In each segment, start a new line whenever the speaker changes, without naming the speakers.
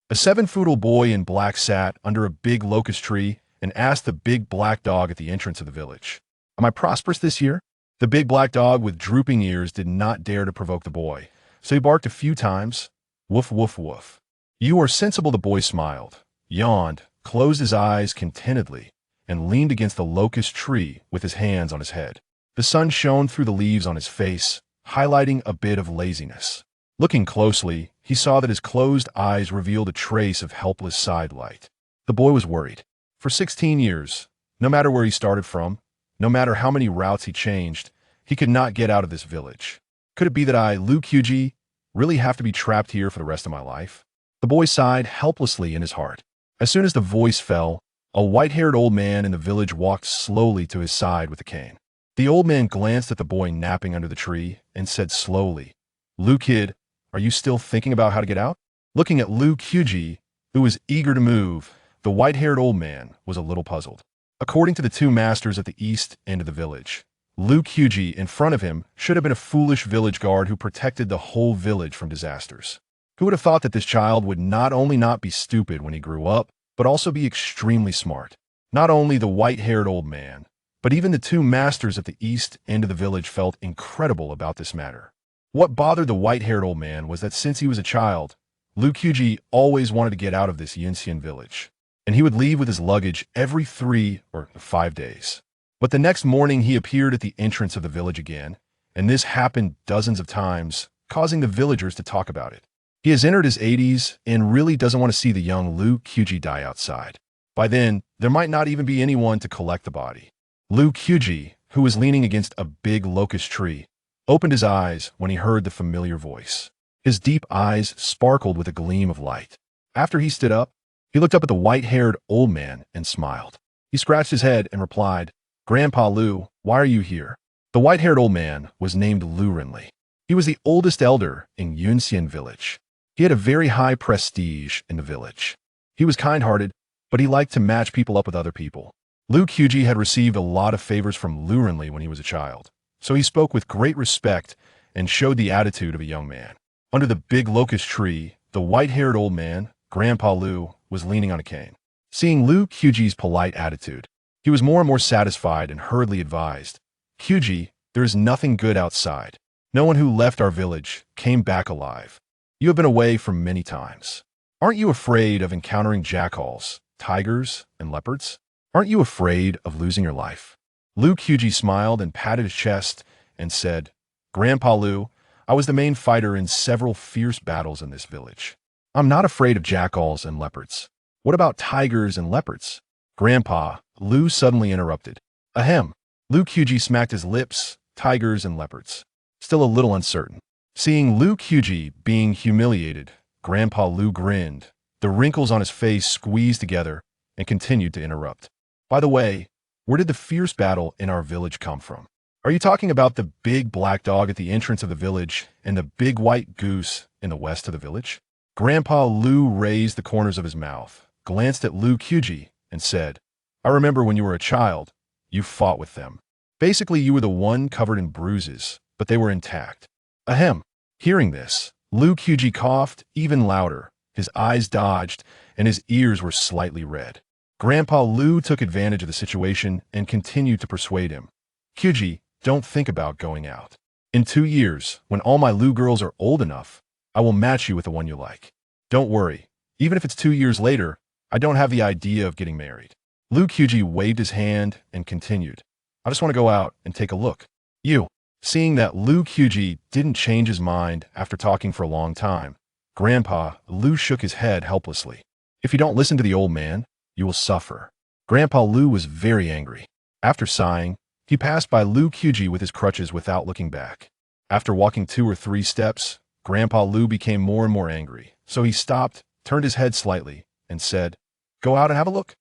A 7-foot-old boy in black sat under a big locust tree and asked the big black dog at the entrance of the village, "Am I prosperous this year?" The big black dog with drooping ears did not dare to provoke the boy, so he barked a few times. Woof, woof, woof. "You are sensible," the boy smiled, yawned, closed his eyes contentedly, and leaned against the locust tree with his hands on his head. The sun shone through the leaves on his face, highlighting a bit of laziness. Looking closely, he saw that his closed eyes revealed a trace of helpless sidelight. The boy was worried. For 16 years, no matter where he started from, no matter how many routes he changed, he could not get out of this village. Could it be that I, Lu Qi, really have to be trapped here for the rest of my life? The boy sighed helplessly in his heart. As soon as the voice fell, a white-haired old man in the village walked slowly to his side with a cane. The old man glanced at the boy napping under the tree and said slowly, "Lu kid, are you still thinking about how to get out?" Looking at Lu Qi, who was eager to move, the white-haired old man was a little puzzled. According to the two masters at the east end of the village, Lu Qi in front of him should have been a foolish village guard who protected the whole village from disasters. Who would have thought that this child would not only not be stupid when he grew up, but also be extremely smart? Not only the white-haired old man, but even the two masters at the east end of the village felt incredible about this matter. What bothered the white-haired old man was that since he was a child, Lu Qi always wanted to get out of this Yinxian village, and he would leave with his luggage every 3 or 5 days. But the next morning he appeared at the entrance of the village again, and this happened dozens of times, causing the villagers to talk about it. He has entered his 80s and really doesn't want to see the young Lu Qi die outside. By then, there might not even be anyone to collect the body. Lu Qi, who was leaning against a big locust tree, opened his eyes when he heard the familiar voice. His deep eyes sparkled with a gleam of light. After he stood up, he looked up at the white-haired old man and smiled. He scratched his head and replied, "Grandpa Lu, why are you here?" The white-haired old man was named Lu Renli. He was the oldest elder in Yunxian village. He had a very high prestige in the village. He was kind-hearted, but he liked to match people up with other people. Lu Qi had received a lot of favors from Lu Renli when he was a child, so he spoke with great respect and showed the attitude of a young man. Under the big locust tree, the white-haired old man, Grandpa Lu, was leaning on a cane. Seeing Lu Qi's polite attitude, he was more and more satisfied and hurriedly advised, "Qi, there is nothing good outside. No one who left our village came back alive. You have been away for many times. Aren't you afraid of encountering jackals, tigers, and leopards? Aren't you afraid of losing your life?" Lu Qi smiled and patted his chest and said, "Grandpa Lu, I was the main fighter in several fierce battles in this village. I'm not afraid of jackals and leopards. What about tigers and leopards?" "Grandpa," Lu suddenly interrupted. "Ahem." Lu Qi smacked his lips. "Tigers and leopards." Still a little uncertain. Seeing Lu Qi being humiliated, Grandpa Lu grinned. The wrinkles on his face squeezed together and continued to interrupt. "By the way, where did the fierce battle in our village come from? Are you talking about the big black dog at the entrance of the village and the big white goose in the west of the village?" Grandpa Lu raised the corners of his mouth, glanced at Lu Qi, and said, "I remember when you were a child, you fought with them. Basically, you were the one covered in bruises, but they were intact." Ahem. Hearing this, Lu Qi coughed even louder. His eyes dodged, and his ears were slightly red. Grandpa Lu took advantage of the situation and continued to persuade him. "Qi, don't think about going out. In 2 years, when all my Lu girls are old enough, I will match you with the one you like. Don't worry, even if it's 2 years later, I don't have the idea of getting married." Lu Qi waved his hand and continued, "I just want to go out and take a look. You." Seeing that Lu Qi didn't change his mind after talking for a long time, Grandpa Lu shook his head helplessly. "If you don't listen to the old man, you will suffer." Grandpa Lu was very angry. After sighing, he passed by Lu Qi with his crutches without looking back. After walking 2 or 3 steps, Grandpa Lu became more and more angry, so he stopped, turned his head slightly, and said, "Go out and have a look."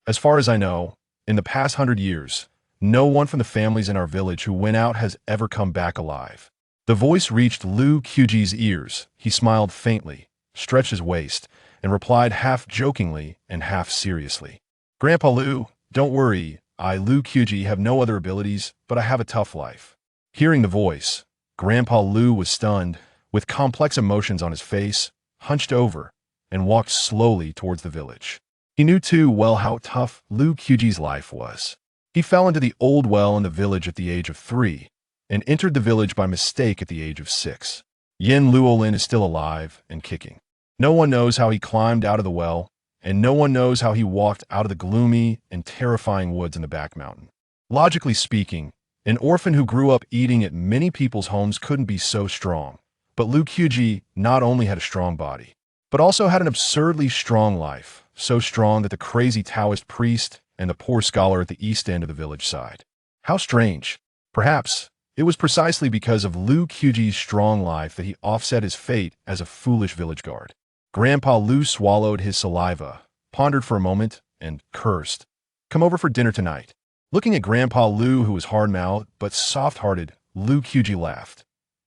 "As far as I know, in the past 100 years, no one from the families in our village who went out has ever come back alive." The voice reached Lu Qi's ears. He smiled faintly, stretched his waist, and replied half jokingly and half seriously, "Grandpa Lu, don't worry. I, Lu Qi, have no other abilities, but I have a tough life." Hearing the voice, Grandpa Lu was stunned, with complex emotions on his face, hunched over, and walked slowly towards the village. He knew too well how tough Lu Qiuji's life was. He fell into the old well in the village at the age of 3 and entered the village by mistake at the age of 6. Yin Luolin is still alive and kicking. No one knows how he climbed out of the well, and no one knows how he walked out of the gloomy and terrifying woods in the back mountain. Logically speaking, an orphan who grew up eating at many people's homes couldn't be so strong. But Lu Qiuji not only had a strong body, but also had an absurdly strong life, so strong that the crazy Taoist priest and the poor scholar at the east end of the village sighed. How strange. Perhaps it was precisely because of Lu Qiuji's strong life that he offset his fate as a foolish village guard. Grandpa Lu swallowed his saliva, pondered for a moment, and cursed. "Come over for dinner tonight." Looking at Grandpa Lu, who was hard-mouthed but soft-hearted, Lu Qiuji laughed.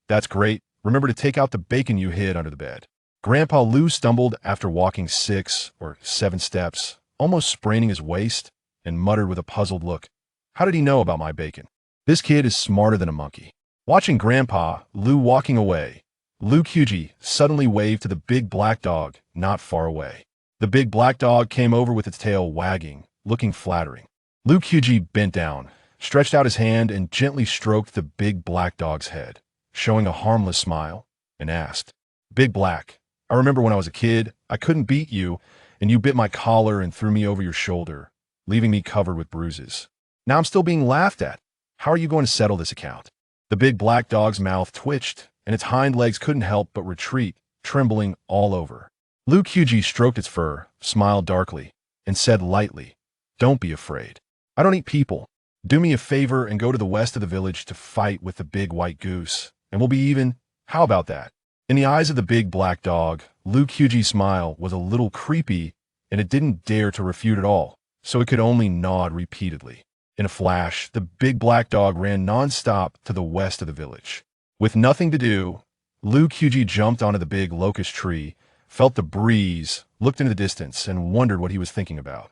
"That's great. Remember to take out the bacon you hid under the bed." Grandpa Lu stumbled after walking 6 or 7 steps, almost spraining his waist, and muttered with a puzzled look, "How did he know about my bacon? This kid is smarter than a monkey." Watching Grandpa Lu walking away, Lu Qiuji suddenly waved to the big black dog not far away. The big black dog came over with its tail wagging, looking flattering. Lu Qiuji bent down, stretched out his hand, and gently stroked the big black dog's head, showing a harmless smile, and asked, "Big Black, I remember when I was a kid, I couldn't beat you, and you bit my collar and threw me over your shoulder, leaving me covered with bruises. Now I'm still being laughed at. How are you going to settle this account?" The big black dog's mouth twitched, and its hind legs couldn't help but retreat, trembling all over. Lu Qiuji stroked its fur, smiled darkly, and said lightly, "Don't be afraid. I don't eat people. Do me a favor and go to the west of the village to fight with the big white goose, and we'll be even. How about that?" In the eyes of the big black dog, Lu Qiuji's smile was a little creepy, and it didn't dare to refute at all, so it could only nod repeatedly. In a flash, the big black dog ran non-stop to the west of the village. With nothing to do, Lu Qiuji jumped onto the big locust tree, felt the breeze, looked into the distance, and wondered what he was thinking about.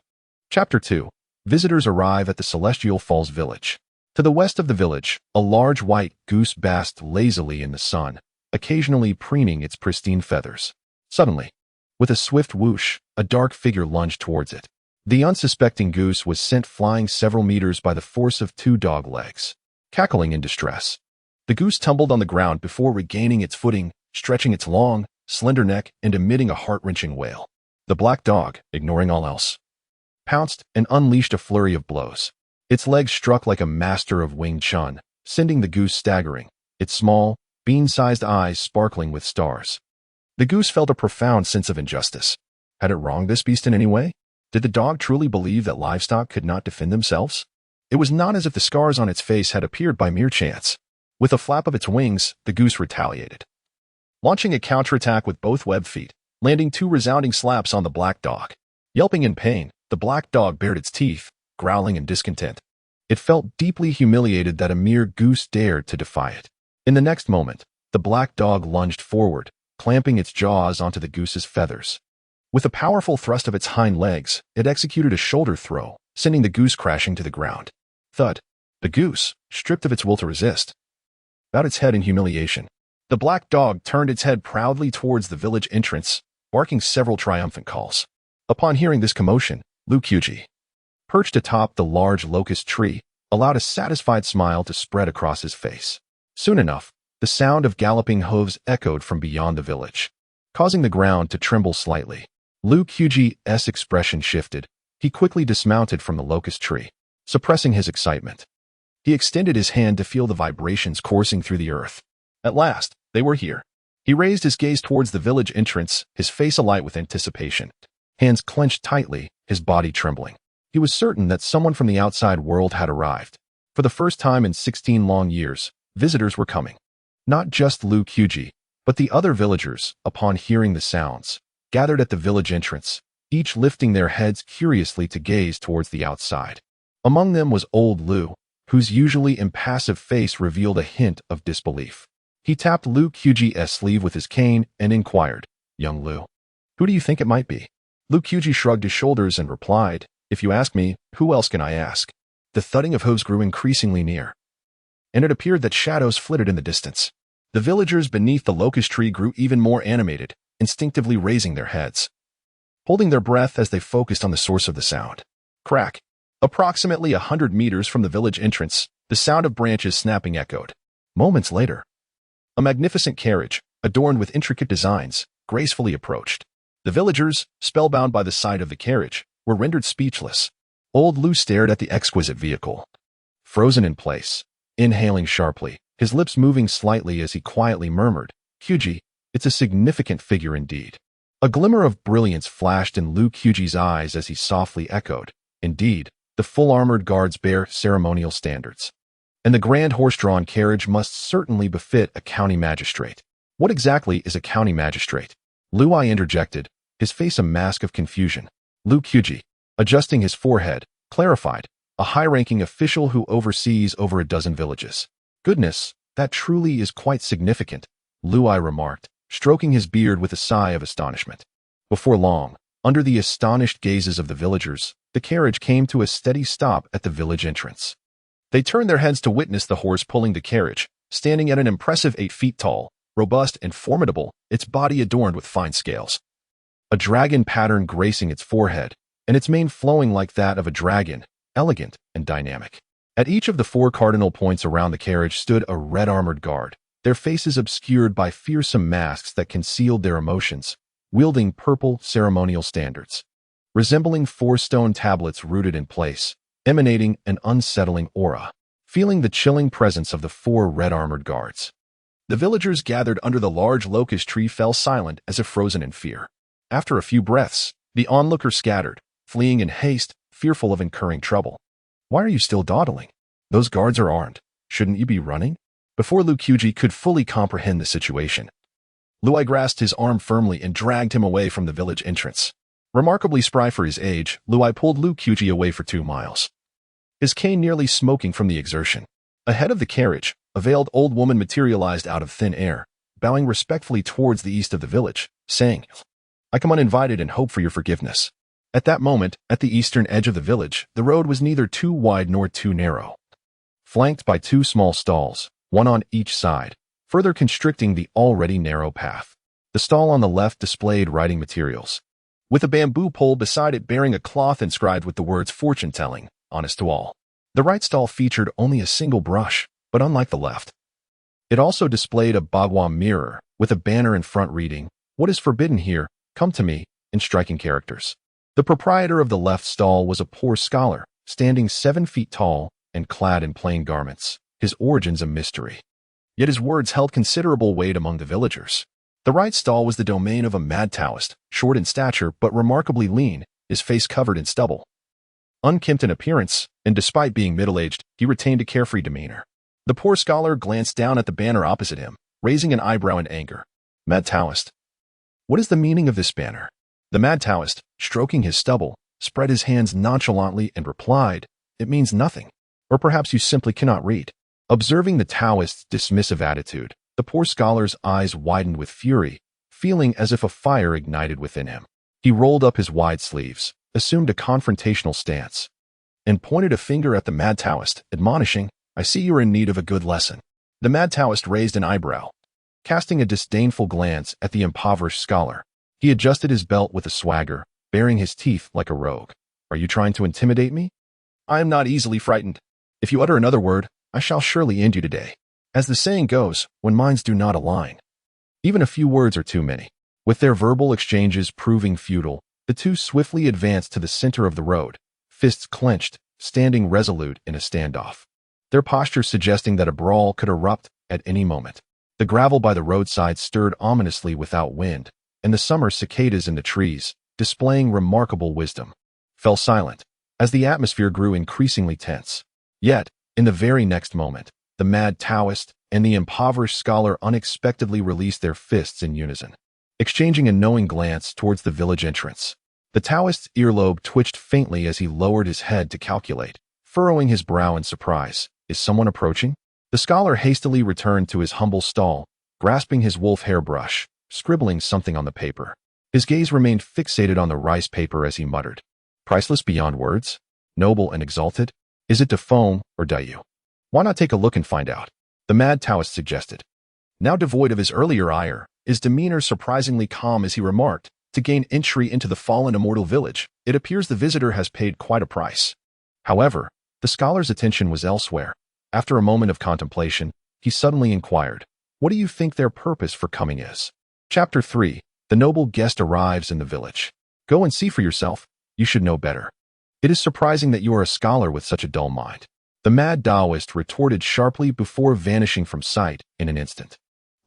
Chapter 2. Visitors arrive at the Celestial Falls village. To the west of the village, a large white goose basked lazily in the sun, occasionally preening its pristine feathers. Suddenly, with a swift whoosh, a dark figure lunged towards it. The unsuspecting goose was sent flying several meters by the force of 2 dog legs. Cackling in distress, the goose tumbled on the ground before regaining its footing, stretching its long, slender neck and emitting a heart-wrenching wail. The black dog, ignoring all else, pounced and unleashed a flurry of blows. Its legs struck like a master of Wing Chun, sending the goose staggering, its small, bean-sized eyes sparkling with stars. The goose felt a profound sense of injustice. Had it wronged this beast in any way? Did the dog truly believe that livestock could not defend themselves? It was not as if the scars on its face had appeared by mere chance. With a flap of its wings, the goose retaliated, launching a counterattack with both web feet, landing 2 resounding slaps on the black dog. Yelping in pain, the black dog bared its teeth, growling in discontent. It felt deeply humiliated that a mere goose dared to defy it. In the next moment, the black dog lunged forward, clamping its jaws onto the goose's feathers. With a powerful thrust of its hind legs, it executed a shoulder throw, sending the goose crashing to the ground. Thud. The goose, stripped of its will to resist, bowed its head in humiliation. The black dog turned its head proudly towards the village entrance, barking several triumphant calls. Upon hearing this commotion, Lu Qiuji, perched atop the large locust tree, allowed a satisfied smile to spread across his face. Soon enough, the sound of galloping hooves echoed from beyond the village, causing the ground to tremble slightly. Lu Qiuji's expression shifted. He quickly dismounted from the locust tree, suppressing his excitement. He extended his hand to feel the vibrations coursing through the earth. At last, they were here. He raised his gaze towards the village entrance, his face alight with anticipation. Hands clenched tightly, his body trembling. He was certain that someone from the outside world had arrived. For the first time in 16 long years, visitors were coming. Not just Lu Qiuji, but the other villagers, upon hearing the sounds, gathered at the village entrance, each lifting their heads curiously to gaze towards the outside. Among them was old Lu, whose usually impassive face revealed a hint of disbelief. He tapped Lu Qiuji's sleeve with his cane and inquired, "Young Lu, who do you think it might be?" Lu Qiuji shrugged his shoulders and replied, "If you ask me, who else can I ask?" The thudding of hooves grew increasingly near, and it appeared that shadows flitted in the distance. The villagers beneath the locust tree grew even more animated, instinctively raising their heads. holding their breath as they focused on the source of the sound. Crack. Approximately 100 meters from the village entrance, the sound of branches snapping echoed. Moments later, a magnificent carriage, adorned with intricate designs, gracefully approached. The villagers, spellbound by the sight of the carriage, were rendered speechless. Old Lou stared at the exquisite vehicle, frozen in place, inhaling sharply, his lips moving slightly as he quietly murmured, "Kyuji, it's a significant figure indeed." A glimmer of brilliance flashed in Liu Kyuji's eyes as he softly echoed, "Indeed, the full-armored guards bear ceremonial standards. And the grand horse-drawn carriage must certainly befit a county magistrate." "What exactly is a county magistrate?" Liu interjected, his face a mask of confusion. Liu Kyuji, adjusting his forehead, clarified, "A high-ranking official who oversees over a dozen villages." "Goodness, that truly is quite significant," Liu remarked, stroking his beard with a sigh of astonishment. Before long, under the astonished gazes of the villagers, the carriage came to a steady stop at the village entrance. They turned their heads to witness the horse pulling the carriage, standing at an impressive 8 feet tall, robust and formidable, its body adorned with fine scales. A dragon pattern gracing its forehead, and its mane flowing like that of a dragon, elegant and dynamic. At each of the 4 cardinal points around the carriage stood a red armored guard, their faces obscured by fearsome masks that concealed their emotions, wielding purple ceremonial standards, resembling 4 stone tablets rooted in place, emanating an unsettling aura. Feeling the chilling presence of the 4 red armored guards, the villagers gathered under the large locust tree fell silent as if frozen in fear. After a few breaths, the onlookers scattered, fleeing in haste, fearful of incurring trouble. "Why are you still dawdling? Those guards are armed. Shouldn't you be running?" Before Liu Kyuji could fully comprehend the situation, Liu grasped his arm firmly and dragged him away from the village entrance. Remarkably spry for his age, Liu pulled Liu Kyuji away for 2 miles, his cane nearly smoking from the exertion. Ahead of the carriage, a veiled old woman materialized out of thin air, bowing respectfully towards the east of the village, saying, "I come uninvited and hope for your forgiveness." At that moment, at the eastern edge of the village, the road was neither too wide nor too narrow, flanked by 2 small stalls, one on each side, further constricting the already narrow path. The stall on the left displayed writing materials, with a bamboo pole beside it bearing a cloth inscribed with the words "Fortune-telling, honest to all." The right stall featured only a single brush, but unlike the left, it also displayed a bagua mirror with a banner in front reading, "What is forbidden here, come to me," in striking characters. The proprietor of the left stall was a poor scholar, standing 7 feet tall and clad in plain garments, his origins a mystery. Yet his words held considerable weight among the villagers. The right stall was the domain of a mad Taoist, short in stature but remarkably lean, his face covered in stubble. Unkempt in appearance, and despite being middle-aged, he retained a carefree demeanor. The poor scholar glanced down at the banner opposite him, raising an eyebrow in anger. "Mad Taoist. What is the meaning of this banner?" The mad Taoist, stroking his stubble, spread his hands nonchalantly and replied, "It means nothing. Or perhaps you simply cannot read." Observing the Taoist's dismissive attitude, the poor scholar's eyes widened with fury, feeling as if a fire ignited within him. He rolled up his wide sleeves, assumed a confrontational stance, and pointed a finger at the mad Taoist, admonishing, "I see you are in need of a good lesson." The mad Taoist raised an eyebrow, casting a disdainful glance at the impoverished scholar. He adjusted his belt with a swagger, baring his teeth like a rogue. "Are you trying to intimidate me? I am not easily frightened. If you utter another word, I shall surely end you today. As the saying goes, when minds do not align, even a few words are too many." With their verbal exchanges proving futile, the 2 swiftly advanced to the center of the road, fists clenched, standing resolute in a standoff, their posture suggesting that a brawl could erupt at any moment. The gravel by the roadside stirred ominously without wind, and the summer cicadas in the trees, displaying remarkable wisdom, fell silent as the atmosphere grew increasingly tense. Yet, in the very next moment, the mad Taoist and the impoverished scholar unexpectedly released their fists in unison, exchanging a knowing glance towards the village entrance. The Taoist's earlobe twitched faintly as he lowered his head to calculate, furrowing his brow in surprise. "Is someone approaching?" The scholar hastily returned to his humble stall, grasping his wolf hair brush, scribbling something on the paper. His gaze remained fixated on the rice paper as he muttered, "Priceless beyond words? Noble and exalted? Is it to foam or Dayu? Why not take a look and find out?" The mad Taoist suggested. Now devoid of his earlier ire, his demeanor surprisingly calm as he remarked, To gain entry into the fallen immortal village, it appears the visitor has paid quite a price. However, the scholar's attention was elsewhere. After a moment of contemplation, he suddenly inquired, "What do you think their purpose for coming is?" Chapter 3. The noble guest arrives in the village. Go and see for yourself. You should know better. It is surprising that you are a scholar with such a dull mind. The mad Taoist retorted sharply before vanishing from sight in an instant,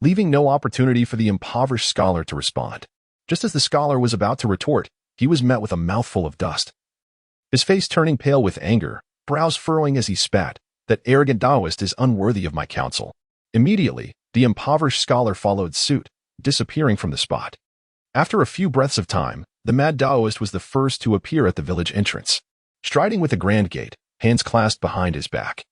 leaving no opportunity for the impoverished scholar to respond. Just as the scholar was about to retort, he was met with a mouthful of dust. His face turning pale with anger, brows furrowing as he spat, "That arrogant Taoist is unworthy of my counsel." Immediately, the impoverished scholar followed suit, disappearing from the spot. After a few breaths of time, the mad Taoist was the first to appear at the village entrance, striding with a grand gait, hands clasped behind his back.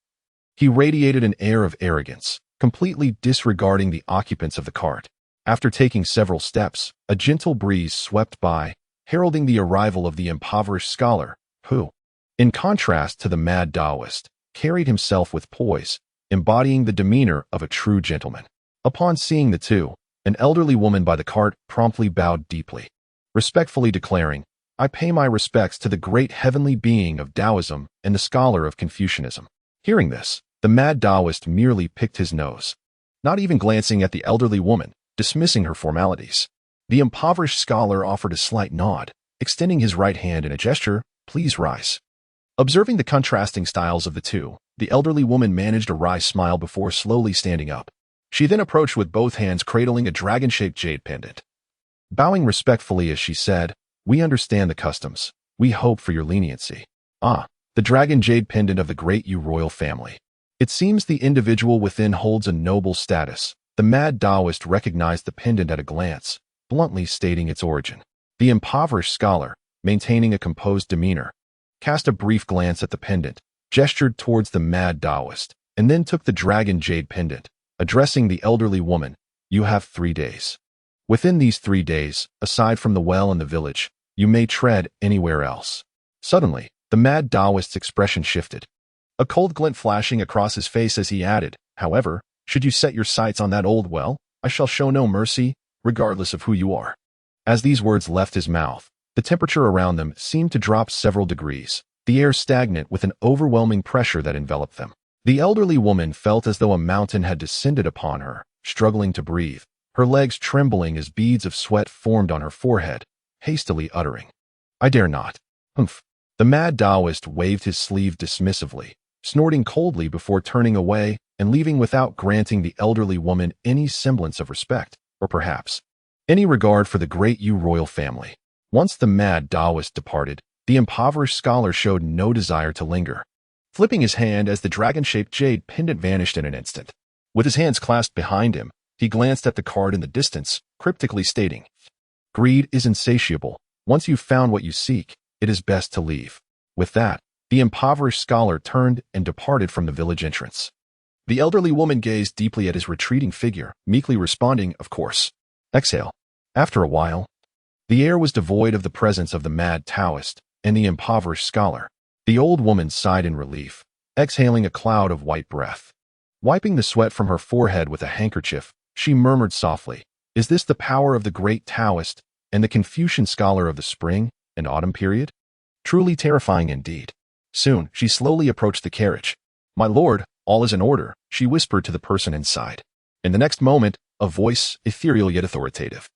He radiated an air of arrogance, completely disregarding the occupants of the cart. After taking several steps, a gentle breeze swept by, heralding the arrival of the impoverished scholar, who, in contrast to the mad Taoist, carried himself with poise, embodying the demeanor of a true gentleman. Upon seeing the two, an elderly woman by the cart promptly bowed deeply, respectfully declaring, "I pay my respects to the great heavenly being of Taoism and the scholar of Confucianism." Hearing this, the mad Taoist merely picked his nose, not even glancing at the elderly woman, dismissing her formalities. The impoverished scholar offered a slight nod, extending his right hand in a gesture, "Please rise." Observing the contrasting styles of the two, the elderly woman managed a wry smile before slowly standing up. She then approached with both hands cradling a dragon-shaped jade pendant. Bowing respectfully as she said, "We understand the customs. We hope for your leniency." Ah, the dragon jade pendant of the great Yu royal family. It seems the individual within holds a noble status. The mad Taoist recognized the pendant at a glance, bluntly stating its origin. The impoverished scholar, maintaining a composed demeanor, cast a brief glance at the pendant, gestured towards the mad Taoist, and then took the dragon jade pendant, addressing the elderly woman, "You have 3 days. Within these 3 days, aside from the well and the village, you may tread anywhere else." Suddenly, the mad Taoist's expression shifted, a cold glint flashing across his face as he added, "However, should you set your sights on that old well, I shall show no mercy, regardless of who you are." As these words left his mouth, the temperature around them seemed to drop several degrees, the air stagnant with an overwhelming pressure that enveloped them. The elderly woman felt as though a mountain had descended upon her, struggling to breathe, her legs trembling as beads of sweat formed on her forehead, hastily uttering, "I dare not." "Humph." The mad Taoist waved his sleeve dismissively, snorting coldly before turning away and leaving without granting the elderly woman any semblance of respect, or perhaps any regard for the great Yu royal family. Once the mad Taoist departed, the impoverished scholar showed no desire to linger, flipping his hand as the dragon-shaped jade pendant vanished in an instant. With his hands clasped behind him, he glanced at the card in the distance, cryptically stating, "Greed is insatiable. Once you've found what you seek, it is best to leave." With that, the impoverished scholar turned and departed from the village entrance. The elderly woman gazed deeply at his retreating figure, meekly responding, "Of course." Exhale. After a while, the air was devoid of the presence of the mad Taoist and the impoverished scholar. The old woman sighed in relief, exhaling a cloud of white breath. Wiping the sweat from her forehead with a handkerchief, she murmured softly, "Is this the power of the great Taoist and the Confucian scholar of the spring and autumn period? Truly terrifying indeed." Soon, she slowly approached the carriage. "My lord, all is in order," she whispered to the person inside. In the next moment, a voice, ethereal yet authoritative,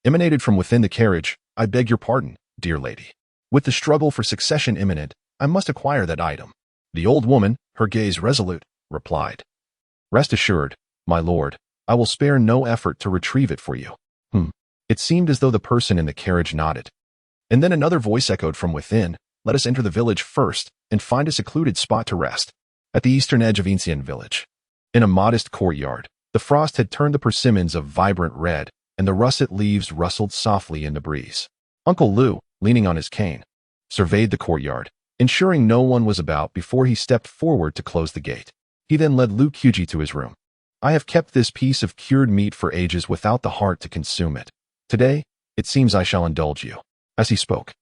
emanated from within the carriage, "I beg your pardon, dear lady. With the struggle for succession imminent, I must acquire that item." The old woman, her gaze resolute, replied, "Rest assured, my lord, I will spare no effort to retrieve it for you." It seemed as though the person in the carriage nodded. And then another voice echoed from within, "Let us enter the village first and find a secluded spot to rest." At the eastern edge of Incian village, in a modest courtyard, the frost had turned the persimmons of vibrant red, and the russet leaves rustled softly in the breeze. Uncle Lu, leaning on his cane, surveyed the courtyard, ensuring no one was about before he stepped forward to close the gate. He then led Lu Qiuji to his room. "I have kept this piece of cured meat for ages without the heart to consume it. Today, it seems I shall indulge you." As he spoke,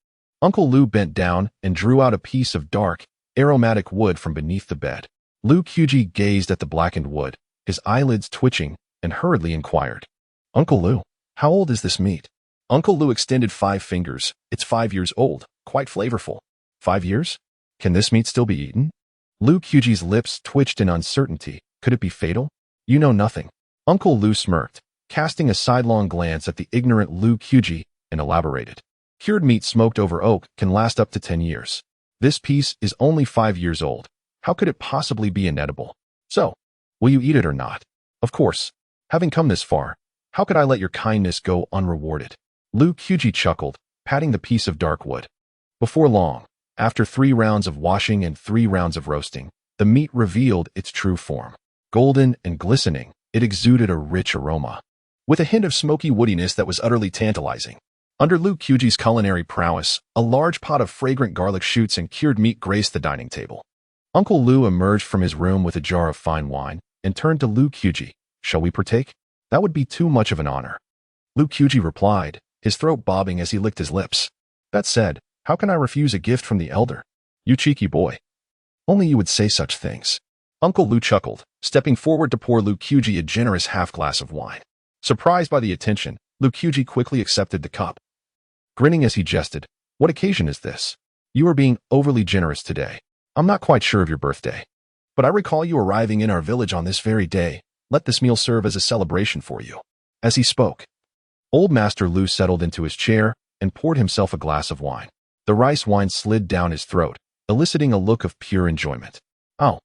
Uncle Lu bent down and drew out a piece of dark, aromatic wood from beneath the bed. Lu Qiuji gazed at the blackened wood, his eyelids twitching, and hurriedly inquired, "Uncle Lu, how old is this meat?" Uncle Lu extended 5 fingers. It's 5 years old, quite flavorful. 5 years? Can this meat still be eaten? Lu Qiuji's lips twitched in uncertainty. Could it be fatal? You know nothing. Uncle Lu smirked, casting a sidelong glance at the ignorant Lu Qiuji, and elaborated. Cured meat smoked over oak can last up to 10 years. This piece is only 5 years old. How could it possibly be inedible? So, will you eat it or not? Of course. Having come this far, how could I let your kindness go unrewarded? Lu Qiuji chuckled, patting the piece of dark wood. Before long, after 3 rounds of washing and 3 rounds of roasting, the meat revealed its true form. Golden and glistening, it exuded a rich aroma, with a hint of smoky woodiness that was utterly tantalizing. Under Lu Qiuji's culinary prowess, a large pot of fragrant garlic shoots and cured meat graced the dining table. Uncle Lu emerged from his room with a jar of fine wine and turned to Lu Qiuji. Shall we partake? That would be too much of an honor. Lu Qiuji replied, his throat bobbing as he licked his lips. That said, how can I refuse a gift from the elder? You cheeky boy. Only you would say such things. Uncle Lu chuckled, stepping forward to pour Lu Qiuji a generous half-glass of wine. Surprised by the attention, Lu Qiuji quickly accepted the cup. Grinning as he jested, what occasion is this? You are being overly generous today. I'm not quite sure of your birthday, but I recall you arriving in our village on this very day. Let this meal serve as a celebration for you. As he spoke, Old Master Lu settled into his chair and poured himself a glass of wine. The rice wine slid down his throat, eliciting a look of pure enjoyment. Oh,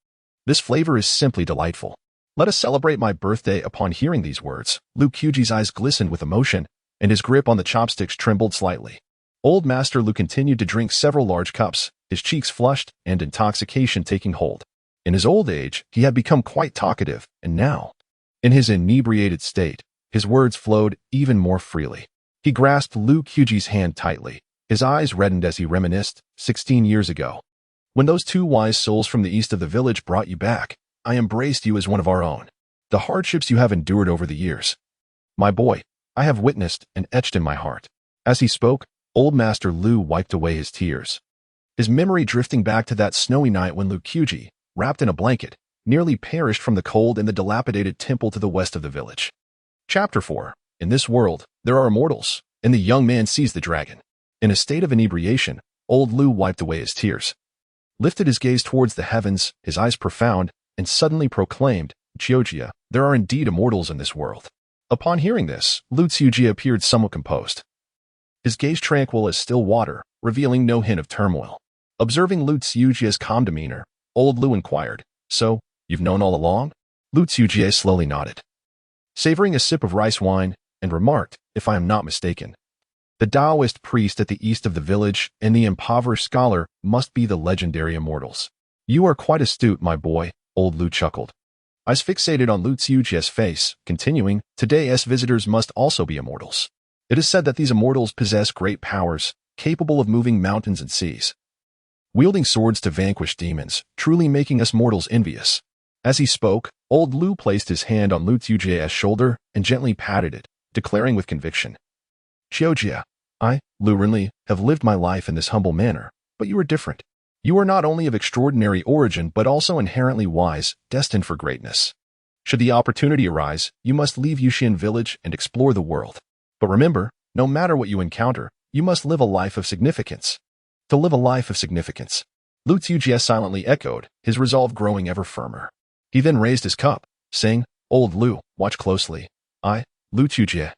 this flavor is simply delightful. Let us celebrate my birthday. Upon hearing these words, Lu Qiuji's eyes glistened with emotion, and his grip on the chopsticks trembled slightly. Old Master Lu continued to drink several large cups, his cheeks flushed and intoxication taking hold. In his old age, he had become quite talkative, and now, in his inebriated state, his words flowed even more freely. He grasped Lu Qiuji's hand tightly. His eyes reddened as he reminisced, 16 years ago. When those 2 wise souls from the east of the village brought you back, I embraced you as one of our own. The hardships you have endured over the years, my boy, I have witnessed and etched in my heart. As he spoke, Old Master Lu wiped away his tears, his memory drifting back to that snowy night when Lu Qiuji, wrapped in a blanket, nearly perished from the cold in the dilapidated temple to the west of the village. Chapter 4. In this world, there are immortals, and the young man sees the dragon. In a state of inebriation, old Lu wiped away his tears, lifted his gaze towards the heavens, his eyes profound, and suddenly proclaimed, Qiuji, there are indeed immortals in this world. Upon hearing this, Lu Qiuji appeared somewhat composed, his gaze tranquil as still water, revealing no hint of turmoil. Observing Lu Qiuji's calm demeanor, old Lu inquired, So, you've known all along? Lu Qiuji slowly nodded, savoring a sip of rice wine, and remarked, if I am not mistaken, the Taoist priest at the east of the village and the impoverished scholar must be the legendary immortals. You are quite astute, my boy, old Lu chuckled, eyes fixated on Lu Qiuji's face, continuing, Today's visitors must also be immortals. It is said that these immortals possess great powers, capable of moving mountains and seas, wielding swords to vanquish demons, truly making us mortals envious. As he spoke, old Lu placed his hand on Lu Qiuji's shoulder and gently patted it, declaring with conviction, Qiuji, I, Lu Renli, have lived my life in this humble manner, but you are different. You are not only of extraordinary origin but also inherently wise, destined for greatness. Should the opportunity arise, you must leave Yushin village and explore the world. But remember, no matter what you encounter, you must live a life of significance. To live a life of significance. Lu Qiuji silently echoed, his resolve growing ever firmer. He then raised his cup, saying, Old Lu, watch closely. I, Lu Qiuji,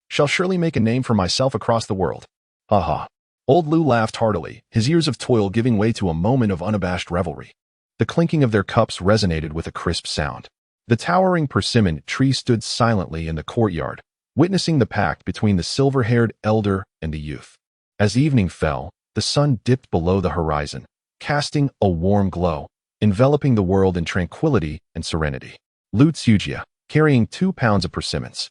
shall surely make a name for myself across the world. Ha ha. Old Lu laughed heartily, his years of toil giving way to a moment of unabashed revelry. The clinking of their cups resonated with a crisp sound. The towering persimmon tree stood silently in the courtyard, witnessing the pact between the silver-haired elder and the youth. As evening fell, the sun dipped below the horizon, casting a warm glow, enveloping the world in tranquility and serenity. Lu Qiuji, carrying 2 pounds of persimmons,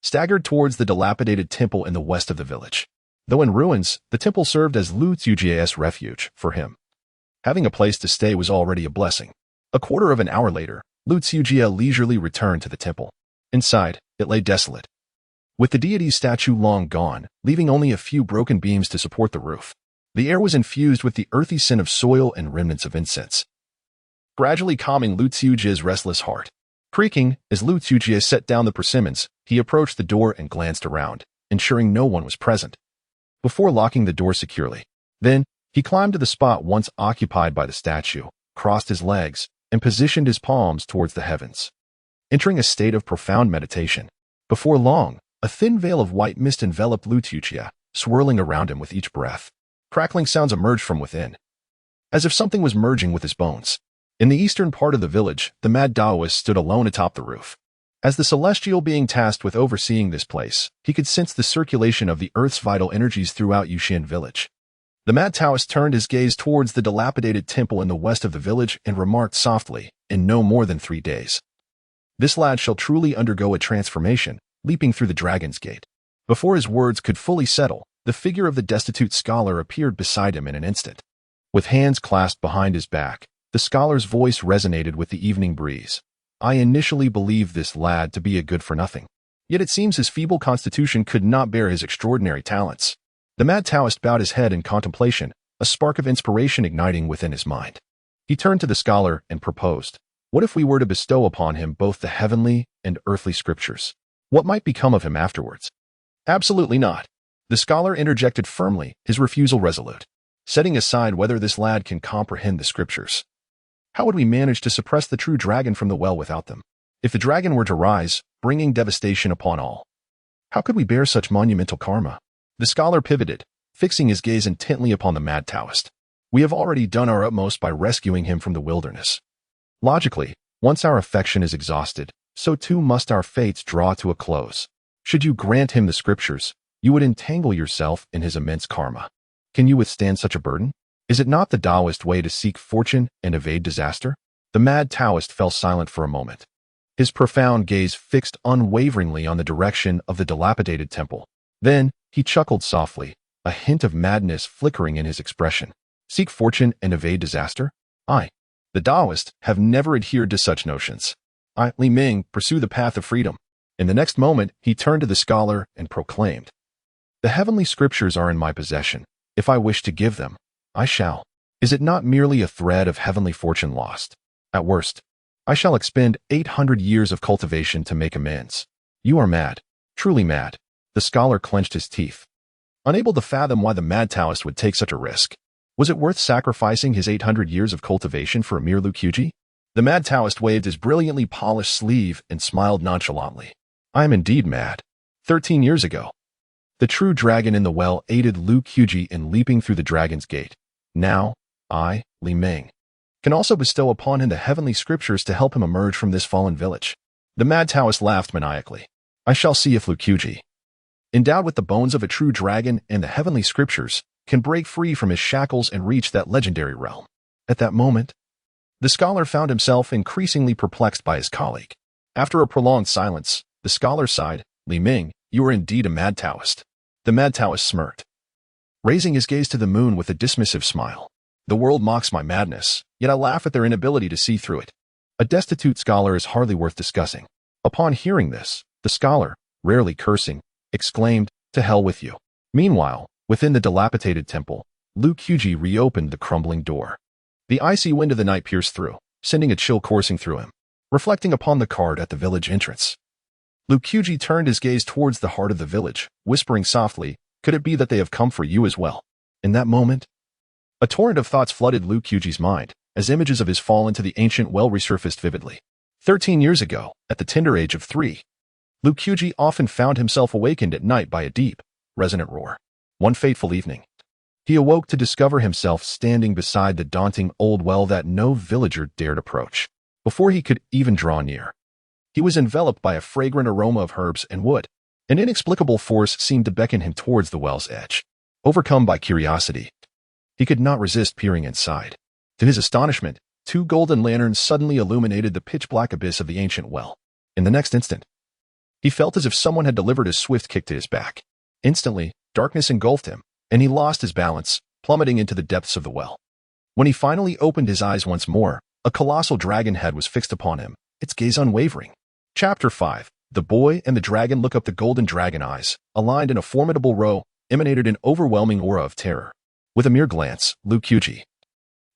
staggered towards the dilapidated temple in the west of the village. Though in ruins, the temple served as Lu Qiuji's refuge for him. Having a place to stay was already a blessing. A quarter of an hour later, Lu Qiuji leisurely returned to the temple. Inside, it lay desolate, with the deity's statue long gone, leaving only a few broken beams to support the roof. The air was infused with the earthy scent of soil and remnants of incense, gradually calming Lu Qiuji's restless heart. Creaking, as Lu Qiuji set down the persimmons, he approached the door and glanced around. ensuring no one was present, before locking the door securely. Then, he climbed to the spot once occupied by the statue, crossed his legs, and positioned his palms towards the heavens, entering a state of profound meditation. Before long, a thin veil of white mist enveloped Lutucia, swirling around him with each breath. Crackling sounds emerged from within, as if something was merging with his bones. In the eastern part of the village, the mad Taoist stood alone atop the roof. As the celestial being tasked with overseeing this place, he could sense the circulation of the Earth's vital energies throughout Yuxian village. The mad Taoist turned his gaze towards the dilapidated temple in the west of the village and remarked softly, "In no more than 3 days, this lad shall truly undergo a transformation, leaping through the Dragon's Gate." Before his words could fully settle, the figure of the destitute scholar appeared beside him in an instant. With hands clasped behind his back, the scholar's voice resonated with the evening breeze. "I initially believed this lad to be a good-for-nothing. Yet it seems his feeble constitution could not bear his extraordinary talents." The mad Taoist bowed his head in contemplation, a spark of inspiration igniting within his mind. He turned to the scholar and proposed, "What if we were to bestow upon him both the heavenly and earthly scriptures? What might become of him afterwards?" "Absolutely not," the scholar interjected firmly, his refusal resolute. "Setting aside whether this lad can comprehend the scriptures, how would we manage to suppress the true dragon from the well without them? If the dragon were to rise, bringing devastation upon all, how could we bear such monumental karma?" The scholar pivoted, fixing his gaze intently upon the mad Taoist. "We have already done our utmost by rescuing him from the wilderness. Logically, once our affection is exhausted, so too must our fates draw to a close. Should you grant him the scriptures, you would entangle yourself in his immense karma. Can you withstand such a burden? Is it not the Taoist way to seek fortune and evade disaster?" The mad Taoist fell silent for a moment, his profound gaze fixed unwaveringly on the direction of the dilapidated temple. Then, he chuckled softly, a hint of madness flickering in his expression. "Seek fortune and evade disaster? The Taoists have never adhered to such notions. I, Li Ming, pursue the path of freedom." In the next moment, he turned to the scholar and proclaimed, "The heavenly scriptures are in my possession. If I wish to give them, I shall. Is it not merely a thread of heavenly fortune lost? At worst, I shall expend 800 years of cultivation to make amends." "You are mad, truly mad." The scholar clenched his teeth, unable to fathom why the mad Taoist would take such a risk. Was it worth sacrificing his 800 years of cultivation for a mere Lukuji? The mad Taoist waved his brilliantly polished sleeve and smiled nonchalantly. "I am indeed mad. 13 years ago, the true dragon in the well aided Lukuji in leaping through the Dragon's Gate. Now, I, Li Ming, can also bestow upon him the heavenly scriptures to help him emerge from this fallen village." The mad Taoist laughed maniacally. "I shall see if Lukuji, endowed with the bones of a true dragon and the heavenly scriptures, can break free from his shackles and reach that legendary realm." At that moment, the scholar found himself increasingly perplexed by his colleague. After a prolonged silence, the scholar sighed, "Li Ming, you are indeed a mad Taoist." The mad Taoist smirked, raising his gaze to the moon with a dismissive smile. "The world mocks my madness, yet I laugh at their inability to see through it. A destitute scholar is hardly worth discussing." Upon hearing this, the scholar, rarely cursing, exclaimed, "To hell with you." Meanwhile, within the dilapidated temple, Lukuji reopened the crumbling door. The icy wind of the night pierced through, sending a chill coursing through him. Reflecting upon the card at the village entrance, Lukuji turned his gaze towards the heart of the village, whispering softly, "Could it be that they have come for you as well?" In that moment, a torrent of thoughts flooded Lukuji's mind, as images of his fall into the ancient well resurfaced vividly. 13 years ago, at the tender age of 3, Lukuji often found himself awakened at night by a deep, resonant roar. One fateful evening, he awoke to discover himself standing beside the daunting old well that no villager dared approach. Before he could even draw near, he was enveloped by a fragrant aroma of herbs and wood. An inexplicable force seemed to beckon him towards the well's edge. Overcome by curiosity, he could not resist peering inside. To his astonishment, 2 golden lanterns suddenly illuminated the pitch-black abyss of the ancient well. In the next instant, he felt as if someone had delivered a swift kick to his back. Instantly, darkness engulfed him, and he lost his balance, plummeting into the depths of the well. When he finally opened his eyes once more, a colossal dragon head was fixed upon him, its gaze unwavering. Chapter 5. The boy and the dragon look up. The golden dragon eyes, aligned in a formidable row, emanated an overwhelming aura of terror. With a mere glance, Lukuji,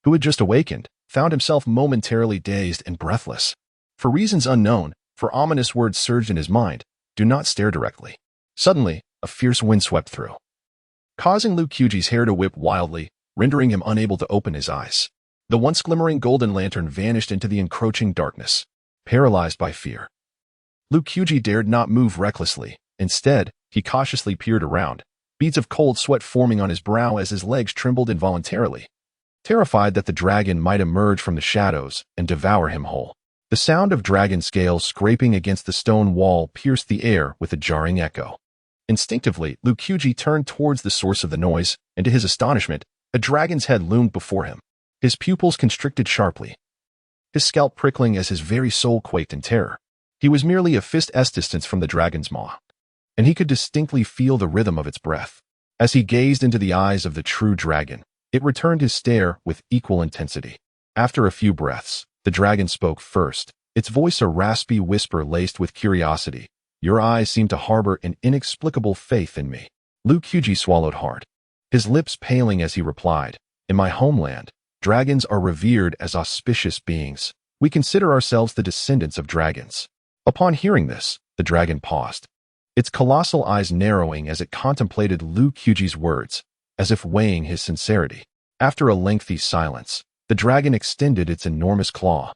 who had just awakened, found himself momentarily dazed and breathless. For reasons unknown, ominous words surged in his mind. "Do not stare directly." Suddenly, a fierce wind swept through, causing Luke Kyuji's hair to whip wildly, rendering him unable to open his eyes. The once glimmering golden lantern vanished into the encroaching darkness. Paralyzed by fear, Luke Kyuji dared not move recklessly. Instead, he cautiously peered around, beads of cold sweat forming on his brow as his legs trembled involuntarily, terrified that the dragon might emerge from the shadows and devour him whole. The sound of dragon scales scraping against the stone wall pierced the air with a jarring echo. Instinctively, Luke Kyuji turned towards the source of the noise, and to his astonishment, a dragon's head loomed before him. His pupils constricted sharply, his scalp prickling as his very soul quaked in terror. He was merely a fist's distance from the dragon's maw, and he could distinctly feel the rhythm of its breath. As he gazed into the eyes of the true dragon, it returned his stare with equal intensity. After a few breaths, the dragon spoke first, its voice a raspy whisper laced with curiosity. "Your eyes seem to harbor an inexplicable faith in me." Luke Kyuji swallowed hard, his lips paling as he replied, "In my homeland, dragons are revered as auspicious beings. We consider ourselves the descendants of dragons." Upon hearing this, the dragon paused, its colossal eyes narrowing as it contemplated Luke Kyuji's words, as if weighing his sincerity. After a lengthy silence, the dragon extended its enormous claw,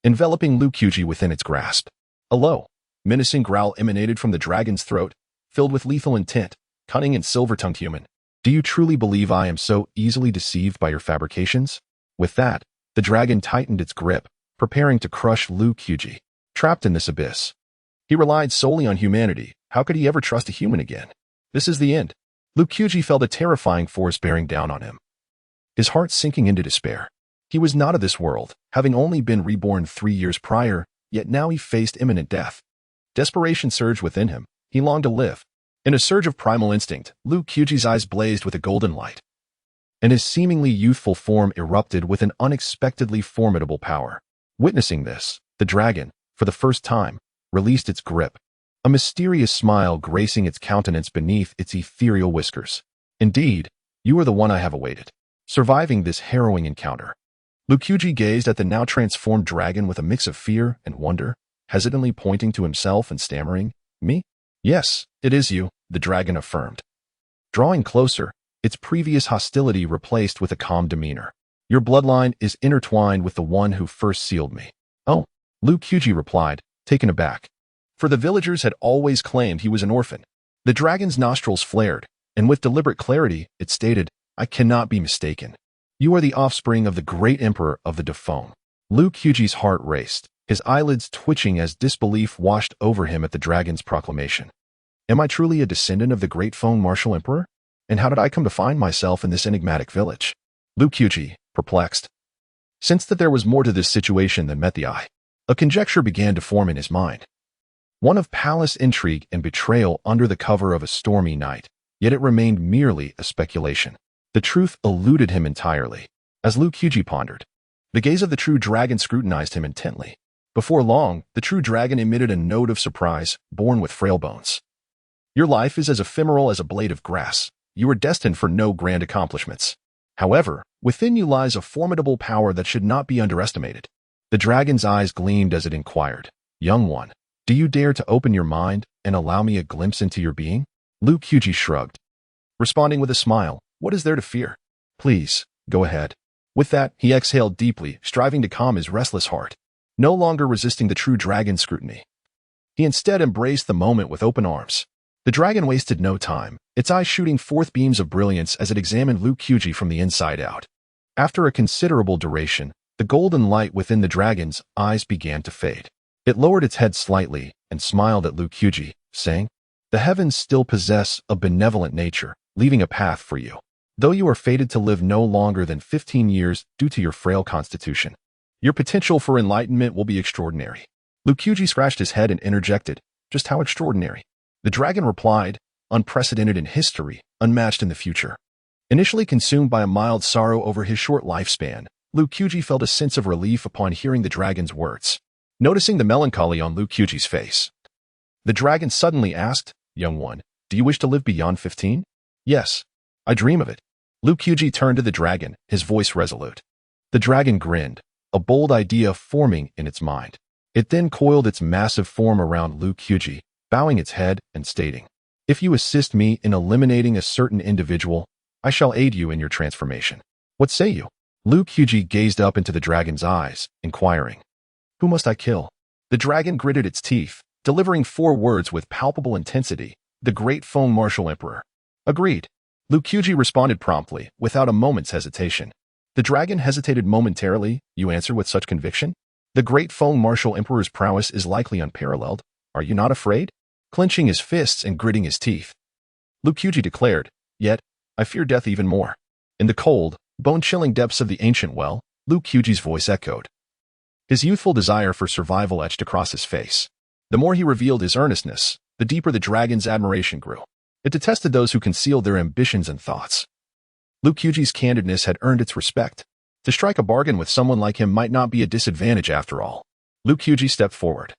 enveloping Luke Kyuji within its grasp. A low, menacing growl emanated from the dragon's throat, filled with lethal intent. "Cunning and silver-tongued human, do you truly believe I am so easily deceived by your fabrications?" With that, the dragon tightened its grip, preparing to crush Luke Kyuji. Trapped in this abyss, he relied solely on humanity. How could he ever trust a human again? This is the end. Luke Kyuji felt a terrifying force bearing down on him, his heart sinking into despair. He was not of this world, having only been reborn 3 years prior, yet now he faced imminent death. Desperation surged within him. He longed to live. In a surge of primal instinct, Luke Kyuji's eyes blazed with a golden light, and his seemingly youthful form erupted with an unexpectedly formidable power. Witnessing this, the dragon, for the first time, released its grip, a mysterious smile gracing its countenance beneath its ethereal whiskers. "Indeed, you are the one I have awaited." Surviving this harrowing encounter, Luke Kyuji gazed at the now transformed dragon with a mix of fear and wonder, hesitantly pointing to himself and stammering, "Me? Yes, it is you," the dragon affirmed, drawing closer, its previous hostility replaced with a calm demeanor. "Your bloodline is intertwined with the one who first sealed me." "Oh," Luke Kyuji replied, taken aback, for the villagers had always claimed he was an orphan. The dragon's nostrils flared, and with deliberate clarity, it stated, "I cannot be mistaken. You are the offspring of the great emperor of the Defone." Luke Kyuji's heart raced, his eyelids twitching as disbelief washed over him at the dragon's proclamation. "Am I truly a descendant of the great Fone martial emperor? And how did I come to find myself in this enigmatic village?" Luke Kyuji, perplexed, sensed that there was more to this situation than met the eye. A conjecture began to form in his mind, one of palace intrigue and betrayal under the cover of a stormy night, yet it remained merely a speculation. The truth eluded him entirely. As Luke Kyuji pondered, the gaze of the true dragon scrutinized him intently. Before long, the true dragon emitted a note of surprise, born with frail bones. "Your life is as ephemeral as a blade of grass. You are destined for no grand accomplishments. However, within you lies a formidable power that should not be underestimated." The dragon's eyes gleamed as it inquired, "Young one, do you dare to open your mind and allow me a glimpse into your being?" Luke Kyuji shrugged, responding with a smile, "What is there to fear? Please, go ahead." With that, he exhaled deeply, striving to calm his restless heart, no longer resisting the true dragon's scrutiny. He instead embraced the moment with open arms. The dragon wasted no time, its eyes shooting forth beams of brilliance as it examined Luke Kyuji from the inside out. After a considerable duration, the golden light within the dragon's eyes began to fade. It lowered its head slightly and smiled at Luke Kyuji, saying, "The heavens still possess a benevolent nature, leaving a path for you. Though you are fated to live no longer than 15 years due to your frail constitution, your potential for enlightenment will be extraordinary." Luke Kyuji scratched his head and interjected, "Just how extraordinary?" The dragon replied, "Unprecedented in history, unmatched in the future." Initially consumed by a mild sorrow over his short lifespan, Luke Kyuji felt a sense of relief upon hearing the dragon's words. Noticing the melancholy on Luke Kyuji's face, the dragon suddenly asked, "Young one, do you wish to live beyond 15? "Yes, I dream of it." Luke Kyuji turned to the dragon, his voice resolute. The dragon grinned, a bold idea forming in its mind. It then coiled its massive form around Luke Kyuji, bowing its head and stating, If you assist me in eliminating a certain individual, I shall aid you in your transformation. What say you? Lu Qiuji gazed up into the dragon's eyes, inquiring. Who must I kill? The dragon gritted its teeth, delivering 4 words with palpable intensity. The great Feng Martial Emperor. Agreed. Lu Qiuji responded promptly, without a moment's hesitation. The dragon hesitated momentarily. You answer with such conviction? The great Feng Martial Emperor's prowess is likely unparalleled. Are you not afraid? Clenching his fists and gritting his teeth, Lu Qiuji declared, Yet, I fear death even more. In the cold, bone-chilling depths of the ancient well, Lu Qiuji's voice echoed. His youthful desire for survival etched across his face. The more he revealed his earnestness, the deeper the dragon's admiration grew. It detested those who concealed their ambitions and thoughts. Lu Qiuji's candidness had earned its respect. To strike a bargain with someone like him might not be a disadvantage after all. Lu Qiuji stepped forward,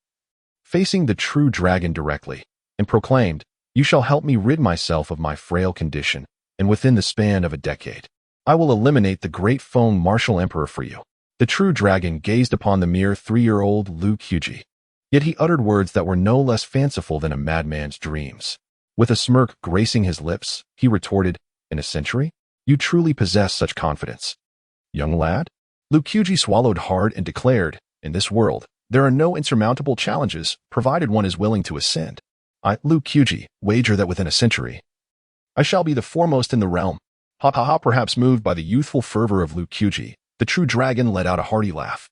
facing the true dragon directly, and proclaimed, You shall help me rid myself of my frail condition, and within the span of a decade, I will eliminate the great Feng Martial Emperor for you. The true dragon gazed upon the mere 3-year-old Lu Qiuji. Yet he uttered words that were no less fanciful than a madman's dreams. With a smirk gracing his lips, he retorted, In a century? You truly possess such confidence. Young lad? Lu Qiuji swallowed hard and declared, In this world, there are no insurmountable challenges, provided one is willing to ascend. I, Lu Qiuji, wager that within a century, I shall be the foremost in the realm. Ha ha ha. Perhaps moved by the youthful fervor of Lu Qiuji, the true dragon let out a hearty laugh,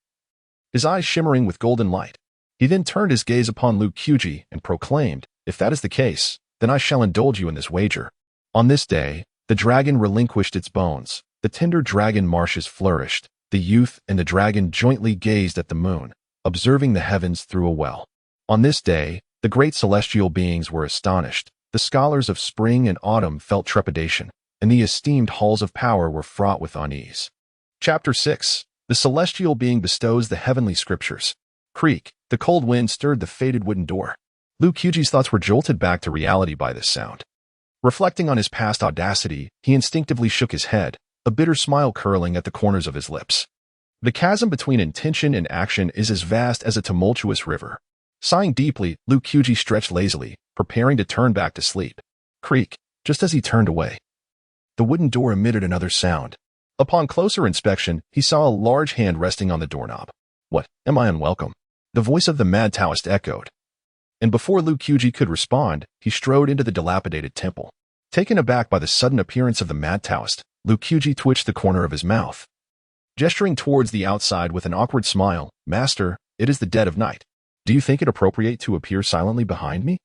his eyes shimmering with golden light. He then turned his gaze upon Lu Qiuji and proclaimed, If that is the case, then I shall indulge you in this wager. On this day, the dragon relinquished its bones, the tender dragon marshes flourished, the youth and the dragon jointly gazed at the moon, observing the heavens through a well. On this day, the great celestial beings were astonished, the scholars of spring and autumn felt trepidation, and the esteemed halls of power were fraught with unease. Chapter 6. The celestial being bestows the heavenly scriptures. Creak, the cold wind stirred the faded wooden door. Lu Qiuji's thoughts were jolted back to reality by this sound. Reflecting on his past audacity, he instinctively shook his head, a bitter smile curling at the corners of his lips. The chasm between intention and action is as vast as a tumultuous river. Sighing deeply, Lu Qiuji stretched lazily, preparing to turn back to sleep. Creak, just as he turned away, the wooden door emitted another sound. Upon closer inspection, he saw a large hand resting on the doorknob. What, am I unwelcome? The voice of the mad Taoist echoed. And before Lu Qiuji could respond, he strode into the dilapidated temple. Taken aback by the sudden appearance of the mad Taoist, Lu Qiuji twitched the corner of his mouth, gesturing towards the outside with an awkward smile. Master, it is the dead of night. Do you think it appropriate to appear silently behind me?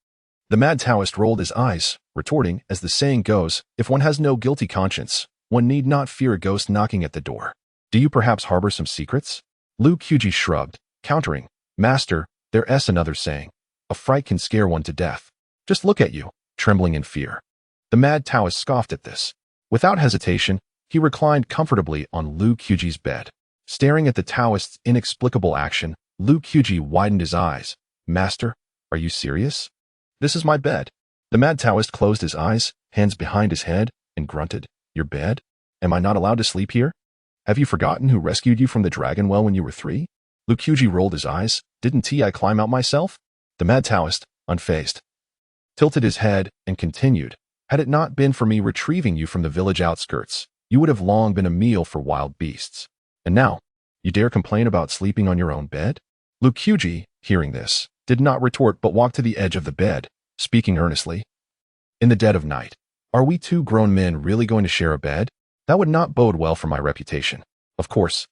The mad Taoist rolled his eyes, retorting, as the saying goes, if one has no guilty conscience, one need not fear a ghost knocking at the door. Do you perhaps harbor some secrets? Lu Qiuji shrugged, countering, Master, there's another saying. A fright can scare one to death. Just look at you, trembling in fear. The mad Taoist scoffed at this. Without hesitation, he reclined comfortably on Lu Qiuji's bed. Staring at the Taoist's inexplicable action, Lu Qiuji widened his eyes. Master, are you serious? This is my bed. The mad Taoist closed his eyes, hands behind his head, and grunted. Your bed? Am I not allowed to sleep here? Have you forgotten who rescued you from the dragon well when you were 3? Lu Qiuji rolled his eyes. Didn't I climb out myself? The mad Taoist, unfazed, tilted his head and continued. Had it not been for me retrieving you from the village outskirts, you would have long been a meal for wild beasts. And now, you dare complain about sleeping on your own bed? Lu Qiuji, hearing this, did not retort but walked to the edge of the bed, speaking earnestly. In the dead of night, are we 2 grown men really going to share a bed? That would not bode well for my reputation. Of course,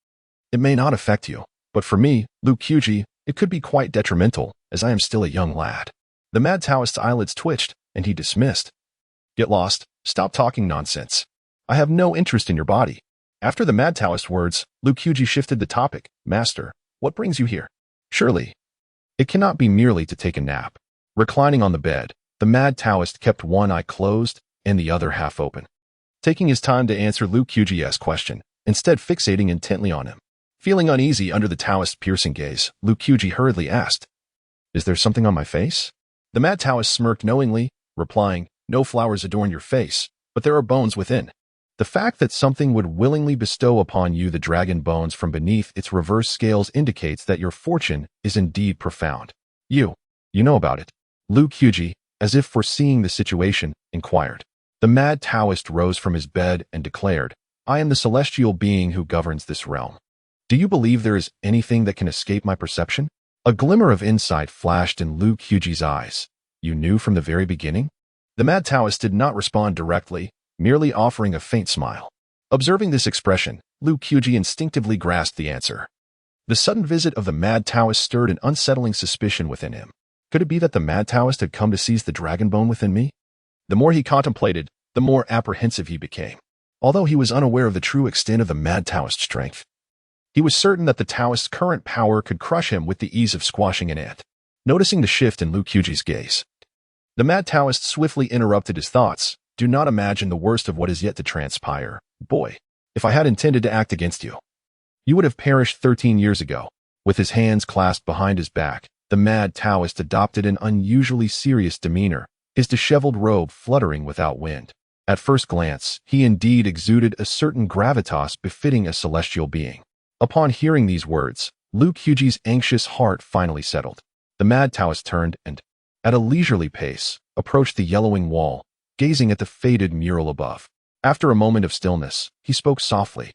it may not affect you, but for me, Lu Qiuji, it could be quite detrimental, as I am still a young lad. The mad Taoist's eyelids twitched, and he dismissed. Get lost. Stop talking nonsense. I have no interest in your body. After the mad Taoist's words, Lu Qiuji shifted the topic. Master, what brings you here? Surely, it cannot be merely to take a nap. Reclining on the bed, the mad Taoist kept one eye closed and the other half open, taking his time to answer Lu Qiuji's question, instead fixating intently on him. Feeling uneasy under the Taoist's piercing gaze, Lu Qiuji hurriedly asked, Is there something on my face? The mad Taoist smirked knowingly, replying, No flowers adorn your face, but there are bones within. The fact that something would willingly bestow upon you the dragon bones from beneath its reverse scales indicates that your fortune is indeed profound. You know about it. Lu Qiuji, as if foreseeing the situation, inquired. The mad Taoist rose from his bed and declared, I am the celestial being who governs this realm. Do you believe there is anything that can escape my perception? A glimmer of insight flashed in Lu Qiuji's eyes. You knew from the very beginning? The mad Taoist did not respond directly, merely offering a faint smile. Observing this expression, Lu Qiuji instinctively grasped the answer. The sudden visit of the mad Taoist stirred an unsettling suspicion within him. Could it be that the mad Taoist had come to seize the dragon bone within me? The more he contemplated, the more apprehensive he became. Although he was unaware of the true extent of the mad Taoist's strength, he was certain that the Taoist's current power could crush him with the ease of squashing an ant. Noticing the shift in Lu Qiuji's gaze, the mad Taoist swiftly interrupted his thoughts. Do not imagine the worst of what is yet to transpire, boy. If I had intended to act against you, you would have perished 13 years ago. With his hands clasped behind his back, the mad Taoist adopted an unusually serious demeanor, his disheveled robe fluttering without wind. At first glance, he indeed exuded a certain gravitas befitting a celestial being. Upon hearing these words, Lu Qiuji's anxious heart finally settled. The mad Taoist turned and, at a leisurely pace, approached the yellowing wall, gazing at the faded mural above. After a moment of stillness, he spoke softly.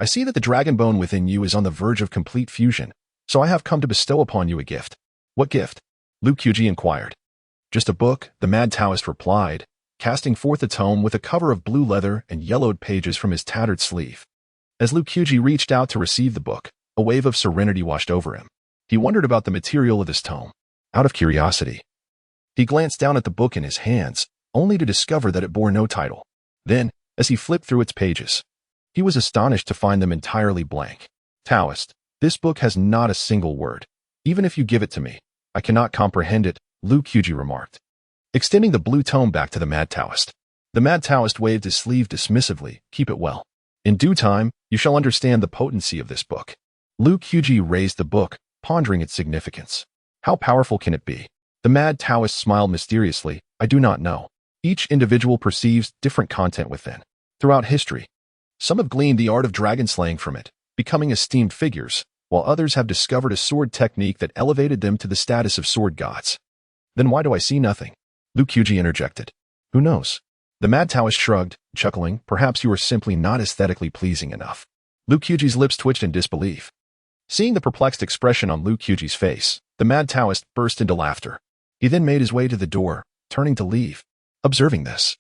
I see that the dragon bone within you is on the verge of complete fusion, so I have come to bestow upon you a gift. What gift? Lu Qiuji inquired. Just a book, the mad Taoist replied, casting forth a tome with a cover of blue leather and yellowed pages from his tattered sleeve. As Lu Qiuji reached out to receive the book, a wave of serenity washed over him. He wondered about the material of this tome. Out of curiosity, he glanced down at the book in his hands, only to discover that it bore no title. Then, as he flipped through its pages, he was astonished to find them entirely blank. Taoist, this book has not a single word. Even if you give it to me, I cannot comprehend it, Lu Qiuji remarked, extending the blue tome back to the mad Taoist. The mad Taoist waved his sleeve dismissively. Keep it well. In due time, you shall understand the potency of this book. Lu Qiuji raised the book, pondering its significance. How powerful can it be? The mad Taoist smiled mysteriously. I do not know. Each individual perceives different content within. Throughout history, some have gleaned the art of dragon slaying from it, becoming esteemed figures, while others have discovered a sword technique that elevated them to the status of sword gods. Then why do I see nothing? Lu Qiuji interjected. Who knows? The mad Taoist shrugged, chuckling. Perhaps you are simply not aesthetically pleasing enough. Lu Qiuji's lips twitched in disbelief. Seeing the perplexed expression on Lu Qiuji's face, the mad Taoist burst into laughter. He then made his way to the door, turning to leave. Observing this,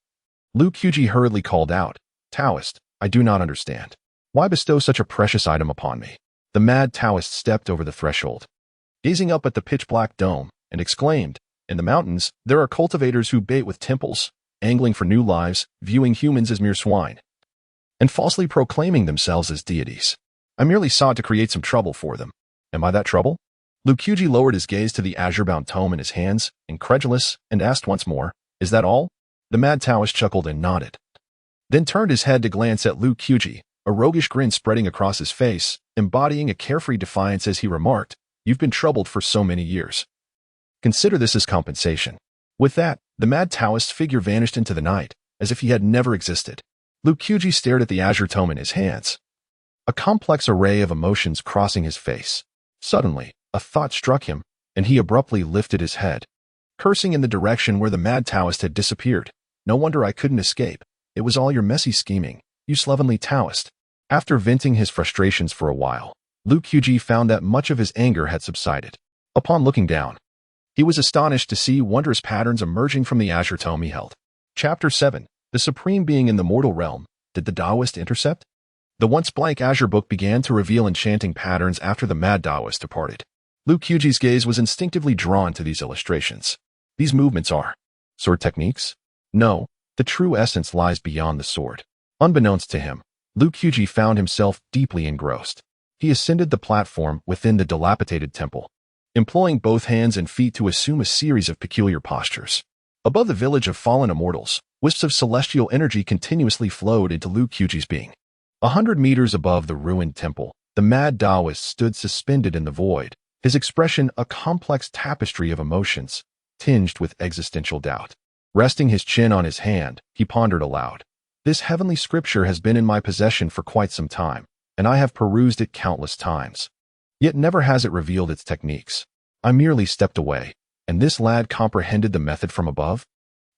Lu Qiuji hurriedly called out, Taoist, I do not understand. Why bestow such a precious item upon me? The mad Taoist stepped over the threshold, gazing up at the pitch-black dome, and exclaimed, In the mountains, there are cultivators who bait with temples, angling for new lives, viewing humans as mere swine, and falsely proclaiming themselves as deities. I merely sought to create some trouble for them. Am I that trouble? Lu Qiuji lowered his gaze to the azure-bound tome in his hands, incredulous, and asked once more, Is that all? The mad Taoist chuckled and nodded, then turned his head to glance at Lu Qiuji, a roguish grin spreading across his face, embodying a carefree defiance as he remarked, You've been troubled for so many years. Consider this as compensation. With that, the mad Taoist figure vanished into the night, as if he had never existed. Lu Qiuji stared at the azure tome in his hands, a complex array of emotions crossing his face. Suddenly, a thought struck him, and he abruptly lifted his head, cursing in the direction where the mad Taoist had disappeared. No wonder I couldn't escape. It was all your messy scheming, you slovenly Taoist. After venting his frustrations for a while, Lu Qiuji found that much of his anger had subsided. Upon looking down, he was astonished to see wondrous patterns emerging from the azure tome he held. Chapter 7. The Supreme Being in the Mortal Realm. Did the Taoist intercept? The once blank azure book began to reveal enchanting patterns after the mad Taoist departed. Lu Qiuji's gaze was instinctively drawn to these illustrations. These movements are sword techniques? No, the true essence lies beyond the sword. Unbeknownst to him, Lu Qiuji found himself deeply engrossed. He ascended the platform within the dilapidated temple, employing both hands and feet to assume a series of peculiar postures. Above the village of fallen immortals, wisps of celestial energy continuously flowed into Lu Qiuji's being. 100 meters above the ruined temple, the mad Taoist stood suspended in the void, his expression a complex tapestry of emotions, tinged with existential doubt. Resting his chin on his hand, he pondered aloud. This heavenly scripture has been in my possession for quite some time, and I have perused it countless times. Yet never has it revealed its techniques. I merely stepped away, And this lad comprehended the method from above?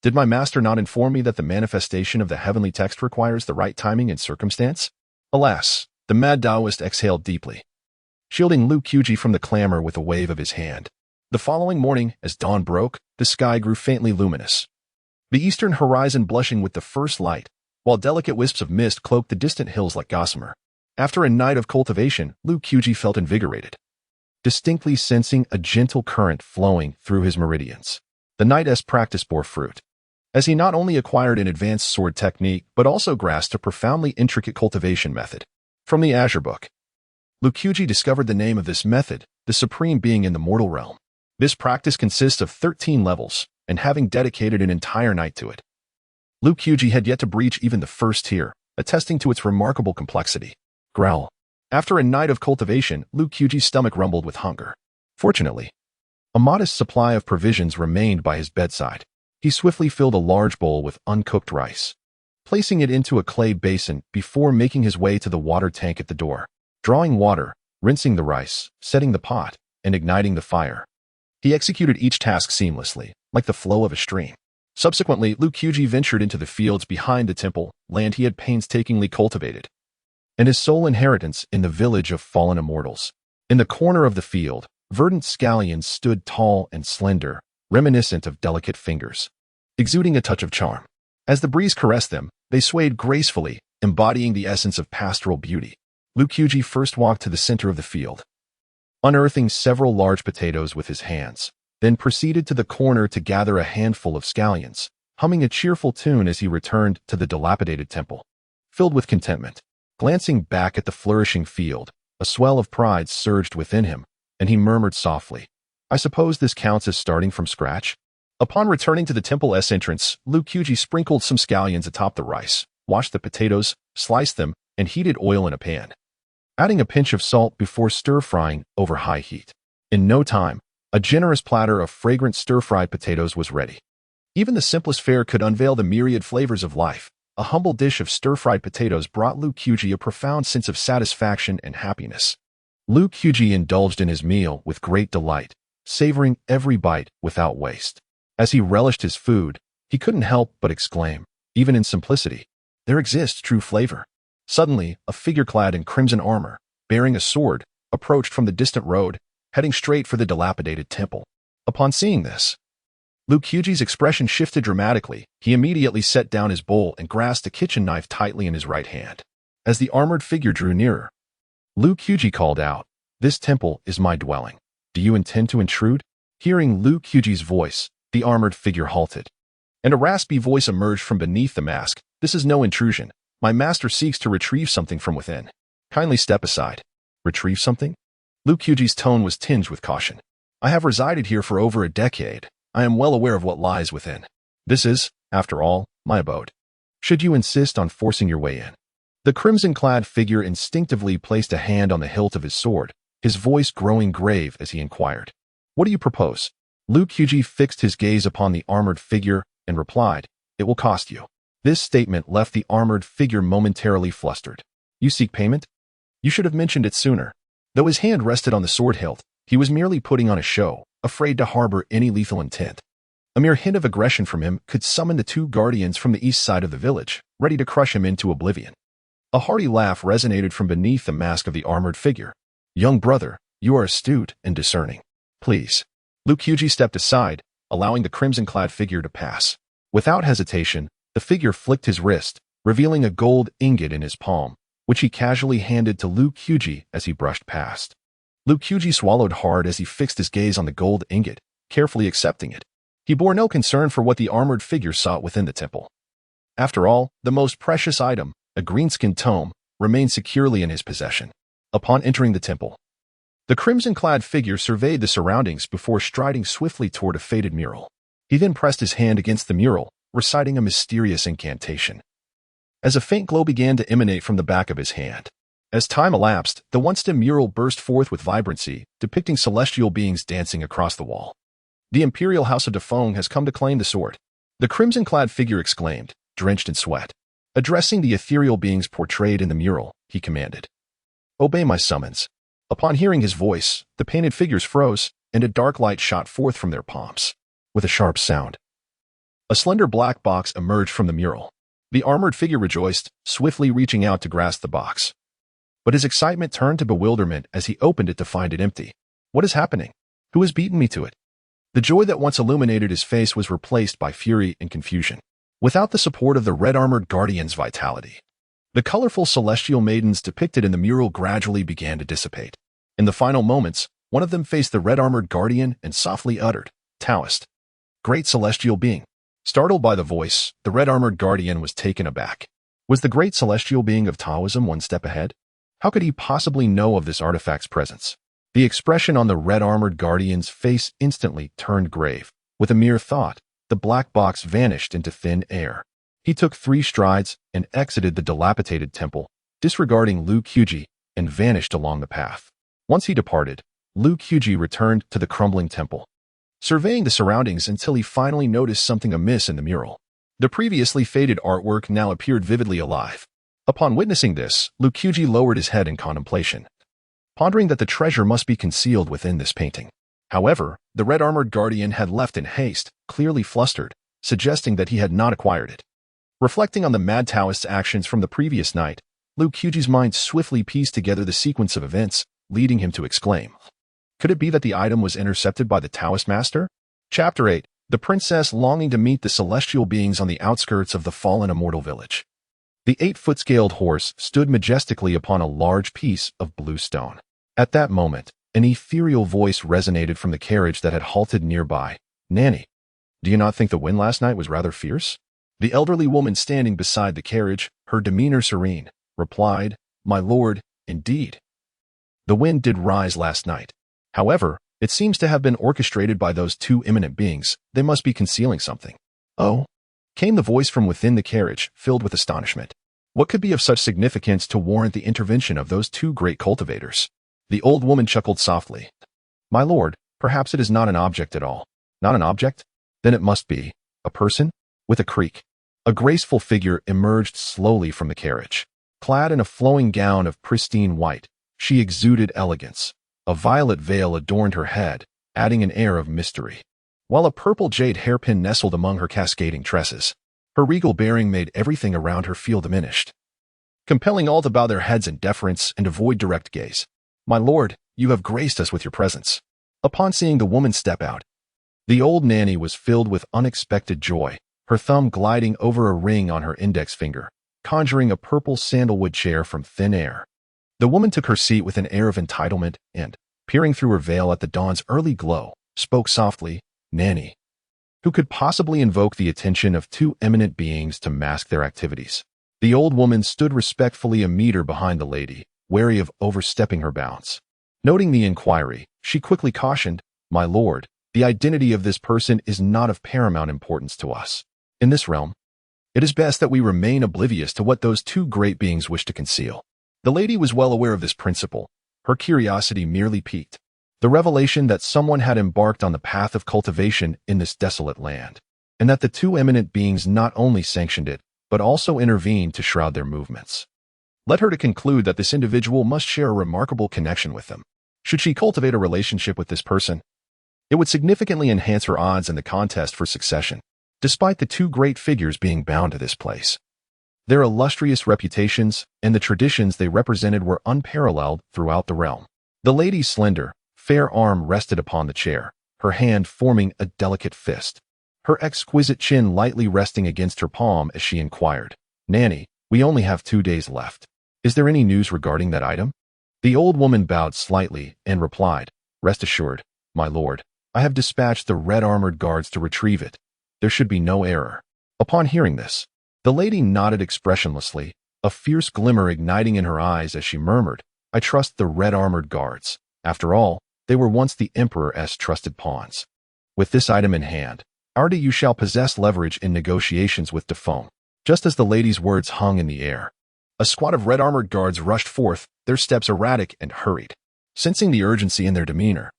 Did my master not inform me that the manifestation of the heavenly text requires the right timing and circumstance? Alas, the mad Taoist exhaled deeply, shielding Lu Qiuji from the clamor with a wave of his hand. The following morning, as dawn broke, the sky grew faintly luminous, the eastern horizon blushing with the first light, while delicate wisps of mist cloaked the distant hills like gossamer. After a night of cultivation, Lu Qiuji felt invigorated, distinctly sensing a gentle current flowing through his meridians. The night's practice bore fruit, as he not only acquired an advanced sword technique but also grasped a profoundly intricate cultivation method. From the Azure Book, Lu Qiuji discovered the name of this method, the supreme being in the mortal realm. This practice consists of 13 levels, and having dedicated an entire night to it, Lu Qiuji had yet to breach even the first tier, attesting to its remarkable complexity. Growl. After a night of cultivation, Lu Qiuji's stomach rumbled with hunger. Fortunately, a modest supply of provisions remained by his bedside. He swiftly filled a large bowl with uncooked rice, placing it into a clay basin before making his way to the water tank at the door. Drawing water, rinsing the rice, setting the pot, and igniting the fire, he executed each task seamlessly, like the flow of a stream. Subsequently, Lu Qiuji ventured into the fields behind the temple, land he had painstakingly cultivated, and his sole inheritance in the village of fallen immortals. In the corner of the field, verdant scallions stood tall and slender, reminiscent of delicate fingers, exuding a touch of charm. As the breeze caressed them, they swayed gracefully, embodying the essence of pastoral beauty. Lu Qiuji first walked to the center of the field, unearthing several large potatoes with his hands, then proceeded to the corner to gather a handful of scallions, humming a cheerful tune as he returned to the dilapidated temple. Filled with contentment, glancing back at the flourishing field, a swell of pride surged within him, and he murmured softly, "I suppose this counts as starting from scratch?" Upon returning to the temple's entrance, Lu Qiuji sprinkled some scallions atop the rice, washed the potatoes, sliced them, and heated oil in a pan, adding a pinch of salt before stir-frying over high heat. In no time, a generous platter of fragrant stir-fried potatoes was ready. Even the simplest fare could unveil the myriad flavors of life. A humble dish of stir-fried potatoes brought Lu Qiuji a profound sense of satisfaction and happiness. Lu Qiuji indulged in his meal with great delight, savoring every bite without waste. As he relished his food, he couldn't help but exclaim, even in simplicity, there exists true flavor. Suddenly, a figure clad in crimson armor, bearing a sword, approached from the distant road, heading straight for the dilapidated temple. Upon seeing this, Lu Qiuji's expression shifted dramatically. He immediately set down his bowl and grasped a kitchen knife tightly in his right hand. As the armored figure drew nearer, Lu Qiuji called out, "This temple is my dwelling. Do you intend to intrude?" Hearing Lu Qiuji's voice, the armored figure halted, and a raspy voice emerged from beneath the mask. "This is no intrusion. My master seeks to retrieve something from within. Kindly step aside." Retrieve something? Lu Qiuji's tone was tinged with caution. "I have resided here for over a decade. I am well aware of what lies within. This is, after all, my abode. Should you insist on forcing your way in?" The crimson-clad figure instinctively placed a hand on the hilt of his sword, his voice growing grave as he inquired, "What do you propose?" Lu Qiuji fixed his gaze upon the armored figure and replied, "It will cost you." This statement left the armored figure momentarily flustered. "You seek payment? You should have mentioned it sooner." Though his hand rested on the sword hilt, he was merely putting on a show, afraid to harbor any lethal intent. A mere hint of aggression from him could summon the two guardians from the east side of the village, ready to crush him into oblivion. A hearty laugh resonated from beneath the mask of the armored figure. "Young brother, you are astute and discerning. Please." Lu Qiuji stepped aside, allowing the crimson-clad figure to pass. Without hesitation, the figure flicked his wrist, revealing a gold ingot in his palm, which he casually handed to Lu Qiuji as he brushed past. Lu Qiuji swallowed hard as he fixed his gaze on the gold ingot, carefully accepting it. He bore no concern for what the armored figure sought within the temple. After all, the most precious item, a greenskin tome, remained securely in his possession. Upon entering the temple, the crimson-clad figure surveyed the surroundings before striding swiftly toward a faded mural. He then pressed his hand against the mural, reciting a mysterious incantation. As a faint glow began to emanate from the back of his hand. As time elapsed, the once-dim mural burst forth with vibrancy, depicting celestial beings dancing across the wall. "The Imperial House of Defeng has come to claim the sword," the crimson-clad figure exclaimed, drenched in sweat. Addressing the ethereal beings portrayed in the mural, he commanded, "Obey my summons." Upon hearing his voice, the painted figures froze, and a dark light shot forth from their palms. With a sharp sound, a slender black box emerged from the mural. The armored figure rejoiced, swiftly reaching out to grasp the box. But his excitement turned to bewilderment as he opened it to find it empty. What is happening? Who has beaten me to it? The joy that once illuminated his face was replaced by fury and confusion. Without the support of the red-armored guardian's vitality, the colorful celestial maidens depicted in the mural gradually began to dissipate. In the final moments, one of them faced the red-armored guardian and softly uttered, "Taoist, great celestial being." Startled by the voice, the red-armored guardian was taken aback. Was the great celestial being of Taoism one step ahead? How could he possibly know of this artifact's presence? The expression on the red-armored guardian's face instantly turned grave. With a mere thought, the black box vanished into thin air. He took 3 strides and exited the dilapidated temple, disregarding Liu Qiuji, and vanished along the path. Once he departed, Liu Qiuji returned to the crumbling temple, surveying the surroundings until he finally noticed something amiss in the mural. The previously faded artwork now appeared vividly alive. Upon witnessing this, Liu Qiuji lowered his head in contemplation, pondering that the treasure must be concealed within this painting. However, the red-armored guardian had left in haste, clearly flustered, suggesting that he had not acquired it. Reflecting on the mad Taoist's actions from the previous night, Liu Qiuji's mind swiftly pieced together the sequence of events, leading him to exclaim, "Could it be that the item was intercepted by the Taoist master?" Chapter 8. The princess longing to meet the celestial beings on the outskirts of the fallen immortal village. The 8-foot scaled horse stood majestically upon a large piece of blue stone. At that moment, an ethereal voice resonated from the carriage that had halted nearby. "Nanny, do you not think the wind last night was rather fierce?" The elderly woman standing beside the carriage, her demeanor serene, replied, "My lord, indeed. The wind did rise last night. However, it seems to have been orchestrated by those 2 imminent beings. They must be concealing something." "Oh?" came the voice from within the carriage, filled with astonishment. What could be of such significance to warrant the intervention of those 2 great cultivators? The old woman chuckled softly. "My lord, perhaps it is not an object at all." "Not an object? Then it must be a person?" With a creak, a graceful figure emerged slowly from the carriage. Clad in a flowing gown of pristine white, she exuded elegance. A violet veil adorned her head, adding an air of mystery, while a purple jade hairpin nestled among her cascading tresses. Her regal bearing made everything around her feel diminished, compelling all to bow their heads in deference and avoid direct gaze. "My lord, you have graced us with your presence." Upon seeing the woman step out, the old nanny was filled with unexpected joy, her thumb gliding over a ring on her index finger, conjuring a purple sandalwood chair from thin air. The woman took her seat with an air of entitlement and, peering through her veil at the dawn's early glow, spoke softly, "Nanny, who could possibly invoke the attention of 2 eminent beings to mask their activities?" The old woman stood respectfully a meter behind the lady, wary of overstepping her bounds. Noting the inquiry, she quickly cautioned, "My lord, the identity of this person is not of paramount importance to us. In this realm, it is best that we remain oblivious to what those 2 great beings wish to conceal." The lady was well aware of this principle. Her curiosity merely piqued. The revelation that someone had embarked on the path of cultivation in this desolate land, and that the 2 eminent beings not only sanctioned it, but also intervened to shroud their movements, led her to conclude that this individual must share a remarkable connection with them. Should she cultivate a relationship with this person, it would significantly enhance her odds in the contest for succession, despite the 2 great figures being bound to this place. Their illustrious reputations and the traditions they represented were unparalleled throughout the realm. The lady's slender, fair arm rested upon the chair, her hand forming a delicate fist, her exquisite chin lightly resting against her palm as she inquired, "Nanny, we only have 2 days left. Is there any news regarding that item?" The old woman bowed slightly and replied, "Rest assured, my lord, I have dispatched the red-armored guards to retrieve it. There should be no error." Upon hearing this, the lady nodded expressionlessly, a fierce glimmer igniting in her eyes as she murmured, "I trust the red-armored guards. After all, they were once the Emperor's trusted pawns. With this item in hand, you shall possess leverage in negotiations with Defoe." Just as the lady's words hung in the air, a squad of red-armored guards rushed forth, their steps erratic and hurried. Sensing the urgency in their demeanor,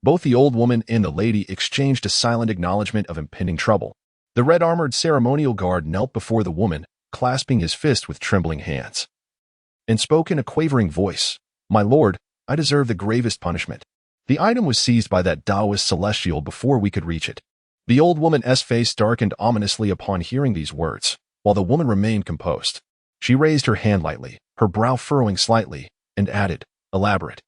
both the old woman and the lady exchanged a silent acknowledgement of impending trouble. The red-armored ceremonial guard knelt before the woman, clasping his fist with trembling hands, and spoke in a quavering voice, "My lord, I deserve the gravest punishment. The item was seized by that Taoist celestial before we could reach it. The old woman's face darkened ominously upon hearing these words, while the woman remained composed. She raised her hand lightly, her brow furrowing slightly, and added, "Elaborate."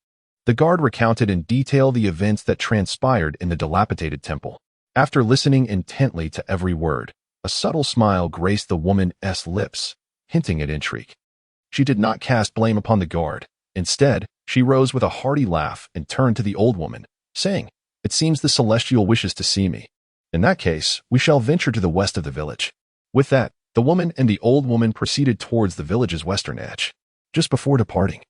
The guard recounted in detail the events that transpired in the dilapidated temple. After listening intently to every word, a subtle smile graced the woman's lips, hinting at intrigue. She did not cast blame upon the guard. Instead, she rose with a hearty laugh and turned to the old woman, saying, "It seems the celestial wishes to see me. In that case, we shall venture to the west of the village." With that, the woman and the old woman proceeded towards the village's western edge. Just before departing,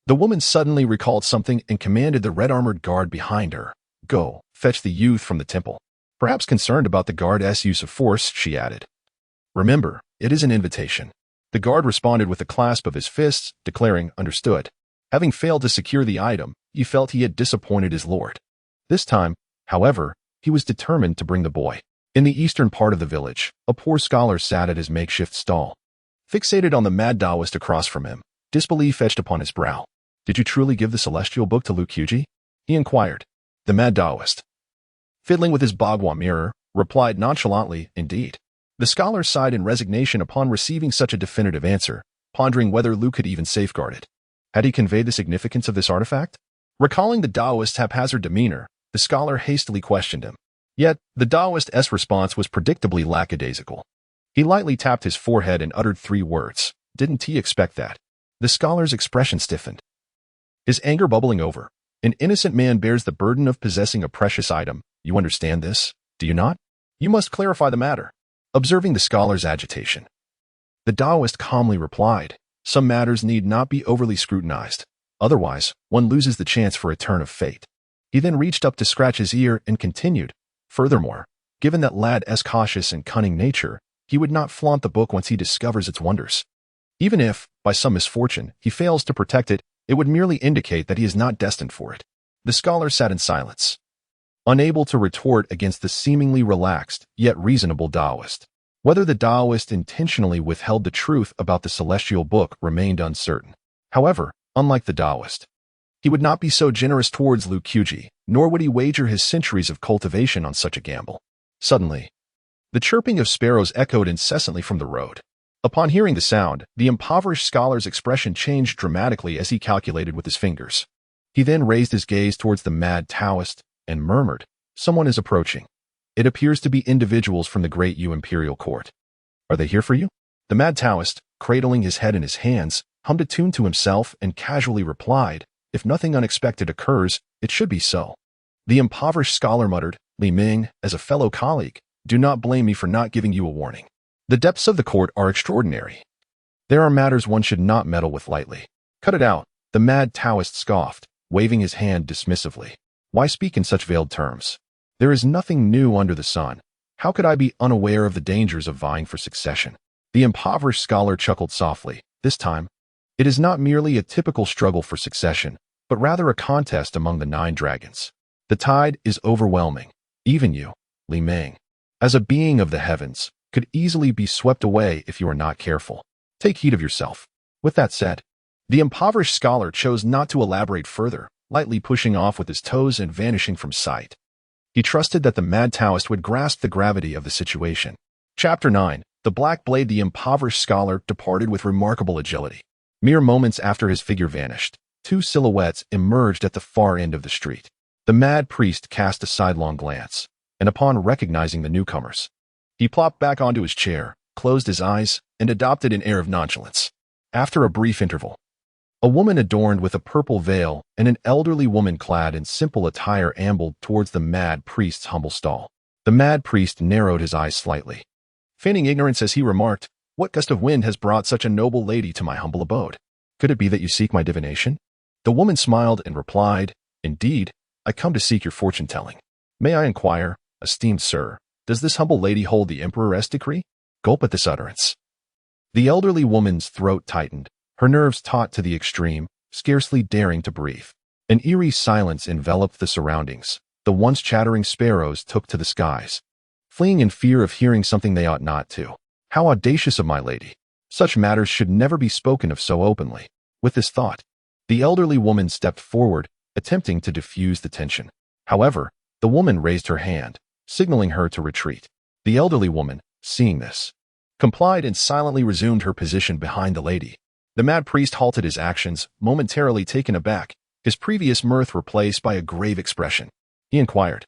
the woman suddenly recalled something and commanded the red-armored guard behind her, "Go, fetch the youth from the temple." Perhaps concerned about the guard's use of force, she added, "Remember, it is an invitation." The guard responded with a clasp of his fists, declaring, "Understood." Having failed to secure the item, he felt he had disappointed his lord. This time, however, he was determined to bring the boy. In the eastern part of the village, a poor scholar sat at his makeshift stall. Fixated on the mad Taoist across from him, disbelief etched upon his brow. "Did you truly give the celestial book to Lukuji?" he inquired. The mad Taoist, fiddling with his bagua mirror, replied nonchalantly, "Indeed." The scholar sighed in resignation upon receiving such a definitive answer, pondering whether Lu could even safeguard it. Had he conveyed the significance of this artifact? Recalling the Taoist's haphazard demeanor, the scholar hastily questioned him. Yet, the Taoist's response was predictably lackadaisical. He lightly tapped his forehead and uttered 3 words. "Didn't he expect that?" The scholar's expression stiffened, his anger bubbling over. "An innocent man bears the burden of possessing a precious item. You understand this, do you not? You must clarify the matter." Observing the scholar's agitation, the Taoist calmly replied, "Some matters need not be overly scrutinized. Otherwise, one loses the chance for a turn of fate." He then reached up to scratch his ear and continued, "Furthermore, given that lad's cautious and cunning nature, he would not flaunt the book once he discovers its wonders. Even if, by some misfortune, he fails to protect it, it would merely indicate that he is not destined for it." The scholar sat in silence, unable to retort against the seemingly relaxed, yet reasonable Taoist. Whether the Taoist intentionally withheld the truth about the celestial book remained uncertain. However, unlike the Taoist, he would not be so generous towards Lukuji, nor would he wager his centuries of cultivation on such a gamble. Suddenly, the chirping of sparrows echoed incessantly from the road. Upon hearing the sound, the impoverished scholar's expression changed dramatically as he calculated with his fingers. He then raised his gaze towards the mad Taoist and murmured, "Someone is approaching. It appears to be individuals from the great imperial court. Are they here for you?" The mad Taoist, cradling his head in his hands, hummed a tune to himself and casually replied, "If nothing unexpected occurs, it should be so." The impoverished scholar muttered, "Li Ming, as a fellow colleague, do not blame me for not giving you a warning. The depths of the court are extraordinary. There are matters one should not meddle with lightly." "Cut it out," the mad Taoist scoffed, waving his hand dismissively. "Why speak in such veiled terms? There is nothing new under the sun. How could I be unaware of the dangers of vying for succession?" The impoverished scholar chuckled softly. "This time, it is not merely a typical struggle for succession, but rather a contest among the 9 dragons. The tide is overwhelming. Even you, Li Ming, as a being of the heavens, could easily be swept away if you are not careful. Take heed of yourself." With that said, the impoverished scholar chose not to elaborate further, lightly pushing off with his toes and vanishing from sight. He trusted that the mad Taoist would grasp the gravity of the situation. Chapter 9. The Black Blade. The impoverished scholar departed with remarkable agility. Mere moments after his figure vanished, 2 silhouettes emerged at the far end of the street. The mad priest cast a sidelong glance, and upon recognizing the newcomers, he plopped back onto his chair, closed his eyes, and adopted an air of nonchalance. After a brief interval, a woman adorned with a purple veil and an elderly woman clad in simple attire ambled towards the mad priest's humble stall. The mad priest narrowed his eyes slightly, feigning ignorance as he remarked, "What gust of wind has brought such a noble lady to my humble abode? Could it be that you seek my divination?" The woman smiled and replied, "Indeed, I come to seek your fortune-telling. May I inquire, esteemed sir, does this humble lady hold the emperor's decree?" Gulp at this utterance. The elderly woman's throat tightened, her nerves taut to the extreme, scarcely daring to breathe. An eerie silence enveloped the surroundings. The once chattering sparrows took to the skies, fleeing in fear of hearing something they ought not to. How audacious of my lady! Such matters should never be spoken of so openly. With this thought, the elderly woman stepped forward, attempting to diffuse the tension. However, the woman raised her hand, signaling her to retreat. The elderly woman, seeing this, complied and silently resumed her position behind the lady. The mad priest halted his actions, momentarily taken aback, his previous mirth replaced by a grave expression. He inquired,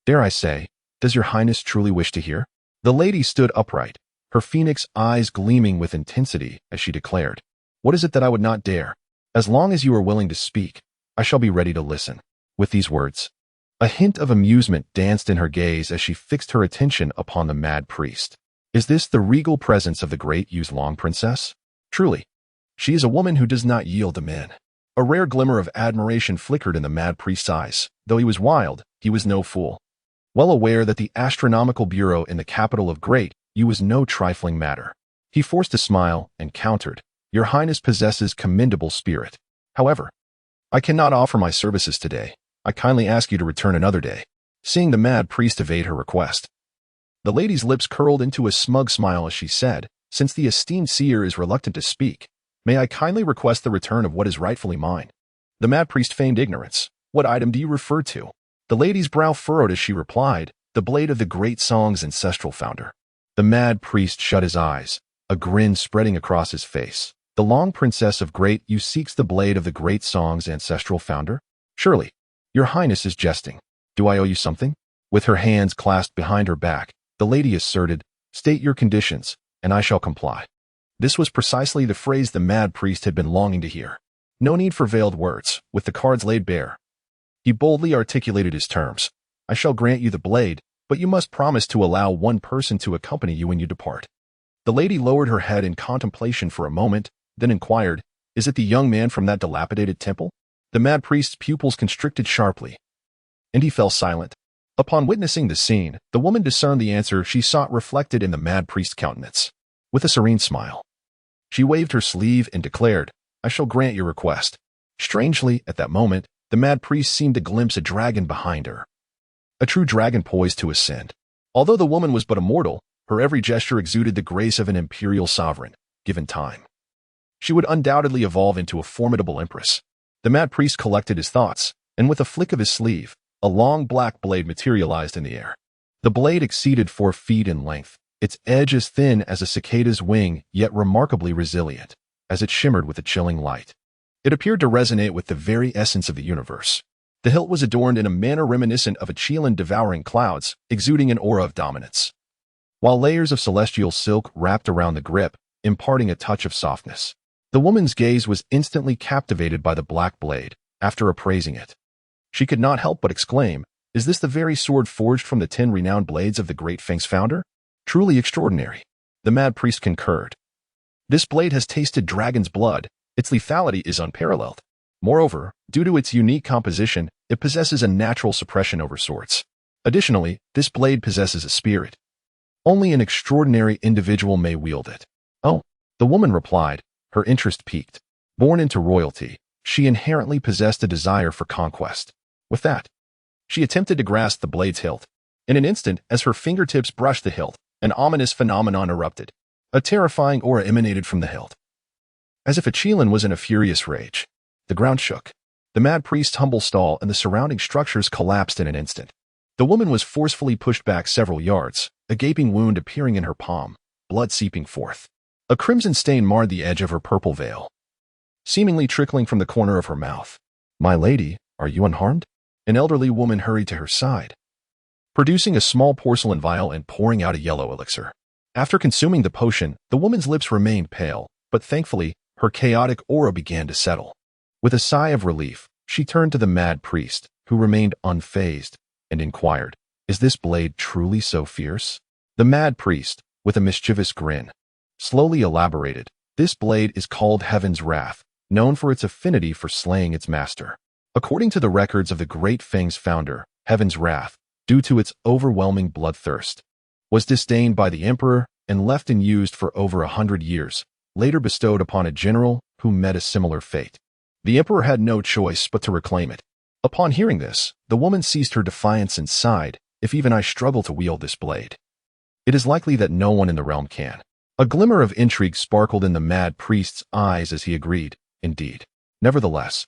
"Dare I say, does your highness truly wish to hear?" The lady stood upright, her phoenix eyes gleaming with intensity as she declared, "What is it that I would not dare? As long as you are willing to speak, I shall be ready to listen." With these words, a hint of amusement danced in her gaze as she fixed her attention upon the mad priest. Is this the regal presence of the great Yuzlong princess? Truly, she is a woman who does not yield to men. A rare glimmer of admiration flickered in the mad priest's eyes. Though he was wild, he was no fool. Well aware that the astronomical bureau in the capital of Great Yu was no trifling matter, he forced a smile and countered, "Your highness possesses commendable spirit. However, I cannot offer my services today. I kindly ask you to return another day." Seeing the mad priest evade her request, the lady's lips curled into a smug smile as she said, "Since the esteemed seer is reluctant to speak, may I kindly request the return of what is rightfully mine?" The mad priest feigned ignorance. "What item do you refer to?" The lady's brow furrowed as she replied, "The blade of the great song's ancestral founder." The mad priest shut his eyes, a grin spreading across his face. "The long princess of Great Yu seeks the blade of the great song's ancestral founder? Surely, your highness is jesting. Do I owe you something?" With her hands clasped behind her back, the lady asserted, "State your conditions, and I shall comply." This was precisely the phrase the mad priest had been longing to hear. No need for veiled words. With the cards laid bare, he boldly articulated his terms. "I shall grant you the blade, but you must promise to allow one person to accompany you when you depart." The lady lowered her head in contemplation for a moment, then inquired, "Is it the young man from that dilapidated temple?" The mad priest's pupils constricted sharply, and he fell silent. Upon witnessing the scene, the woman discerned the answer she sought reflected in the mad priest's countenance. With a serene smile, she waved her sleeve and declared, "I shall grant your request." Strangely, at that moment, the mad priest seemed to glimpse a dragon behind her. A true dragon poised to ascend. Although the woman was but a mortal, her every gesture exuded the grace of an imperial sovereign, given time. She would undoubtedly evolve into a formidable empress. The mad priest collected his thoughts, and with a flick of his sleeve, a long black blade materialized in the air. The blade exceeded 4 feet in length, its edge as thin as a cicada's wing, yet remarkably resilient, as it shimmered with a chilling light. It appeared to resonate with the very essence of the universe. The hilt was adorned in a manner reminiscent of a Chilan devouring clouds, exuding an aura of dominance, while layers of celestial silk wrapped around the grip, imparting a touch of softness. The woman's gaze was instantly captivated by the black blade. After appraising it, she could not help but exclaim, "Is this the very sword forged from the 10 renowned blades of the great Feng's founder? Truly extraordinary." The mad priest concurred. "This blade has tasted dragon's blood. Its lethality is unparalleled. Moreover, due to its unique composition, it possesses a natural suppression over swords. Additionally, this blade possesses a spirit. Only an extraordinary individual may wield it." "Oh," the woman replied, her interest piqued. Born into royalty, she inherently possessed a desire for conquest. With that, she attempted to grasp the blade's hilt. In an instant, as her fingertips brushed the hilt, an ominous phenomenon erupted. A terrifying aura emanated from the hilt, as if a Chilan was in a furious rage. The ground shook. The mad priest's humble stall and the surrounding structures collapsed in an instant. The woman was forcefully pushed back several yards, a gaping wound appearing in her palm, blood seeping forth. A crimson stain marred the edge of her purple veil, seemingly trickling from the corner of her mouth. "My lady, are you unharmed?" An elderly woman hurried to her side, producing a small porcelain vial and pouring out a yellow elixir. After consuming the potion, the woman's lips remained pale, but thankfully, her chaotic aura began to settle. With a sigh of relief, she turned to the mad priest, who remained unfazed, and inquired, "Is this blade truly so fierce?" The mad priest, with a mischievous grin, slowly elaborated, "This blade is called Heaven's Wrath, known for its affinity for slaying its master. According to the records of the great Feng's founder, Heaven's Wrath, due to its overwhelming bloodthirst, was disdained by the emperor and left unused for over 100 years, later bestowed upon a general who met a similar fate. The emperor had no choice but to reclaim it. Upon hearing this, the woman ceased her defiance and sighed, "If even I struggle to wield this blade, it is likely that no one in the realm can." A glimmer of intrigue sparkled in the mad priest's eyes as he agreed, "Indeed. Nevertheless,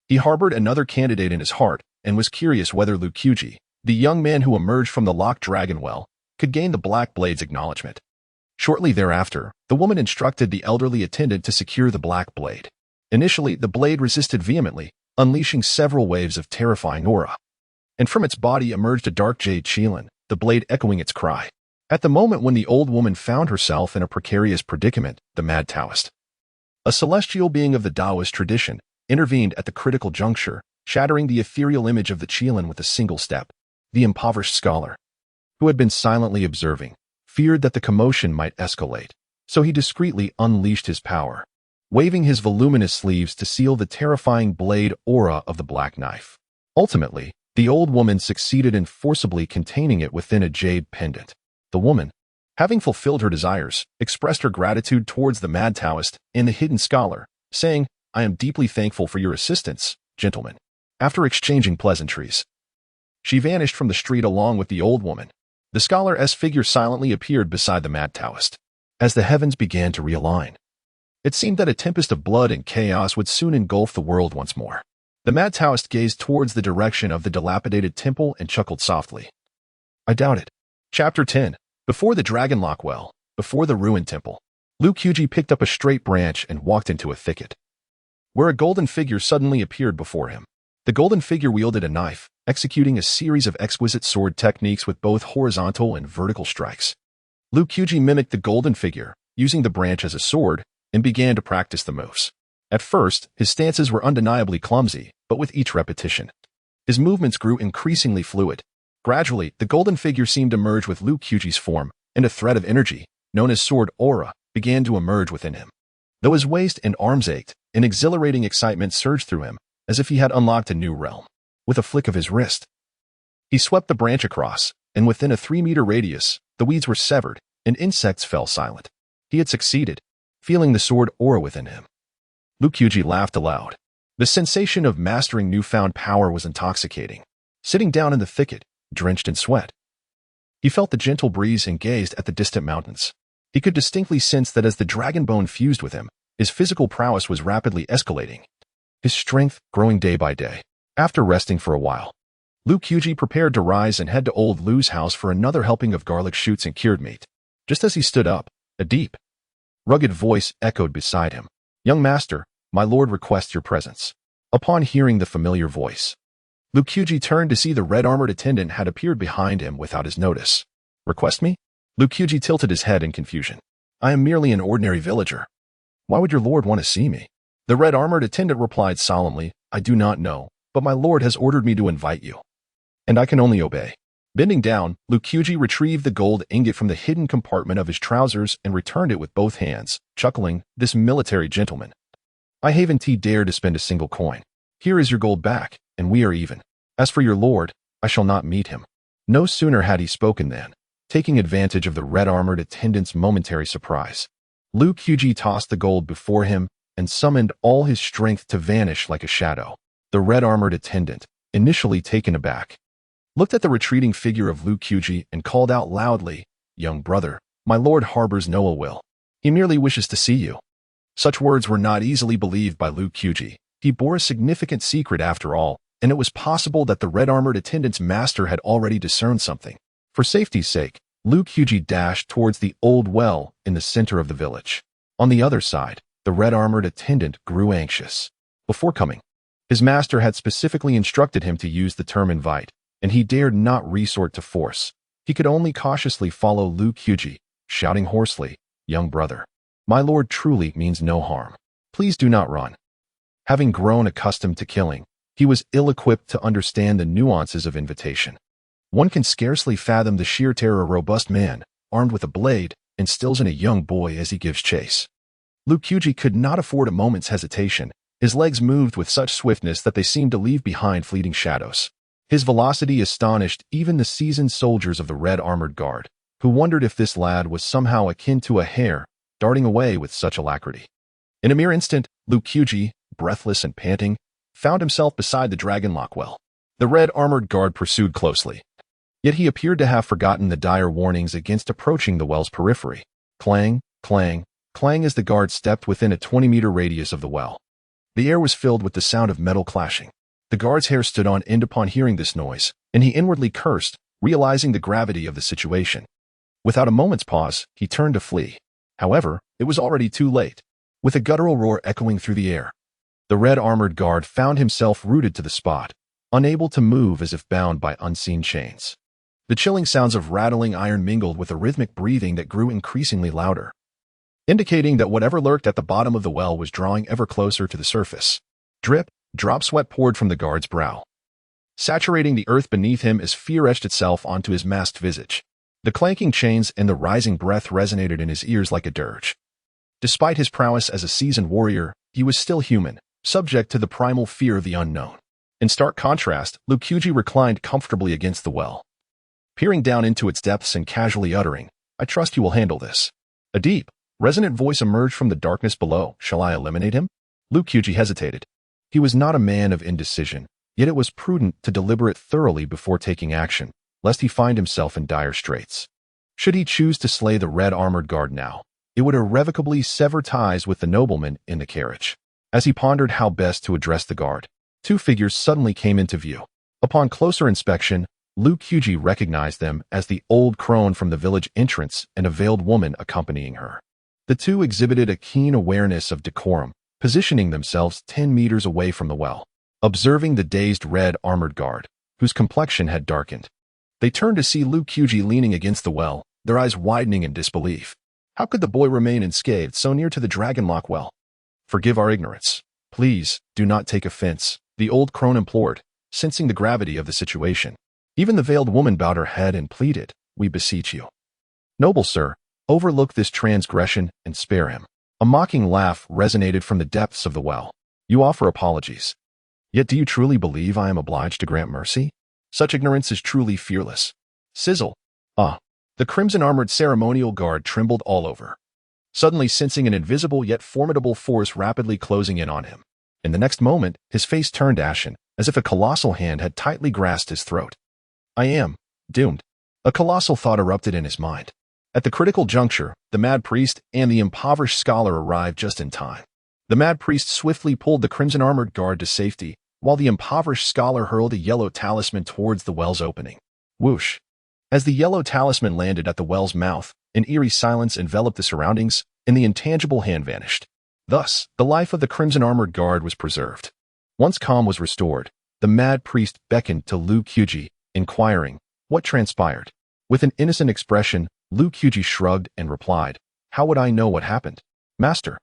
He harbored another candidate in his heart and was curious whether Lukyuji, the young man who emerged from the locked dragon well, could gain the Black Blade's acknowledgement. Shortly thereafter, the woman instructed the elderly attendant to secure the Black Blade. Initially, the blade resisted vehemently, unleashing several waves of terrifying aura. And from its body emerged a dark jade qilin, the blade echoing its cry. At the moment when the old woman found herself in a precarious predicament, the mad Taoist, a celestial being of the Taoist tradition, intervened at the critical juncture, shattering the ethereal image of the qilin with a single step. The impoverished scholar, who had been silently observing, feared that the commotion might escalate, so he discreetly unleashed his power, waving his voluminous sleeves to seal the terrifying blade aura of the black knife. Ultimately, the old woman succeeded in forcibly containing it within a jade pendant. The woman, having fulfilled her desires, expressed her gratitude towards the mad Taoist and the hidden scholar, saying, "I am deeply thankful for your assistance, gentlemen." After exchanging pleasantries, she vanished from the street along with the old woman. The scholar's figure silently appeared beside the mad Taoist. As the heavens began to realign, it seemed that a tempest of blood and chaos would soon engulf the world once more. The mad Taoist gazed towards the direction of the dilapidated temple and chuckled softly. "I doubt it." Chapter 10. Before the Dragon Lock Well, before the ruined temple, Lukyuji picked up a straight branch and walked into a thicket, where a golden figure suddenly appeared before him. The golden figure wielded a knife, executing a series of exquisite sword techniques with both horizontal and vertical strikes. Lukyuji mimicked the golden figure, using the branch as a sword, and began to practice the moves. At first, his stances were undeniably clumsy, but with each repetition, his movements grew increasingly fluid. Gradually, the golden figure seemed to merge with Lukyuji's form, and a thread of energy, known as sword aura, began to emerge within him. Though his waist and arms ached, an exhilarating excitement surged through him, as if he had unlocked a new realm. With a flick of his wrist, he swept the branch across, and within a 3-meter radius, the weeds were severed, and insects fell silent. He had succeeded, feeling the sword aura within him. Lukyuji laughed aloud. The sensation of mastering newfound power was intoxicating. Sitting down in the thicket, drenched in sweat, he felt the gentle breeze and gazed at the distant mountains. He could distinctly sense that as the dragon bone fused with him, his physical prowess was rapidly escalating, his strength growing day by day. After resting for a while, Lukyuji prepared to rise and head to Old Lu's house for another helping of garlic shoots and cured meat. Just as he stood up, a deep, rugged voice echoed beside him. "Young master, my lord requests your presence." Upon hearing the familiar voice, Lukyuji turned to see the red-armored attendant had appeared behind him without his notice. "Request me?" Lukyuji tilted his head in confusion. "I am merely an ordinary villager. Why would your lord want to see me?" The red-armored attendant replied solemnly, "I do not know, but my lord has ordered me to invite you, and I can only obey." Bending down, Lukyuji retrieved the gold ingot from the hidden compartment of his trousers and returned it with both hands, chuckling, "This military gentleman. I haven't dared to spend a single coin. Here is your gold back, and we are even. As for your lord, I shall not meet him." No sooner had he spoken than, taking advantage of the red-armored attendant's momentary surprise, Lukyuji tossed the gold before him and summoned all his strength to vanish like a shadow. The red-armored attendant, initially taken aback, looked at the retreating figure of Lukyuji and called out loudly, "Young brother, my lord harbors no ill will. He merely wishes to see you." Such words were not easily believed by Lukyuji. He bore a significant secret after all, and it was possible that the red-armored attendant's master had already discerned something. For safety's sake, Lukyuji dashed towards the old well in the center of the village. On the other side, the red-armored attendant grew anxious. Before coming, his master had specifically instructed him to use the term invite, and he dared not resort to force. He could only cautiously follow Lukyuji, shouting hoarsely, "Young brother, my lord truly means no harm. Please do not run." Having grown accustomed to killing, he was ill-equipped to understand the nuances of invitation. One can scarcely fathom the sheer terror a robust man, armed with a blade, instills in a young boy as he gives chase. Lukyuji could not afford a moment's hesitation. His legs moved with such swiftness that they seemed to leave behind fleeting shadows. His velocity astonished even the seasoned soldiers of the red-armored guard, who wondered if this lad was somehow akin to a hare, darting away with such alacrity. In a mere instant, Lukyuji, breathless and panting, found himself beside the dragon lock well. The red-armored guard pursued closely, yet he appeared to have forgotten the dire warnings against approaching the well's periphery. Clang, clang, clang as the guard stepped within a 20-meter radius of the well. The air was filled with the sound of metal clashing. The guard's hair stood on end upon hearing this noise, and he inwardly cursed, realizing the gravity of the situation. Without a moment's pause, he turned to flee. However, it was already too late. With a guttural roar echoing through the air, the red-armored guard found himself rooted to the spot, unable to move as if bound by unseen chains. The chilling sounds of rattling iron mingled with a rhythmic breathing that grew increasingly louder, indicating that whatever lurked at the bottom of the well was drawing ever closer to the surface. Drip, drop sweat poured from the guard's brow, saturating the earth beneath him as fear etched itself onto his masked visage. The clanking chains and the rising breath resonated in his ears like a dirge. Despite his prowess as a seasoned warrior, he was still human, subject to the primal fear of the unknown. In stark contrast, Lukuji reclined comfortably against the well, peering down into its depths and casually uttering, "I trust you will handle this." A deep, resonant voice emerged from the darkness below. "Shall I eliminate him?" Lukuji hesitated. He was not a man of indecision, yet it was prudent to deliberate thoroughly before taking action, lest he find himself in dire straits. Should he choose to slay the red-armored guard now, it would irrevocably sever ties with the nobleman in the carriage. As he pondered how best to address the guard, two figures suddenly came into view. Upon closer inspection, Lukuji recognized them as the old crone from the village entrance and a veiled woman accompanying her. The two exhibited a keen awareness of decorum, positioning themselves 10 meters away from the well, observing the dazed red-armored guard, whose complexion had darkened. They turned to see Lukuji leaning against the well, their eyes widening in disbelief. How could the boy remain unscathed so near to the Dragonlock well? "Forgive our ignorance. Please, do not take offense," the old crone implored, sensing the gravity of the situation. Even the veiled woman bowed her head and pleaded, "We beseech you, noble sir, overlook this transgression and spare him." A mocking laugh resonated from the depths of the well. "You offer apologies. Yet do you truly believe I am obliged to grant mercy? Such ignorance is truly fearless." Sizzle. Ah. The crimson-armored ceremonial guard trembled all over, suddenly sensing an invisible yet formidable force rapidly closing in on him. In the next moment, his face turned ashen, as if a colossal hand had tightly grasped his throat. "I am doomed." A colossal thought erupted in his mind. At the critical juncture, the mad priest and the impoverished scholar arrived just in time. The mad priest swiftly pulled the crimson-armored guard to safety, while the impoverished scholar hurled a yellow talisman towards the well's opening. Whoosh! As the yellow talisman landed at the well's mouth, an eerie silence enveloped the surroundings, and the intangible hand vanished. Thus, the life of the crimson-armored guard was preserved. Once calm was restored, the mad priest beckoned to Lukuji, inquiring, "What transpired?" With an innocent expression, Lukuji shrugged and replied, "How would I know what happened, master?"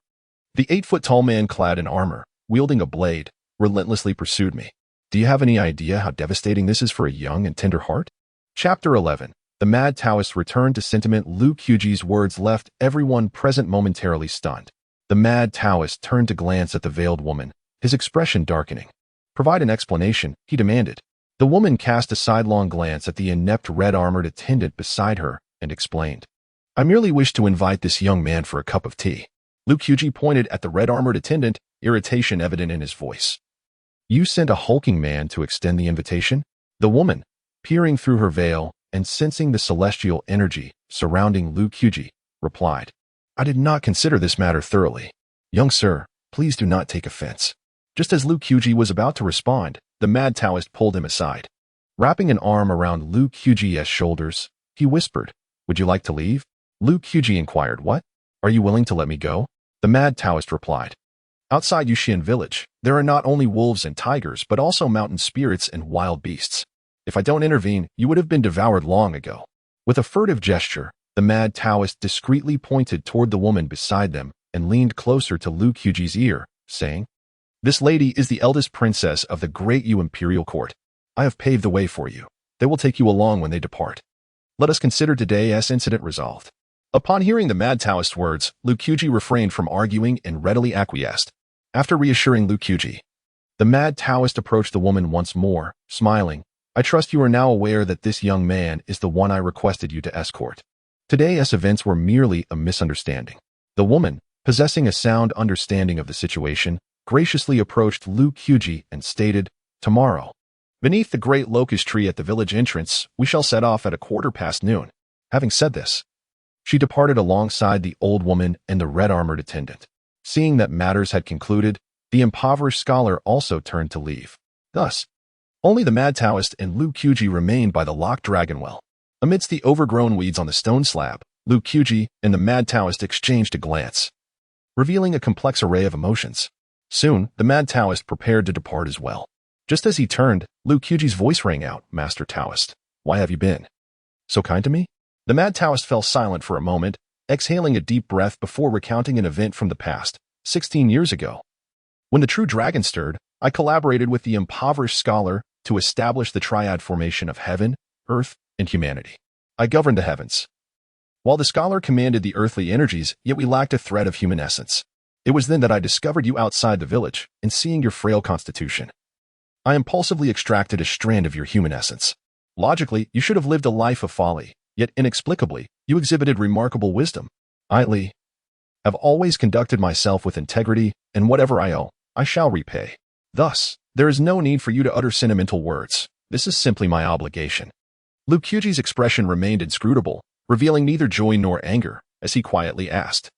The 8-foot-tall man clad in armor, wielding a blade, relentlessly pursued me. Do you have any idea how devastating this is for a young and tender heart? Chapter 11. The mad Taoist returned to sentiment. Lukuji's words left everyone present momentarily stunned. The mad Taoist turned to glance at the veiled woman, his expression darkening. "Provide an explanation," he demanded. The woman cast a sidelong glance at the inept red-armored attendant beside her and explained, "I merely wish to invite this young man for a cup of tea." Lukuji pointed at the red-armored attendant, irritation evident in his voice. "You sent a hulking man to extend the invitation?" The woman, peering through her veil and sensing the celestial energy surrounding Lukuji, replied, "I did not consider this matter thoroughly. Young sir, please do not take offense." Just as Lukuji was about to respond, the mad Taoist pulled him aside. Wrapping an arm around Lukuji's shoulders, he whispered, "Would you like to leave?" Lukuji inquired, "What? Are you willing to let me go?" The mad Taoist replied, "Outside Yushian village, there are not only wolves and tigers but also mountain spirits and wild beasts. If I don't intervene, you would have been devoured long ago." With a furtive gesture, the mad Taoist discreetly pointed toward the woman beside them and leaned closer to Lukuji's ear, saying, "This lady is the eldest princess of the great Yu imperial court. I have paved the way for you. They will take you along when they depart. Let us consider today's incident resolved." Upon hearing the mad Taoist's words, Lukuji refrained from arguing and readily acquiesced. After reassuring Lukuji, the mad Taoist approached the woman once more, smiling, "I trust you are now aware that this young man is the one I requested you to escort. Today's events were merely a misunderstanding." The woman, possessing a sound understanding of the situation, graciously approached Lukuji and stated, "Tomorrow, beneath the great locust tree at the village entrance, we shall set off at noon. Having said this, she departed alongside the old woman and the red-armored attendant. Seeing that matters had concluded, The impoverished scholar also turned to leave. Thus, only the mad Taoist and Liu Qiuji remained by the locked dragon well. Amidst the overgrown weeds on the stone slab, Liu Qiuji and the mad Taoist exchanged a glance, revealing a complex array of emotions. Soon, the mad Taoist prepared to depart as well. Just as he turned, Liu Qiuji's voice rang out, "Master Taoist, why have you been so kind to me?" The mad Taoist fell silent for a moment, exhaling a deep breath before recounting an event from the past, 16 years ago. When the true dragon stirred, I collaborated with the impoverished scholar to establish the triad formation of heaven, earth, and humanity. I governed the heavens, while the scholar commanded the earthly energies, yet we lacked a thread of human essence. It was then that I discovered you outside the village, and seeing your frail constitution, I impulsively extracted a strand of your human essence. Logically, you should have lived a life of folly, yet inexplicably, you exhibited remarkable wisdom. I, Li, have always conducted myself with integrity, and whatever I owe, I shall repay. Thus, there is no need for you to utter sentimental words. This is simply my obligation. Liu Qiuji's expression remained inscrutable, revealing neither joy nor anger, as he quietly asked,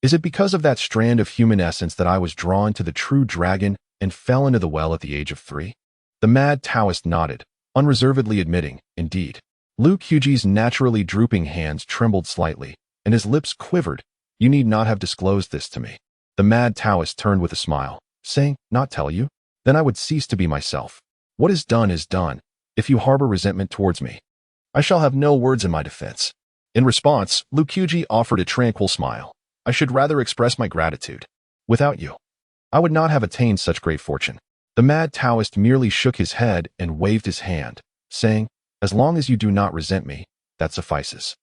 "Is it because of that strand of human essence that I was drawn to the true dragon and fell into the well at the age of 3? The mad Taoist nodded, unreservedly admitting, "Indeed." Liu Qiuji's naturally drooping hands trembled slightly, and his lips quivered. "You need not have disclosed this to me." The mad Taoist turned with a smile, saying, "Not tell you? Then I would cease to be myself. What is done is done. If you harbor resentment towards me, I shall have no words in my defense." In response, Liu Qiuji offered a tranquil smile. "I should rather express my gratitude. Without you, I would not have attained such great fortune." The mad Taoist merely shook his head and waved his hand, saying, "As long as you do not resent me, that suffices."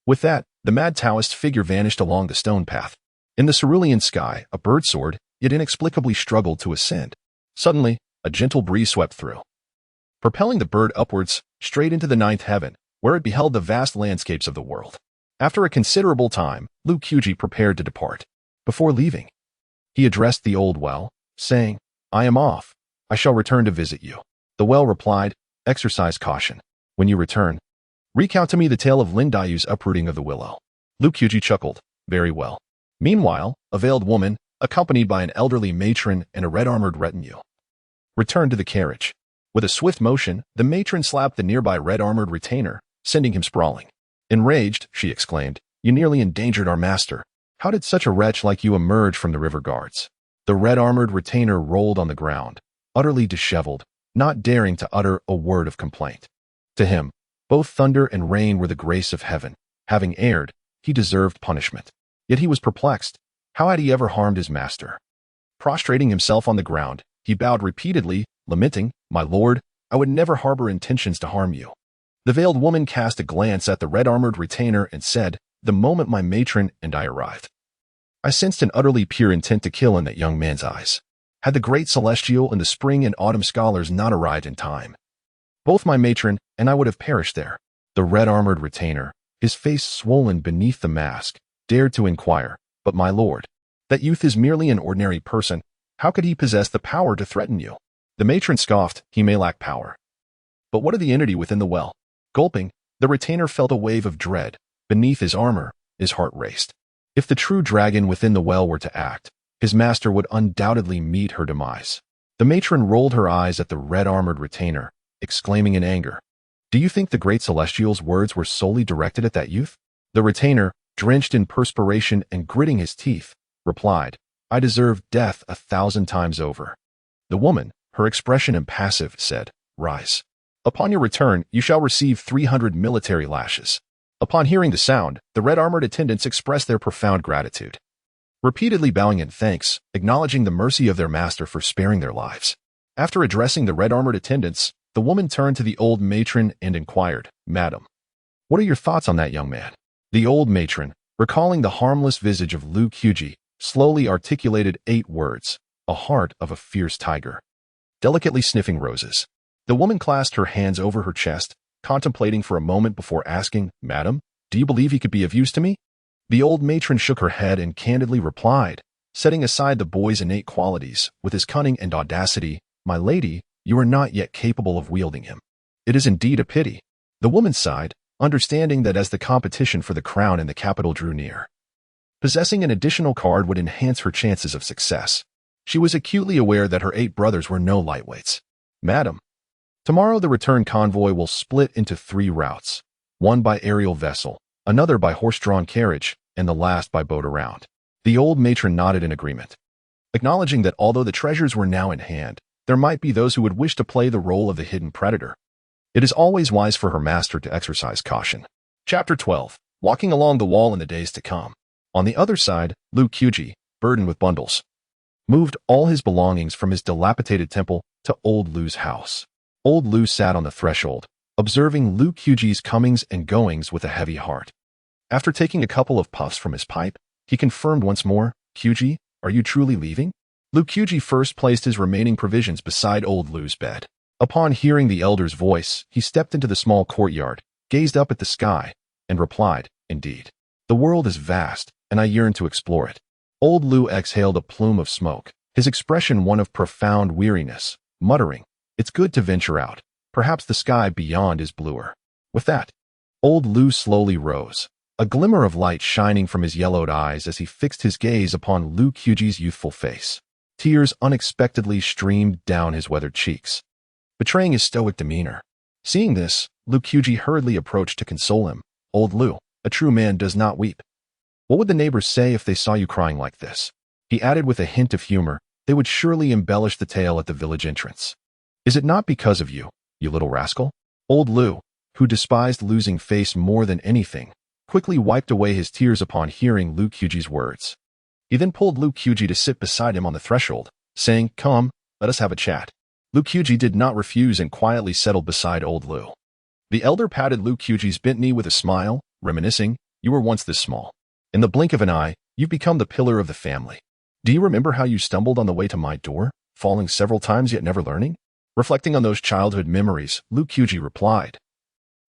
With that, the mad Taoist figure vanished along the stone path. In the cerulean sky, a bird soared, yet inexplicably struggled to ascend. Suddenly, a gentle breeze swept through, propelling the bird upwards, straight into the ninth heaven, where it beheld the vast landscapes of the world. After a considerable time, Liu Qiuji prepared to depart. Before leaving, he addressed the old well, saying, "I am off. I shall return to visit you." The well replied, "Exercise caution. When you return, recount to me the tale of Lin Dayu's uprooting of the willow." Liu Qiuji chuckled, "Very well." Meanwhile, a veiled woman, accompanied by an elderly matron and a red-armored retinue, returned to the carriage. With a swift motion, the matron slapped the nearby red-armored retainer, sending him sprawling. Enraged, she exclaimed, "You nearly endangered our master. How did such a wretch like you emerge from the river guards?" The red-armored retainer rolled on the ground, utterly disheveled, not daring to utter a word of complaint. To him, both thunder and rain were the grace of heaven. Having erred, he deserved punishment. Yet he was perplexed. How had he ever harmed his master? Prostrating himself on the ground, he bowed repeatedly, lamenting, "My lord, I would never harbor intentions to harm you." The veiled woman cast a glance at the red-armored retainer and said, "The moment my matron and I arrived, I sensed an utterly pure intent to kill in that young man's eyes. Had the great celestial and the spring and autumn scholars not arrived in time, both my matron and I would have perished there." The red-armored retainer, his face swollen beneath the mask, dared to inquire, "But my lord, that youth is merely an ordinary person. How could he possess the power to threaten you?" The matron scoffed, "He may lack power. But what of the entity within the well?" Gulping, the retainer felt a wave of dread. Beneath his armor, his heart raced. If the true dragon within the well were to act, his master would undoubtedly meet her demise. The matron rolled her eyes at the red-armored retainer, exclaiming in anger, "Do you think the great celestial's words were solely directed at that youth?" The retainer, drenched in perspiration and gritting his teeth, replied, "I deserve death 1,000 times over." The woman, her expression impassive, said, "Rise. Upon your return, you shall receive 300 military lashes." Upon hearing the sound, the red-armored attendants expressed their profound gratitude, repeatedly bowing in thanks, acknowledging the mercy of their master for sparing their lives. After addressing the red-armored attendants, the woman turned to the old matron and inquired, "Madam, what are your thoughts on that young man?" The old matron, recalling the harmless visage of Liu Qiuji, slowly articulated 8 words, "A heart of a fierce tiger." Delicately sniffing roses, the woman clasped her hands over her chest, contemplating for a moment before asking, "Madam, do you believe he could be of use to me?" The old matron shook her head and candidly replied, setting aside the boy's innate qualities, with his cunning and audacity, "My lady, you are not yet capable of wielding him. It is indeed a pity." The woman sighed, understanding that as the competition for the crown in the capital drew near, possessing an additional card would enhance her chances of success. She was acutely aware that her 8 brothers were no lightweights. Madam, tomorrow the return convoy will split into 3 routes, one by aerial vessel, another by horse-drawn carriage, and the last by boat around. The old matron nodded in agreement, acknowledging that although the treasures were now in hand, there might be those who would wish to play the role of the hidden predator. It is always wise for her master to exercise caution. Chapter 12. Walking along the wall in the days to come. On the other side, Lu Kuji, burdened with bundles, moved all his belongings from his dilapidated temple to Old Lu's house. Old Lu sat on the threshold, observing Lu Kuji's comings and goings with a heavy heart. After taking a couple of puffs from his pipe, he confirmed once more, "Kuji, are you truly leaving?" Lu Kuji first placed his remaining provisions beside Old Lu's bed. Upon hearing the elder's voice, he stepped into the small courtyard, gazed up at the sky, and replied, "Indeed. The world is vast, and I yearn to explore it." Old Lu exhaled a plume of smoke, his expression one of profound weariness, muttering, "It's good to venture out. Perhaps the sky beyond is bluer." With that, Old Lu slowly rose, a glimmer of light shining from his yellowed eyes as he fixed his gaze upon Lu Kuji's youthful face. Tears unexpectedly streamed down his weathered cheeks, betraying his stoic demeanor. Seeing this, Lu Kuji hurriedly approached to console him. "Old Lu, a true man does not weep. What would the neighbors say if they saw you crying like this?" He added with a hint of humor, "They would surely embellish the tale at the village entrance." "Is it not because of you, you little rascal?" Old Lu, who despised losing face more than anything, quickly wiped away his tears upon hearing Lu Kuji's words. He then pulled Lu Kuji to sit beside him on the threshold, saying, "Come, let us have a chat." Lu Kuji did not refuse and quietly settled beside Old Lu. The elder patted Lu Kuji's bent knee with a smile, reminiscing, "You were once this small. In the blink of an eye, you've become the pillar of the family. Do you remember how you stumbled on the way to my door, falling several times yet never learning?" Reflecting on those childhood memories, Lu Kuji replied,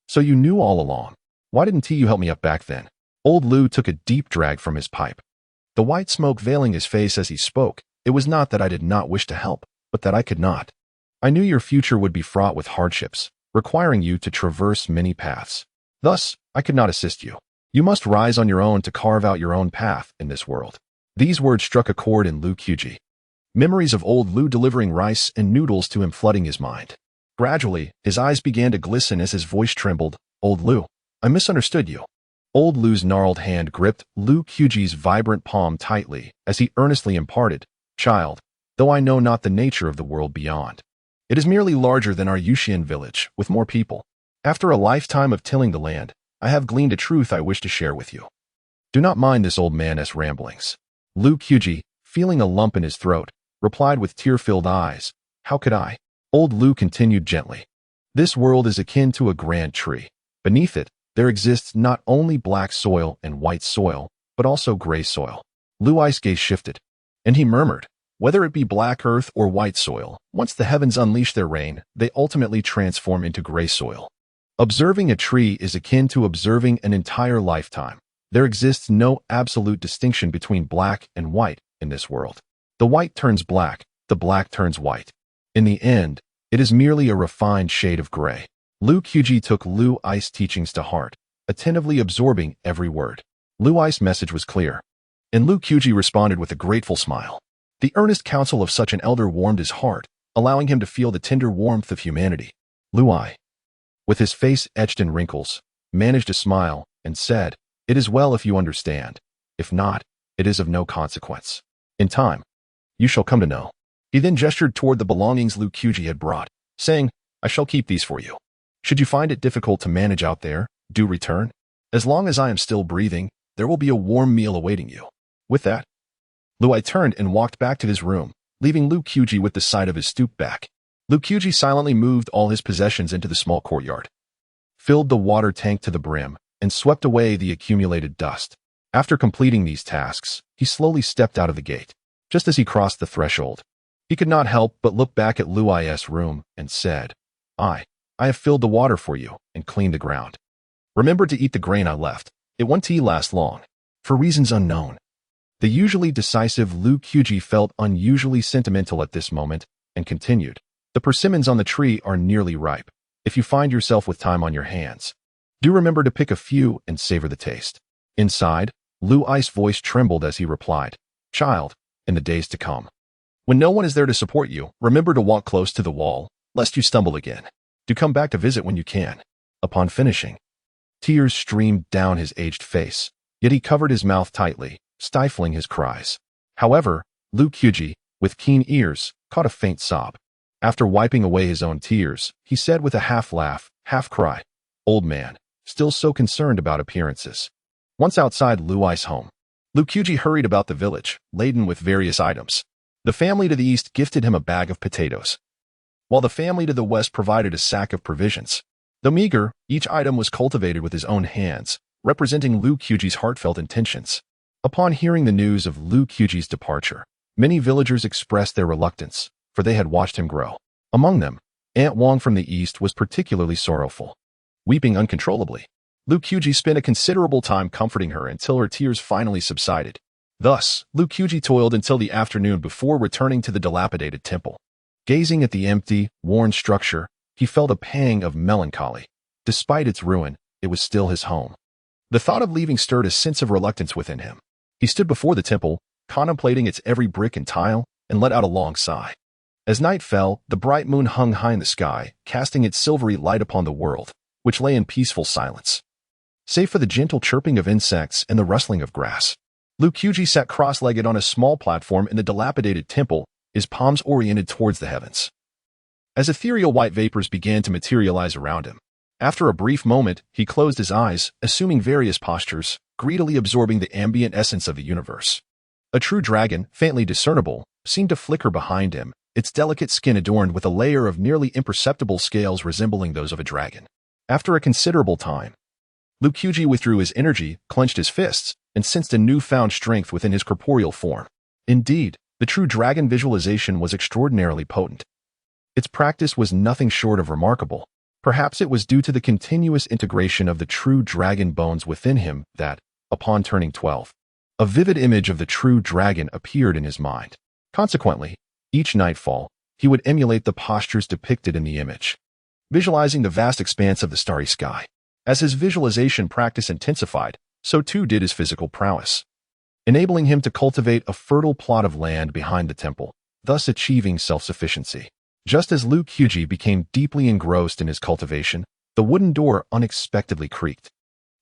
"So you knew all along. Why didn't you help me up back then?" Old Lu took a deep drag from his pipe, the white smoke veiling his face as he spoke. "It was not that I did not wish to help, but that I could not. I knew your future would be fraught with hardships, requiring you to traverse many paths. Thus, I could not assist you. You must rise on your own to carve out your own path in this world." These words struck a chord in Lu Kuji. Memories of Old Lu delivering rice and noodles to him flooding his mind. Gradually, his eyes began to glisten as his voice trembled. "Old Lu, I misunderstood you." Old Lu's gnarled hand gripped Lu Kuji's vibrant palm tightly as he earnestly imparted, "Child, though I know not the nature of the world beyond, it is merely larger than our Yushian village, with more people. After a lifetime of tilling the land, I have gleaned a truth I wish to share with you. Do not mind this old man's ramblings." Lu Kuji, feeling a lump in his throat, replied with tear-filled eyes, "How could I?" Old Lu continued gently, "This world is akin to a grand tree. Beneath it, there exists not only black soil and white soil, but also gray soil." Lu's gaze shifted, and he murmured, "Whether it be black earth or white soil, once the heavens unleash their rain, they ultimately transform into gray soil. Observing a tree is akin to observing an entire lifetime. There exists no absolute distinction between black and white in this world. The white turns black, the black turns white. In the end, it is merely a refined shade of gray." Lu Kuji took Lu's teachings to heart, attentively absorbing every word. Lu's message was clear, and Lu Kuji responded with a grateful smile. The earnest counsel of such an elder warmed his heart, allowing him to feel the tender warmth of humanity. Lu, with his face etched in wrinkles, managed a smile and said, "It is well if you understand. If not, it is of no consequence. In time, you shall come to know." He then gestured toward the belongings Lu Kuji had brought, saying, "I shall keep these for you. Should you find it difficult to manage out there, do return. As long as I am still breathing, there will be a warm meal awaiting you." With that, Lu turned and walked back to his room, leaving Lu Kuji with the sight of his stooped back. Lu Kuji silently moved all his possessions into the small courtyard, filled the water tank to the brim, and swept away the accumulated dust. After completing these tasks, he slowly stepped out of the gate. Just as he crossed the threshold, he could not help but look back at Lu's room and said, I have filled the water for you and cleaned the ground. Remember to eat the grain I left. It won't last long." For reasons unknown, the usually decisive Lu Kuji felt unusually sentimental at this moment and continued, "The persimmons on the tree are nearly ripe. If you find yourself with time on your hands, do remember to pick a few and savor the taste." Inside, Lu's voice trembled as he replied, "Child, in the days to come, When no one is there to support you, remember to walk close to the wall, lest you stumble again. Do come back to visit when you can. Upon finishing, tears streamed down his aged face, yet he covered his mouth tightly, stifling his cries. However, Liu Qiuji, with keen ears, caught a faint sob. After wiping away his own tears, he said with a half-laugh, half-cry, "Old man, still so concerned about appearances." Once outside Luai's home, Liu Qiuji hurried about the village, laden with various items. The family to the east gifted him a bag of potatoes, while the family to the west provided a sack of provisions. Though meager, each item was cultivated with his own hands, representing Liu Qiuji's heartfelt intentions. Upon hearing the news of Liu Qiuji's departure, many villagers expressed their reluctance, for they had watched him grow. Among them, Aunt Wang from the east was particularly sorrowful. Weeping uncontrollably, Liu Qiuji spent a considerable time comforting her until her tears finally subsided. Thus, Liu Qiuji toiled until the afternoon before returning to the dilapidated temple. Gazing at the empty, worn structure, he felt a pang of melancholy. Despite its ruin, it was still his home. The thought of leaving stirred a sense of reluctance within him. He stood before the temple, contemplating its every brick and tile, and let out a long sigh. As night fell, the bright moon hung high in the sky, casting its silvery light upon the world, which lay in peaceful silence. Save for the gentle chirping of insects and the rustling of grass, Liu Qiuji sat cross-legged on a small platform in the dilapidated temple, his palms oriented towards the heavens. As ethereal white vapors began to materialize around him, after a brief moment, he closed his eyes, assuming various postures, greedily absorbing the ambient essence of the universe. A true dragon, faintly discernible, seemed to flicker behind him, its delicate skin adorned with a layer of nearly imperceptible scales resembling those of a dragon. After a considerable time, Liu Qiuji withdrew his energy, clenched his fists, and sensed a newfound strength within his corporeal form. Indeed, the true dragon visualization was extraordinarily potent. Its practice was nothing short of remarkable. Perhaps it was due to the continuous integration of the true dragon bones within him that, upon turning 12, a vivid image of the true dragon appeared in his mind. Consequently, each nightfall, he would emulate the postures depicted in the image, visualizing the vast expanse of the starry sky. As his visualization practice intensified, so too did his physical prowess, enabling him to cultivate a fertile plot of land behind the temple, thus achieving self-sufficiency. Just as Liu Qiuji became deeply engrossed in his cultivation, the wooden door unexpectedly creaked,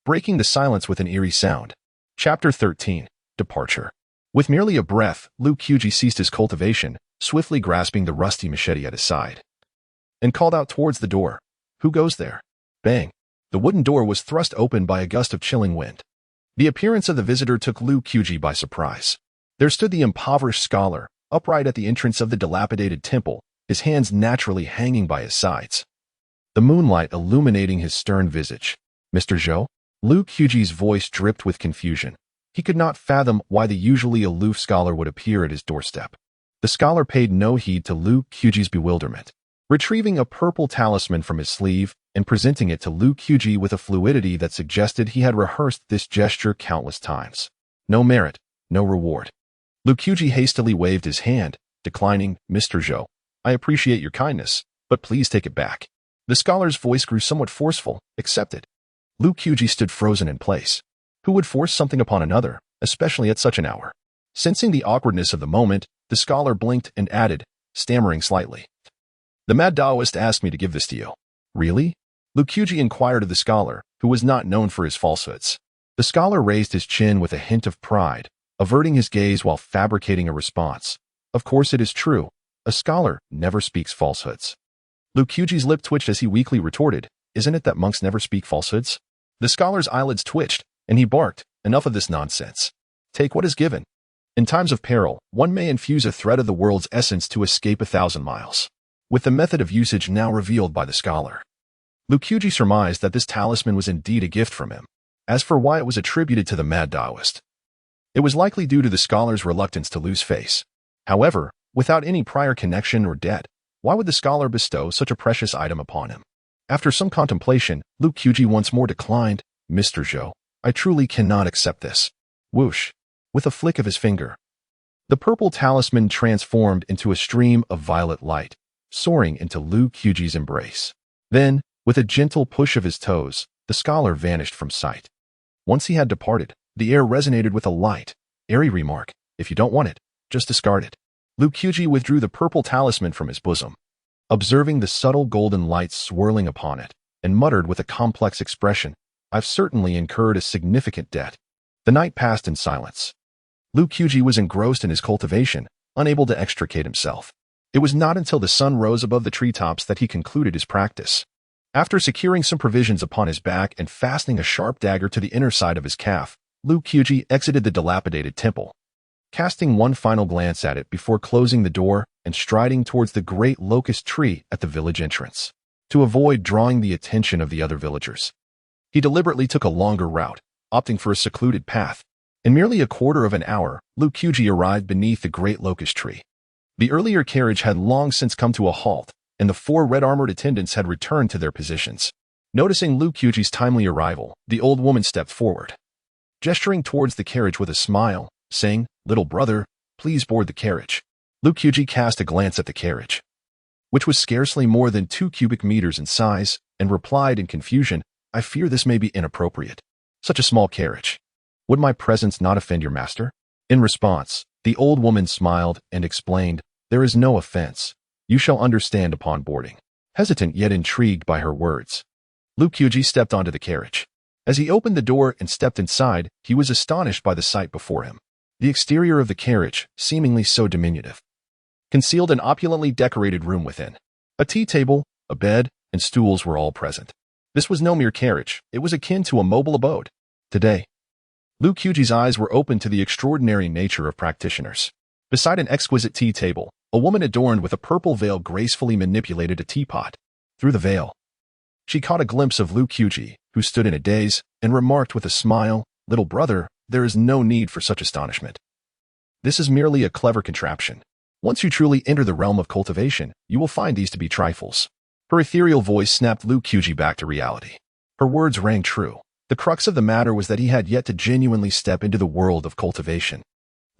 breaking the silence with an eerie sound. Chapter 13. Departure. With merely a breath, Liu Qiuji ceased his cultivation, swiftly grasping the rusty machete at his side, and called out towards the door. "Who goes there?" Bang! The wooden door was thrust open by a gust of chilling wind. The appearance of the visitor took Liu Qiuji by surprise. There stood the impoverished scholar, upright at the entrance of the dilapidated temple, his hands naturally hanging by his sides, the moonlight illuminating his stern visage. "Mr. Zhou?" Liu Qiuji's voice dripped with confusion. He could not fathom why the usually aloof scholar would appear at his doorstep. The scholar paid no heed to Liu Qiuji's bewilderment, retrieving a purple talisman from his sleeve and presenting it to Liu Qiuji with a fluidity that suggested he had rehearsed this gesture countless times. "No merit, no reward." Liu Qiuji hastily waved his hand, declining. "Mr. Zhou, I appreciate your kindness, but please take it back." The scholar's voice grew somewhat forceful. "Accepted." Liu Qiuji stood frozen in place. Who would force something upon another, especially at such an hour? Sensing the awkwardness of the moment, the scholar blinked and added, stammering slightly, "The mad Taoist asked me to give this to you." "Really?" Liu Qiuji inquired of the scholar, who was not known for his falsehoods. The scholar raised his chin with a hint of pride, averting his gaze while fabricating a response. "Of course it is true. A scholar never speaks falsehoods." Liu Qiuji's lip twitched as he weakly retorted, "Isn't it that monks never speak falsehoods?" The scholar's eyelids twitched, and he barked, "Enough of this nonsense. Take what is given. In times of peril, one may infuse a thread of the world's essence to escape 1,000 miles. With the method of usage now revealed by the scholar, Liu Qiuji surmised that this talisman was indeed a gift from him. As for why it was attributed to the mad Taoist, it was likely due to the scholar's reluctance to lose face. However, without any prior connection or debt, why would the scholar bestow such a precious item upon him? After some contemplation, Liu Qiuji once more declined. "Mr. Zhou, I truly cannot accept this." Whoosh! With a flick of his finger, the purple talisman transformed into a stream of violet light, soaring into Liu Qiuji's embrace. Then, with a gentle push of his toes, the scholar vanished from sight. Once he had departed, the air resonated with a light, airy remark, "If you don't want it, just discard it." Kyuji withdrew the purple talisman from his bosom, observing the subtle golden light swirling upon it, and muttered with a complex expression, "I've certainly incurred a significant debt." The night passed in silence. Kyuji was engrossed in his cultivation, unable to extricate himself. It was not until the sun rose above the treetops that he concluded his practice. After securing some provisions upon his back and fastening a sharp dagger to the inner side of his calf, Kyuji exited the dilapidated temple. Casting one final glance at it before closing the door and striding towards the great locust tree at the village entrance, to avoid drawing the attention of the other villagers. He deliberately took a longer route, opting for a secluded path. In merely a quarter of an hour, Kyuji arrived beneath the great locust tree. The earlier carriage had long since come to a halt, and the 4 red-armored attendants had returned to their positions. Noticing Kyuji's timely arrival, the old woman stepped forward, gesturing towards the carriage with a smile, saying, "Little brother, please board the carriage." Kyuji cast a glance at the carriage, which was scarcely more than 2 cubic meters in size, and replied in confusion, "I fear this may be inappropriate. Such a small carriage. Would my presence not offend your master?" In response, the old woman smiled and explained, "There is no offense. You shall understand upon boarding." Hesitant yet intrigued by her words, Kyuji stepped onto the carriage. As he opened the door and stepped inside, he was astonished by the sight before him. The exterior of the carriage, seemingly so diminutive, concealed an opulently decorated room within. A tea table, a bed, and stools were all present. This was no mere carriage, it was akin to a mobile abode. Today, Kyuji's eyes were opened to the extraordinary nature of practitioners. Beside an exquisite tea table, a woman adorned with a purple veil gracefully manipulated a teapot. Through the veil, she caught a glimpse of Kyuji, who stood in a daze, and remarked with a smile, "Little brother, there is no need for such astonishment. This is merely a clever contraption. Once you truly enter the realm of cultivation, you will find these to be trifles." Her ethereal voice snapped Kyuji back to reality. Her words rang true. The crux of the matter was that he had yet to genuinely step into the world of cultivation.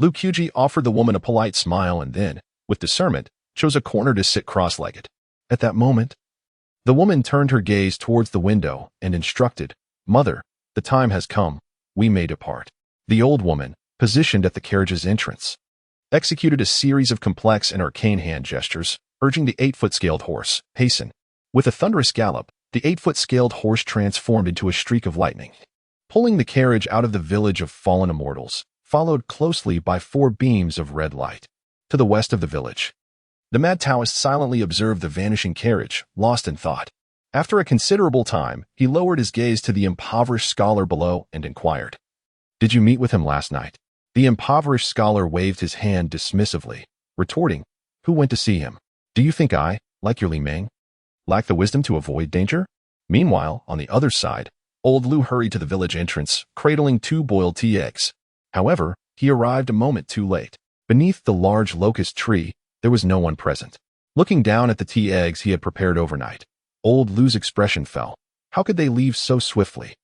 Kyuji offered the woman a polite smile and then, with discernment, chose a corner to sit cross-legged. At that moment, the woman turned her gaze towards the window and instructed, "Mother, the time has come. We may depart." The old woman, positioned at the carriage's entrance, executed a series of complex and arcane hand gestures, urging the 8-foot scaled horse, "Hasten." With a thunderous gallop, the 8-foot scaled horse transformed into a streak of lightning, pulling the carriage out of the village of fallen immortals, followed closely by 4 beams of red light. To the west of the village, the mad Taoist silently observed the vanishing carriage, lost in thought. After a considerable time, he lowered his gaze to the impoverished scholar below and inquired, "Did you meet with him last night?" The impoverished scholar waved his hand dismissively, retorting, "Who went to see him? Do you think I, like your Li Meng, lack the wisdom to avoid danger?" Meanwhile, on the other side, old Lu hurried to the village entrance, cradling 2 boiled tea eggs. However, he arrived a moment too late. Beneath the large locust tree, there was no one present. Looking down at the tea eggs he had prepared overnight, old Lu's expression fell. How could they leave so swiftly?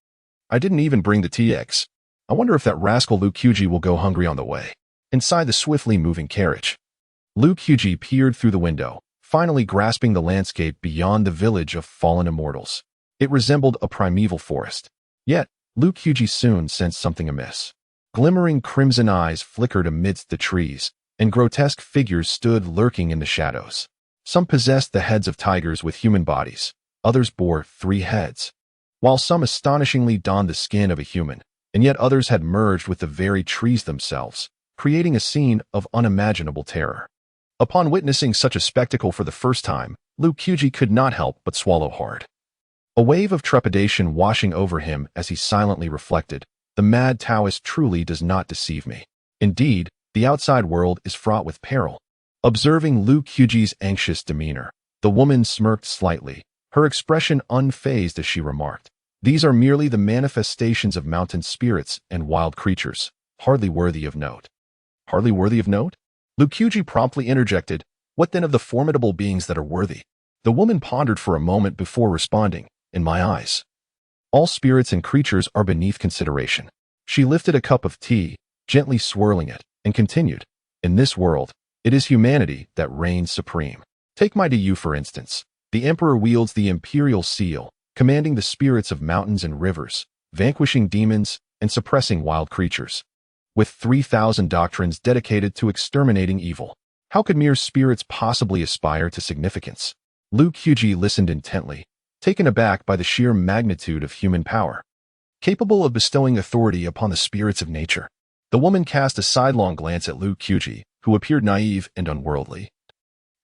"I didn't even bring the tea eggs. I wonder if that rascal Kyuji will go hungry on the way." Inside the swiftly moving carriage, Kyuji peered through the window, finally grasping the landscape beyond the village of fallen immortals. It resembled a primeval forest. Yet, Kyuji soon sensed something amiss. Glimmering crimson eyes flickered amidst the trees, and grotesque figures stood lurking in the shadows. Some possessed the heads of tigers with human bodies, others bore 3 heads, while some astonishingly donned the skin of a human, and yet others had merged with the very trees themselves, creating a scene of unimaginable terror. Upon witnessing such a spectacle for the first time, Kyuji could not help but swallow hard. A wave of trepidation washing over him as he silently reflected, "The mad Taoist truly does not deceive me. Indeed, the outside world is fraught with peril." Observing Kyuji's anxious demeanor, the woman smirked slightly, her expression unfazed as she remarked, "These are merely the manifestations of mountain spirits and wild creatures, hardly worthy of note." "Hardly worthy of note?" Kyuji promptly interjected, "What then of the formidable beings that are worthy?" The woman pondered for a moment before responding, "In my eyes, all spirits and creatures are beneath consideration." She lifted a cup of tea, gently swirling it, and continued, "In this world, it is humanity that reigns supreme. Take my Diyu for instance. The emperor wields the imperial seal, commanding the spirits of mountains and rivers, vanquishing demons, and suppressing wild creatures, with 3,000 doctrines dedicated to exterminating evil. How could mere spirits possibly aspire to significance? Lu Qiuji listened intently, taken aback by the sheer magnitude of human power, capable of bestowing authority upon the spirits of nature. The woman cast a sidelong glance at Lu Qiuji, who appeared naive and unworldly,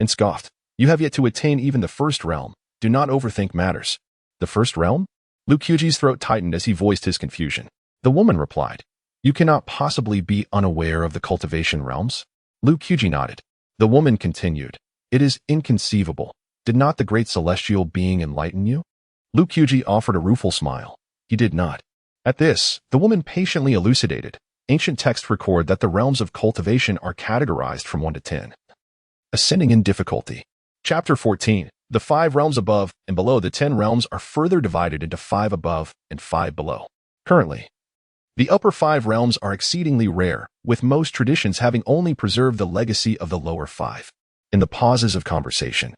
and scoffed. You have yet to attain even the first realm. Do not overthink matters. The first realm? Lu Qiuji's throat tightened as he voiced his confusion. The woman replied, You cannot possibly be unaware of the cultivation realms? Lu Qiuji nodded. The woman continued, It is inconceivable. Did not the great celestial being enlighten you? Lu Qiuji offered a rueful smile. He did not. At this, the woman patiently elucidated. Ancient texts record that the realms of cultivation are categorized from 1 to 10. Ascending in difficulty. Chapter 14. The 5 realms above and below the 10 realms are further divided into 5 above and 5 below. Currently, the upper 5 realms are exceedingly rare, with most traditions having only preserved the legacy of the lower 5. In the pauses of conversation,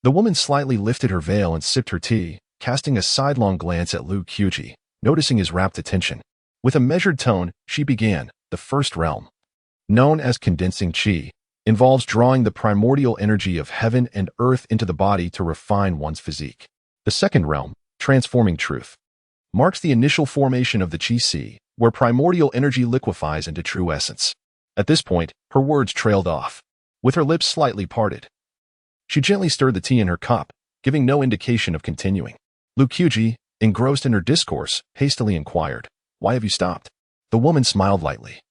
the woman slightly lifted her veil and sipped her tea, casting a sidelong glance at Lu Qiuji, noticing his rapt attention. With a measured tone, she began. The first realm, known as condensing qi, involves drawing the primordial energy of heaven and earth into the body to refine one's physique. The second realm, transforming truth, marks the initial formation of the qi sea, where primordial energy liquefies into true essence. At this point, her words trailed off, with her lips slightly parted. She gently stirred the tea in her cup, giving no indication of continuing. Lu Qiuji, engrossed in her discourse, hastily inquired, Why have you stopped? The woman smiled lightly.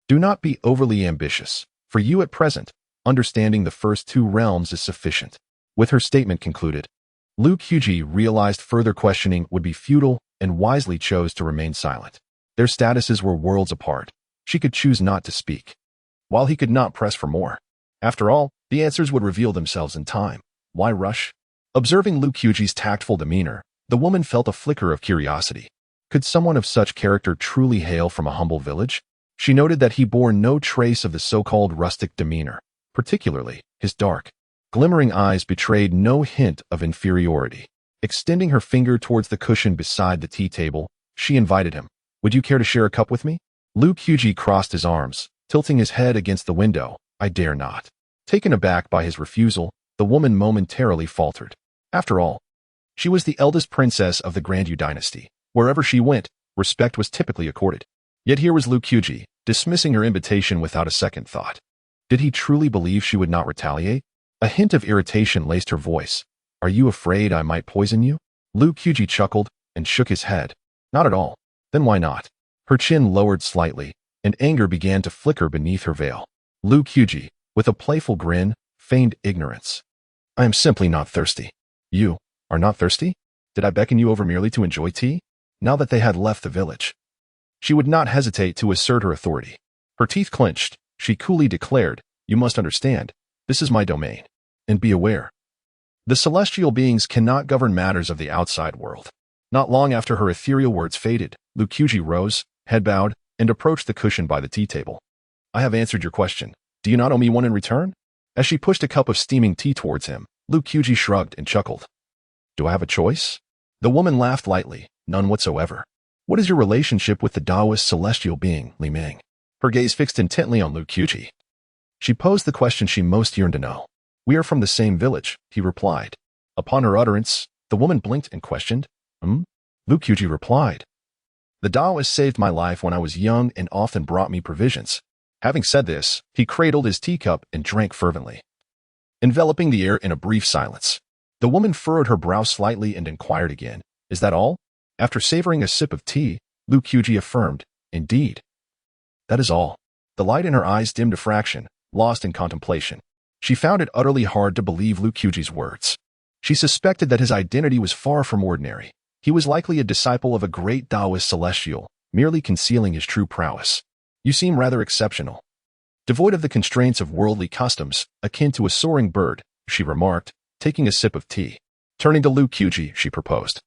Do not be overly ambitious. For you at present, understanding the first 2 realms is sufficient. With her statement concluded, Lu Qiuji realized further questioning would be futile and wisely chose to remain silent. Their statuses were worlds apart. She could choose not to speak, while he could not press for more. After all, the answers would reveal themselves in time. Why rush? Observing Lu Qiuji's tactful demeanor, the woman felt a flicker of curiosity. Could someone of such character truly hail from a humble village? She noted that he bore no trace of the so-called rustic demeanor. Particularly, his dark, glimmering eyes betrayed no hint of inferiority. Extending her finger towards the cushion beside the tea table, she invited him. Would you care to share a cup with me? Lu Qiuji crossed his arms, tilting his head against the window. I dare not. Taken aback by his refusal, the woman momentarily faltered. After all, she was the eldest princess of the Grandyu dynasty. Wherever she went, respect was typically accorded. Yet here was Lu Qiuji, dismissing her invitation without a second thought. Did he truly believe she would not retaliate? A hint of irritation laced her voice. Are you afraid I might poison you? Lu Qiuji chuckled and shook his head. Not at all. Then why not? Her chin lowered slightly, and anger began to flicker beneath her veil. Lu Qiuji, with a playful grin, feigned ignorance. I am simply not thirsty. You are not thirsty? Did I beckon you over merely to enjoy tea? Now that they had left the village, she would not hesitate to assert her authority. Her teeth clenched. She coolly declared, You must understand, this is my domain. And be aware, the celestial beings cannot govern matters of the outside world. Not long after her ethereal words faded, Lu Qiuji rose, head bowed, and approached the cushion by the tea table. I have answered your question. Do you not owe me one in return? As she pushed a cup of steaming tea towards him, Lu Qiuji shrugged and chuckled. Do I have a choice? The woman laughed lightly. None whatsoever. What is your relationship with the Taoist celestial being, Li Ming? Her gaze fixed intently on Lu Qiuji. She posed the question she most yearned to know. We are from the same village, he replied. Upon her utterance, the woman blinked and questioned. Lu Qiuji replied. The Taoist saved my life when I was young and often brought me provisions. Having said this, he cradled his teacup and drank fervently, enveloping the air in a brief silence. The woman furrowed her brow slightly and inquired again, Is that all? After savoring a sip of tea, Lu Qiuji affirmed, Indeed. That is all. The light in her eyes dimmed a fraction, lost in contemplation. She found it utterly hard to believe Lu Qiuji's words. She suspected that his identity was far from ordinary. He was likely a disciple of a great Taoist celestial, merely concealing his true prowess. You seem rather exceptional. Devoid of the constraints of worldly customs, akin to a soaring bird, she remarked, taking a sip of tea. Turning to Lu Qiuji, she proposed.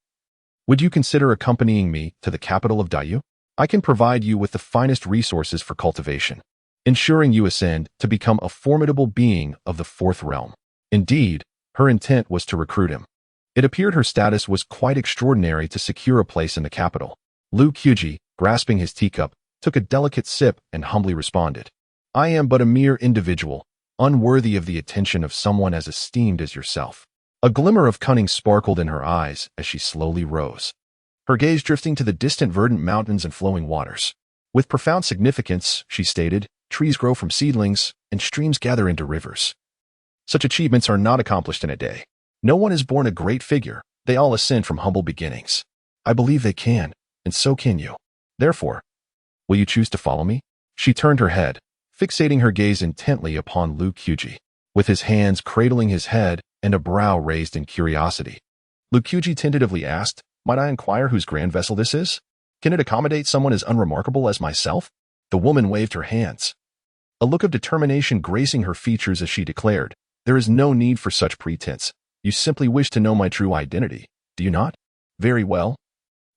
Would you consider accompanying me to the capital of Dayu? I can provide you with the finest resources for cultivation, ensuring you ascend to become a formidable being of the 4th realm. Indeed, her intent was to recruit him. It appeared her status was quite extraordinary to secure a place in the capital. Lu Qiuji, grasping his teacup, took a delicate sip and humbly responded. I am but a mere individual, unworthy of the attention of someone as esteemed as yourself. A glimmer of cunning sparkled in her eyes as she slowly rose, her gaze drifting to the distant verdant mountains and flowing waters. With profound significance, she stated, trees grow from seedlings, and streams gather into rivers. Such achievements are not accomplished in a day. No one is born a great figure. They all ascend from humble beginnings. I believe they can, and so can you. Therefore, will you choose to follow me? She turned her head, fixating her gaze intently upon Lu Kuji, with his hands cradling his head and a brow raised in curiosity. Lu Kuji tentatively asked, might I inquire whose grand vessel this is? Can it accommodate someone as unremarkable as myself? The woman waved her hands, a look of determination gracing her features as she declared, there is no need for such pretense. You simply wish to know my true identity, do you not? Very well.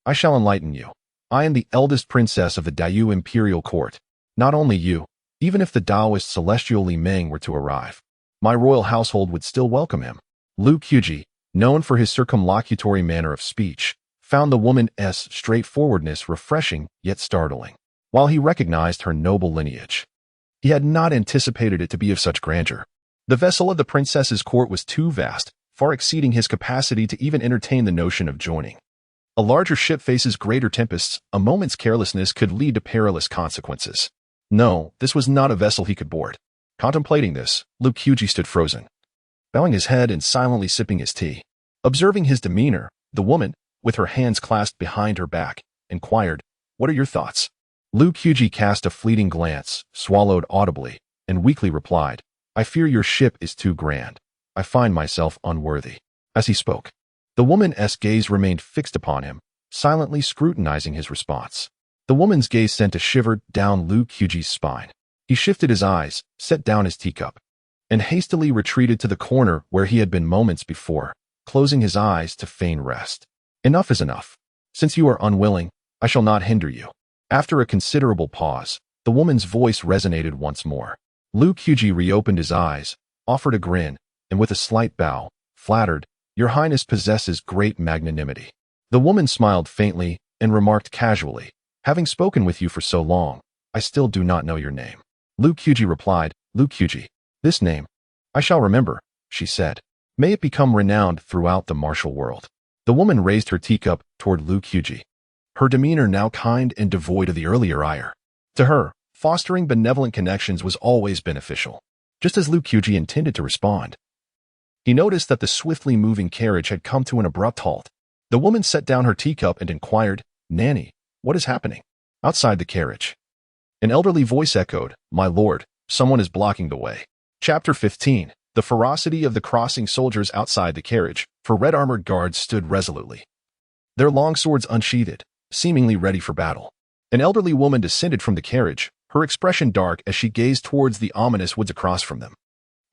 I shall enlighten you. I am the eldest princess of the Dayou imperial court. Not only you, even if the Taoist celestial Li Meng were to arrive, my royal household would still welcome him. Lu Kuji, known for his circumlocutory manner of speech, found the woman's straightforwardness refreshing yet startling. While he recognized her noble lineage, he had not anticipated it to be of such grandeur. The vessel of the princess's court was too vast, far exceeding his capacity to even entertain the notion of joining. A larger ship faces greater tempests. A moment's carelessness could lead to perilous consequences. No, this was not a vessel he could board. Contemplating this, Lu Kuji stood frozen, bowing his head and silently sipping his tea. Observing his demeanor, the woman, with her hands clasped behind her back, inquired, what are your thoughts? Lu Kuji cast a fleeting glance, swallowed audibly, and weakly replied, I fear your ship is too grand. I find myself unworthy. As he spoke, the woman's gaze remained fixed upon him, silently scrutinizing his response. The woman's gaze sent a shiver down Lu Kuji's spine. He shifted his eyes, set down his teacup, and hastily retreated to the corner where he had been moments before, closing his eyes to feign rest. Enough is enough. Since you are unwilling, I shall not hinder you. After a considerable pause, the woman's voice resonated once more. Lu Kuji reopened his eyes, offered a grin, and with a slight bow, flattered, Your Highness possesses great magnanimity. The woman smiled faintly and remarked casually, Having spoken with you for so long, I still do not know your name. Lu Kuji replied, Lu Kuji. This name, I shall remember, she said. May it become renowned throughout the martial world. The woman raised her teacup toward Lu Kuji, her demeanor now kind and devoid of the earlier ire. To her, fostering benevolent connections was always beneficial. Just as Lu Kuji intended to respond, he noticed that the swiftly moving carriage had come to an abrupt halt. The woman set down her teacup and inquired, Nanny, what is happening? Outside the carriage, an elderly voice echoed, My lord, someone is blocking the way. Chapter 15. The ferocity of the crossing soldiers outside the carriage, for red-armored guards stood resolutely, their long swords unsheathed, seemingly ready for battle. An elderly woman descended from the carriage, her expression dark as she gazed towards the ominous woods across from them.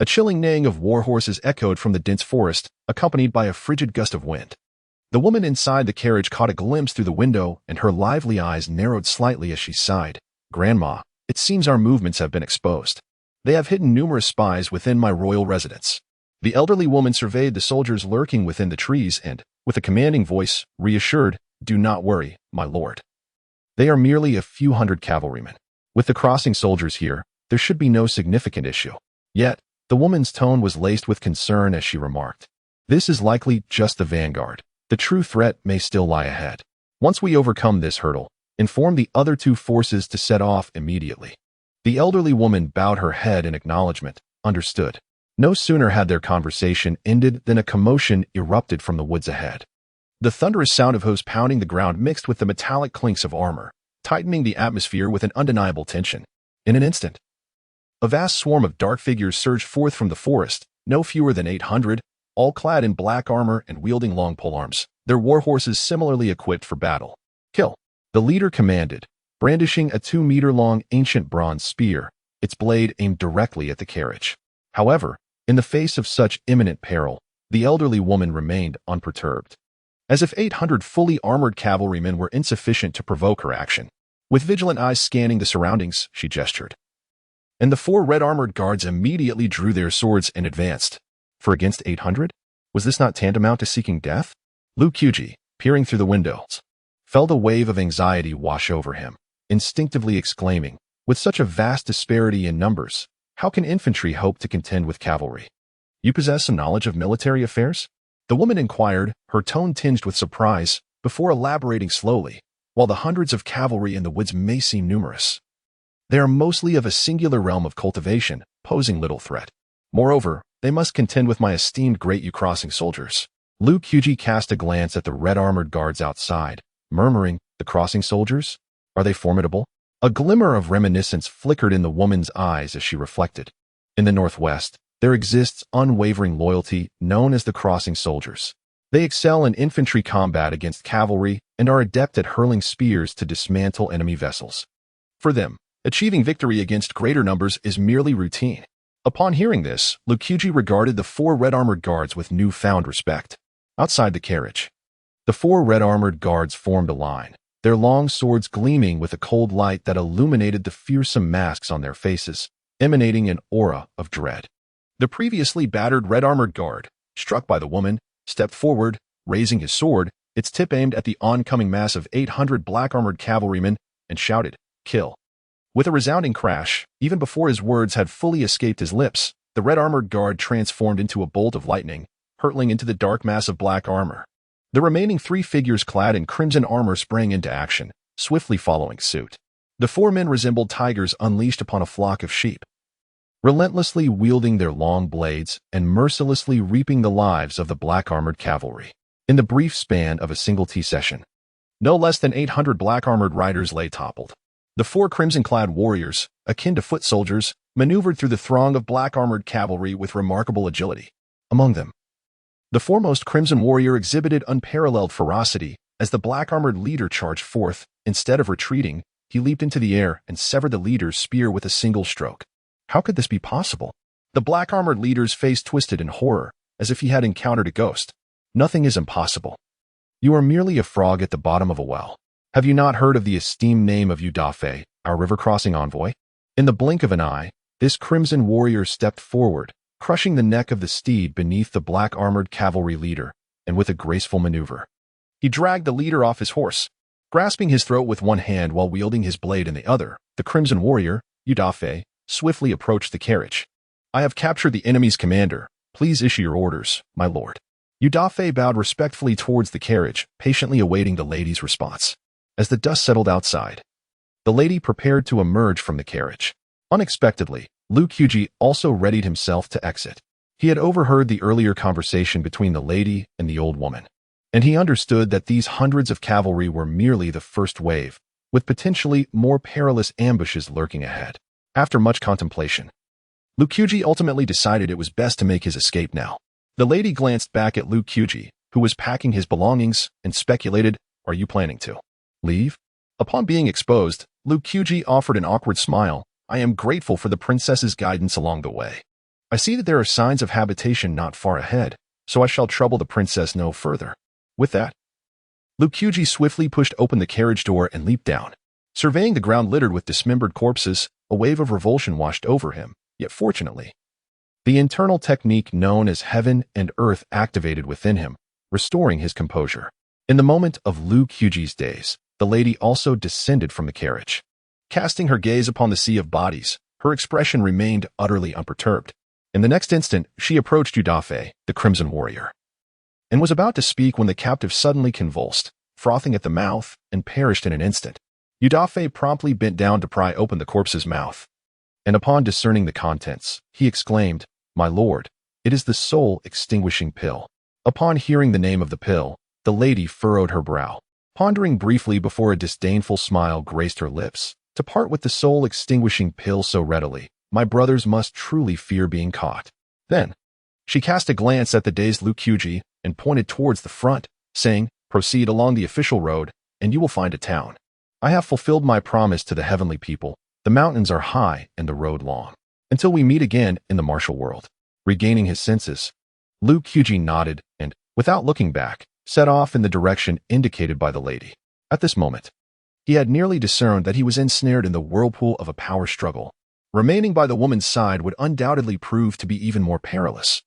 A chilling neighing of war horses echoed from the dense forest, accompanied by a frigid gust of wind. The woman inside the carriage caught a glimpse through the window, and her lively eyes narrowed slightly as she sighed. Grandma, it seems our movements have been exposed. They have hidden numerous spies within my royal residence. The elderly woman surveyed the soldiers lurking within the trees and, with a commanding voice, reassured, Do not worry, my lord. They are merely a few hundred cavalrymen. With the crossing soldiers here, there should be no significant issue. Yet, the woman's tone was laced with concern as she remarked, This is likely just the vanguard. The true threat may still lie ahead. Once we overcome this hurdle, inform the other two forces to set off immediately. The elderly woman bowed her head in acknowledgement, understood. No sooner had their conversation ended than a commotion erupted from the woods ahead. The thunderous sound of hooves pounding the ground mixed with the metallic clinks of armor, tightening the atmosphere with an undeniable tension. In an instant, a vast swarm of dark figures surged forth from the forest, no fewer than 800, all clad in black armor and wielding long polearms, their war horses similarly equipped for battle. Kill! The leader commanded, brandishing a 2-meter-long ancient bronze spear, its blade aimed directly at the carriage. However, in the face of such imminent peril, the elderly woman remained unperturbed. As if 800 fully armored cavalrymen were insufficient to provoke her action. With vigilant eyes scanning the surroundings, she gestured. And the 4 red-armored guards immediately drew their swords and advanced. For against 800? Was this not tantamount to seeking death? Lu Kuji, peering through the windows, felt a wave of anxiety wash over him, instinctively exclaiming, with such a vast disparity in numbers, How can infantry hope to contend with cavalry? You possess some knowledge of military affairs? The woman inquired, her tone tinged with surprise, before elaborating slowly. While the hundreds of cavalry in the woods may seem numerous, they are mostly of a singular realm of cultivation, posing little threat. Moreover, they must contend with my esteemed great U-crossing soldiers. Liu Qiuji cast a glance at the red-armored guards outside, murmuring, the crossing soldiers? Are they formidable? A glimmer of reminiscence flickered in the woman's eyes as she reflected. In the northwest, there exists unwavering loyalty known as the crossing soldiers. They excel in infantry combat against cavalry and are adept at hurling spears to dismantle enemy vessels. For them, achieving victory against greater numbers is merely routine. Upon hearing this, Liu Qiuji regarded the 4 red-armored guards with newfound respect. Outside the carriage, the 4 red-armored guards formed a line, their long swords gleaming with a cold light that illuminated the fearsome masks on their faces, emanating an aura of dread. The previously battered red-armored guard, struck by the woman, stepped forward, raising his sword, its tip aimed at the oncoming mass of 800 black-armored cavalrymen, and shouted, "Kill." With a resounding crash, even before his words had fully escaped his lips, the red-armored guard transformed into a bolt of lightning, hurtling into the dark mass of black armor. The remaining 3 figures clad in crimson armor sprang into action, swiftly following suit. The 4 men resembled tigers unleashed upon a flock of sheep, relentlessly wielding their long blades and mercilessly reaping the lives of the black-armored cavalry. In the brief span of a single T-session, no less than 800 black-armored riders lay toppled. The 4 crimson-clad warriors, akin to foot soldiers, maneuvered through the throng of black-armored cavalry with remarkable agility. Among them, the foremost crimson warrior exhibited unparalleled ferocity as the black-armored leader charged forth. Instead of retreating, he leaped into the air and severed the leader's spear with a single stroke. How could this be possible? The black-armored leader's face twisted in horror, as if he had encountered a ghost. Nothing is impossible. You are merely a frog at the bottom of a well. Have you not heard of the esteemed name of Yudafe, our river-crossing envoy? In the blink of an eye, this crimson warrior stepped forward, crushing the neck of the steed beneath the black-armored cavalry leader, and with a graceful maneuver, he dragged the leader off his horse. Grasping his throat with one hand while wielding his blade in the other, the crimson warrior, Yudafe, swiftly approached the carriage. "I have captured the enemy's commander. Please issue your orders, my lord." Yudafe bowed respectfully towards the carriage, patiently awaiting the lady's response. As the dust settled outside, the lady prepared to emerge from the carriage. Unexpectedly, Liu Qiuji also readied himself to exit. He had overheard the earlier conversation between the lady and the old woman, and he understood that these hundreds of cavalry were merely the first wave, with potentially more perilous ambushes lurking ahead. After much contemplation, Liu Qiuji ultimately decided it was best to make his escape now. The lady glanced back at Liu Qiuji, who was packing his belongings, and speculated, "Are you planning to leave?" Upon being exposed, Liu Qiuji offered an awkward smile. "I am grateful for the princess's guidance along the way. I see that there are signs of habitation not far ahead, so I shall trouble the princess no further." With that, Liu Qiuji swiftly pushed open the carriage door and leaped down. Surveying the ground littered with dismembered corpses, a wave of revulsion washed over him, yet fortunately, the internal technique known as heaven and earth activated within him, restoring his composure. In the moment of Liu Qiuji's daze, the lady also descended from the carriage. Casting her gaze upon the sea of bodies, her expression remained utterly unperturbed. In the next instant, she approached Yudafe, the crimson warrior, and was about to speak when the captive suddenly convulsed, frothing at the mouth, and perished in an instant. Yudafe promptly bent down to pry open the corpse's mouth, and upon discerning the contents, he exclaimed, "My lord, it is the soul-extinguishing pill." Upon hearing the name of the pill, the lady furrowed her brow, pondering briefly before a disdainful smile graced her lips. To part with the soul-extinguishing pill so readily, my brothers must truly fear being caught. Then, she cast a glance at the dazed Liu Qiuji and pointed towards the front, saying, "Proceed along the official road, and you will find a town. I have fulfilled my promise to the heavenly people. The mountains are high and the road long. Until we meet again in the martial world." Regaining his senses, Liu Qiuji nodded and, without looking back, set off in the direction indicated by the lady. At this moment, he had nearly discerned that he was ensnared in the whirlpool of a power struggle. Remaining by the woman's side would undoubtedly prove to be even more perilous.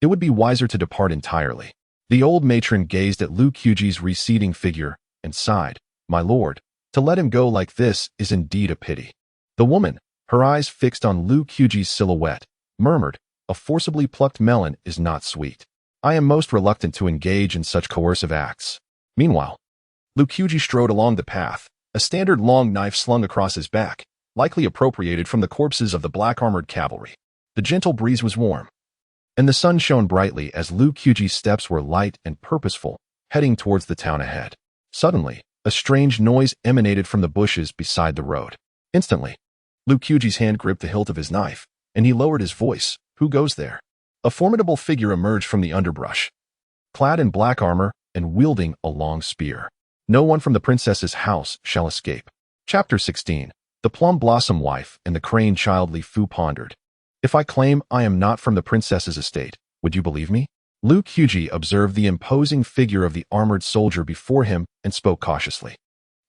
It would be wiser to depart entirely. The old matron gazed at Liu Qiuji's receding figure and sighed, "My lord, to let him go like this is indeed a pity." The woman, Her eyes fixed on Liu Qiuji's silhouette, murmured, "A forcibly plucked melon is not sweet. I am most reluctant to engage in such coercive acts." Meanwhile, Liu Qiuji strode along the path, a standard long knife slung across his back, likely appropriated from the corpses of the black-armored cavalry. The gentle breeze was warm, and the sun shone brightly as Liu Qiuji's steps were light and purposeful, heading towards the town ahead. Suddenly, a strange noise emanated from the bushes beside the road. Instantly, Liu Qiuji's hand gripped the hilt of his knife, and he lowered his voice. "Who goes there?" A formidable figure emerged from the underbrush, clad in black armor and wielding a long spear. "No one from the princess's house shall escape." Chapter 16. The Plum Blossom Wife and the Crane Child. Li Fu pondered. "If I claim I am not from the princess's estate, would you believe me?" Liu Qiuji observed the imposing figure of the armored soldier before him and spoke cautiously.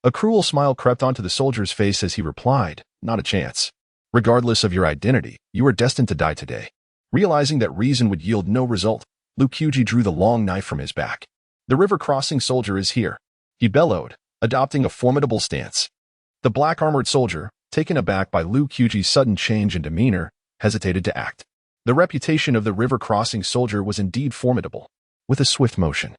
A cruel smile crept onto the soldier's face as he replied, "Not a chance. Regardless of your identity, you are destined to die today." Realizing that reason would yield no result, Liu Qiuji drew the long knife from his back. "The river-crossing soldier is here," he bellowed, adopting a formidable stance. The black-armored soldier, taken aback by Liu Qiuji's sudden change in demeanor, hesitated to act. The reputation of the river-crossing soldier was indeed formidable. With a swift motion,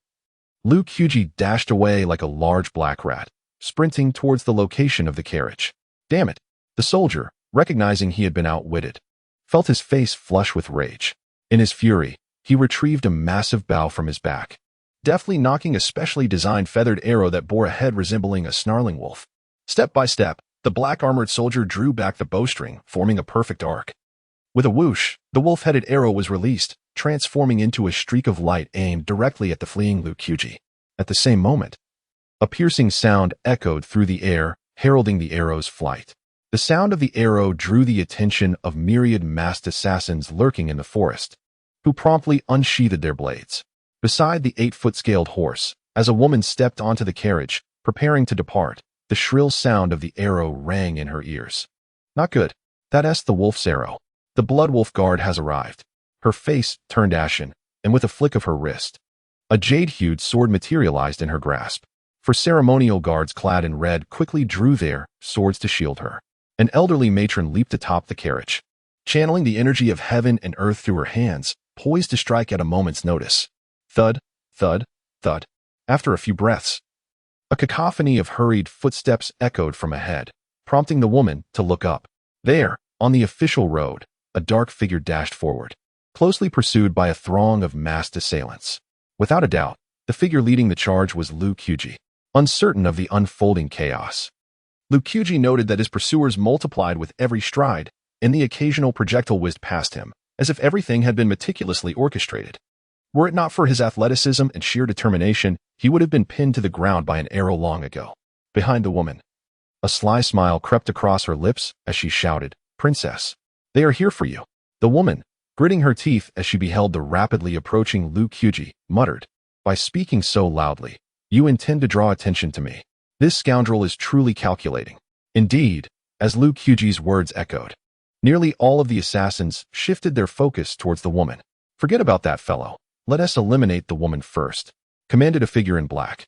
Liu Qiuji dashed away like a large black rat, sprinting towards the location of the carriage. "Damn it!" The soldier, recognizing he had been outwitted, felt his face flush with rage. In his fury, he retrieved a massive bow from his back, deftly knocking a specially designed feathered arrow that bore a head resembling a snarling wolf. Step by step, the black-armored soldier drew back the bowstring, forming a perfect arc. With a whoosh, the wolf-headed arrow was released, transforming into a streak of light aimed directly at the fleeing Liu Qiuji. At the same moment, a piercing sound echoed through the air, heralding the arrow's flight. The sound of the arrow drew the attention of myriad masked assassins lurking in the forest, who promptly unsheathed their blades. Beside the 8-foot scaled horse, as a woman stepped onto the carriage, preparing to depart, the shrill sound of the arrow rang in her ears. "Not good. That's the wolf's arrow. The Blood Wolf Guard has arrived." Her face turned ashen, and with a flick of her wrist, a jade-hued sword materialized in her grasp. For ceremonial guards clad in red quickly drew their swords to shield her. An elderly matron leaped atop the carriage, channeling the energy of heaven and earth through her hands, poised to strike at a moment's notice. Thud, thud, thud. After a few breaths, a cacophony of hurried footsteps echoed from ahead, prompting the woman to look up. There, on the official road, a dark figure dashed forward, closely pursued by a throng of masked assailants. Without a doubt, the figure leading the charge was Liu Qiuji. Uncertain of the unfolding chaos, Liu Qiuji noted that his pursuers multiplied with every stride, and the occasional projectile whizzed past him, as if everything had been meticulously orchestrated. Were it not for his athleticism and sheer determination, he would have been pinned to the ground by an arrow long ago. Behind the woman, a sly smile crept across her lips as she shouted, "Princess, they are here for you." The woman, gritting her teeth as she beheld the rapidly approaching Liu Qiuji, muttered, "By speaking so loudly, you intend to draw attention to me. This scoundrel is truly calculating." Indeed, as Liu Qiuji's words echoed, nearly all of the assassins shifted their focus towards the woman. "Forget about that fellow. Let us eliminate the woman first," commanded a figure in black,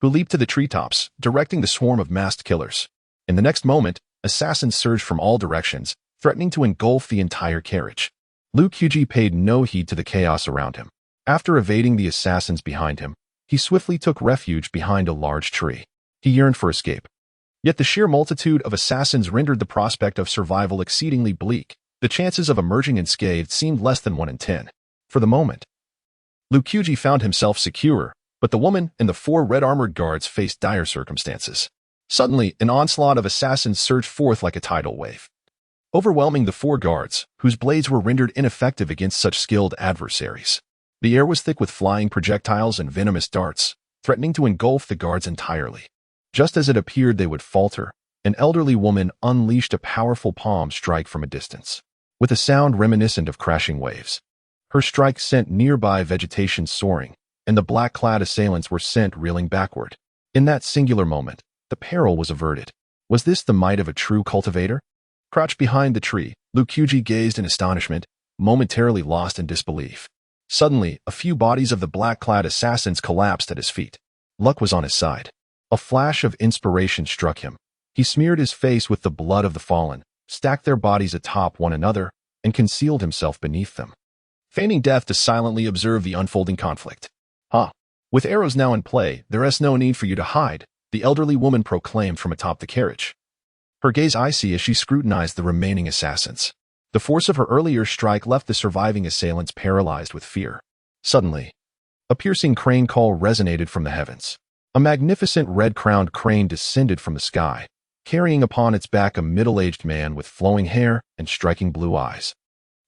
who leaped to the treetops, directing the swarm of masked killers. In the next moment, assassins surged from all directions, threatening to engulf the entire carriage. Liu Qiuji paid no heed to the chaos around him. After evading the assassins behind him, he swiftly took refuge behind a large tree. He yearned for escape. Yet the sheer multitude of assassins rendered the prospect of survival exceedingly bleak. The chances of emerging unscathed seemed less than 1 in 10. For the moment, Liu Qiuji found himself secure, but the woman and the 4 red-armored guards faced dire circumstances. Suddenly, an onslaught of assassins surged forth like a tidal wave, overwhelming the 4 guards, whose blades were rendered ineffective against such skilled adversaries. The air was thick with flying projectiles and venomous darts, threatening to engulf the guards entirely. Just as it appeared they would falter, an elderly woman unleashed a powerful palm strike from a distance. With a sound reminiscent of crashing waves, her strike sent nearby vegetation soaring, and the black-clad assailants were sent reeling backward. In that singular moment, the peril was averted. Was this the might of a true cultivator? Crouched behind the tree, Liu Qiuji gazed in astonishment, momentarily lost in disbelief. Suddenly, a few bodies of the black-clad assassins collapsed at his feet. Luck was on his side. A flash of inspiration struck him. He smeared his face with the blood of the fallen, stacked their bodies atop one another, and concealed himself beneath them, feigning death to silently observe the unfolding conflict. With arrows now in play, there is no need for you to hide, the elderly woman proclaimed from atop the carriage. Her gaze icy as she scrutinized the remaining assassins. The force of her earlier strike left the surviving assailants paralyzed with fear. Suddenly, a piercing crane call resonated from the heavens. A magnificent red-crowned crane descended from the sky, carrying upon its back a middle-aged man with flowing hair and striking blue eyes,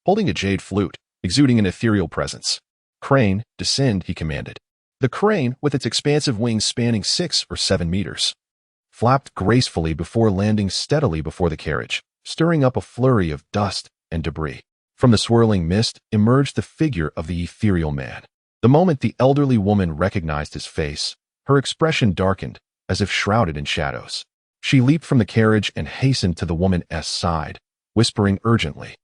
holding a jade flute, exuding an ethereal presence. "Crane, descend," he commanded. The crane, with its expansive wings spanning 6 or 7 meters, flapped gracefully before landing steadily before the carriage, stirring up a flurry of dust and debris. From the swirling mist emerged the figure of the ethereal man. The moment the elderly woman recognized his face, her expression darkened, as if shrouded in shadows. She leaped from the carriage and hastened to the woman's side, whispering urgently,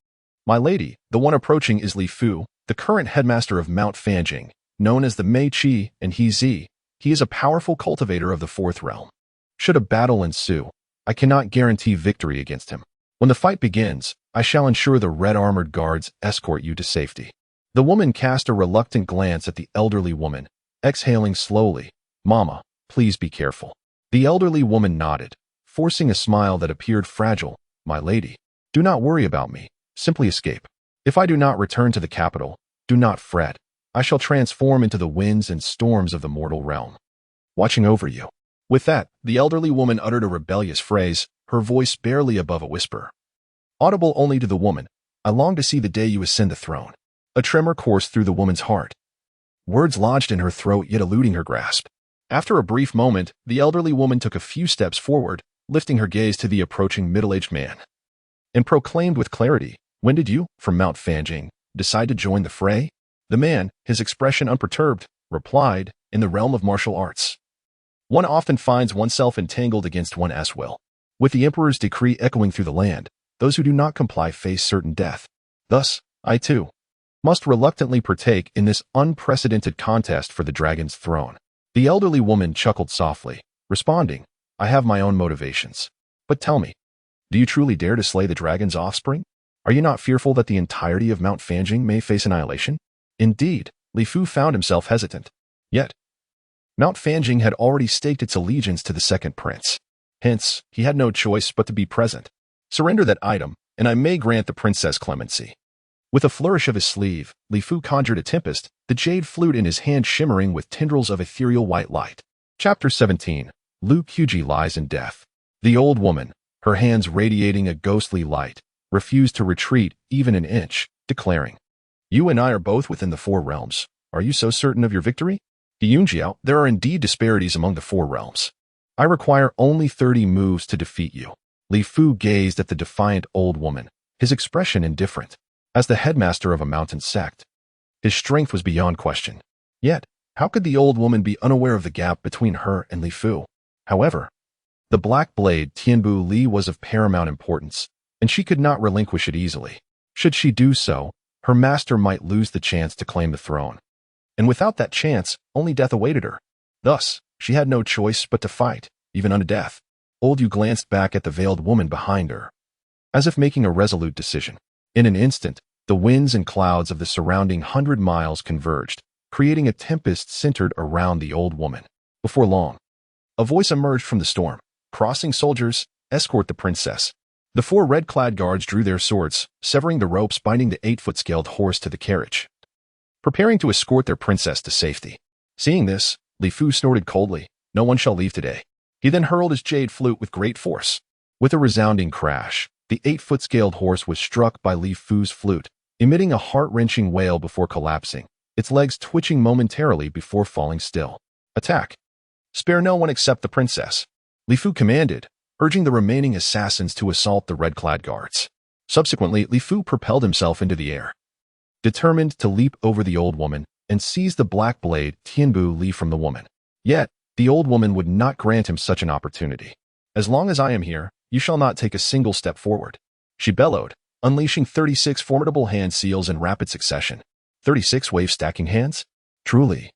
"My lady, the one approaching is Li Fu, the current headmaster of Mount Fanjing, known as the Mei Qi and He Zi. He is a powerful cultivator of the fourth realm. Should a battle ensue, I cannot guarantee victory against him. When the fight begins, I shall ensure the red-armored guards escort you to safety." The woman cast a reluctant glance at the elderly woman, exhaling slowly, "Mama, please be careful." The elderly woman nodded, forcing a smile that appeared fragile. "My lady, do not worry about me. Simply escape. If I do not return to the capital, do not fret. I shall transform into the winds and storms of the mortal realm, watching over you." With that, the elderly woman uttered a rebellious phrase, her voice barely above a whisper. Audible only to the woman, "I long to see the day you ascend the throne." A tremor coursed through the woman's heart. Words lodged in her throat yet eluding her grasp. After a brief moment, the elderly woman took a few steps forward, lifting her gaze to the approaching middle-aged man, and proclaimed with clarity, "When did you, from Mount Fanjing, decide to join the fray?" The man, his expression unperturbed, replied, "In the realm of martial arts, one often finds oneself entangled against one's will. With the emperor's decree echoing through the land, those who do not comply face certain death. Thus, I too must reluctantly partake in this unprecedented contest for the dragon's throne." The elderly woman chuckled softly, responding, "I have my own motivations. But tell me, do you truly dare to slay the dragon's offspring? Are you not fearful that the entirety of Mount Fanjing may face annihilation?" Indeed, Li Fu found himself hesitant. Yet, Mount Fanjing had already staked its allegiance to the second prince. Hence, he had no choice but to be present. "Surrender that item, and I may grant the princess clemency." With a flourish of his sleeve, Li Fu conjured a tempest, the jade flute in his hand shimmering with tendrils of ethereal white light. Chapter 17. Lu Qiji lies in death. The old woman, her hands radiating a ghostly light, refused to retreat even an inch, declaring, "You and I are both within the four realms. Are you so certain of your victory? Yunjiao, there are indeed disparities among the four realms. I require only 30 moves to defeat you." Li Fu gazed at the defiant old woman, his expression indifferent. As the headmaster of a mountain sect, his strength was beyond question. Yet, how could the old woman be unaware of the gap between her and Li Fu? However, the black blade Tianbu Li was of paramount importance, and she could not relinquish it easily. Should she do so, her master might lose the chance to claim the throne. And without that chance, only death awaited her. Thus, she had no choice but to fight, even unto death. Old Yu glanced back at the veiled woman behind her, as if making a resolute decision. In an instant, the winds and clouds of the surrounding 100 miles converged, creating a tempest centered around the old woman. Before long, a voice emerged from the storm. "Crossing soldiers, escort the princess." The 4 red-clad guards drew their swords, severing the ropes binding the 8-foot scaled horse to the carriage, preparing to escort their princess to safety. Seeing this, Li Fu snorted coldly, "No one shall leave today." He then hurled his jade flute with great force. With a resounding crash, the 8-foot scaled horse was struck by Li Fu's flute, emitting a heart-wrenching wail before collapsing, its legs twitching momentarily before falling still. "Attack! Spare no one except the princess," Li Fu commanded, urging the remaining assassins to assault the red-clad guards. Subsequently, Li Fu propelled himself into the air, determined to leap over the old woman and seize the black blade Tianbu Li from the woman. Yet, the old woman would not grant him such an opportunity. "As long as I am here, you shall not take a single step forward," she bellowed, unleashing 36 formidable hand seals in rapid succession. 36 wave-stacking hands? Truly.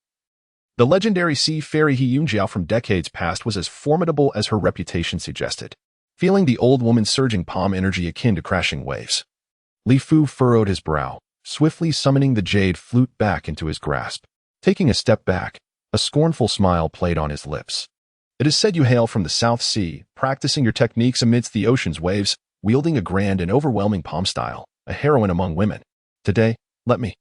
The legendary sea fairy He Yunjiao from decades past was as formidable as her reputation suggested. feeling the old woman's surging palm energy akin to crashing waves. Li Fu furrowed his brow, swiftly summoning the jade flute back into his grasp. Taking a step back, a scornful smile played on his lips. It is said you hail from the South Sea, practicing your techniques amidst the ocean's waves, wielding a grand and overwhelming palm style, a heroine among women. Today, let me,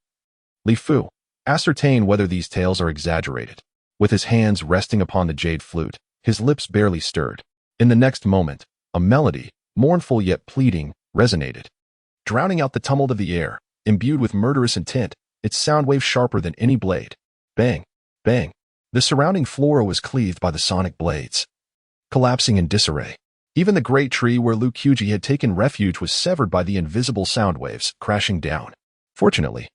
Li Fu, ascertain whether these tales are exaggerated. With his hands resting upon the jade flute, his lips barely stirred. In the next moment, a melody, mournful yet pleading, resonated. Drowning out the tumult of the air, imbued with murderous intent, its sound wave sharper than any blade. Bang, bang. The surrounding flora was cleaved by the sonic blades, collapsing in disarray. Even the great tree where Lu Qiuji had taken refuge was severed by the invisible sound waves, crashing down. Fortunately,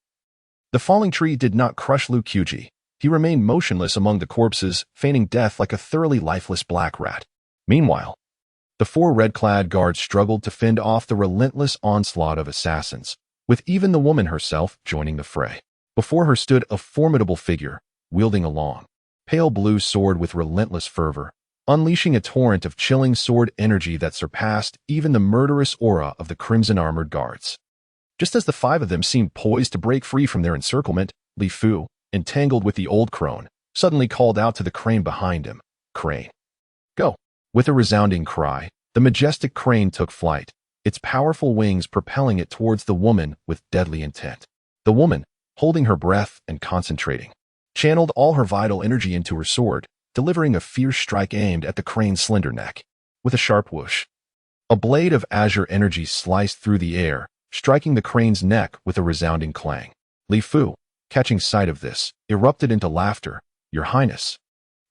the falling tree did not crush Lu Qiuji. He remained motionless among the corpses, feigning death like a thoroughly lifeless black rat. Meanwhile, the four red-clad guards struggled to fend off the relentless onslaught of assassins, with even the woman herself joining the fray. Before her stood a formidable figure, wielding a long, pale blue sword with relentless fervor, unleashing a torrent of chilling sword energy that surpassed even the murderous aura of the crimson-armored guards. Just as the five of them seemed poised to break free from their encirclement, Li Fu, entangled with the old crone, suddenly called out to the crane behind him, "Crane, go!" With a resounding cry, the majestic crane took flight, its powerful wings propelling it towards the woman with deadly intent. The woman, holding her breath and concentrating, channeled all her vital energy into her sword, delivering a fierce strike aimed at the crane's slender neck. With a sharp whoosh, a blade of azure energy sliced through the air, striking the crane's neck with a resounding clang. Li Fu, catching sight of this, erupted into laughter. "Your Highness,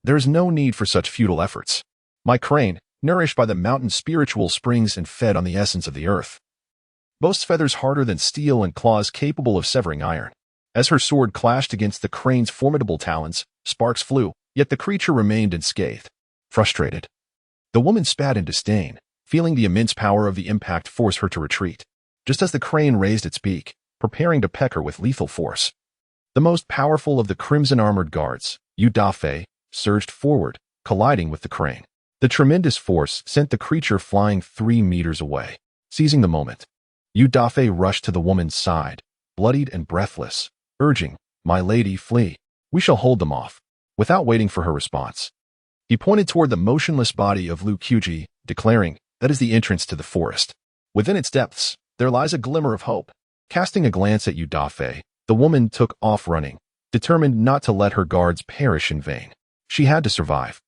there is no need for such futile efforts. My crane, nourished by the mountain's spiritual springs and fed on the essence of the earth, boasts feathers harder than steel and claws capable of severing iron." As her sword clashed against the crane's formidable talons, sparks flew, yet the creature remained unscathed. Frustrated, the woman spat in disdain, feeling the immense power of the impact force her to retreat. Just as the crane raised its beak, preparing to peck her with lethal force, the most powerful of the crimson-armored guards, Yu Dafei, surged forward, colliding with the crane. The tremendous force sent the creature flying 3 meters away. Seizing the moment, Yu Dafei rushed to the woman's side, bloodied and breathless, urging, "My lady, flee. We shall hold them off." Without waiting for her response, he pointed toward the motionless body of Lu Qiuji, declaring, "That is the entrance to the forest. Within its depths, there lies a glimmer of hope." Casting a glance at Yu Dafei, the woman took off running, determined not to let her guards perish in vain. She had to survive.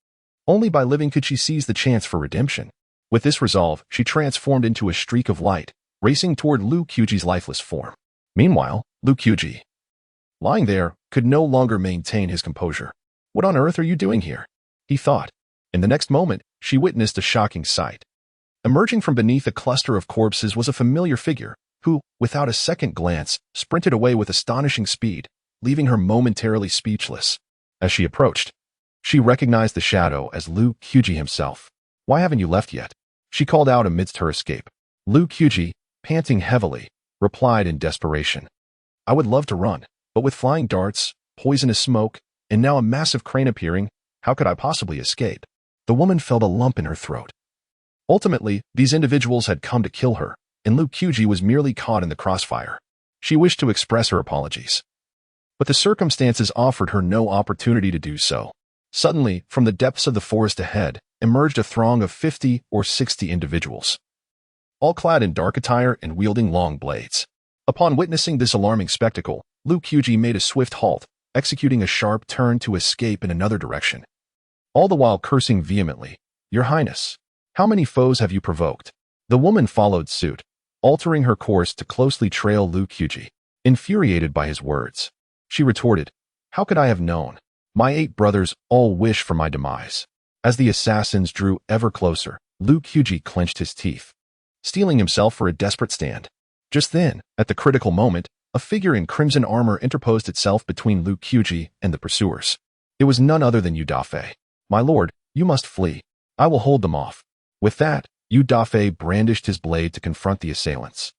Only by living could she seize the chance for redemption. With this resolve, she transformed into a streak of light, racing toward Lu Qiuji's lifeless form. Meanwhile, Lu Qiuji, lying there, could no longer maintain his composure. "What on earth are you doing here?" he thought. In the next moment, she witnessed a shocking sight. Emerging from beneath a cluster of corpses was a familiar figure, who, without a second glance, sprinted away with astonishing speed, leaving her momentarily speechless. As she approached, she recognized the shadow as Lu Qiuji himself. "Why haven't you left yet?" she called out amidst her escape. Lu Qiuji, panting heavily, replied in desperation, "I would love to run, but with flying darts, poisonous smoke, and now a massive crane appearing, how could I possibly escape?" The woman felt a lump in her throat. Ultimately, these individuals had come to kill her, and Lu Qiuji was merely caught in the crossfire. She wished to express her apologies, but the circumstances offered her no opportunity to do so. Suddenly, from the depths of the forest ahead, emerged a throng of 50 or 60 individuals, all clad in dark attire and wielding long blades. Upon witnessing this alarming spectacle, Lu Qiuji made a swift halt, executing a sharp turn to escape in another direction, all the while cursing vehemently, "Your Highness, how many foes have you provoked?" The woman followed suit, altering her course to closely trail Lu Qiuji. Infuriated by his words, she retorted, "How could I have known? My 8 brothers all wish for my demise." As the assassins drew ever closer, Lu Qiuji clenched his teeth, steeling himself for a desperate stand. Just then, at the critical moment, a figure in crimson armor interposed itself between Lu Qiuji and the pursuers. It was none other than Yu Dafei. "My lord, you must flee. I will hold them off." With that, Yu Dafei brandished his blade to confront the assailants,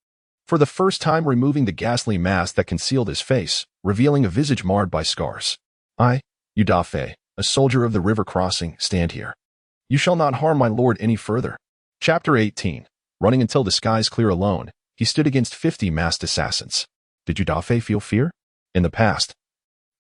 for the first time removing the ghastly mask that concealed his face, revealing a visage marred by scars. "I, Yu Dafei, a soldier of the river crossing, stand here. You shall not harm my lord any further." Chapter 18. Running until the skies clear alone, he stood against 50 masked assassins. Did Yu Dafei feel fear? In the past,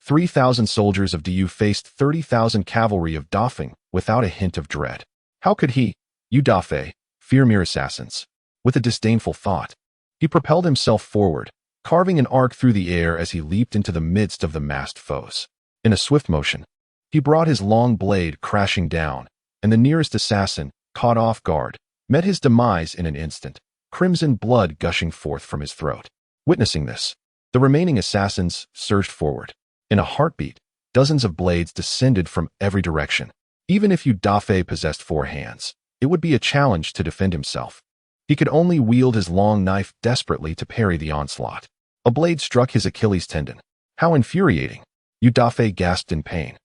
3,000 soldiers of Du faced 30,000 cavalry of Dafeng without a hint of dread. How could he, Yu Dafei, fear mere assassins? With a disdainful thought, he propelled himself forward, carving an arc through the air as he leaped into the midst of the masked foes. In a swift motion, he brought his long blade crashing down, and the nearest assassin, caught off guard, met his demise in an instant, crimson blood gushing forth from his throat. Witnessing this, the remaining assassins surged forward. In a heartbeat, dozens of blades descended from every direction. Even if Yu Dafei possessed 4 hands, it would be a challenge to defend himself. He could only wield his long knife desperately to parry the onslaught. A blade struck his Achilles tendon. How infuriating! Yu Dafei gasped in pain,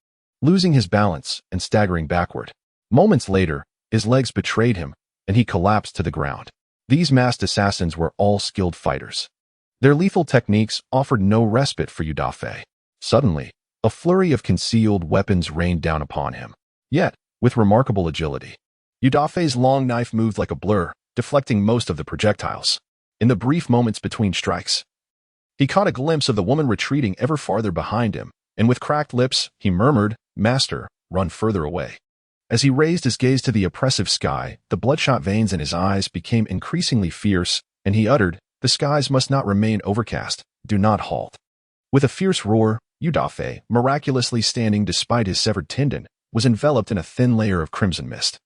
losing his balance and staggering backward. Moments later, his legs betrayed him, and he collapsed to the ground. These masked assassins were all skilled fighters. Their lethal techniques offered no respite for Yu Dafei. Suddenly, a flurry of concealed weapons rained down upon him. Yet, with remarkable agility, Yu Dafei's long knife moved like a blur, deflecting most of the projectiles. In the brief moments between strikes, he caught a glimpse of the woman retreating ever farther behind him, and with cracked lips, he murmured, "Master, run further away." As he raised his gaze to the oppressive sky, the bloodshot veins in his eyes became increasingly fierce, and he uttered, "The skies must not remain overcast. Do not halt." With a fierce roar, Yu Dafei, miraculously standing despite his severed tendon, was enveloped in a thin layer of crimson mist,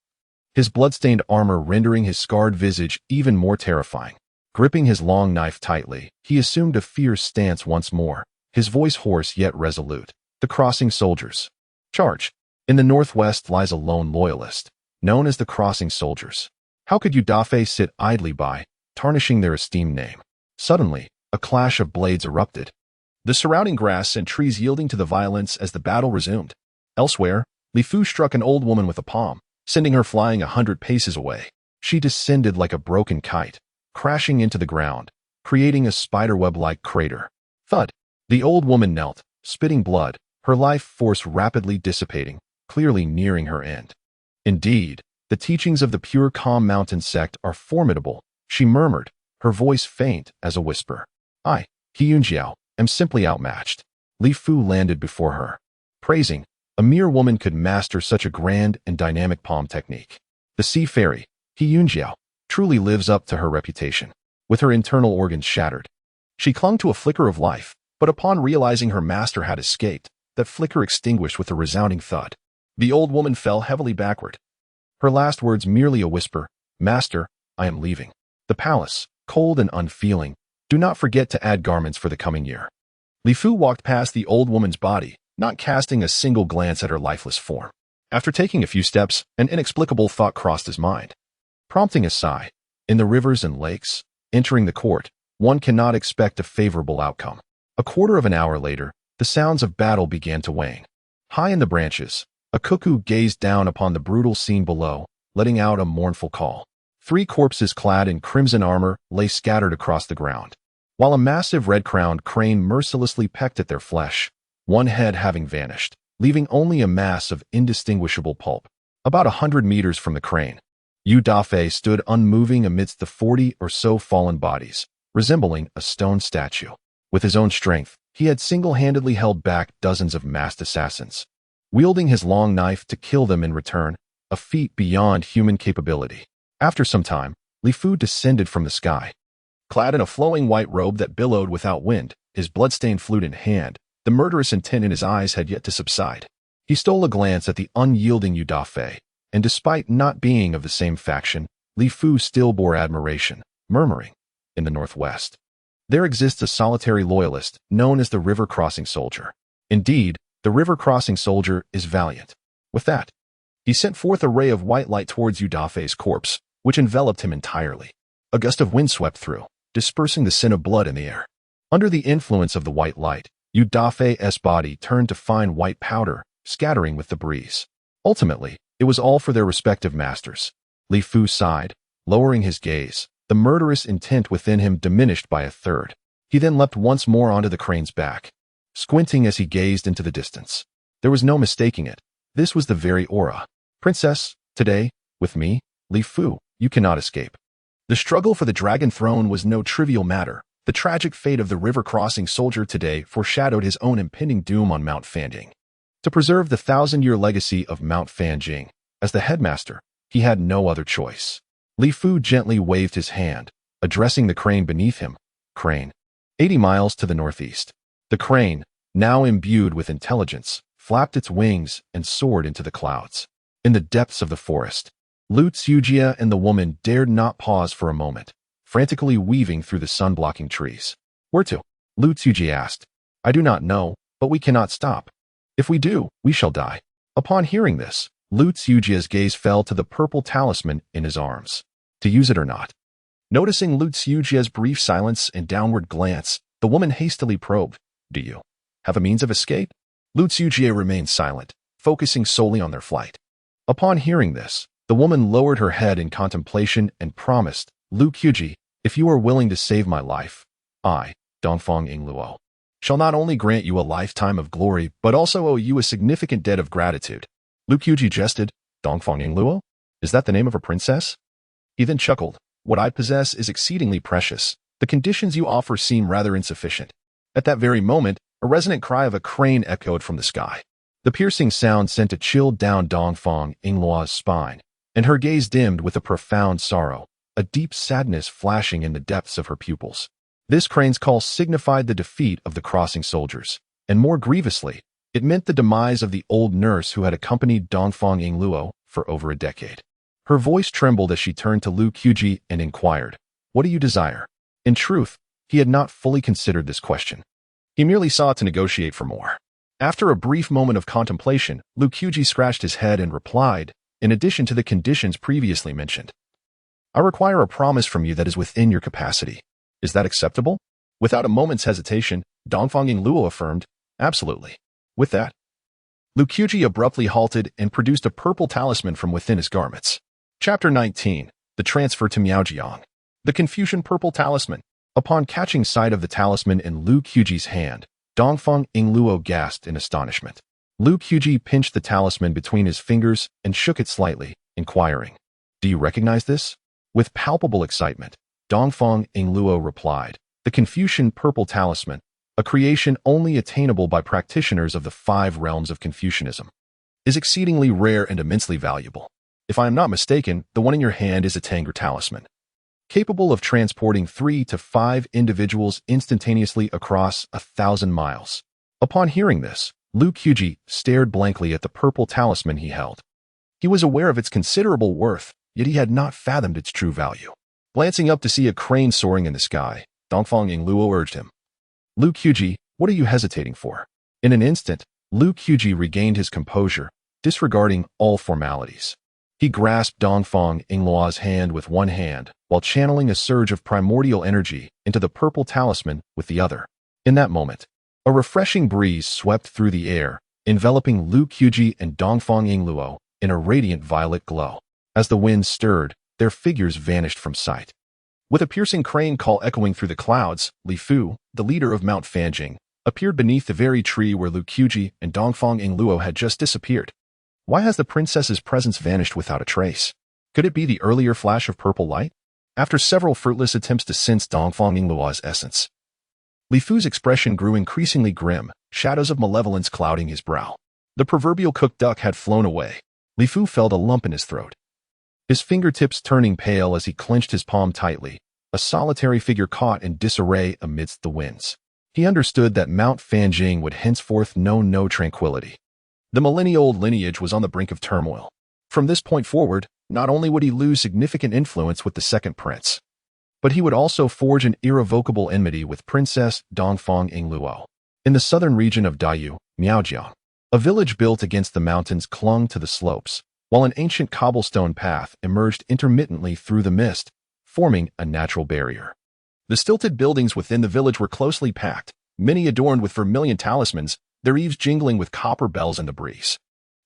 his blood-stained armor rendering his scarred visage even more terrifying. Gripping his long knife tightly, he assumed a fierce stance once more, his voice hoarse yet resolute. The crossing soldiers. Charge! In the northwest lies a lone loyalist, known as the Crossing Soldiers. How could Yu Dafei sit idly by, tarnishing their esteemed name? Suddenly, a clash of blades erupted, the surrounding grass and trees yielding to the violence as the battle resumed. Elsewhere, Li Fu struck an old woman with a palm, sending her flying 100 paces away. She descended like a broken kite, crashing into the ground, creating a spiderweb-like crater. Thud! The old woman knelt, spitting blood, her life force rapidly dissipating, clearly nearing her end. Indeed, the teachings of the Pure Calm Mountain sect are formidable, she murmured, her voice faint as a whisper. I, He Yunjiao, am simply outmatched. Li Fu landed before her, praising, a mere woman could master such a grand and dynamic palm technique. The sea fairy, He Yunjiao, truly lives up to her reputation. With her internal organs shattered, she clung to a flicker of life, but upon realizing her master had escaped, that flicker extinguished with a resounding thud. The old woman fell heavily backward, her last words merely a whisper, "Master, I am leaving the palace, cold and unfeeling. Do not forget to add garments for the coming year." Li Fu walked past the old woman's body, not casting a single glance at her lifeless form. After taking a few steps, an inexplicable thought crossed his mind, prompting a sigh. In the rivers and lakes, entering the court, one cannot expect a favorable outcome. A quarter of an hour later, the sounds of battle began to wane. High in the branches, a cuckoo gazed down upon the brutal scene below, letting out a mournful call. 3 corpses clad in crimson armor lay scattered across the ground, while a massive red-crowned crane mercilessly pecked at their flesh, one head having vanished, leaving only a mass of indistinguishable pulp. About 100 meters from the crane, Yu Dafei stood unmoving amidst the 40 or so fallen bodies, resembling a stone statue. With his own strength, he had single-handedly held back dozens of masked assassins, wielding his long knife to kill them in return, a feat beyond human capability. After some time, Li Fu descended from the sky, clad in a flowing white robe that billowed without wind, his blood-stained flute in hand. The murderous intent in his eyes had yet to subside. He stole a glance at the unyielding Yu Dafei, and despite not being of the same faction, Li Fu still bore admiration, murmuring, "In the northwest, there exists a solitary loyalist known as the River Crossing Soldier. Indeed, the River Crossing Soldier is valiant." With that, he sent forth a ray of white light towards Yu Dafei's corpse, which enveloped him entirely. A gust of wind swept through, dispersing the scent of blood in the air. Under the influence of the white light, Yu Dafei's body turned to fine white powder, scattering with the breeze. Ultimately, it was all for their respective masters. Li Fu sighed, lowering his gaze, the murderous intent within him diminished by a third. He then leapt once more onto the crane's back, squinting as he gazed into the distance. There was no mistaking it. This was the very aura. "Princess, today, with me, Li Fu," You cannot escape. The struggle for the dragon throne was no trivial matter. The tragic fate of the river-crossing soldier today foreshadowed his own impending doom on Mount Fanjing. To preserve the thousand-year legacy of Mount Fanjing, as the headmaster, he had no other choice. Li Fu gently waved his hand, addressing the crane beneath him. Crane. 80 miles to the northeast. The crane, now imbued with intelligence, flapped its wings and soared into the clouds. In the depths of the forest, Lu Tsujia and the woman dared not pause for a moment, frantically weaving through the sun-blocking trees. Where to? Lu Tsujia asked. I do not know, but we cannot stop. If we do, we shall die. Upon hearing this, Lu Tsujia's gaze fell to the purple talisman in his arms. To use it or not? Noticing Lu Tsujia's brief silence and downward glance, the woman hastily probed, Do you have a means of escape? Lu Tsujia remained silent, focusing solely on their flight. Upon hearing this, the woman lowered her head in contemplation and promised, Lu Qiuji, if you are willing to save my life, I, Dongfang Yingluo, shall not only grant you a lifetime of glory, but also owe you a significant debt of gratitude. Lu Qiuji jested, Dongfang Yingluo? Is that the name of a princess? He then chuckled, What I possess is exceedingly precious. The conditions you offer seem rather insufficient. At that very moment, a resonant cry of a crane echoed from the sky. The piercing sound sent a chill down Dongfang Yingluo's spine, and her gaze dimmed with a profound sorrow, a deep sadness flashing in the depths of her pupils. This crane's call signified the defeat of the crossing soldiers, and more grievously, it meant the demise of the old nurse who had accompanied Dongfang Yingluo for over a decade. Her voice trembled as she turned to Lu Qiuji and inquired, What do you desire? In truth, he had not fully considered this question. He merely sought to negotiate for more. After a brief moment of contemplation, Lu Qiuji scratched his head and replied, In addition to the conditions previously mentioned, I require a promise from you that is within your capacity. Is that acceptable? Without a moment's hesitation, Dongfang Yingluo affirmed, Absolutely. With that, Lu Qiuji abruptly halted and produced a purple talisman from within his garments. Chapter 19. The Transfer to Miaojiang. The Confucian Purple Talisman. Upon catching sight of the talisman in Lu Qiuji's hand, Dongfang Yingluo gasped in astonishment. Lu Qiuji pinched the talisman between his fingers and shook it slightly, inquiring, Do you recognize this? With palpable excitement, Dongfang Yingluo replied, The Confucian Purple Talisman, a creation only attainable by practitioners of the 5 realms of Confucianism, is exceedingly rare and immensely valuable. If I am not mistaken, the one in your hand is a Tangr talisman, capable of transporting 3 to 5 individuals instantaneously across 1,000 miles. Upon hearing this, Lu Qiuji stared blankly at the purple talisman he held. He was aware of its considerable worth, yet he had not fathomed its true value. Glancing up to see a crane soaring in the sky, Dongfang Yingluo urged him, Lu Qiuji, what are you hesitating for? In an instant, Lu Qiuji regained his composure, disregarding all formalities. He grasped Dongfang Yingluo's hand with one hand, while channeling a surge of primordial energy into the purple talisman with the other. In that moment, a refreshing breeze swept through the air, enveloping Lu Qiuji and Dongfang Yingluo in a radiant violet glow. As the wind stirred, their figures vanished from sight. With a piercing crane call echoing through the clouds, Li Fu, the leader of Mount Fanjing, appeared beneath the very tree where Lu Qiuji and Dongfang Yingluo had just disappeared. Why has the princess's presence vanished without a trace? Could it be the earlier flash of purple light? After several fruitless attempts to sense Dongfang Yingluo's essence, Li Fu's expression grew increasingly grim, shadows of malevolence clouding his brow. The proverbial cooked duck had flown away. Li Fu felt a lump in his throat, his fingertips turning pale as he clenched his palm tightly, a solitary figure caught in disarray amidst the winds. He understood that Mount Fanjing would henceforth know no tranquility. The millennia-old lineage was on the brink of turmoil. From this point forward, not only would he lose significant influence with the second prince, but he would also forge an irrevocable enmity with Princess Dongfang Yingluo. In the southern region of Dayu, Miaojiang, a village built against the mountains clung to the slopes, while an ancient cobblestone path emerged intermittently through the mist, forming a natural barrier. The stilted buildings within the village were closely packed, many adorned with vermilion talismans, their eaves jingling with copper bells in the breeze.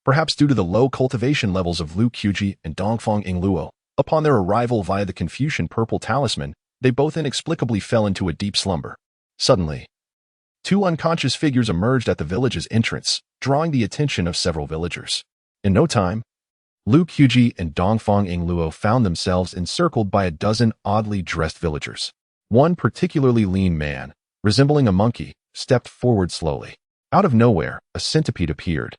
Perhaps due to the low cultivation levels of Lu Qiuji and Dongfang Yingluo, upon their arrival via the Confucian Purple Talisman, they both inexplicably fell into a deep slumber. Suddenly, 2 unconscious figures emerged at the village's entrance, drawing the attention of several villagers. In no time, Lu Qiuji and Dongfang Yingluo found themselves encircled by a dozen oddly dressed villagers. One particularly lean man, resembling a monkey, stepped forward slowly. Out of nowhere, a centipede appeared,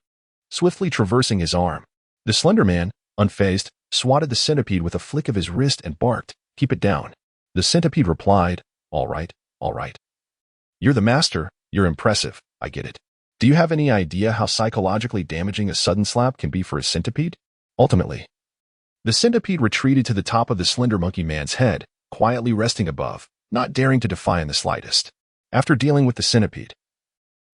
swiftly traversing his arm. The slender man, unfazed, swatted the centipede with a flick of his wrist and barked, "Keep it down." The centipede replied, "All right, all right. You're the master, you're impressive, I get it. Do you have any idea how psychologically damaging a sudden slap can be for a centipede?" Ultimately, the centipede retreated to the top of the slender monkey man's head, quietly resting above, not daring to defy in the slightest. After dealing with the centipede,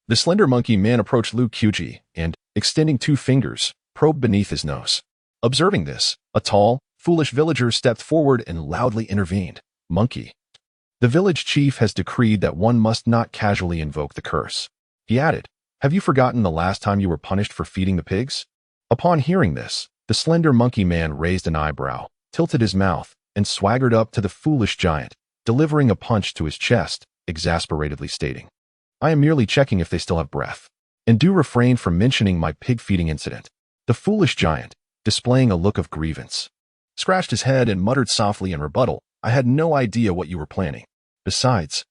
the slender monkey man approached Lu Qiuji and, extending 2 fingers, probed beneath his nose. Observing this, a tall, foolish villager stepped forward and loudly intervened. "Monkey, the village chief has decreed that one must not casually invoke the curse." He added, "Have you forgotten the last time you were punished for feeding the pigs?" Upon hearing this, the slender monkey man raised an eyebrow, tilted his mouth, and swaggered up to the foolish giant, delivering a punch to his chest, exasperatedly stating, "I am merely checking if they still have breath. And do refrain from mentioning my pig-feeding incident." The foolish giant, displaying a look of grievance, scratched his head and muttered softly in rebuttal, "I had no idea what you were planning. Besides,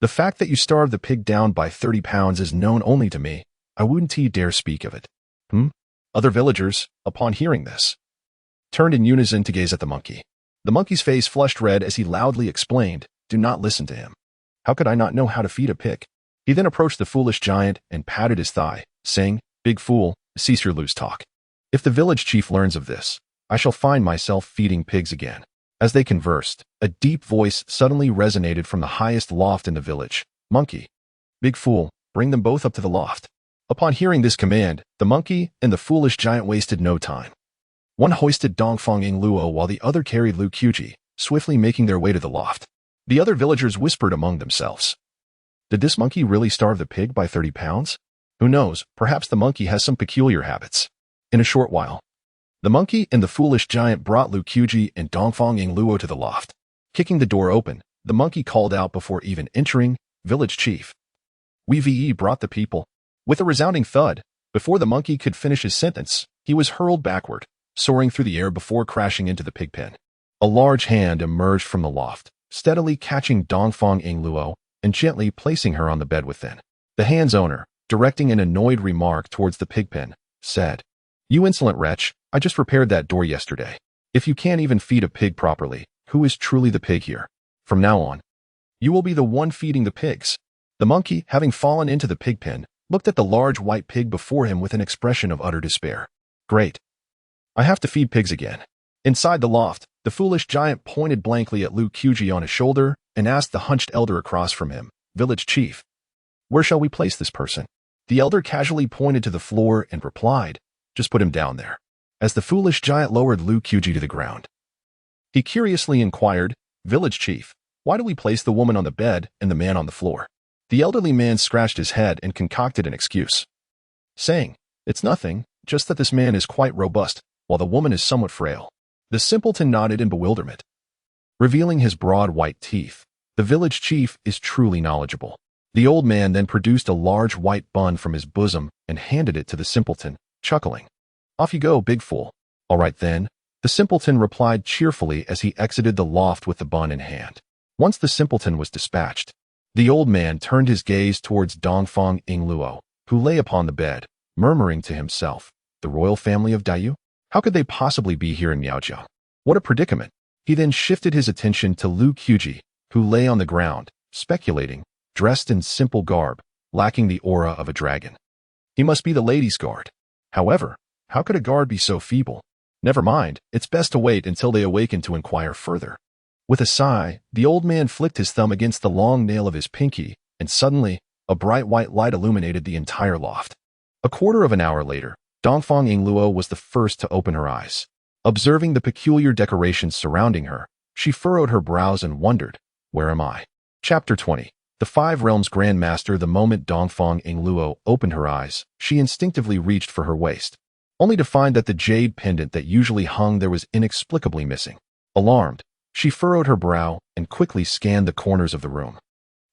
the fact that you starved the pig down by 30 pounds is known only to me. I wouldn't dare speak of it." Other villagers, upon hearing this, turned in unison to gaze at the monkey. The monkey's face flushed red as he loudly explained, "Do not listen to him. How could I not know how to feed a pig?" He then approached the foolish giant and patted his thigh, saying, "Big fool, cease your loose talk. If the village chief learns of this, I shall find myself feeding pigs again." As they conversed, a deep voice suddenly resonated from the highest loft in the village. "Monkey, big fool, bring them both up to the loft." Upon hearing this command, the monkey and the foolish giant wasted no time. One hoisted Dongfang Yingluo while the other carried Lu Qiuji, swiftly making their way to the loft. The other villagers whispered among themselves, "Did this monkey really starve the pig by 30 pounds? Who knows, perhaps the monkey has some peculiar habits." In a short while, the monkey and the foolish giant brought Lu Qiuji and Dongfang Yingluo to the loft. Kicking the door open, the monkey called out before even entering, "Village chief, we brought the people." With a resounding thud, before the monkey could finish his sentence, he was hurled backward, soaring through the air before crashing into the pig pen. A large hand emerged from the loft, steadily catching Dongfang Yingluo and gently placing her on the bed within. The hand's owner, directing an annoyed remark towards the pig pen, said, "You insolent wretch, I just repaired that door yesterday. If you can't even feed a pig properly, who is truly the pig here? From now on, you will be the one feeding the pigs." The monkey, having fallen into the pig pen, looked at the large white pig before him with an expression of utter despair. "Great. I have to feed pigs again." Inside the loft, the foolish giant pointed blankly at Lu Qiuji on his shoulder and asked the hunched elder across from him, "Village chief, where shall we place this person?" The elder casually pointed to the floor and replied, "Just put him down there." As the foolish giant lowered Lu Qiuji to the ground, he curiously inquired, "Village chief, why do we place the woman on the bed and the man on the floor?" The elderly man scratched his head and concocted an excuse, saying, "It's nothing, just that this man is quite robust, while the woman is somewhat frail." The simpleton nodded in bewilderment, revealing his broad white teeth. The village chief is truly knowledgeable. The old man then produced a large white bun from his bosom and handed it to the simpleton, chuckling, "Off you go, big fool." "All right then," the simpleton replied cheerfully as he exited the loft with the bun in hand. Once the simpleton was dispatched, the old man turned his gaze towards Dongfang Yingluo, who lay upon the bed, murmuring to himself, "The royal family of Daiyu? How could they possibly be here in Miaojiao? What a predicament." He then shifted his attention to Lu Qiuji, who lay on the ground, speculating, dressed in simple garb, lacking the aura of a dragon. He must be the ladies' guard. However, how could a guard be so feeble? Never mind, it's best to wait until they awaken to inquire further. With a sigh, the old man flicked his thumb against the long nail of his pinky, and suddenly, a bright white light illuminated the entire loft. A quarter of an hour later, Dongfang Yingluo was the first to open her eyes. Observing the peculiar decorations surrounding her, she furrowed her brows and wondered, "Where am I?" Chapter 20. The Five Realms Grandmaster. The moment Dongfang Yingluo opened her eyes, she instinctively reached for her waist, only to find that the jade pendant that usually hung there was inexplicably missing. Alarmed, she furrowed her brow and quickly scanned the corners of the room,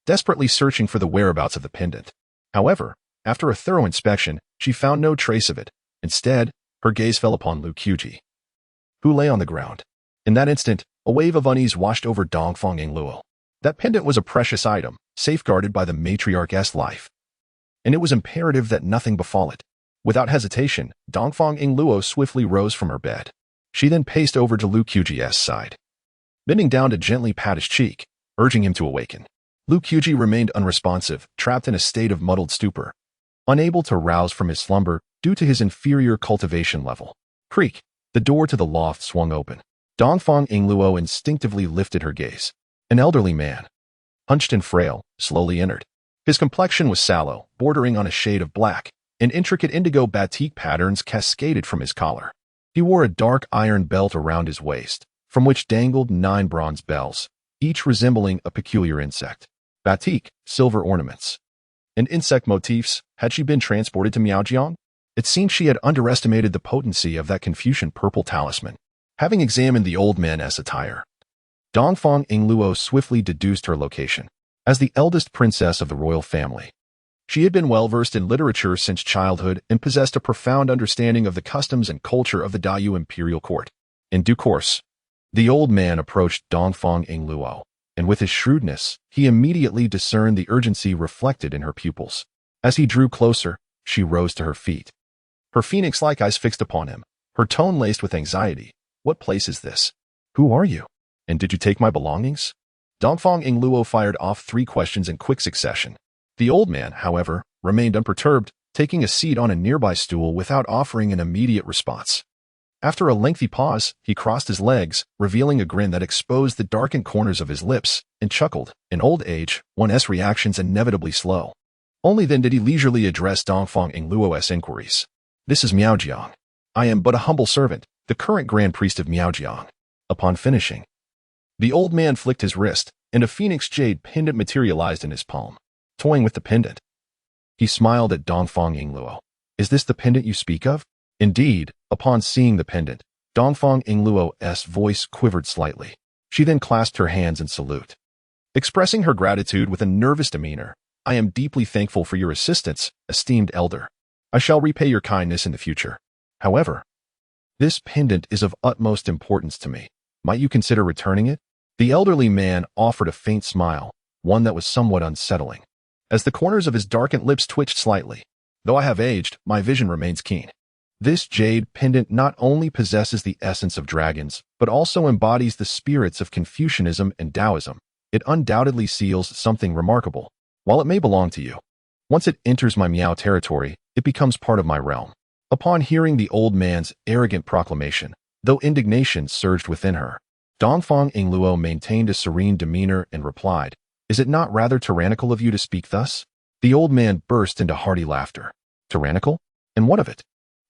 desperately searching for the whereabouts of the pendant. However, after a thorough inspection, she found no trace of it. Instead, Her gaze fell upon Lu Qiuji, who lay on the ground. In that instant, a wave of unease washed over Dongfang Yingluo. That pendant was a precious item, safeguarded by the matriarch's life, and it was imperative that nothing befall it. Without hesitation, Dongfang Yingluo swiftly rose from her bed. She then paced over to Lu Qiuji's side, bending down to gently pat his cheek, urging him to awaken. Lu Qiuji remained unresponsive, trapped in a state of muddled stupor, unable to rouse from his slumber due to his inferior cultivation level. Creak! The door to the loft swung open. Dongfang Yingluo instinctively lifted her gaze. An elderly man, hunched and frail, slowly entered. His complexion was sallow, bordering on a shade of black, and intricate indigo batik patterns cascaded from his collar. He wore a dark iron belt around his waist, from which dangled 9 bronze bells, each resembling a peculiar insect. Batik, silver ornaments, and insect motifs. Had she been transported to Miaojiang? It seemed she had underestimated the potency of that Confucian purple talisman. Having examined the old man's attire, Dongfang Yingluo swiftly deduced her location. As the eldest princess of the royal family, she had been well-versed in literature since childhood and possessed a profound understanding of the customs and culture of the Dayu imperial court. In due course, the old man approached Dongfang Yingluo, and with his shrewdness, he immediately discerned the urgency reflected in her pupils. As he drew closer, she rose to her feet, her phoenix-like eyes fixed upon him, her tone laced with anxiety. What place is this? Who are you? And did you take my belongings? Dongfang Yingluo fired off 3 questions in quick succession. The old man, however, remained unperturbed, taking a seat on a nearby stool without offering an immediate response. After a lengthy pause, he crossed his legs, revealing a grin that exposed the darkened corners of his lips, and chuckled. In old age, one's reactions inevitably slow. Only then did he leisurely address Dongfang Yingluo's inquiries. This is Miaojiang. I am but a humble servant, the current grand priest of Miaojiang. Upon finishing, the old man flicked his wrist, and a phoenix jade pendant materialized in his palm. Toying with the pendant, he smiled at Dongfang Yingluo. Is this the pendant you speak of? Indeed. Upon seeing the pendant, Dongfang Yingluo's voice quivered slightly. She then clasped her hands in salute, expressing her gratitude with a nervous demeanor. I am deeply thankful for your assistance, esteemed elder. I shall repay your kindness in the future. However, this pendant is of utmost importance to me. Might you consider returning it? The elderly man offered a faint smile, one that was somewhat unsettling, as the corners of his darkened lips twitched slightly. Though I have aged, my vision remains keen. This jade pendant not only possesses the essence of dragons, but also embodies the spirits of Confucianism and Taoism. It undoubtedly seals something remarkable. While it may belong to you, once it enters my Miao territory, it becomes part of my realm. Upon hearing the old man's arrogant proclamation, though indignation surged within her, Dongfang Yingluo maintained a serene demeanor and replied, Is it not rather tyrannical of you to speak thus? The old man burst into hearty laughter. Tyrannical? And what of it?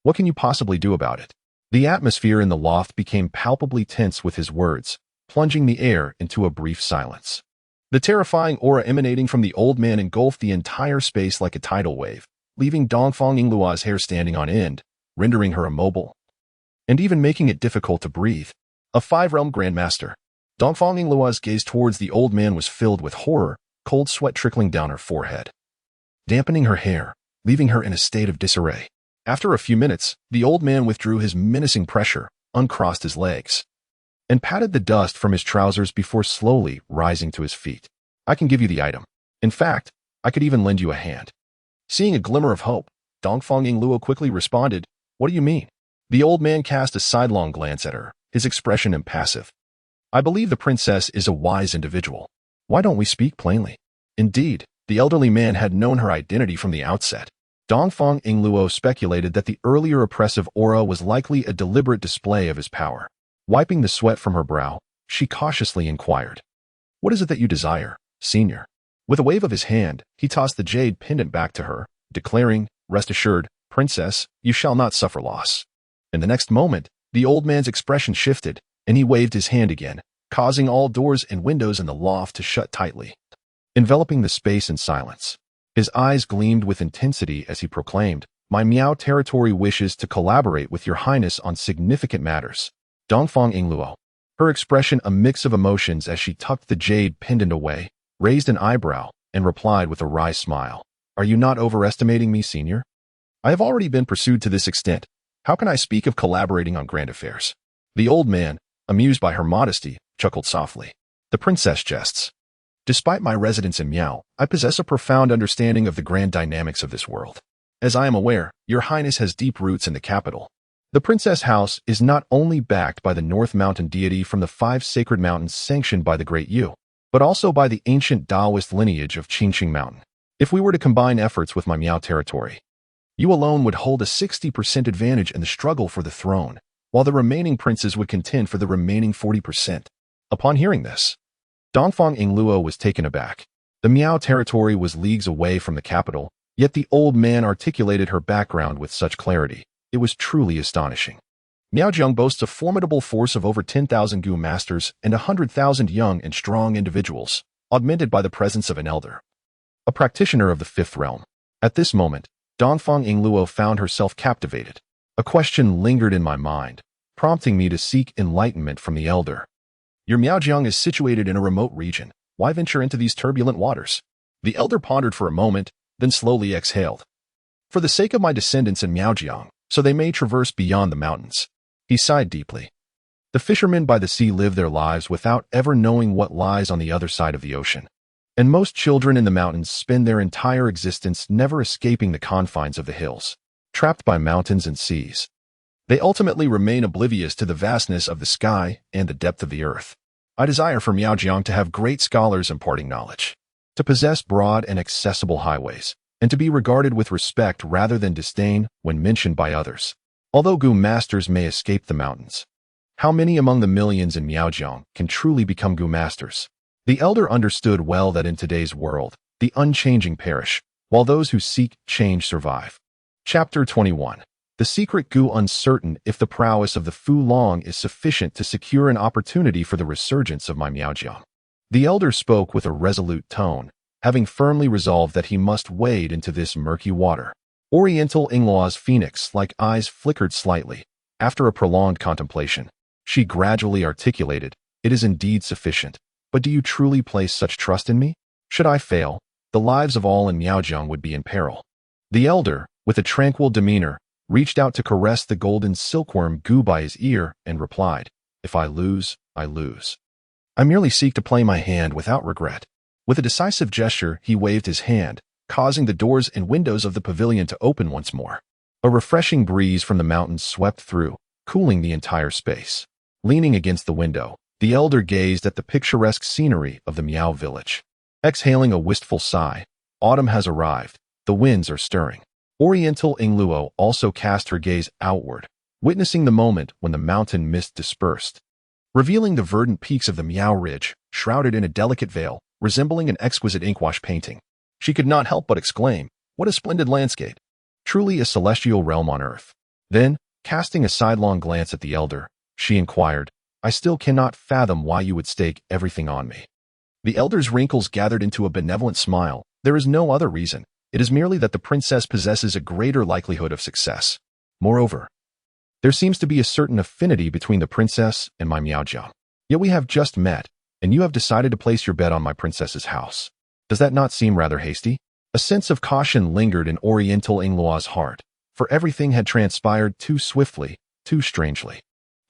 What can you possibly do about it? The atmosphere in the loft became palpably tense with his words, plunging the air into a brief silence. The terrifying aura emanating from the old man engulfed the entire space like a tidal wave, leaving Dongfang Yingluo's hair standing on end, rendering her immobile, and even making it difficult to breathe. A 5-realm grandmaster. Dongfang Yingluo's gaze towards the old man was filled with horror, cold sweat trickling down her forehead, dampening her hair, leaving her in a state of disarray. After a few minutes, the old man withdrew his menacing pressure, uncrossed his legs, and patted the dust from his trousers before slowly rising to his feet. I can give you the item. In fact, I could even lend you a hand. Seeing a glimmer of hope, Dongfang Yingluo quickly responded, What do you mean? The old man cast a sidelong glance at her, his expression impassive. I believe the princess is a wise individual. Why don't we speak plainly? Indeed, the elderly man had known her identity from the outset. Dongfang Yingluo speculated that the earlier oppressive aura was likely a deliberate display of his power. Wiping the sweat from her brow, she cautiously inquired, What is it that you desire, senior? With a wave of his hand, he tossed the jade pendant back to her, declaring, Rest assured, princess, you shall not suffer loss. In the next moment, the old man's expression shifted, and he waved his hand again, causing all doors and windows in the loft to shut tightly, enveloping the space in silence. His eyes gleamed with intensity as he proclaimed, My Miao territory wishes to collaborate with your highness on significant matters. Dongfang Yingluo, her expression a mix of emotions as she tucked the jade pendant away, raised an eyebrow, and replied with a wry smile, Are you not overestimating me, senior? I have already been pursued to this extent, How can I speak of collaborating on grand affairs? The old man, amused by her modesty, chuckled softly. The princess jests. Despite my residence in Miao, I possess a profound understanding of the grand dynamics of this world. As I am aware, your highness has deep roots in the capital. The princess house is not only backed by the North Mountain deity from the 5 sacred mountains sanctioned by the Great Yu, but also by the ancient Taoist lineage of Qingqing Mountain. If we were to combine efforts with my Miao territory, you alone would hold a 60% advantage in the struggle for the throne, while the remaining princes would contend for the remaining 40%. Upon hearing this, Dongfang Yingluo was taken aback. The Miao territory was leagues away from the capital, yet the old man articulated her background with such clarity. It was truly astonishing. Miaojiang boasts a formidable force of over 10,000 Gu masters and 100,000 young and strong individuals, augmented by the presence of an elder, a practitioner of the 5th realm. At this moment, Dongfang Yingluo found herself captivated. A question lingered in my mind, prompting me to seek enlightenment from the elder. Your Miaojiang is situated in a remote region. Why venture into these turbulent waters? The elder pondered for a moment, then slowly exhaled. For the sake of my descendants in Miaojiang, so they may traverse beyond the mountains. He sighed deeply. The fishermen by the sea live their lives without ever knowing what lies on the other side of the ocean. And most children in the mountains spend their entire existence never escaping the confines of the hills, trapped by mountains and seas. They ultimately remain oblivious to the vastness of the sky and the depth of the earth. I desire for Miaojiang to have great scholars imparting knowledge, to possess broad and accessible highways, and to be regarded with respect rather than disdain when mentioned by others. Although Gu masters may escape the mountains, how many among the millions in Miaojiang can truly become Gu masters? The elder understood well that in today's world, the unchanging perish, while those who seek change survive. Chapter 21. The secret Gu uncertain if the prowess of the Fu Long is sufficient to secure an opportunity for the resurgence of my Miaojiang. The elder spoke with a resolute tone, having firmly resolved that he must wade into this murky water. Oriental Yingluo's phoenix-like eyes flickered slightly. After a prolonged contemplation, she gradually articulated, "It is indeed sufficient. But do you truly place such trust in me? Should I fail, the lives of all in Miaojiang would be in peril." The elder, with a tranquil demeanor, reached out to caress the golden silkworm Gu by his ear and replied, "If I lose, I lose. I merely seek to play my hand without regret." With a decisive gesture, he waved his hand, causing the doors and windows of the pavilion to open once more. A refreshing breeze from the mountains swept through, cooling the entire space. Leaning against the window, the elder gazed at the picturesque scenery of the Miao village. Exhaling a wistful sigh, autumn has arrived, the winds are stirring. Oriental Yingluo also cast her gaze outward, witnessing the moment when the mountain mist dispersed, revealing the verdant peaks of the Miao Ridge, shrouded in a delicate veil, resembling an exquisite inkwash painting. She could not help but exclaim, "What a splendid landscape! Truly a celestial realm on earth." Then, casting a sidelong glance at the elder, she inquired, "I still cannot fathom why you would stake everything on me." The elder's wrinkles gathered into a benevolent smile. "There is no other reason. It is merely that the princess possesses a greater likelihood of success. Moreover, there seems to be a certain affinity between the princess and my Miaojiang. Yet we have just met, and you have decided to place your bet on my princess's house. Does that not seem rather hasty?" A sense of caution lingered in Oriental Yingluo's heart, for everything had transpired too swiftly, too strangely.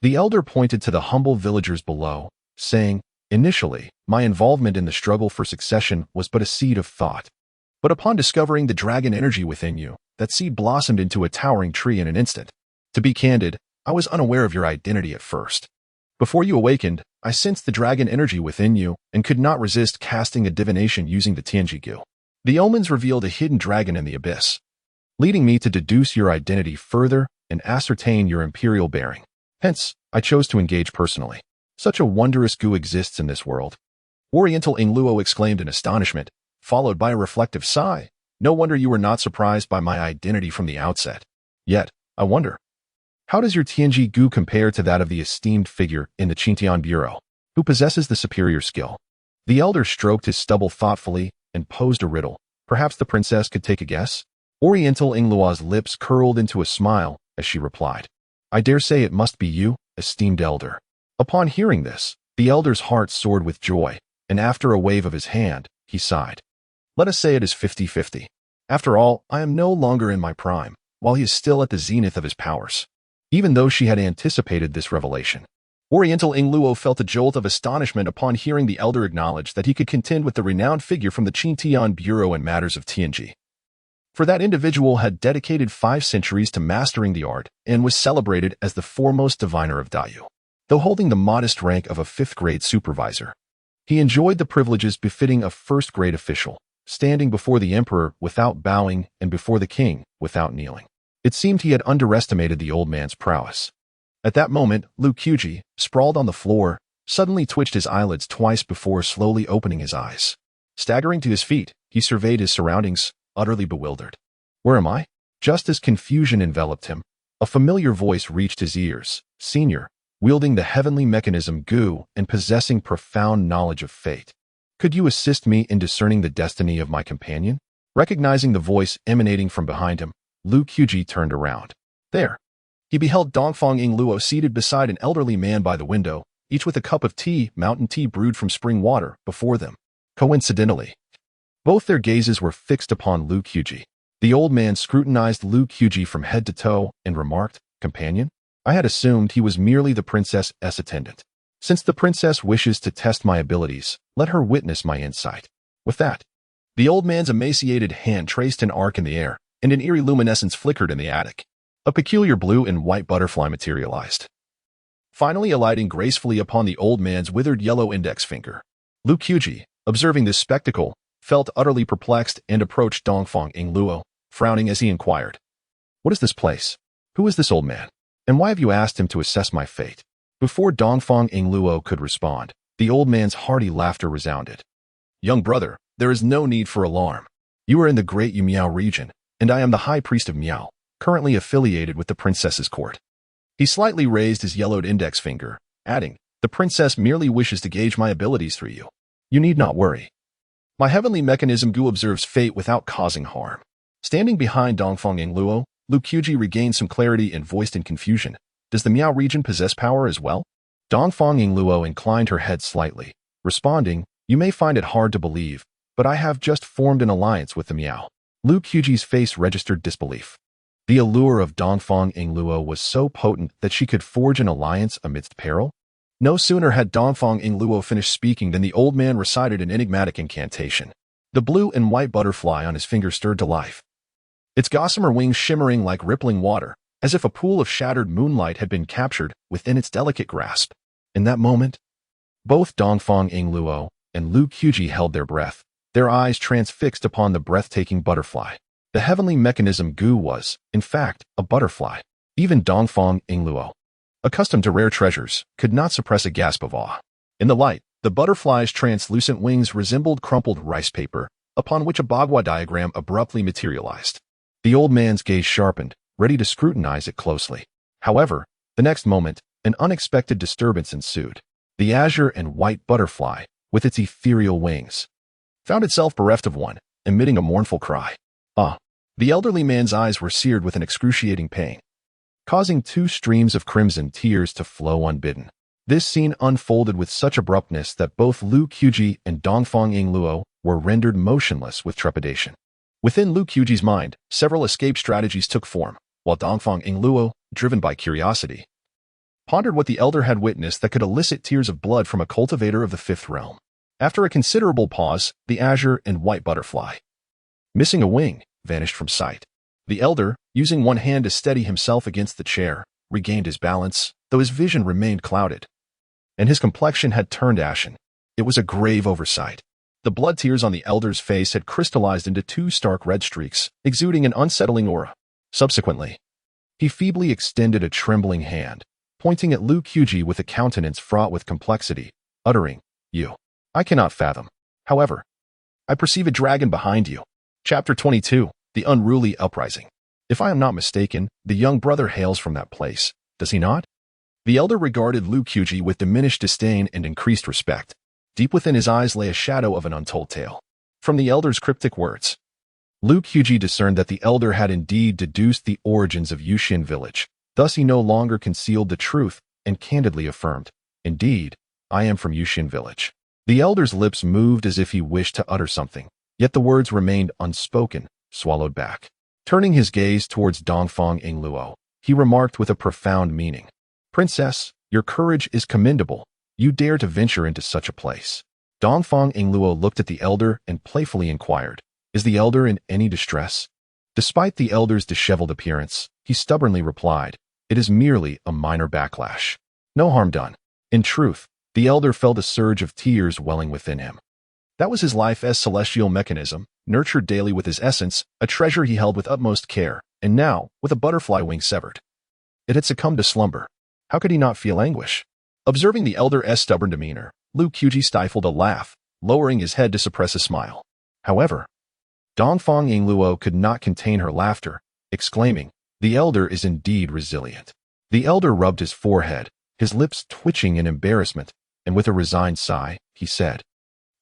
The elder pointed to the humble villagers below, saying, "Initially, my involvement in the struggle for succession was but a seed of thought. But upon discovering the dragon energy within you, that seed blossomed into a towering tree in an instant. To be candid, I was unaware of your identity at first. Before you awakened, I sensed the dragon energy within you and could not resist casting a divination using the Tianji. The omens revealed a hidden dragon in the abyss, leading me to deduce your identity further and ascertain your imperial bearing. Hence, I chose to engage personally. Such a wondrous Gu exists in this world." Oriental Yingluo exclaimed in astonishment, followed by a reflective sigh. "No wonder you were not surprised by my identity from the outset. Yet, I wonder, how does your Tianji Gu compare to that of the esteemed figure in the Qingtian Bureau, who possesses the superior skill?" The elder stroked his stubble thoughtfully and posed a riddle. Perhaps the princess could take a guess? Oriental Yingluo's lips curled into a smile as she replied, "I dare say it must be you, esteemed elder." Upon hearing this, the elder's heart soared with joy, and after a wave of his hand, he sighed. "Let us say it is 50-50. After all, I am no longer in my prime, while he is still at the zenith of his powers. even though she had anticipated this revelation. Oriental Ingluo felt a jolt of astonishment upon hearing the elder acknowledge that he could contend with the renowned figure from the Qintian Bureau in matters of Tianji. For that individual had dedicated 5 centuries to mastering the art and was celebrated as the foremost diviner of Dayu. Though holding the modest rank of a 5th-grade supervisor, he enjoyed the privileges befitting a 1st-grade official, standing before the emperor without bowing and before the king without kneeling. It seemed he had underestimated the old man's prowess. At that moment, Lu Qiuji, sprawled on the floor, suddenly twitched his eyelids twice before slowly opening his eyes. Staggering to his feet, he surveyed his surroundings, utterly bewildered. Where am I? Just as confusion enveloped him, a familiar voice reached his ears. Senior, wielding the heavenly mechanism Gu and possessing profound knowledge of fate. Could you assist me in discerning the destiny of my companion? Recognizing the voice emanating from behind him, Lu Qiuji turned around. There. He beheld Dongfang Ingluo seated beside an elderly man by the window, each with a cup of tea, mountain tea brewed from spring water, before them. Coincidentally, both their gazes were fixed upon Lu Qiuji. The old man scrutinized Lu Qiuji from head to toe and remarked, Companion? I had assumed he was merely the princess's attendant. Since the princess wishes to test my abilities, let her witness my insight. With that, the old man's emaciated hand traced an arc in the air, and an eerie luminescence flickered in the attic. A peculiar blue and white butterfly materialized, finally alighting gracefully upon the old man's withered yellow index finger. Lu Qiuji, observing this spectacle, felt utterly perplexed and approached Dongfang Ingluo, frowning as he inquired, What is this place? Who is this old man? And why have you asked him to assess my fate? Before Dongfang Ingluo could respond, the old man's hearty laughter resounded. Young brother, there is no need for alarm. You are in the great Yumiao region, and I am the high priest of Miao, currently affiliated with the princess's court. He slightly raised his yellowed index finger, adding, The princess merely wishes to gauge my abilities through you. You need not worry. My heavenly mechanism Gu observes fate without causing harm. Standing behind Dongfang Ingluo, Lu Qiuji regained some clarity and voiced in confusion, Does the Miao region possess power as well? Dongfang Ingluo inclined her head slightly, responding, You may find it hard to believe, but I have just formed an alliance with the Miao. Lu Qiuji's face registered disbelief. The allure of Dongfang Ingluo was so potent that she could forge an alliance amidst peril? No sooner had Dongfang Ingluo finished speaking than the old man recited an enigmatic incantation. The blue and white butterfly on his finger stirred to life, its gossamer wings shimmering like rippling water, as if a pool of shattered moonlight had been captured within its delicate grasp. In that moment, both Dongfang Ingluo and Lu Qiuji held their breath, their eyes transfixed upon the breathtaking butterfly. The heavenly mechanism Gu was, in fact, a butterfly. Even Dongfang Ingluo, accustomed to rare treasures, could not suppress a gasp of awe. In the light, the butterfly's translucent wings resembled crumpled rice paper, upon which a Bagua diagram abruptly materialized. The old man's gaze sharpened, ready to scrutinize it closely. However, the next moment, an unexpected disturbance ensued. The azure and white butterfly, with its ethereal wings, found itself bereft of one, emitting a mournful cry. Ah! The elderly man's eyes were seared with an excruciating pain, causing 2 streams of crimson tears to flow unbidden. This scene unfolded with such abruptness that both Lu Qiuji and Dongfang Ingluo were rendered motionless with trepidation. Within Lu Qiuji's mind, several escape strategies took form, while Dongfang Ingluo, driven by curiosity, pondered what the elder had witnessed that could elicit tears of blood from a cultivator of the 5th realm. After a considerable pause, the azure and white butterfly, missing a wing, vanished from sight. The elder, using one hand to steady himself against the chair, regained his balance, though his vision remained clouded, and his complexion had turned ashen. It was a grave oversight. The blood tears on the elder's face had crystallized into 2 stark red streaks, exuding an unsettling aura. Subsequently, he feebly extended a trembling hand, pointing at Lu Qiuji with a countenance fraught with complexity, uttering, You. I cannot fathom. However, I perceive a dragon behind you. Chapter 22, The Unruly Uprising. If I am not mistaken, the young brother hails from that place, does he not? The elder regarded Lu Qiuji with diminished disdain and increased respect. Deep within his eyes lay a shadow of an untold tale. From the elder's cryptic words, Lu Qiuji discerned that the elder had indeed deduced the origins of Yuxian village. Thus he no longer concealed the truth and candidly affirmed, Indeed, I am from Yuxian village. The elder's lips moved as if he wished to utter something, yet the words remained unspoken, swallowed back. Turning his gaze towards Dongfang Ingluo, he remarked with a profound meaning. Princess, your courage is commendable. You dare to venture into such a place. Dongfang Ingluo looked at the elder and playfully inquired, is the elder in any distress? Despite the elder's disheveled appearance, he stubbornly replied, it is merely a minor backlash. No harm done. In truth, the elder felt a surge of tears welling within him. That was his life as celestial mechanism, nurtured daily with his essence, a treasure he held with utmost care, and now, with a butterfly wing severed, it had succumbed to slumber. How could he not feel anguish? Observing the elder's stubborn demeanor, Lu Qiuji stifled a laugh, lowering his head to suppress a smile. However, Dongfang Ingluo could not contain her laughter, exclaiming, the elder is indeed resilient. The elder rubbed his forehead, his lips twitching in embarrassment, and with a resigned sigh, he said,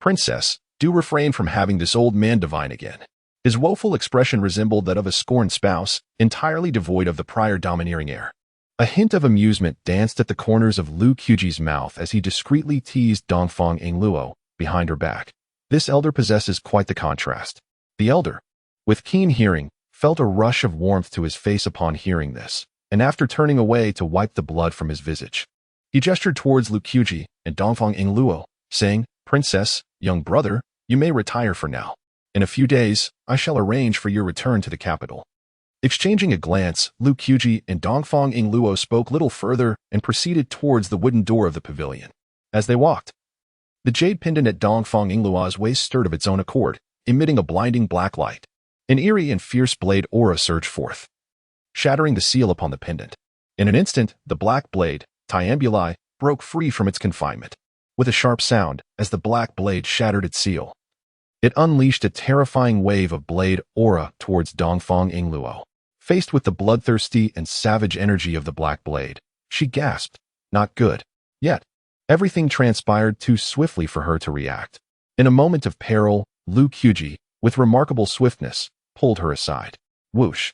Princess, do refrain from having this old man divine again. His woeful expression resembled that of a scorned spouse, entirely devoid of the prior domineering air. A hint of amusement danced at the corners of Lu Qiuji's mouth as he discreetly teased Dongfang Ingluo behind her back. This elder possesses quite the contrast. The elder, with keen hearing, felt a rush of warmth to his face upon hearing this, and after turning away to wipe the blood from his visage, he gestured towards Lu Qiuji and Dongfang Ingluo, saying, Princess, young brother, you may retire for now. In a few days, I shall arrange for your return to the capital. Exchanging a glance, Lu Qiuji and Dongfang Ingluo spoke little further and proceeded towards the wooden door of the pavilion. As they walked, the jade pendant at Dongfang Ingluo's waist stirred of its own accord, emitting a blinding black light. An eerie and fierce blade aura surged forth, shattering the seal upon the pendant. In an instant, the black blade, Tiambuli, broke free from its confinement. With a sharp sound, as the black blade shattered its seal, it unleashed a terrifying wave of blade aura towards Dongfang Ingluo. Faced with the bloodthirsty and savage energy of the black blade, she gasped, not good. Yet, everything transpired too swiftly for her to react. In a moment of peril, Lu Qiuji, with remarkable swiftness, pulled her aside. Whoosh!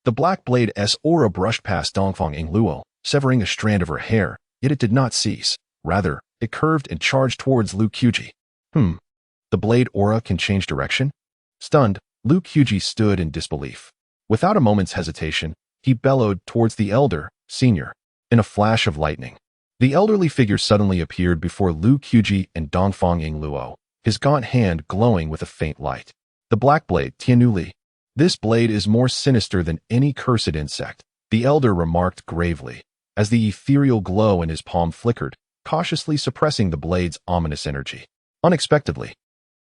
The black blade's aura brushed past Dongfang Ingluo, severing a strand of her hair, yet it did not cease. Rather, it curved and charged towards Lu Qiuji. The blade aura can change direction? Stunned, Lu Qiuji stood in disbelief. Without a moment's hesitation, he bellowed towards the elder, senior. In a flash of lightning, the elderly figure suddenly appeared before Lu Qiuji and Dongfang Ingluo, his gaunt hand glowing with a faint light. The black blade, Tianuli. This blade is more sinister than any cursed insect, the elder remarked gravely, as the ethereal glow in his palm flickered, cautiously suppressing the blade's ominous energy. Unexpectedly,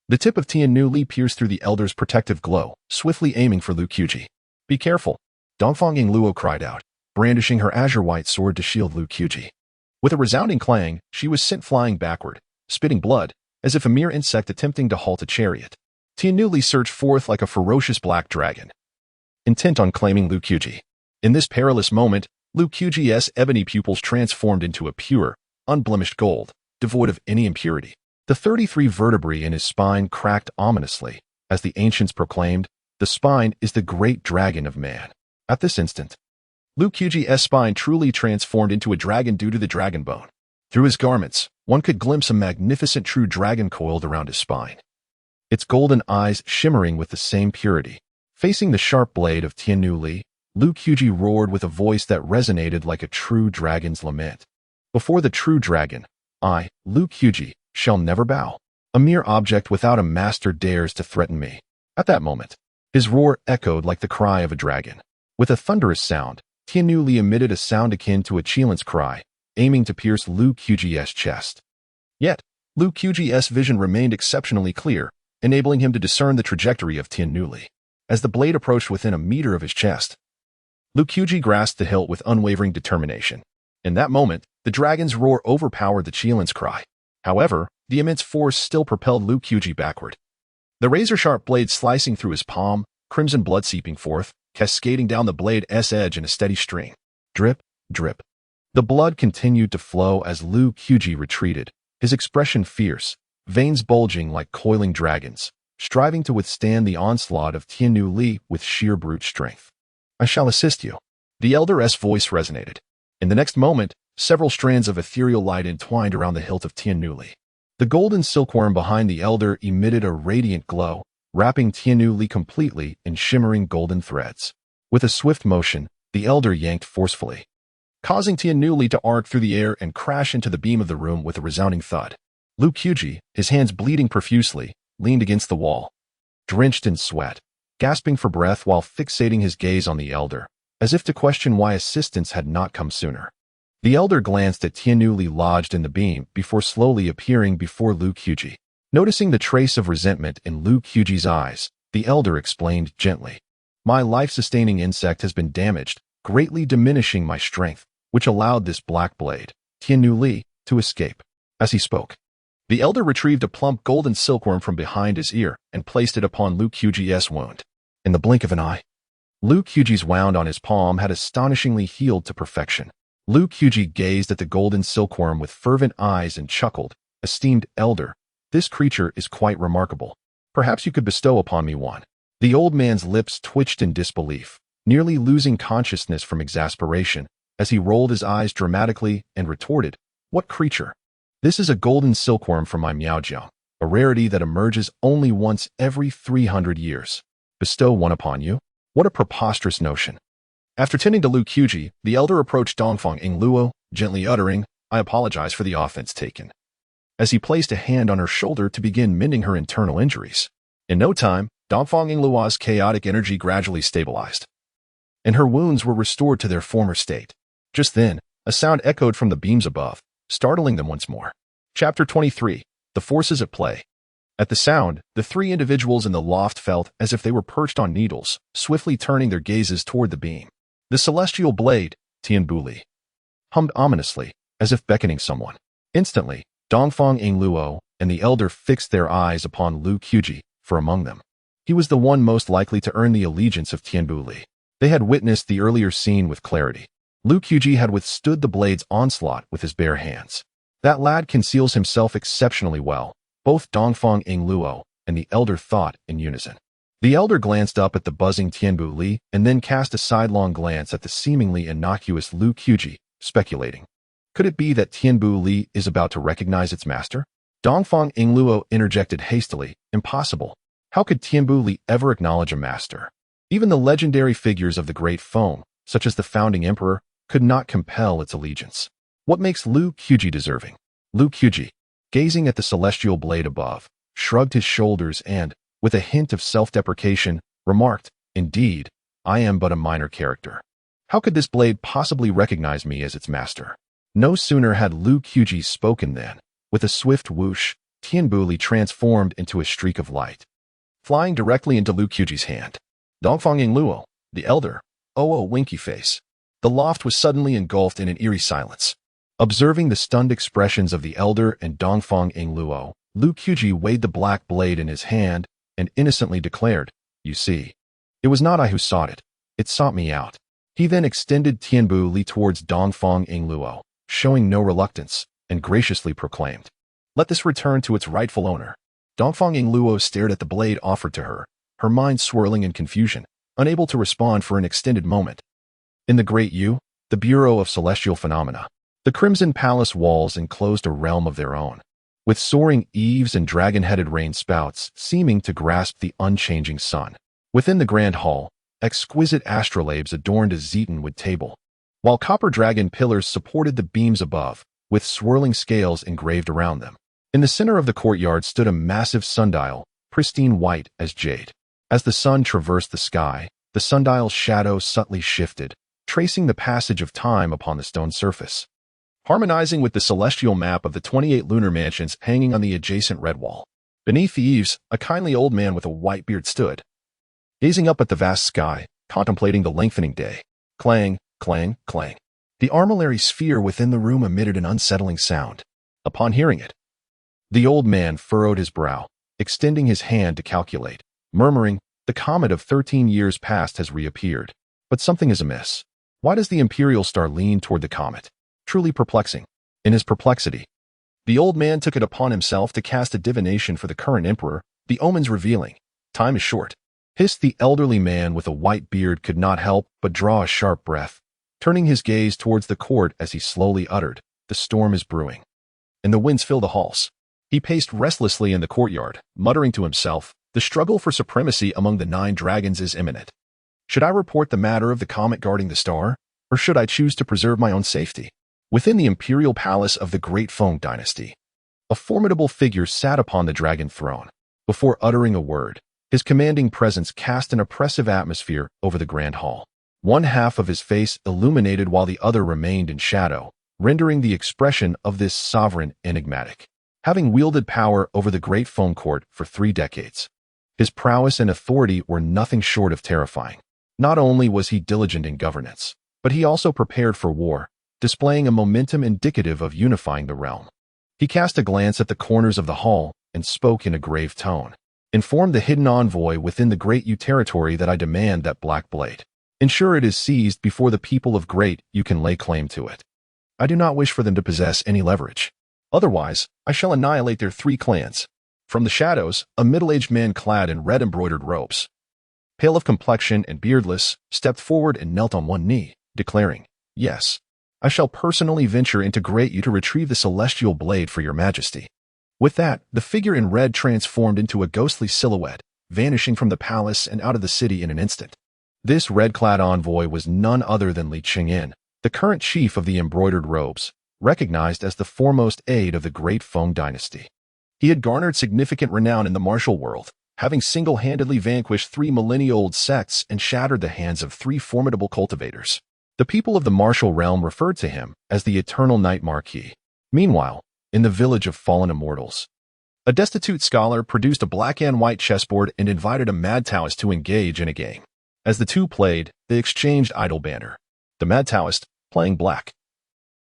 the tip of Tianuli pierced through the elder's protective glow, swiftly aiming for Lu Qiuji. Be careful, Dongfang Ingluo cried out, brandishing her azure-white sword to shield Lu Qiuji. With a resounding clang, she was sent flying backward, spitting blood, as if a mere insect attempting to halt a chariot. Tianuli surged forth like a ferocious black dragon, intent on claiming Lu Qiuji. In this perilous moment, Lu Qiuji's ebony pupils transformed into a pure, unblemished gold, devoid of any impurity. The 33 vertebrae in his spine cracked ominously, as the ancients proclaimed, the spine is the great dragon of man. At this instant, Lu Qiuji's spine truly transformed into a dragon due to the dragon bone. Through his garments, one could glimpse a magnificent true dragon coiled around his spine, its golden eyes shimmering with the same purity. Facing the sharp blade of Tianuli, Lu Qiuji roared with a voice that resonated like a true dragon's lament. Before the true dragon, I, Lu Qiuji, shall never bow. A mere object without a master dares to threaten me. At that moment, his roar echoed like the cry of a dragon. With a thunderous sound, Tianuli emitted a sound akin to a chelan's cry, aiming to pierce Lu Qiuji's chest. Yet, Lu Qiuji's vision remained exceptionally clear, enabling him to discern the trajectory of Tianuli. As the blade approached within a meter of his chest, Lu Qiuji grasped the hilt with unwavering determination. In that moment, the dragon's roar overpowered the chelan's cry. However, the immense force still propelled Lu Qiuji backward. The razor-sharp blade slicing through his palm, crimson blood seeping forth, cascading down the blade's edge in a steady stream. Drip, drip. The blood continued to flow as Lu Qiuji retreated, his expression fierce, veins bulging like coiling dragons, striving to withstand the onslaught of Tianuli with sheer brute strength. I shall assist you. The elder's voice resonated. In the next moment, several strands of ethereal light entwined around the hilt of Tianuli. The golden silkworm behind the elder emitted a radiant glow, wrapping Tianuli completely in shimmering golden threads. With a swift motion, the elder yanked forcefully, causing Tianuli to arc through the air and crash into the beam of the room with a resounding thud. Lu Qiuji, his hands bleeding profusely, leaned against the wall, drenched in sweat, gasping for breath while fixating his gaze on the elder, as if to question why assistance had not come sooner. The elder glanced at Tianuli lodged in the beam before slowly appearing before Lu Qiuji. Noticing the trace of resentment in Lu Qiuji's eyes, the elder explained gently, "My life-sustaining insect has been damaged, greatly diminishing my strength, which allowed this black blade, Tianuli, to escape." As he spoke, the elder retrieved a plump golden silkworm from behind his ear and placed it upon Lu Qiuji's wound. In the blink of an eye, Lu Qiuji's wound on his palm had astonishingly healed to perfection. Lu Qiuji gazed at the golden silkworm with fervent eyes and chuckled, "Esteemed elder, this creature is quite remarkable. Perhaps you could bestow upon me one." The old man's lips twitched in disbelief, nearly losing consciousness from exasperation, as he rolled his eyes dramatically and retorted, "What creature? This is a golden silkworm from my Miaojiang, a rarity that emerges only once every 300 years. Bestow one upon you? What a preposterous notion." After tending to Lu Qiuji, the elder approached Dongfang Yingluo, gently uttering, "I apologize for the offense taken," as he placed a hand on her shoulder to begin mending her internal injuries. In no time, Dongfang Yingluo's chaotic energy gradually stabilized, and her wounds were restored to their former state. Just then, a sound echoed from the beams above, startling them once more. Chapter 23. The Forces at Play. At the sound, the three individuals in the loft felt as if they were perched on needles, swiftly turning their gazes toward the beam. The celestial blade, Tianbuli, hummed ominously, as if beckoning someone. Instantly, Dongfang Yingluo and the elder fixed their eyes upon Lu Qiuji, for among them, he was the one most likely to earn the allegiance of Tianbuli. They had witnessed the earlier scene with clarity. Lu Qiuji had withstood the blade's onslaught with his bare hands. That lad conceals himself exceptionally well, both Dongfang Yingluo and the elder thought in unison. The elder glanced up at the buzzing Tianbuli and then cast a sidelong glance at the seemingly innocuous Lu Qiuji, speculating, could it be that Tianbuli is about to recognize its master? Dongfang Yingluo interjected hastily, impossible. How could Tianbuli ever acknowledge a master? Even the legendary figures of the Great Foam, such as the founding emperor, could not compel its allegiance. What makes Lu Qiuji deserving? Lu Qiuji, gazing at the celestial blade above, shrugged his shoulders and, with a hint of self-deprecation, remarked, "Indeed, I am but a minor character. How could this blade possibly recognize me as its master?" No sooner had Lu Qiuji spoken than, with a swift whoosh, Tianbuli transformed into a streak of light, flying directly into Lu Qiuji's hand. Dongfang Yingluo, the elder, oh winky face. The loft was suddenly engulfed in an eerie silence. Observing the stunned expressions of the elder and Dongfang Yingluo, Lu Qiuji weighed the black blade in his hand and innocently declared, "You see, it was not I who sought it. It sought me out." He then extended Tianbuli towards Dongfang Yingluo, showing no reluctance, and graciously proclaimed, "Let this return to its rightful owner." Dongfang Yingluo stared at the blade offered to her, her mind swirling in confusion, unable to respond for an extended moment. In the Great U, the Bureau of Celestial Phenomena, the Crimson Palace walls enclosed a realm of their own, with soaring eaves and dragon-headed rain spouts seeming to grasp the unchanging sun. Within the grand hall, exquisite astrolabes adorned a zetonwood table, while copper dragon pillars supported the beams above, with swirling scales engraved around them. In the center of the courtyard stood a massive sundial, pristine white as jade. As the sun traversed the sky, the sundial's shadow subtly shifted, tracing the passage of time upon the stone surface, harmonizing with the celestial map of the 28 lunar mansions hanging on the adjacent red wall. Beneath the eaves, a kindly old man with a white beard stood, gazing up at the vast sky, contemplating the lengthening day. Clang, clang, clang. The armillary sphere within the room emitted an unsettling sound. Upon hearing it, the old man furrowed his brow, extending his hand to calculate, murmuring, "The comet of 13 years past has reappeared. But something is amiss. Why does the imperial star lean toward the comet?" Truly perplexing. In his perplexity, the old man took it upon himself to cast a divination for the current emperor, the omens revealing, "Time is short." Hissed the elderly man with a white beard could not help but draw a sharp breath, turning his gaze towards the court as he slowly uttered, "The storm is brewing, and the winds fill the halls." He paced restlessly in the courtyard, muttering to himself, "The struggle for supremacy among the 9 dragons is imminent." Should I report the matter of the comet guarding the star, or should I choose to preserve my own safety? Within the imperial palace of the Great Feng dynasty, a formidable figure sat upon the dragon throne. Before uttering a word, his commanding presence cast an oppressive atmosphere over the grand hall. One half of his face illuminated while the other remained in shadow, rendering the expression of this sovereign enigmatic. Having wielded power over the Great Feng court for 3 decades, his prowess and authority were nothing short of terrifying. Not only was he diligent in governance, but he also prepared for war, displaying a momentum indicative of unifying the realm. He cast a glance at the corners of the hall and spoke in a grave tone. Inform the hidden envoy within the Great U territory that I demand that black blade. Ensure it is seized before the people of Great U can lay claim to it. I do not wish for them to possess any leverage. Otherwise, I shall annihilate their 3 clans. From the shadows, a middle-aged man clad in red embroidered robes, pale of complexion and beardless, stepped forward and knelt on one knee, declaring, "Yes, I shall personally venture into Great U to retrieve the celestial blade for your majesty." With that, the figure in red transformed into a ghostly silhouette, vanishing from the palace and out of the city in an instant. This red-clad envoy was none other than Li Qingyin, the current chief of the embroidered robes, recognized as the foremost aide of the Great Feng dynasty. He had garnered significant renown in the martial world, having single-handedly vanquished 3 millennia-old sects and shattered the hands of 3 formidable cultivators. The people of the martial realm referred to him as the Eternal Night Marquis. Meanwhile, in the village of fallen immortals, a destitute scholar produced a black and white chessboard and invited a mad Taoist to engage in a game. As the two played, they exchanged idle banter. The mad Taoist, playing black,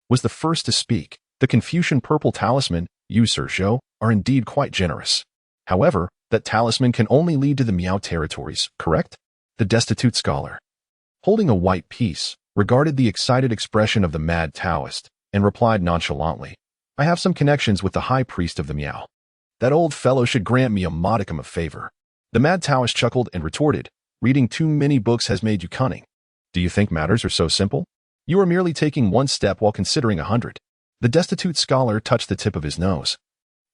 was the first to speak. The Confucian purple talisman, you, Sir Zhou, are indeed quite generous. However, that talisman can only lead to the Miao territories, correct? The destitute scholar, holding a white piece, regarded the excited expression of the mad Taoist and replied nonchalantly, "I have some connections with the high priest of the Miao. That old fellow should grant me a modicum of favor." The mad Taoist chuckled and retorted, "Reading too many books has made you cunning. Do you think matters are so simple? You are merely taking 1 step while considering 100. The destitute scholar touched the tip of his nose,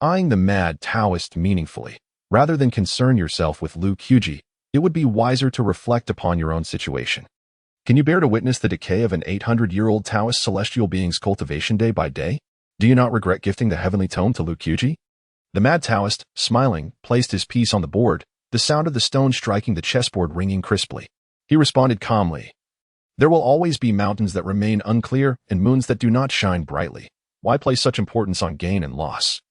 eyeing the mad Taoist meaningfully. Rather than concern yourself with Lu Qiji, it would be wiser to reflect upon your own situation. Can you bear to witness the decay of an 800-year-old Taoist celestial being's cultivation day by day? Do you not regret gifting the heavenly tome to Lu Qiji?" The mad Taoist, smiling, placed his piece on the board, the sound of the stone striking the chessboard ringing crisply. He responded calmly, "There will always be mountains that remain unclear and moons that do not shine brightly. Why place such importance on gain and loss?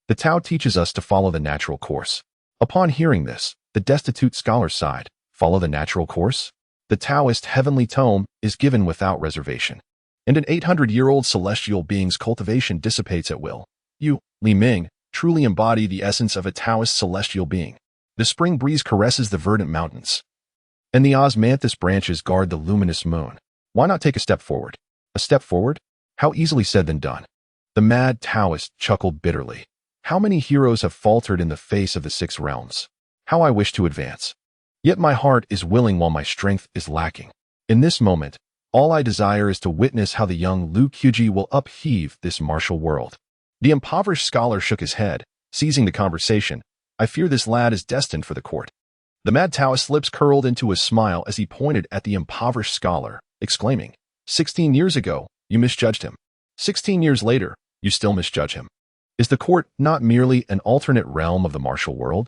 The Tao teaches us to follow the natural course." Upon hearing this, the destitute scholar sighed. Follow the natural course? The Taoist heavenly tome is given without reservation, and an 800-year-old celestial being's cultivation dissipates at will. You, Li Ming, truly embody the essence of a Taoist celestial being. The spring breeze caresses the verdant mountains, and the osmanthus branches guard the luminous moon. Why not take a step forward? A step forward? How easily said than done. The mad Taoist chuckled bitterly. How many heroes have faltered in the face of the 6 realms? How I wish to advance. Yet my heart is willing while my strength is lacking. In this moment, all I desire is to witness how the young Lu Qiji will upheave this martial world. The impoverished scholar shook his head, seizing the conversation. I fear this lad is destined for the court. The mad Taoist's lips curled into a smile as he pointed at the impoverished scholar, exclaiming, 16 years ago, you misjudged him. 16 years later, you still misjudge him. Is the court not merely an alternate realm of the martial world?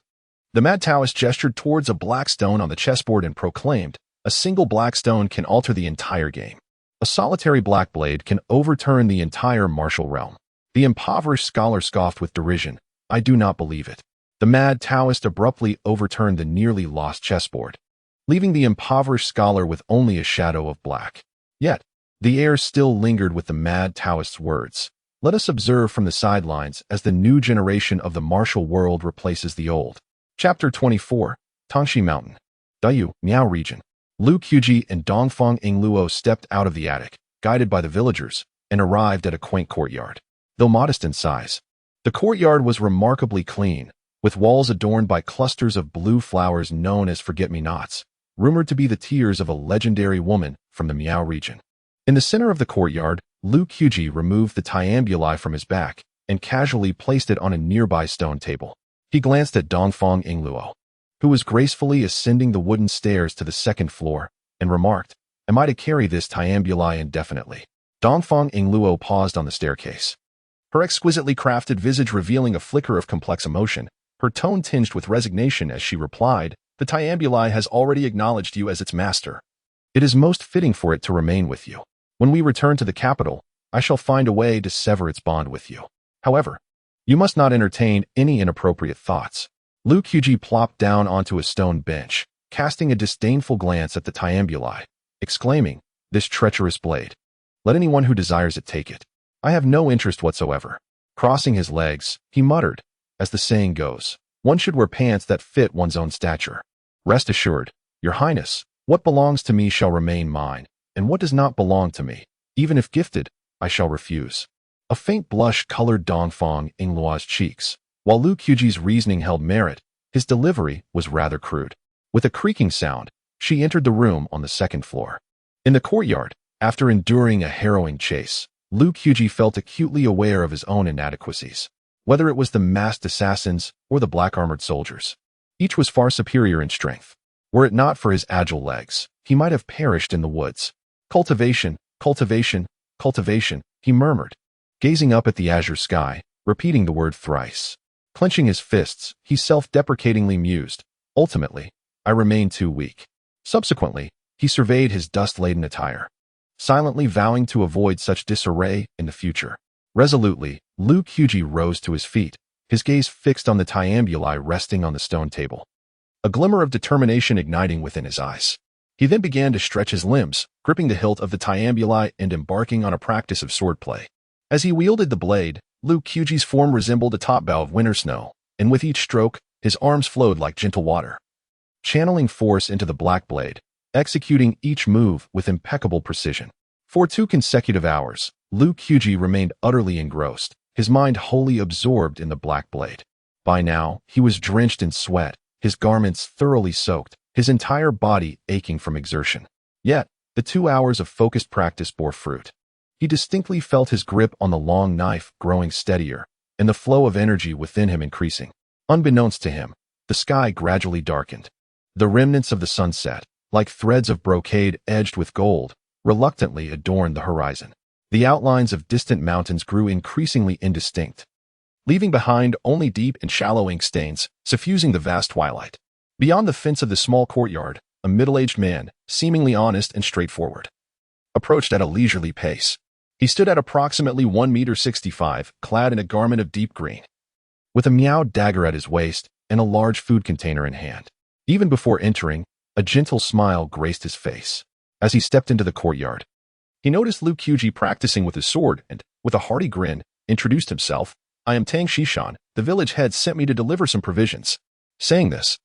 The mad Taoist gestured towards a black stone on the chessboard and proclaimed, a single black stone can alter the entire game. A solitary black blade can overturn the entire martial realm. The impoverished scholar scoffed with derision. I do not believe it. The mad Taoist abruptly overturned the nearly lost chessboard, leaving the impoverished scholar with only a shadow of black. Yet, the air still lingered with the mad Taoist's words. Let us observe from the sidelines as the new generation of the martial world replaces the old. Chapter 24, Tangxi Mountain, Dayu, Miao region. Lu Qiji and Dongfang Ingluo stepped out of the attic, guided by the villagers, and arrived at a quaint courtyard. Though modest in size, the courtyard was remarkably clean, with walls adorned by clusters of blue flowers known as forget-me-nots, rumored to be the tears of a legendary woman from the Miao region. In the center of the courtyard, Lu Qiji removed the tiambuli from his back and casually placed it on a nearby stone table. He glanced at Dongfang Ingluo, who was gracefully ascending the wooden stairs to the 2nd floor, and remarked, "Am I to carry this Tiambuli indefinitely?" Dongfang Ingluo paused on the staircase, her exquisitely crafted visage revealing a flicker of complex emotion, her tone tinged with resignation as she replied, "The Tiambuli has already acknowledged you as its master. It is most fitting for it to remain with you. When we return to the capital, I shall find a way to sever its bond with you. However, you must not entertain any inappropriate thoughts." Lu Qiuji plopped down onto a stone bench, casting a disdainful glance at the Tiambuli, exclaiming, "This treacherous blade. Let anyone who desires it take it. I have no interest whatsoever." Crossing his legs, he muttered, "As the saying goes, one should wear pants that fit one's own stature. Rest assured, Your Highness, what belongs to me shall remain mine, and what does not belong to me, even if gifted, I shall refuse." A faint blush colored Dongfang Ingluo's cheeks. While Lu Qiuji's reasoning held merit, his delivery was rather crude. With a creaking sound, she entered the room on the second floor. In the courtyard, after enduring a harrowing chase, Lu Qiuji felt acutely aware of his own inadequacies. Whether it was the masked assassins or the black-armored soldiers, each was far superior in strength. Were it not for his agile legs, he might have perished in the woods. "Cultivation, cultivation, cultivation," he murmured, gazing up at the azure sky, repeating the word thrice. Clenching his fists, he self-deprecatingly mused, "Ultimately, I remain too weak." Subsequently, he surveyed his dust-laden attire, silently vowing to avoid such disarray in the future. Resolutely, Lu Qiuji rose to his feet, his gaze fixed on the Tiambuli resting on the stone table, a glimmer of determination igniting within his eyes. He then began to stretch his limbs, gripping the hilt of the Tiambuli and embarking on a practice of swordplay. As he wielded the blade, Lu Qiuji's form resembled a top bough of winter snow, and with each stroke, his arms flowed like gentle water, channeling force into the black blade, executing each move with impeccable precision. For 2 consecutive hours, Lu Qiuji remained utterly engrossed, his mind wholly absorbed in the black blade. By now, he was drenched in sweat, his garments thoroughly soaked, his entire body aching from exertion. Yet, the 2 hours of focused practice bore fruit. He distinctly felt his grip on the long knife growing steadier, and the flow of energy within him increasing. Unbeknownst to him, the sky gradually darkened. The remnants of the sunset, like threads of brocade edged with gold, reluctantly adorned the horizon. The outlines of distant mountains grew increasingly indistinct, leaving behind only deep and shallow ink stains, suffusing the vast twilight. Beyond the fence of the small courtyard, a middle-aged man, seemingly honest and straightforward, approached at a leisurely pace. He stood at approximately 1.65 meters, clad in a garment of deep green, with a meowed dagger at his waist and a large food container in hand. Even before entering, a gentle smile graced his face. As he stepped into the courtyard, he noticed Lu Qiuji practicing with his sword and, with a hearty grin, introduced himself. "I am Tang Shishan. The village head sent me to deliver some provisions." Saying this,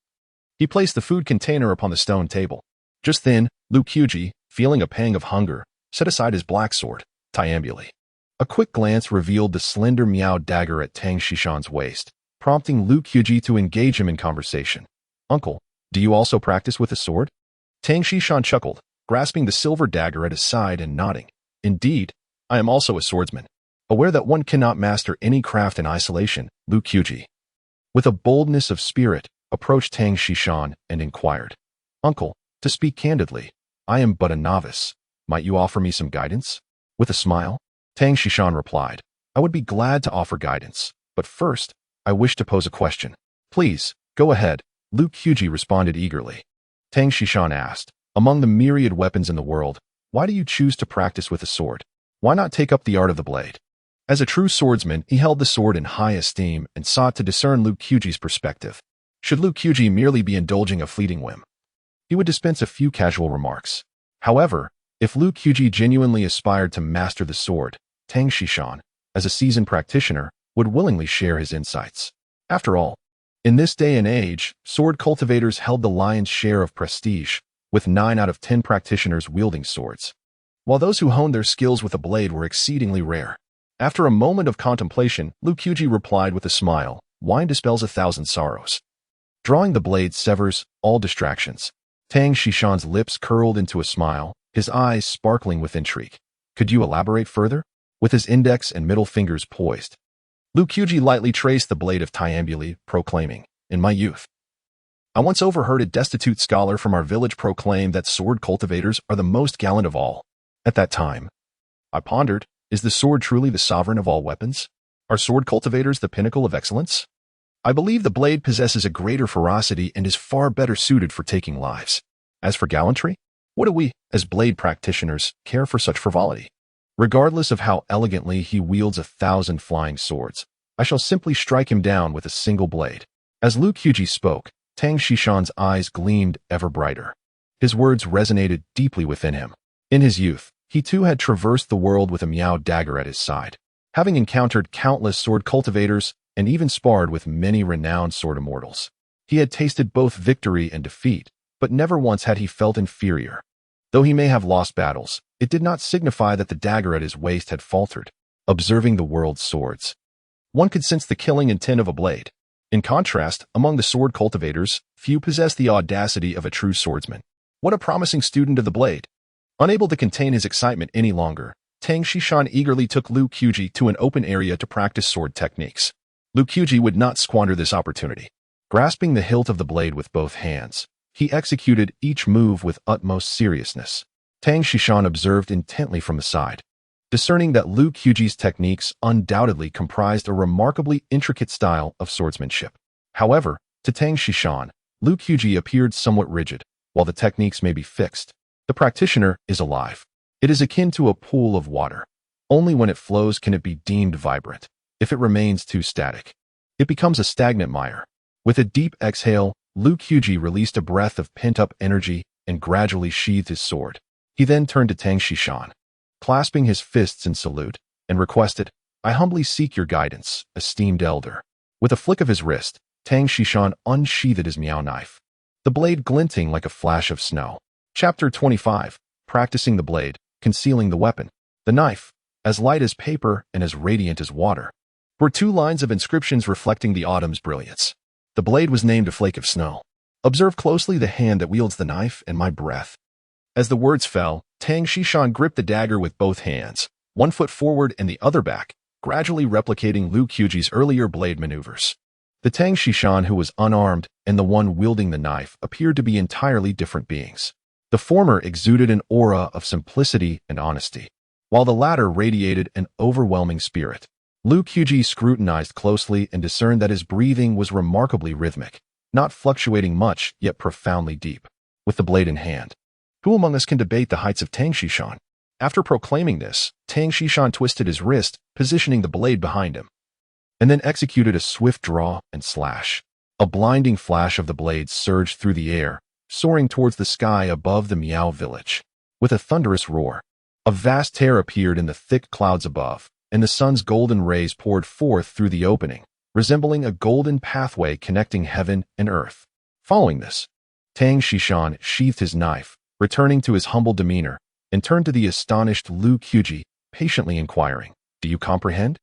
he placed the food container upon the stone table. Just then, Lu Qiuji, feeling a pang of hunger, set aside his black sword, Tiambuli. A quick glance revealed the slender meowed dagger at Tang Shishan's waist, prompting Lu Qiuji to engage him in conversation. "Uncle, do you also practice with a sword?" Tang Shishan chuckled, grasping the silver dagger at his side and nodding. "Indeed, I am also a swordsman." Aware that one cannot master any craft in isolation, Lu Qiuji, with a boldness of spirit, approached Tang Shishan and inquired, "Uncle, to speak candidly, I am but a novice. Might you offer me some guidance?" With a smile, Tang Shishan replied, "I would be glad to offer guidance, but first, I wish to pose a question." "Please, go ahead," Lu Qiuji responded eagerly. Tang Shishan asked, "Among the myriad weapons in the world, why do you choose to practice with a sword? Why not take up the art of the blade?" As a true swordsman, he held the sword in high esteem and sought to discern Lu Qiuji's perspective. Should Lu Qiuji merely be indulging a fleeting whim, he would dispense a few casual remarks. However, if Lu Qiuji genuinely aspired to master the sword, Tang Shishan, as a seasoned practitioner, would willingly share his insights. After all, in this day and age, sword cultivators held the lion's share of prestige, with 9 out of 10 practitioners wielding swords, while those who honed their skills with a blade were exceedingly rare. After a moment of contemplation, Lu Qiuji replied with a smile, "Wine dispels 1,000 sorrows. Drawing the blade severs all distractions." Tang Shishan's lips curled into a smile, his eyes sparkling with intrigue. "Could you elaborate further?" With his index and middle fingers poised, Lu Qiuji lightly traced the blade of Tiambuli, proclaiming, "In my youth, I once overheard a destitute scholar from our village proclaim that sword cultivators are the most gallant of all. At that time, I pondered, is the sword truly the sovereign of all weapons? Are sword cultivators the pinnacle of excellence? I believe the blade possesses a greater ferocity and is far better suited for taking lives. As for gallantry, what do we, as blade practitioners, care for such frivolity? Regardless of how elegantly he wields 1,000 flying swords, I shall simply strike him down with a single blade. As Lu Qiuji spoke, Tang Xishan's eyes gleamed ever brighter. His words resonated deeply within him. In his youth, he too had traversed the world with a Miao dagger at his side. Having encountered countless sword cultivators and even sparred with many renowned sword immortals, he had tasted both victory and defeat, but never once had he felt inferior. Though he may have lost battles, it did not signify that the dagger at his waist had faltered. Observing the world's swords, one could sense the killing intent of a blade. In contrast, among the sword cultivators, few possess the audacity of a true swordsman. What a promising student of the blade! Unable to contain his excitement any longer, Tang Xishan eagerly took Lu Qiuji to an open area to practice sword techniques. Lu Qiuji would not squander this opportunity. Grasping the hilt of the blade with both hands, he executed each move with utmost seriousness. Tang Xishan observed intently from the side, discerning that Lu Qiuji's techniques undoubtedly comprised a remarkably intricate style of swordsmanship. However, to Tang Xishan, Lu Qiuji appeared somewhat rigid. While the techniques may be fixed, the practitioner is alive. It is akin to a pool of water. Only when it flows can it be deemed vibrant. If it remains too static, it becomes a stagnant mire. With a deep exhale, Lu Qiuji released a breath of pent-up energy and gradually sheathed his sword. He then turned to Tang Xishan, clasping his fists in salute, and requested, "I humbly seek your guidance, esteemed elder." With a flick of his wrist, Tang Xishan unsheathed his Miao knife, the blade glinting like a flash of snow. Chapter 25. Practicing the blade, concealing the weapon. The knife, as light as paper and as radiant as water, were 2 lines of inscriptions reflecting the autumn's brilliance. The blade was named a flake of snow. Observe closely the hand that wields the knife and my breath. As the words fell, Tang Xishan gripped the dagger with both hands, one foot forward and the other back, gradually replicating Lu Qiuji's earlier blade maneuvers. The Tang Xishan who was unarmed and the one wielding the knife appeared to be entirely different beings. The former exuded an aura of simplicity and honesty, while the latter radiated an overwhelming spirit. Lu Qiuji scrutinized closely and discerned that his breathing was remarkably rhythmic, not fluctuating much, yet profoundly deep. With the blade in hand, who among us can debate the heights of Tang Xishan? After proclaiming this, Tang Xishan twisted his wrist, positioning the blade behind him, and then executed a swift draw and slash. A blinding flash of the blade surged through the air, soaring towards the sky above the Miao village. With a thunderous roar, a vast tear appeared in the thick clouds above, and the sun's golden rays poured forth through the opening, resembling a golden pathway connecting heaven and earth. Following this, Tang Xishan sheathed his knife, returning to his humble demeanor, and turned to the astonished Lu Qiuji, patiently inquiring, "Do you comprehend?"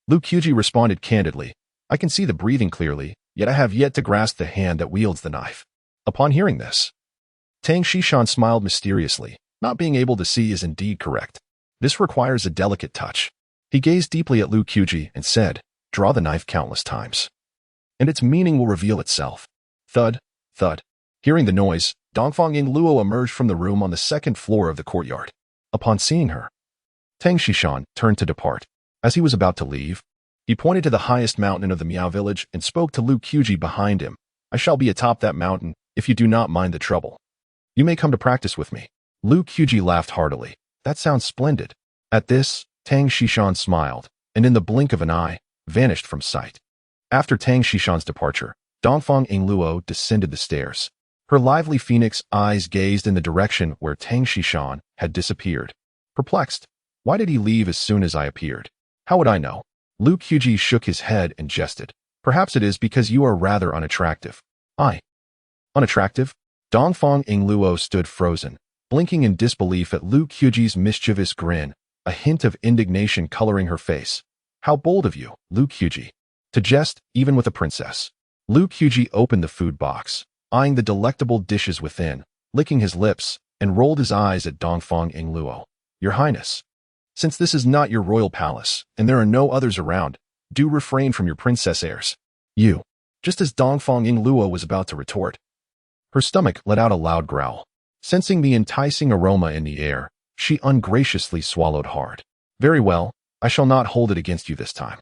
Lu Qiuji responded candidly, "I can see the breathing clearly, yet I have yet to grasp the hand that wields the knife." Upon hearing this, Tang Xishan smiled mysteriously. Not being able to see is indeed correct. This requires a delicate touch. He gazed deeply at Lu Qiuji and said, "Draw the knife countless times, and its meaning will reveal itself." Thud, thud. Hearing the noise, Dongfang Yingluo emerged from the room on the 2nd floor of the courtyard. Upon seeing her, Tang Xishan turned to depart. As he was about to leave, he pointed to the highest mountain of the Miao village and spoke to Lu Qiuji behind him. "I shall be atop that mountain, if you do not mind the trouble. You may come to practice with me." Lu Qiuji laughed heartily. "That sounds splendid." At this, Tang Xishan smiled, and in the blink of an eye, vanished from sight. After Tang Xishan's departure, Dongfang Yingluo descended the stairs. Her lively phoenix eyes gazed in the direction where Tang Xishan had disappeared. Perplexed, why did he leave as soon as I appeared? How would I know? Lu Qiuji shook his head and jested. Perhaps it is because you are rather unattractive. I. Unattractive? Dongfang Yingluo stood frozen, blinking in disbelief at Lu Qiuji's mischievous grin, a hint of indignation coloring her face. How bold of you, Lu Qiuji, to jest even with a princess. Lu Qiuji opened the food box, eyeing the delectable dishes within, licking his lips, and rolled his eyes at Dongfang Yingluo. "Your Highness, since this is not your royal palace, and there are no others around, do refrain from your princess airs." You. Just as Dongfang Yingluo was about to retort, Her stomach let out a loud growl. Sensing the enticing aroma in the air, she ungraciously swallowed hard. Very well, I shall not hold it against you this time.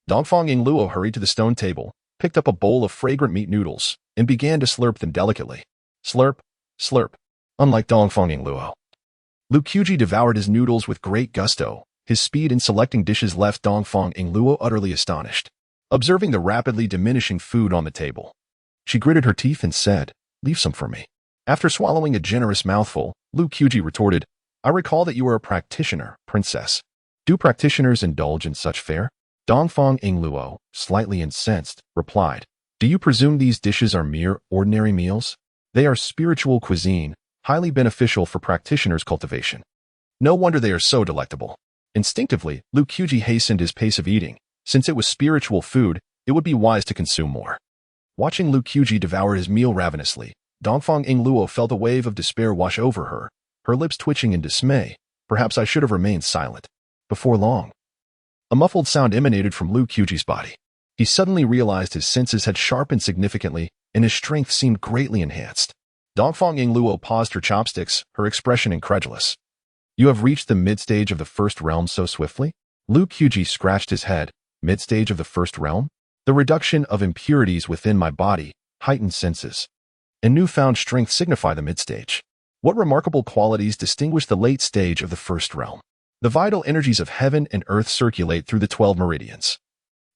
Dongfang Yingluo hurried to the stone table, picked up a bowl of fragrant meat noodles, and began to slurp them delicately. Slurp, slurp. Unlike Dongfang Yingluo, Lu Qiuji devoured his noodles with great gusto. His speed in selecting dishes left Dongfang Yingluo utterly astonished. Observing the rapidly diminishing food on the table, she gritted her teeth and said, "Leave some for me." After swallowing a generous mouthful, Lu Qiuji retorted, "I recall that you are a practitioner, princess. Do practitioners indulge in such fare?" Dongfang Yingluo, slightly incensed, replied, "Do you presume these dishes are mere ordinary meals? They are spiritual cuisine, highly beneficial for practitioners' cultivation. No wonder they are so delectable." Instinctively, Lu Qiuji hastened his pace of eating. Since it was spiritual food, it would be wise to consume more. Watching Lu Qiuji devour his meal ravenously, Dongfang Yingluo felt a wave of despair wash over her, her lips twitching in dismay. Perhaps I should have remained silent. Before long, a muffled sound emanated from Lu Qiuji's body. He suddenly realized his senses had sharpened significantly, and his strength seemed greatly enhanced. Dongfang Yingluo paused her chopsticks, her expression incredulous. "You have reached the mid-stage of the first realm so swiftly?" Lu Qiuji scratched his head. Mid-stage of the first realm? The reduction of impurities within my body, heightened senses, and newfound strength signify the mid-stage. What remarkable qualities distinguish the late stage of the first realm? The vital energies of heaven and earth circulate through the 12 meridians,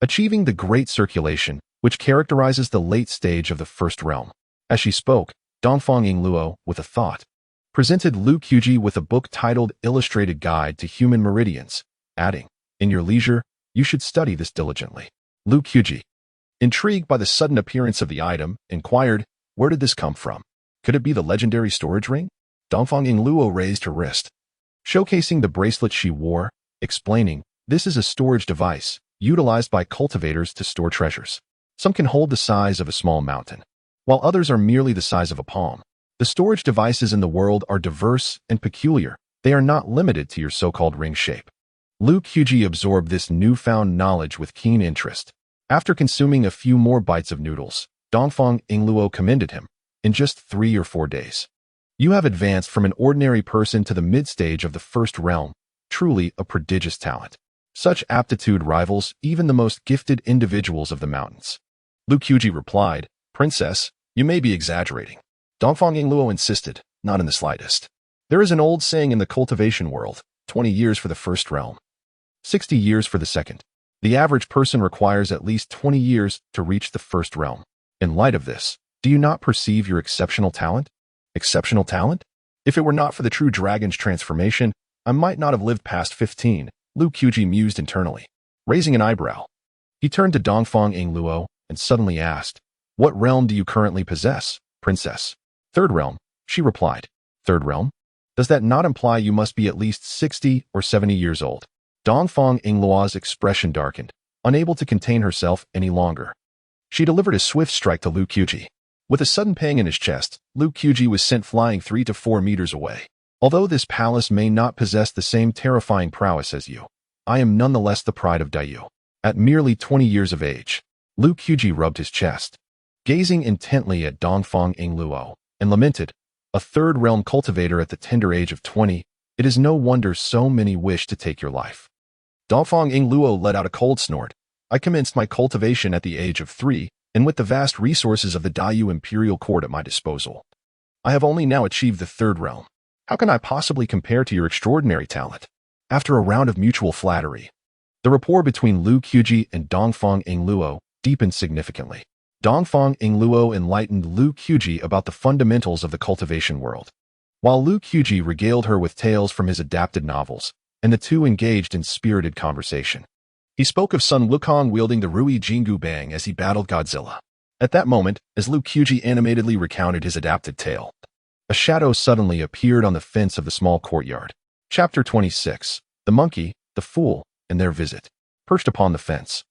achieving the great circulation, which characterizes the late stage of the first realm. As she spoke, Dongfang Yingluo, with a thought, presented Lu Qiuji with a book titled Illustrated Guide to Human Meridians, adding, "In your leisure, you should study this diligently." Lu Qiuji, intrigued by the sudden appearance of the item, inquired, "Where did this come from? Could it be the legendary storage ring?" Dongfang Yingluo raised her wrist, showcasing the bracelet she wore, explaining, "This is a storage device, utilized by cultivators to store treasures. Some can hold the size of a small mountain, while others are merely the size of a palm. The storage devices in the world are diverse and peculiar. They are not limited to your so-called ring shape." Lu Qiuji absorbed this newfound knowledge with keen interest. After consuming a few more bites of noodles, Dongfang Yingluo commended him. "In just 3 or 4 days, you have advanced from an ordinary person to the mid-stage of the first realm, truly a prodigious talent. Such aptitude rivals even the most gifted individuals of the mountains." Lu Qiuji replied, "Princess, you may be exaggerating." Dongfang Yingluo insisted, "Not in the slightest. There is an old saying in the cultivation world, 20 years for the first realm, 60 years for the second. The average person requires at least 20 years to reach the first realm. In light of this, do you not perceive your exceptional talent?" Exceptional talent? If it were not for the true dragon's transformation, I might not have lived past 15, Lu Qiuji mused internally. Raising an eyebrow, he turned to Dongfang Yingluo and suddenly asked, "What realm do you currently possess, princess?" "Third realm," she replied. "Third realm? Does that not imply you must be at least 60 or 70 years old?" Dongfang Yingluo's expression darkened, unable to contain herself any longer. She delivered a swift strike to Lu Qiuji. With a sudden pang in his chest, Lu Qiuji was sent flying 3 to 4 meters away. "Although this palace may not possess the same terrifying prowess as you, I am nonetheless the pride of Dayu." At merely 20 years of age, Lu Qiuji rubbed his chest, gazing intently at Dongfang Yingluo, and lamented, "A third realm cultivator at the tender age of 20, it is no wonder so many wish to take your life." Dongfang Yingluo let out a cold snort. "I commenced my cultivation at the age of 3, and with the vast resources of the Dayu imperial court at my disposal, I have only now achieved the third realm. How can I possibly compare to your extraordinary talent?" After a round of mutual flattery, the rapport between Lu Qiuji and Dongfang Yingluo deepened significantly. Dongfang Yingluo enlightened Lu Qiuji about the fundamentals of the cultivation world, while Lu Qiuji regaled her with tales from his adapted novels, and the two engaged in spirited conversation. He spoke of Sun Wukong wielding the Rui Jingu Bang as he battled Godzilla. At that moment, as Lu Qiuji animatedly recounted his adapted tale, a shadow suddenly appeared on the fence of the small courtyard. Chapter 26. The Monkey, the Fool, and Their Visit. Perched upon the fence,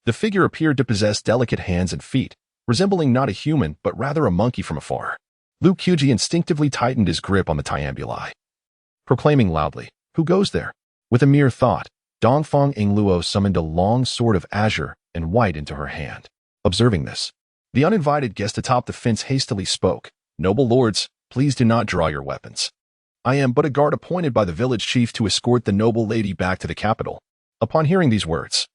the figure appeared to possess delicate hands and feet, resembling not a human but rather a monkey from afar. Lu Qiuji instinctively tightened his grip on the Tiambuli, proclaiming loudly, "Who goes there?" With a mere thought, Dongfang Yingluo summoned a long sword of azure and white into her hand. Observing this, the uninvited guest atop the fence hastily spoke, Noble lords, please do not draw your weapons. I am but a guard appointed by the village chief to escort the noble lady back to the capital. Upon hearing these words,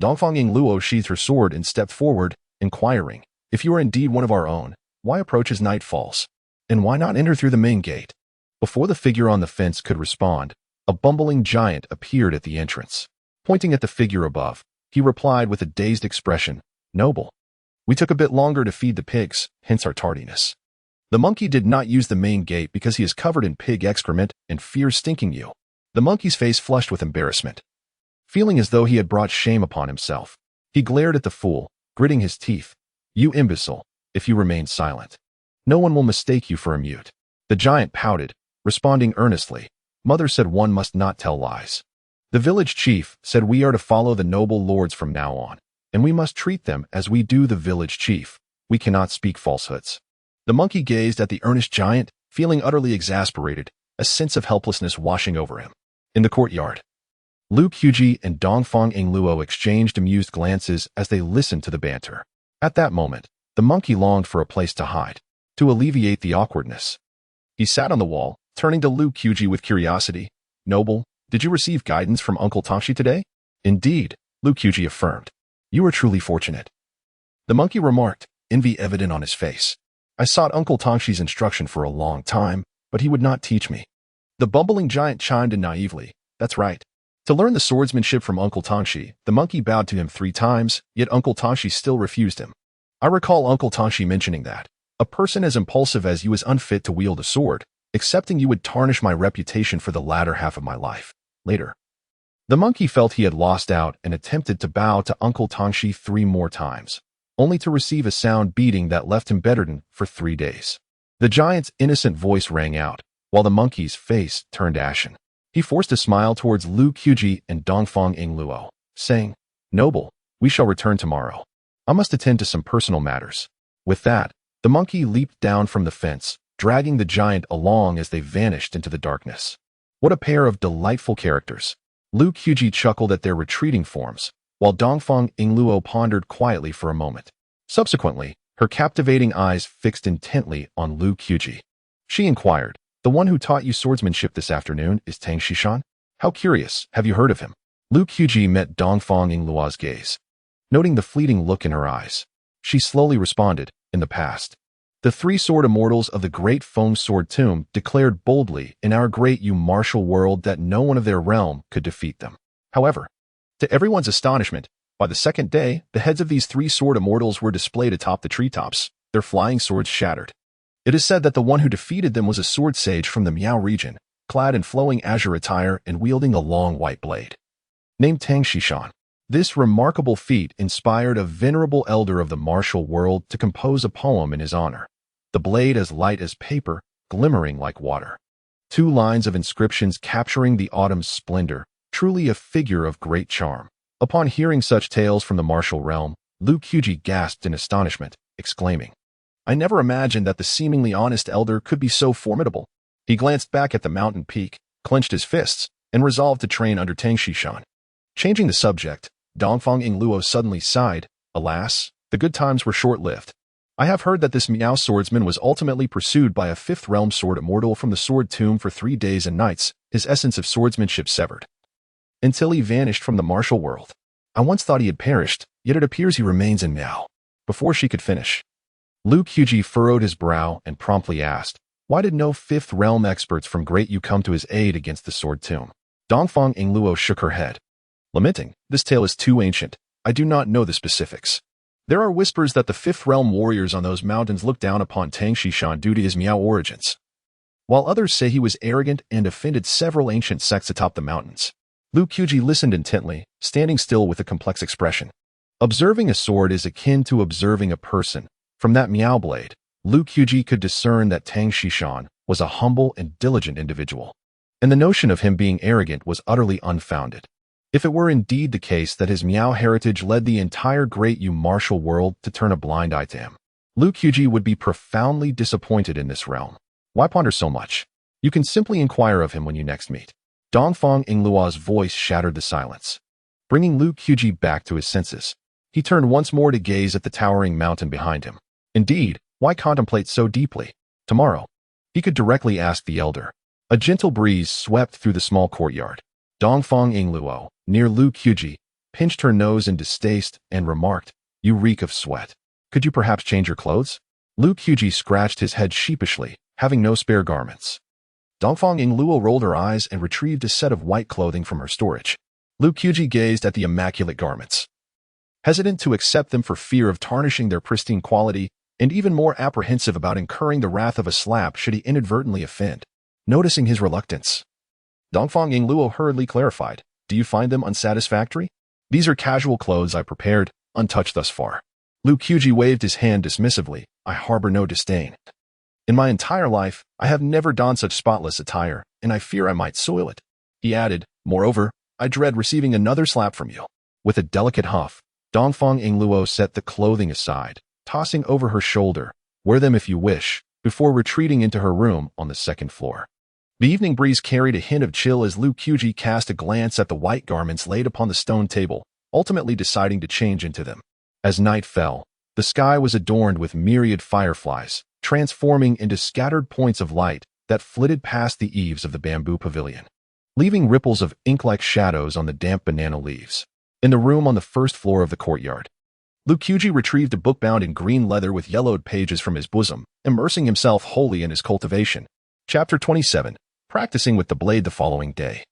Dongfang Yingluo sheathed her sword and stepped forward, inquiring, "If you are indeed one of our own, why approach as night falls? And why not enter through the main gate?" Before the figure on the fence could respond, a bumbling giant appeared at the entrance. Pointing at the figure above, he replied with a dazed expression, "Noble, we took a bit longer to feed the pigs, hence our tardiness. The monkey did not use the main gate because he is covered in pig excrement and fears stinking you." The monkey's face flushed with embarrassment. Feeling as though he had brought shame upon himself, he glared at the fool, gritting his teeth. "You imbecile, if you remain silent, no one will mistake you for a mute." The giant pouted, responding earnestly, "Mother said one must not tell lies. The village chief said we are to follow the noble lords from now on, and we must treat them as we do the village chief. We cannot speak falsehoods." The monkey gazed at the earnest giant, feeling utterly exasperated, a sense of helplessness washing over him. In the courtyard, Lu Qiuji and Dongfang Yingluo exchanged amused glances as they listened to the banter. At that moment, the monkey longed for a place to hide, to alleviate the awkwardness. He sat on the wall, turning to Lu Qiuji with curiosity. "Noble, did you receive guidance from Uncle Tangxi today?" "Indeed," Lu Qiuji affirmed. "You are truly fortunate." The monkey remarked, envy evident on his face. "I sought Uncle Tangxi's instruction for a long time, but he would not teach me." The bumbling giant chimed in naively, "That's right. To learn the swordsmanship from Uncle Tangxi, the monkey bowed to him 3 times, yet Uncle Tangxi still refused him. I recall Uncle Tangxi mentioning that a person as impulsive as you is unfit to wield a sword. Accepting you would tarnish my reputation for the latter half of my life. Later." The monkey felt he had lost out and attempted to bow to Uncle Tangxi 3 more times, only to receive a sound beating that left him bedridden for 3 days. The giant's innocent voice rang out, while the monkey's face turned ashen. He forced a smile towards Lu Qiuji and Dongfang Yingluo, saying, "Noble, we shall return tomorrow. I must attend to some personal matters." With that, the monkey leaped down from the fence, dragging the giant along as they vanished into the darkness. What a pair of delightful characters. Lu Qiuji chuckled at their retreating forms, while Dongfang Yingluo pondered quietly for a moment. Subsequently, her captivating eyes fixed intently on Lu Qiuji. She inquired, "The one who taught you swordsmanship this afternoon is Tang Xishan? How curious, have you heard of him?" Lu Qiuji met Dongfang Yingluo's gaze. Noting the fleeting look in her eyes, she slowly responded, "In the past, the 3 sword immortals of the great Feng Sword Tomb declared boldly in our great martial world that no one of their realm could defeat them. However, to everyone's astonishment, by the second day, the heads of these 3 sword immortals were displayed atop the treetops, their flying swords shattered. It is said that the one who defeated them was a sword sage from the Miao region, clad in flowing azure attire and wielding a long white blade. Named Tang Xishan. This remarkable feat inspired a venerable elder of the martial world to compose a poem in his honor. The blade as light as paper, glimmering like water. 2 lines of inscriptions capturing the autumn's splendor, truly a figure of great charm. Upon hearing such tales from the martial realm, Lu Qiuji gasped in astonishment, exclaiming, "I never imagined that the seemingly honest elder could be so formidable." He glanced back at the mountain peak, clenched his fists, and resolved to train under Tang Xishan. Changing the subject, Dongfang Yingluo suddenly sighed, "Alas, the good times were short-lived. I have heard that this Miao swordsman was ultimately pursued by a 5th realm sword immortal from the sword tomb for 3 days and nights, his essence of swordsmanship severed, until he vanished from the martial world. I once thought he had perished, yet it appears he remains in Miao." Before she could finish, Lu Qiuji furrowed his brow and promptly asked, "Why did no 5th realm experts from Great Yu come to his aid against the sword tomb?" Dongfang Yingluo shook her head, lamenting, "This tale is too ancient. I do not know the specifics. There are whispers that the 5th realm warriors on those mountains look down upon Tang Xishan due to his Miao origins, while others say he was arrogant and offended several ancient sects atop the mountains." Lu Qiuji listened intently, standing still with a complex expression. Observing a sword is akin to observing a person. From that Miao blade, Lu Qiuji could discern that Tang Xishan was a humble and diligent individual, and the notion of him being arrogant was utterly unfounded. If it were indeed the case that his Miao heritage led the entire Great martial world to turn a blind eye to him, Lu Qiuji would be profoundly disappointed in this realm. Why ponder so much? You can simply inquire of him when you next meet. Dongfang Yingluo's voice shattered the silence, bringing Lu Qiuji back to his senses. He turned once more to gaze at the towering mountain behind him. Indeed, why contemplate so deeply? Tomorrow. He could directly ask the elder. A gentle breeze swept through the small courtyard. Dongfang Yingluo, near Lu Qiuji, pinched her nose in distaste and remarked, "You reek of sweat. Could you perhaps change your clothes?" Lu Qiuji scratched his head sheepishly, having no spare garments. Dongfang Yingluo rolled her eyes and retrieved a set of white clothing from her storage. Lu Qiuji gazed at the immaculate garments, hesitant to accept them for fear of tarnishing their pristine quality, and even more apprehensive about incurring the wrath of a slap should he inadvertently offend. Noticing his reluctance, Dongfang Yingluo hurriedly clarified, "Do you find them unsatisfactory? These are casual clothes I prepared, untouched thus far." Lu Qiuji waved his hand dismissively. "I harbor no disdain. In my entire life, I have never donned such spotless attire, and I fear I might soil it." He added, "Moreover, I dread receiving another slap from you." With a delicate huff, Dongfang Yingluo set the clothing aside, tossing over her shoulder, "Wear them if you wish," before retreating into her room on the second floor. The evening breeze carried a hint of chill as Lu Qiuji cast a glance at the white garments laid upon the stone table, ultimately deciding to change into them. As night fell, the sky was adorned with myriad fireflies, transforming into scattered points of light that flitted past the eaves of the bamboo pavilion, leaving ripples of ink-like shadows on the damp banana leaves. In the room on the first floor of the courtyard, Lu Qiuji retrieved a book bound in green leather with yellowed pages from his bosom, immersing himself wholly in his cultivation. Chapter 27. Practicing with the blade the following day.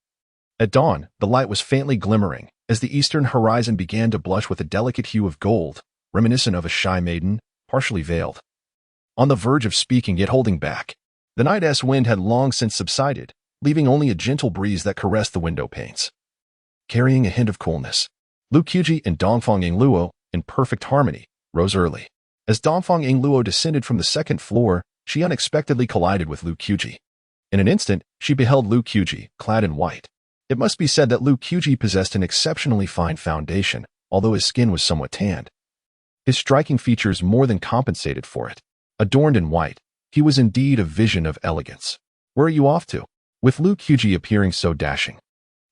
At dawn, the light was faintly glimmering as the eastern horizon began to blush with a delicate hue of gold, reminiscent of a shy maiden, partially veiled. On the verge of speaking yet holding back, the night's wind had long since subsided, leaving only a gentle breeze that caressed the window panes. Carrying a hint of coolness, Lu Qiuji and Dongfang Yingluo, in perfect harmony, rose early. As Dongfang Yingluo descended from the second floor, she unexpectedly collided with Lu Qiuji. In an instant, she beheld Lu Qiuji, clad in white. It must be said that Lu Qiuji possessed an exceptionally fine foundation, although his skin was somewhat tanned. His striking features more than compensated for it. Adorned in white, he was indeed a vision of elegance. "Where are you off to?" With Lu Qiuji appearing so dashing,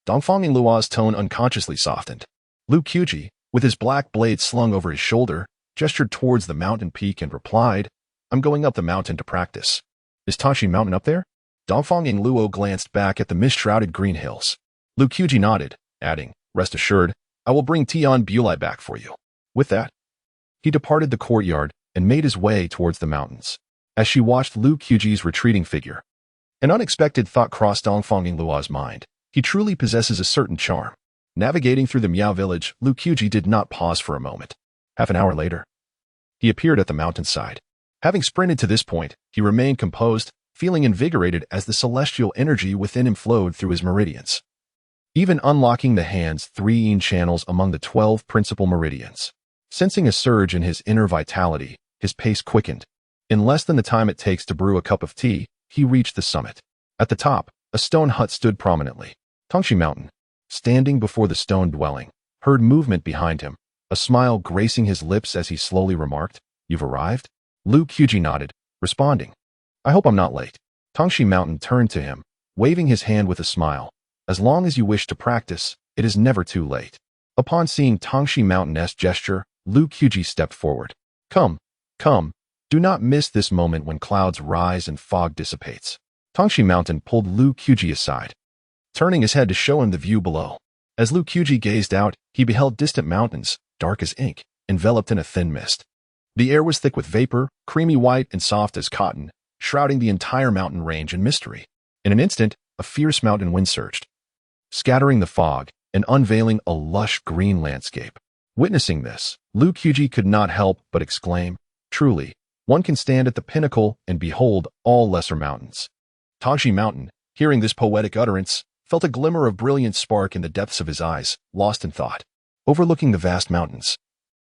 Dongfang Yingluo's tone unconsciously softened. Lu Qiuji, with his black blade slung over his shoulder, gestured towards the mountain peak and replied, "I'm going up the mountain to practice." "Is Tangxi Mountain up there?" Dongfang Yingluo glanced back at the mist-shrouded green hills. Lu Qiuji nodded, adding, "Rest assured, I will bring Tian Bulai back for you." With that, he departed the courtyard and made his way towards the mountains. As she watched Lu Qiuji's retreating figure, an unexpected thought crossed Dongfang Yingluo's mind. He truly possesses a certain charm. Navigating through the Miao village, Lu Qiuji did not pause for a moment. Half an hour later, he appeared at the mountainside. Having sprinted to this point, he remained composed, feeling invigorated as the celestial energy within him flowed through his meridians, even unlocking the hand's 3 yin channels among the 12 principal meridians. Sensing a surge in his inner vitality, his pace quickened. In less than the time it takes to brew a cup of tea, he reached the summit. At the top, a stone hut stood prominently. Tangxi Mountain, standing before the stone dwelling, heard movement behind him, a smile gracing his lips as he slowly remarked, "You've arrived?" Lu Qiuji nodded, responding, "I hope I'm not late." Tangxi Mountain turned to him, waving his hand with a smile. "As long as you wish to practice, it is never too late." Upon seeing Tangxi Mountain's gesture, Lu Qiuji stepped forward. Come, do not miss this moment when clouds rise and fog dissipates." Tangxi Mountain pulled Lu Qiuji aside, turning his head to show him the view below. As Lu Qiuji gazed out, he beheld distant mountains, dark as ink, enveloped in a thin mist. The air was thick with vapor, creamy white and soft as cotton, shrouding the entire mountain range in mystery. In an instant, a fierce mountain wind surged, scattering the fog and unveiling a lush green landscape. Witnessing this, Lu Qiuji could not help but exclaim, "Truly, one can stand at the pinnacle and behold all lesser mountains." Tangxi Mountain, hearing this poetic utterance, felt a glimmer of brilliant spark in the depths of his eyes, lost in thought. Overlooking the vast mountains,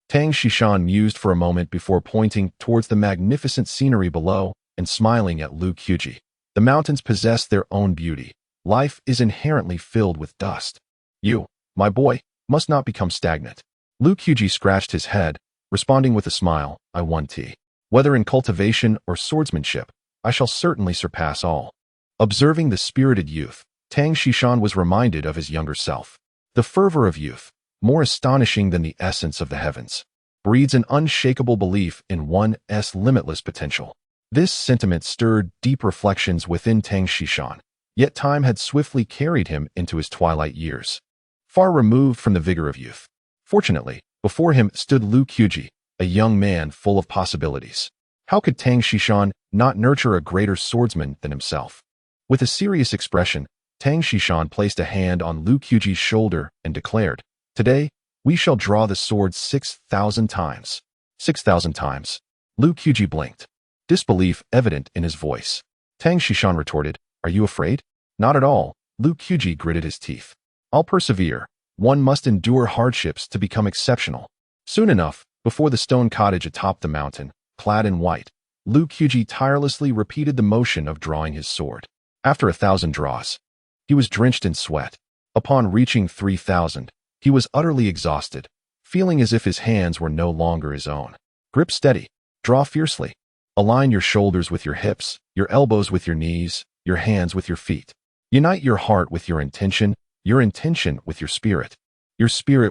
Tang Xishan mused for a moment before pointing towards the magnificent scenery below and smiling at Lu Qiuji. The mountains possess their own beauty. Life is inherently filled with dust. You, my boy, must not become stagnant. Lu Qiuji scratched his head, responding with a smile, "I won tea. Whether in cultivation or swordsmanship, I shall certainly surpass all." Observing the spirited youth, Tang Xishan was reminded of his younger self. The fervor of youth, more astonishing than the essence of the heavens, breeds an unshakable belief in one's limitless potential. This sentiment stirred deep reflections within Tang Xishan, yet time had swiftly carried him into his twilight years, far removed from the vigor of youth. Fortunately, before him stood Lu Qiuji, a young man full of possibilities. How could Tang Xishan not nurture a greater swordsman than himself? With a serious expression, Tang Xishan placed a hand on Lu Qiuji's shoulder and declared, "Today, we shall draw the sword 6,000 times. 6,000 times." Lu Qiuji blinked, disbelief evident in his voice. Tang Xishan retorted, "Are you afraid?" "Not at all." Lu Qiuji gritted his teeth. "I'll persevere. One must endure hardships to become exceptional." Soon enough, before the stone cottage atop the mountain, clad in white, Lu Qiuji tirelessly repeated the motion of drawing his sword. After 1,000 draws, he was drenched in sweat. Upon reaching 3,000, he was utterly exhausted, feeling as if his hands were no longer his own. Grip steady. Draw fiercely. Align your shoulders with your hips, your elbows with your knees, your hands with your feet. Unite your heart with your intention with your spirit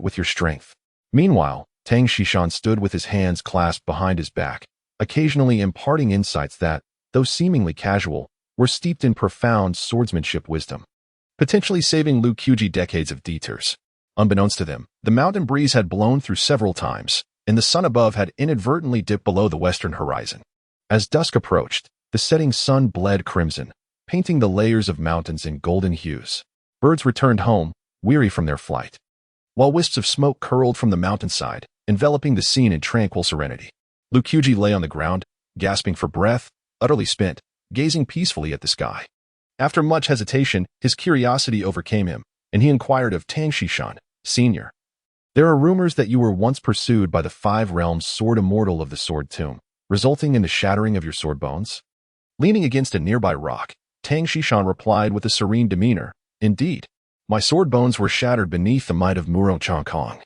with your strength. Meanwhile, Tang Xishan stood with his hands clasped behind his back, occasionally imparting insights that, though seemingly casual, were steeped in profound swordsmanship wisdom, potentially saving Lu Qiuji decades of detours. Unbeknownst to them, the mountain breeze had blown through several times, and the sun above had inadvertently dipped below the western horizon. As dusk approached, the setting sun bled crimson, painting the layers of mountains in golden hues. Birds returned home, weary from their flight, while wisps of smoke curled from the mountainside, enveloping the scene in tranquil serenity. Lu Qiuji lay on the ground, gasping for breath, utterly spent, gazing peacefully at the sky. After much hesitation, his curiosity overcame him, and he inquired of Tang Xishan, Senior, "There are rumors that you were once pursued by the 5 realms sword immortal of the sword tomb, resulting in the shattering of your sword bones?" Leaning against a nearby rock, Tang Xishan replied with a serene demeanor, "Indeed, my sword bones were shattered beneath the might of Muro Changkong,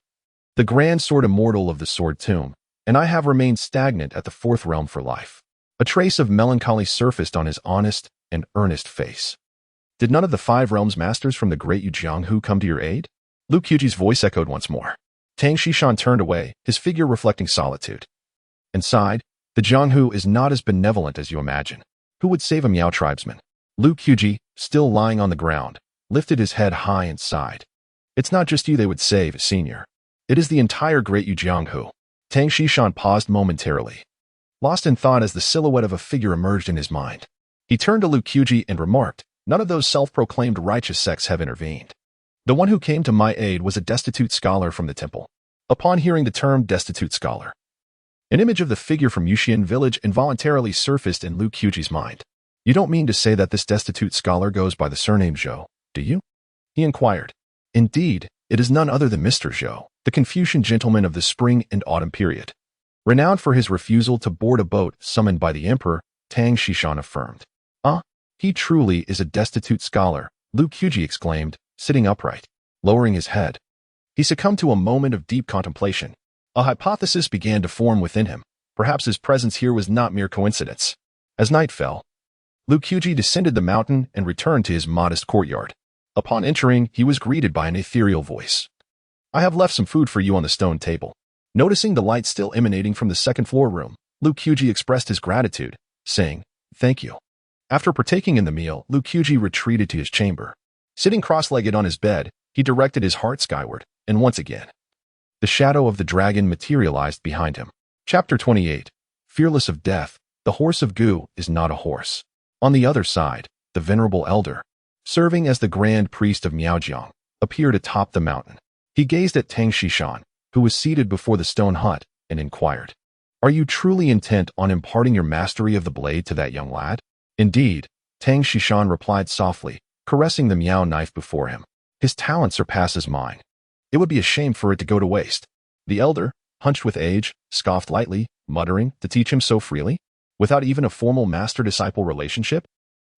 the grand sword immortal of the sword tomb, and I have remained stagnant at the 4th realm for life." A trace of melancholy surfaced on his honest and earnest face. "Did none of the 5 realms masters from the great Yu Jianghu come to your aid?" Lu Qiuji's voice echoed once more. Tang Xishan turned away, his figure reflecting solitude, and sighed, "The Jianghu is not as benevolent as you imagine. Who would save a Miao tribesman?" Lu Qiuji, still lying on the ground, lifted his head high and sighed. "It's not just you they would save, Senior. It is the entire great Yu Jianghu." Tang Xishan paused momentarily, lost in thought as the silhouette of a figure emerged in his mind. He turned to Lu Qiuji and remarked, "None of those self-proclaimed righteous sects have intervened. The one who came to my aid was a destitute scholar from the temple." Upon hearing the term destitute scholar, an image of the figure from Yuxian village involuntarily surfaced in Lu Qiuji's mind. "You don't mean to say that this destitute scholar goes by the surname Zhou, do you?" he inquired. "Indeed, it is none other than Mr. Zhou, the Confucian gentleman of the spring and autumn period. Renowned for his refusal to board a boat summoned by the emperor," Tang Xishan affirmed. "Ah, he truly is a destitute scholar," Lu Qiuji exclaimed, sitting upright, lowering his head. He succumbed to a moment of deep contemplation. A hypothesis began to form within him. Perhaps his presence here was not mere coincidence. As night fell, Lu Qiuji descended the mountain and returned to his modest courtyard. Upon entering, he was greeted by an ethereal voice. "I have left some food for you on the stone table." Noticing the light still emanating from the second-floor room, Lu Qiuji expressed his gratitude, saying, "Thank you." After partaking in the meal, Lu Qiuji retreated to his chamber. Sitting cross-legged on his bed, he directed his heart skyward, and once again, the shadow of the dragon materialized behind him. Chapter 28. Fearless of death, the horse of Gu is not a horse. On the other side, the venerable elder, serving as the grand priest of Miaojiang, appeared atop the mountain. He gazed at Tang Xishan, who was seated before the stone hut, and inquired, "Are you truly intent on imparting your mastery of the blade to that young lad?" "Indeed," Tang Xishan replied softly, caressing the Miao knife before him. "His talent surpasses mine. It would be a shame for it to go to waste." The elder, hunched with age, scoffed lightly, muttering, "To teach him so freely, without even a formal master-disciple relationship?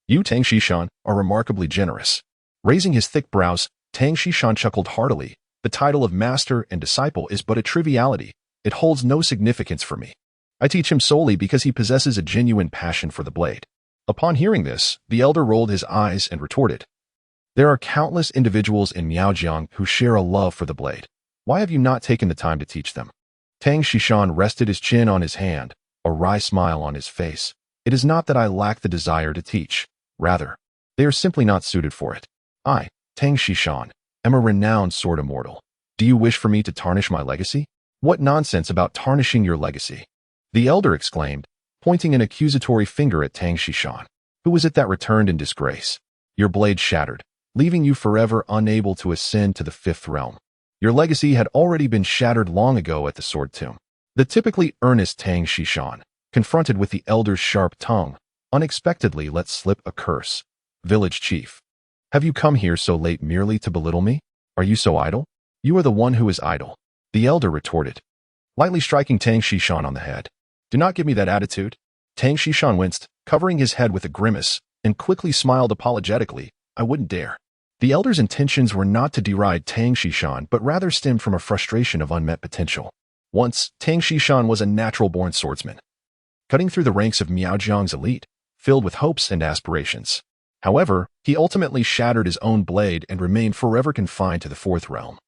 You, Tang Xishan, are remarkably generous." Raising his thick brows, Tang Xishan chuckled heartily. "The title of master and disciple is but a triviality. It holds no significance for me. I teach him solely because he possesses a genuine passion for the blade." Upon hearing this, the elder rolled his eyes and retorted, "There are countless individuals in Miaojiang who share a love for the blade. Why have you not taken the time to teach them?" Tang Xishan rested his chin on his hand, a wry smile on his face. It is not that I lack the desire to teach. Rather, they are simply not suited for it. I, Tang Shishan, am a renowned sword immortal. Do you wish for me to tarnish my legacy? What nonsense about tarnishing your legacy? The elder exclaimed, pointing an accusatory finger at Tang Shishan. Who was it that returned in disgrace? Your blade shattered, leaving you forever unable to ascend to the fifth realm. Your legacy had already been shattered long ago at the sword tomb. The typically earnest Tang Shishan, confronted with the elder's sharp tongue, unexpectedly let slip a curse. Village chief. Have you come here so late merely to belittle me? Are you so idle? You are the one who is idle. The elder retorted, lightly striking Tang Shishan on the head. Do not give me that attitude. Tang Shishan winced, covering his head with a grimace, and quickly smiled apologetically. I wouldn't dare. The elder's intentions were not to deride Tang Shishan, but rather stemmed from a frustration of unmet potential. Once, Tang Shishan was a natural-born swordsman, cutting through the ranks of Miaojiang's elite, filled with hopes and aspirations. However, he ultimately shattered his own blade and remained forever confined to the fourth realm,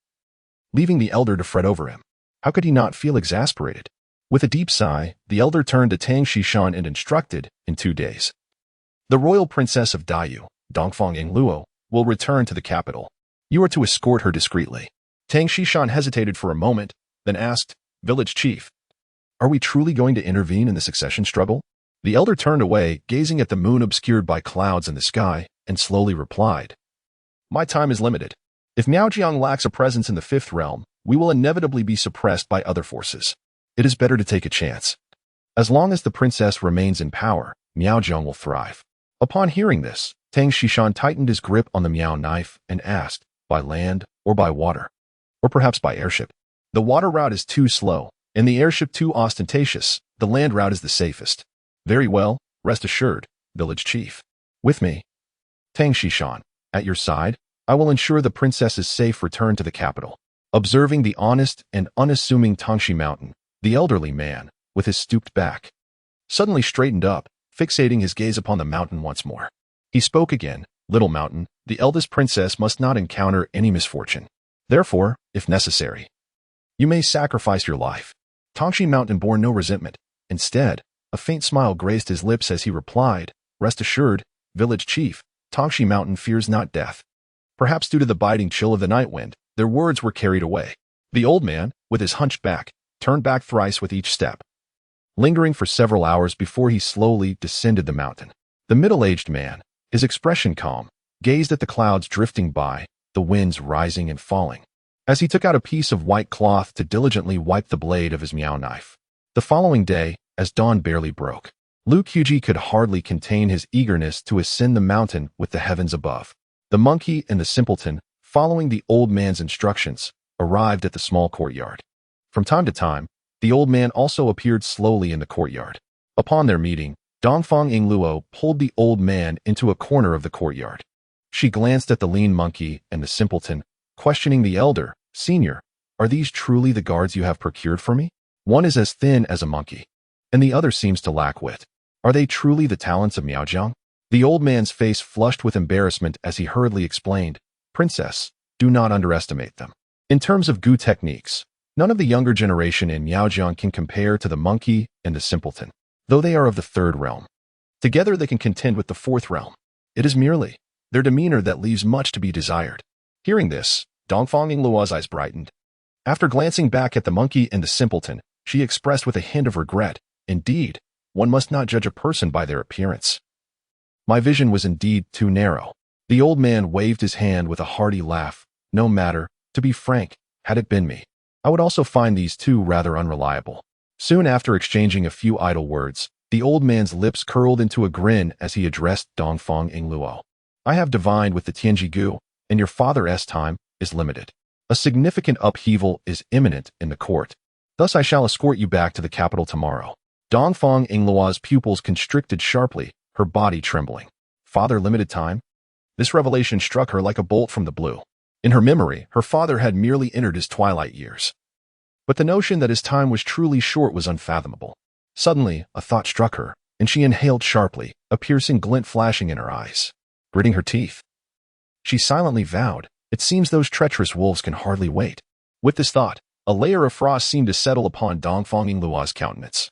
leaving the elder to fret over him. How could he not feel exasperated? With a deep sigh, the elder turned to Tang Shishan and instructed, in 2 days, the royal princess of Daiyu, Dongfang Yingluo, will return to the capital. You are to escort her discreetly. Tang Shishan hesitated for a moment, then asked, Village chief, are we truly going to intervene in the succession struggle? The elder turned away, gazing at the moon obscured by clouds in the sky, and slowly replied, my time is limited. If Miaojiang lacks a presence in the fifth realm, we will inevitably be suppressed by other forces. It is better to take a chance. As long as the princess remains in power, Miaojiang will thrive. Upon hearing this, Tang Shishan tightened his grip on the Miao knife and asked, by land or by water? Or perhaps by airship? The water route is too slow, and the airship too ostentatious. The land route is the safest. Very well, rest assured, village chief. With me, Tang Shishan, at your side, I will ensure the princess's safe return to the capital. Observing the honest and unassuming Tangxi Mountain, the elderly man, with his stooped back, suddenly straightened up, fixating his gaze upon the mountain once more. He spoke again, Little Mountain, the eldest princess must not encounter any misfortune. Therefore, if necessary, you may sacrifice your life. Tangxi Mountain bore no resentment. Instead, a faint smile graced his lips as he replied, rest assured, village chief, Tangxi Mountain fears not death. Perhaps due to the biting chill of the night wind, their words were carried away. The old man, with his hunched back, turned back thrice with each step, lingering for several hours before he slowly descended the mountain. The middle-aged man, his expression calm, gazed at the clouds drifting by, the winds rising and falling, as he took out a piece of white cloth to diligently wipe the blade of his Miao knife. The following day, as dawn barely broke, Lu Qiuji could hardly contain his eagerness to ascend the mountain with the heavens above. The monkey and the simpleton, following the old man's instructions, arrived at the small courtyard. From time to time, the old man also appeared slowly in the courtyard. Upon their meeting, Dongfang Yingluo pulled the old man into a corner of the courtyard. She glanced at the lean monkey and the simpleton, questioning the elder, Senior, are these truly the guards you have procured for me? One is as thin as a monkey, and the other seems to lack wit. Are they truly the talents of Miaojiang? The old man's face flushed with embarrassment as he hurriedly explained, Princess, do not underestimate them. In terms of Gu techniques, none of the younger generation in Miaojiang can compare to the monkey and the simpleton, though they are of the third realm. Together they can contend with the fourth realm. It is merely their demeanor that leaves much to be desired. Hearing this, Dongfang Yingluo's eyes brightened. After glancing back at the monkey and the simpleton, she expressed with a hint of regret, indeed, one must not judge a person by their appearance. My vision was indeed too narrow. The old man waved his hand with a hearty laugh. No matter, to be frank, had it been me, I would also find these two rather unreliable. Soon after exchanging a few idle words, the old man's lips curled into a grin as he addressed Dongfang Yingluo. I have divined with the Tianji Gu, and your father's time is limited. A significant upheaval is imminent in the court. Thus I shall escort you back to the capital tomorrow. Dongfang Yingluo's pupils constricted sharply, her body trembling. Father limited time? This revelation struck her like a bolt from the blue. In her memory, her father had merely entered his twilight years. But the notion that his time was truly short was unfathomable. Suddenly, a thought struck her, and she inhaled sharply, a piercing glint flashing in her eyes. Gritting her teeth, she silently vowed, it seems those treacherous wolves can hardly wait. With this thought, a layer of frost seemed to settle upon Dongfang Yingluo's countenance,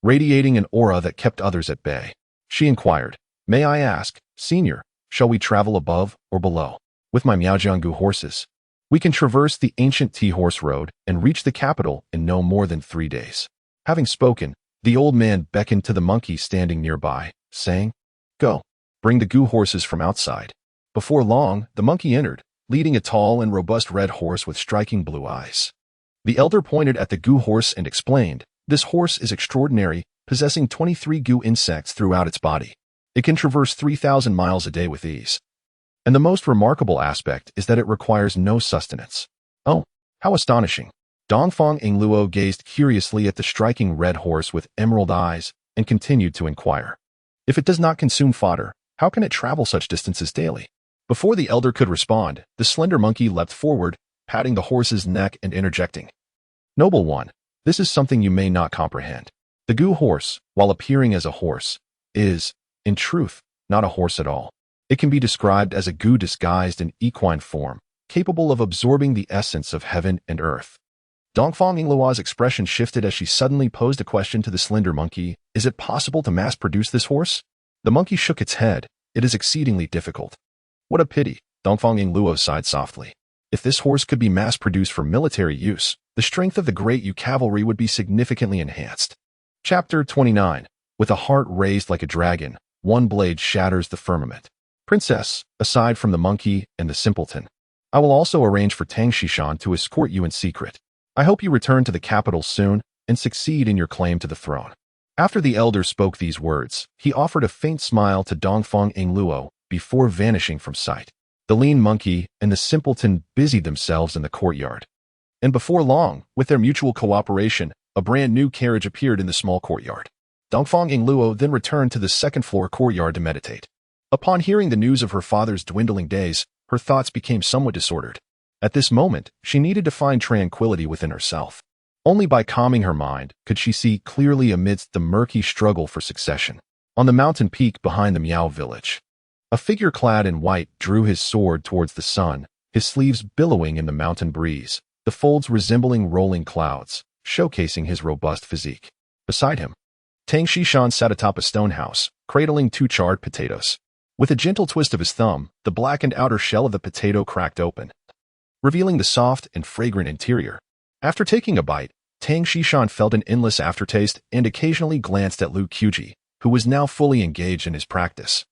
radiating an aura that kept others at bay. She inquired. May I ask, Senior, shall we travel above or below? With my Miaojianggu horses. We can traverse the ancient Tea-Horse Road and reach the capital in no more than 3 days. Having spoken, the old man beckoned to the monkey standing nearby, saying, Go, bring the Gu horses from outside. Before long, the monkey entered, leading a tall and robust red horse with striking blue eyes. The elder pointed at the Gu horse and explained, This horse is extraordinary, possessing 23 Gu insects throughout its body. It can traverse 3,000 miles a day with ease. And the most remarkable aspect is that it requires no sustenance. Oh, how astonishing! Dongfang Ingluo gazed curiously at the striking red horse with emerald eyes and continued to inquire. If it does not consume fodder, how can it travel such distances daily? Before the elder could respond, the slender monkey leapt forward, patting the horse's neck and interjecting. Noble one, this is something you may not comprehend. The Gu horse, while appearing as a horse, is, in truth, not a horse at all. It can be described as a Gu disguised in equine form, capable of absorbing the essence of heaven and earth. Dongfang Ingluo's expression shifted as she suddenly posed a question to the slender monkey. Is it possible to mass-produce this horse? The monkey shook its head. It is exceedingly difficult. What a pity, Dongfang Ingluo sighed softly. If this horse could be mass-produced for military use, the strength of the Great Yu cavalry would be significantly enhanced. Chapter 29. With a heart raised like a dragon, one blade shatters the firmament. Princess, aside from the monkey and the simpleton, I will also arrange for Tang Xishan to escort you in secret. I hope you return to the capital soon and succeed in your claim to the throne. After the elder spoke these words, he offered a faint smile to Dongfang Ingluo before vanishing from sight. The lean monkey and the simpleton busied themselves in the courtyard. And before long, with their mutual cooperation, a brand new carriage appeared in the small courtyard. Dongfang Ingluo then returned to the second-floor courtyard to meditate. Upon hearing the news of her father's dwindling days, her thoughts became somewhat disordered. At this moment, she needed to find tranquility within herself. Only by calming her mind could she see clearly amidst the murky struggle for succession. On the mountain peak behind the Miao village, a figure clad in white drew his sword towards the sun, his sleeves billowing in the mountain breeze, the folds resembling rolling clouds, showcasing his robust physique. Beside him, Tang Xishan sat atop a stone house, cradling 2 charred potatoes. With a gentle twist of his thumb, the blackened outer shell of the potato cracked open, revealing the soft and fragrant interior. After taking a bite, Tang Xishan felt an endless aftertaste and occasionally glanced at Lu Quji, who was now fully engaged in his practice.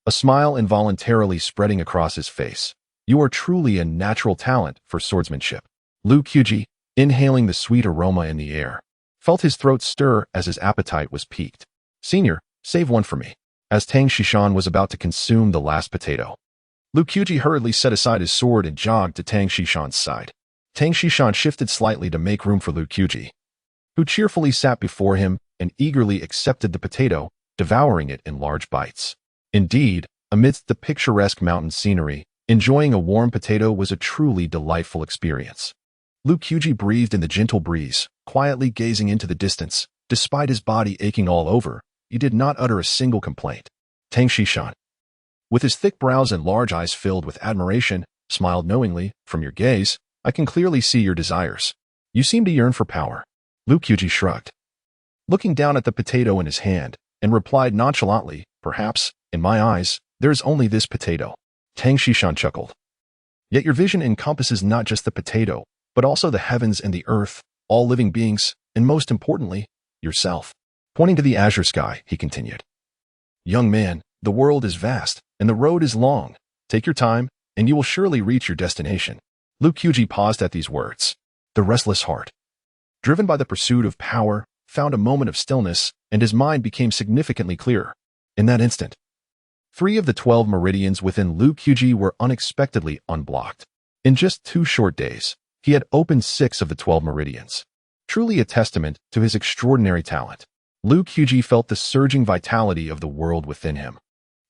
A smile involuntarily spreading across his face. You are truly a natural talent for swordsmanship. Lu Quji, inhaling the sweet aroma in the air, felt his throat stir as his appetite was piqued. Senior, save one for me. As Tang Xishan was about to consume the last potato, Lu Quji hurriedly set aside his sword and jogged to Tang Xishan's side. Tang Xishan shifted slightly to make room for Lu Quji, who cheerfully sat before him and eagerly accepted the potato, devouring it in large bites. Indeed, amidst the picturesque mountain scenery, enjoying a warm potato was a truly delightful experience. Lu Quji breathed in the gentle breeze, quietly gazing into the distance. Despite his body aching all over, he did not utter a single complaint. Tang Xishan, with his thick brows and large eyes filled with admiration, smiled knowingly. From your gaze, I can clearly see your desires. You seem to yearn for power. Lu Quji shrugged, looking down at the potato in his hand, and replied nonchalantly, Perhaps, in my eyes, there is only this potato. Tang Xishan chuckled. Yet your vision encompasses not just the potato, but also the heavens and the earth, all living beings, and most importantly, yourself. Pointing to the azure sky, he continued. Young man, the world is vast, and the road is long. Take your time, and you will surely reach your destination. Lu Quji paused at these words. The restless heart, driven by the pursuit of power, found a moment of stillness, and his mind became significantly clearer. In that instant, 3 of the 12 meridians within Lu Quji were unexpectedly unblocked. In just 2 short days, he had opened 6 of the 12 meridians. Truly a testament to his extraordinary talent. Lu Quji felt the surging vitality of the world within him,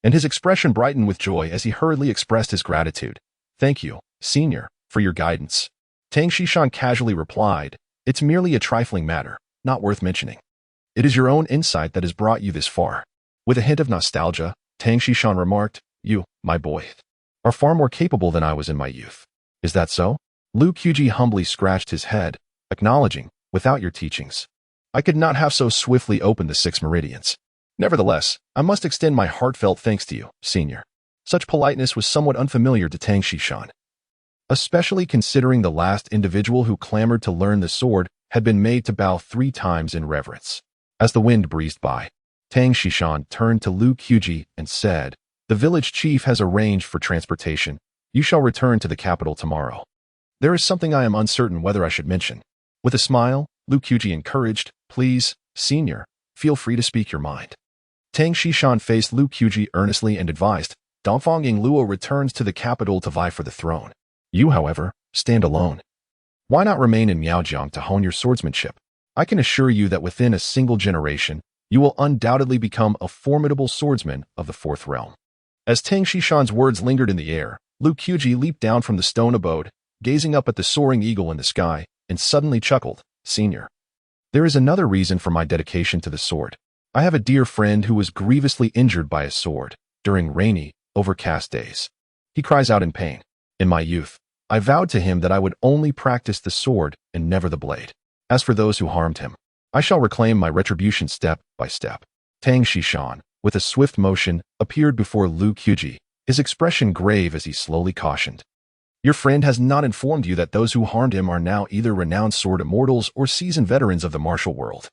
and his expression brightened with joy as he hurriedly expressed his gratitude. Thank you, Senior, for your guidance. Tang Xishan casually replied, It's merely a trifling matter, not worth mentioning. It is your own insight that has brought you this far. With a hint of nostalgia, Tang Xishan remarked, You, my boy, are far more capable than I was in my youth. Is that so? Lu Quji humbly scratched his head, acknowledging, Without your teachings, I could not have so swiftly opened the 6 meridians. Nevertheless, I must extend my heartfelt thanks to you, senior. Such politeness was somewhat unfamiliar to Tang Xishan, especially considering the last individual who clamored to learn the sword had been made to bow 3 times in reverence. As the wind breezed by, Tang Xishan turned to Lu Qiuji and said, "The village chief has arranged for transportation. You shall return to the capital tomorrow. There is something I am uncertain whether I should mention." With a smile, Lu Qiuji encouraged, "Please, senior, feel free to speak your mind." Tang Xishan faced Lu Qiuji earnestly and advised, "Dongfang Yingluo returns to the capital to vie for the throne. You, however, stand alone. Why not remain in Miaojiang to hone your swordsmanship? I can assure you that within a single generation, you will undoubtedly become a formidable swordsman of the 4th realm." As Tang Xishan's words lingered in the air, Lu Qiuji leaped down from the stone abode, gazing up at the soaring eagle in the sky, and suddenly chuckled, "Senior, there is another reason for my dedication to the sword. I have a dear friend who was grievously injured by a sword during rainy, overcast days. He cries out in pain. In my youth, I vowed to him that I would only practice the sword and never the blade. As for those who harmed him, I shall reclaim my retribution step by step." Tang Xishan, with a swift motion, appeared before Lu Qiuji, his expression grave as he slowly cautioned, "Your friend has not informed you that those who harmed him are now either renowned sword immortals or seasoned veterans of the martial world.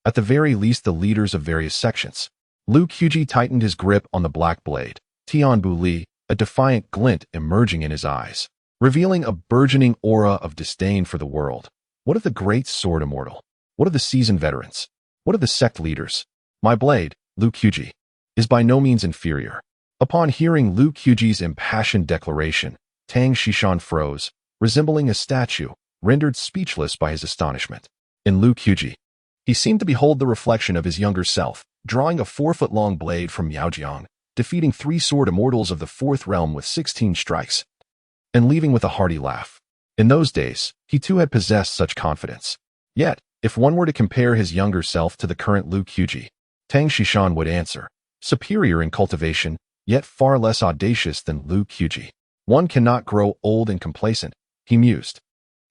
At the very least, the leaders of various sections." Lu Qiuji tightened his grip on the black blade, Tian Bu Li, a defiant glint emerging in his eyes, revealing a burgeoning aura of disdain for the world. What of the great sword immortal? What of the seasoned veterans? What of the sect leaders? My blade, Lu Qiuji, is by no means inferior. Upon hearing Lu Qiuji's impassioned declaration, Tang Xishan froze, resembling a statue, rendered speechless by his astonishment. In Lu Qiuji, he seemed to behold the reflection of his younger self, drawing a 4-foot-long blade from Miaojiang, defeating 3 sword immortals of the 4th realm with 16 strikes, and leaving with a hearty laugh. In those days, he too had possessed such confidence. Yet, if one were to compare his younger self to the current Lu Qiuji, Tang Xishan would answer, superior in cultivation, yet far less audacious than Lu Qiuji. One cannot grow old and complacent, he mused.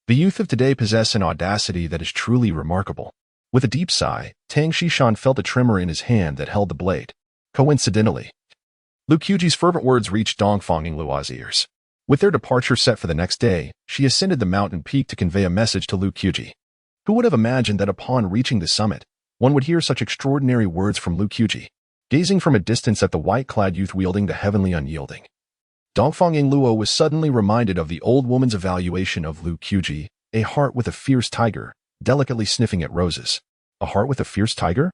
The youth of today possess an audacity that is truly remarkable. With a deep sigh, Tang Xishan felt a tremor in his hand that held the blade. Coincidentally, Lu Qiuji's fervent words reached Dongfang Yingluo's ears. With their departure set for the next day, she ascended the mountain peak to convey a message to Lu Qiuji. Who would have imagined that upon reaching the summit, one would hear such extraordinary words from Lu Qiuji, gazing from a distance at the white-clad youth wielding the heavenly unyielding? Dongfang Yingluo was suddenly reminded of the old woman's evaluation of Lu Qiuji, a heart with a fierce tiger, delicately sniffing at roses. A heart with a fierce tiger?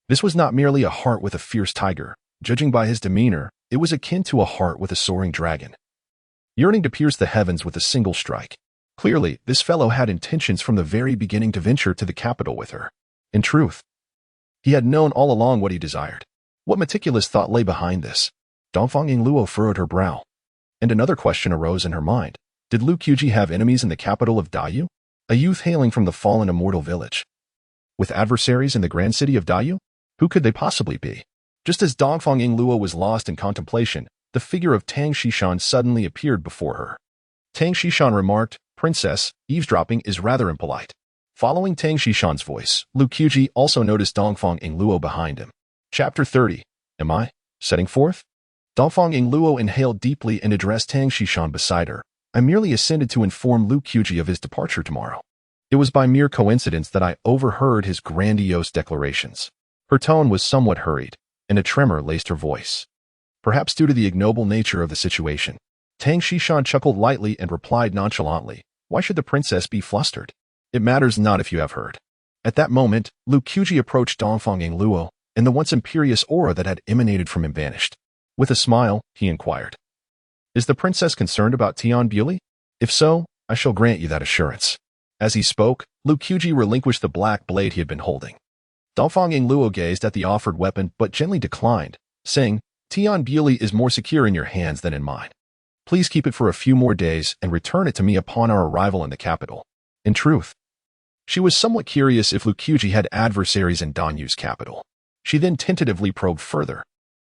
This was not merely a heart with a fierce tiger. Judging by his demeanor, it was akin to a heart with a soaring dragon, yearning to pierce the heavens with a single strike. Clearly, this fellow had intentions from the very beginning to venture to the capital with her. In truth, he had known all along what he desired. What meticulous thought lay behind this? Dongfang Yingluo furrowed her brow. And another question arose in her mind. Did Lu Qiuji have enemies in the capital of Dayu? A youth hailing from the fallen immortal village, with adversaries in the grand city of Dayu? Who could they possibly be? Just as Dongfang Yingluo was lost in contemplation, the figure of Tang Xishan suddenly appeared before her. Tang Xishan remarked, "Princess, eavesdropping is rather impolite." Following Tang Xishan's voice, Lu Qiuji also noticed Dongfang Yingluo behind him. Chapter 30. Am I setting forth? Dongfang Yingluo inhaled deeply and addressed Tang Xishan beside her. "I merely ascended to inform Lu Qiuji of his departure tomorrow. It was by mere coincidence that I overheard his grandiose declarations." Her tone was somewhat hurried, and a tremor laced her voice. Perhaps due to the ignoble nature of the situation, Tang Xishan chuckled lightly and replied nonchalantly, "Why should the princess be flustered? It matters not if you have heard." At that moment, Lu Qiuji approached Dongfang Yingluo, and the once imperious aura that had emanated from him vanished. With a smile, he inquired, "Is the princess concerned about Tian Bu? If so, I shall grant you that assurance." As he spoke, Lu Qiuji relinquished the black blade he had been holding. Dongfang Yingluo gazed at the offered weapon but gently declined, saying, "Tian Bu is more secure in your hands than in mine. Please keep it for a few more days and return it to me upon our arrival in the capital." In truth, she was somewhat curious if Lu Qiuji had adversaries in Danyu's capital. She then tentatively probed further.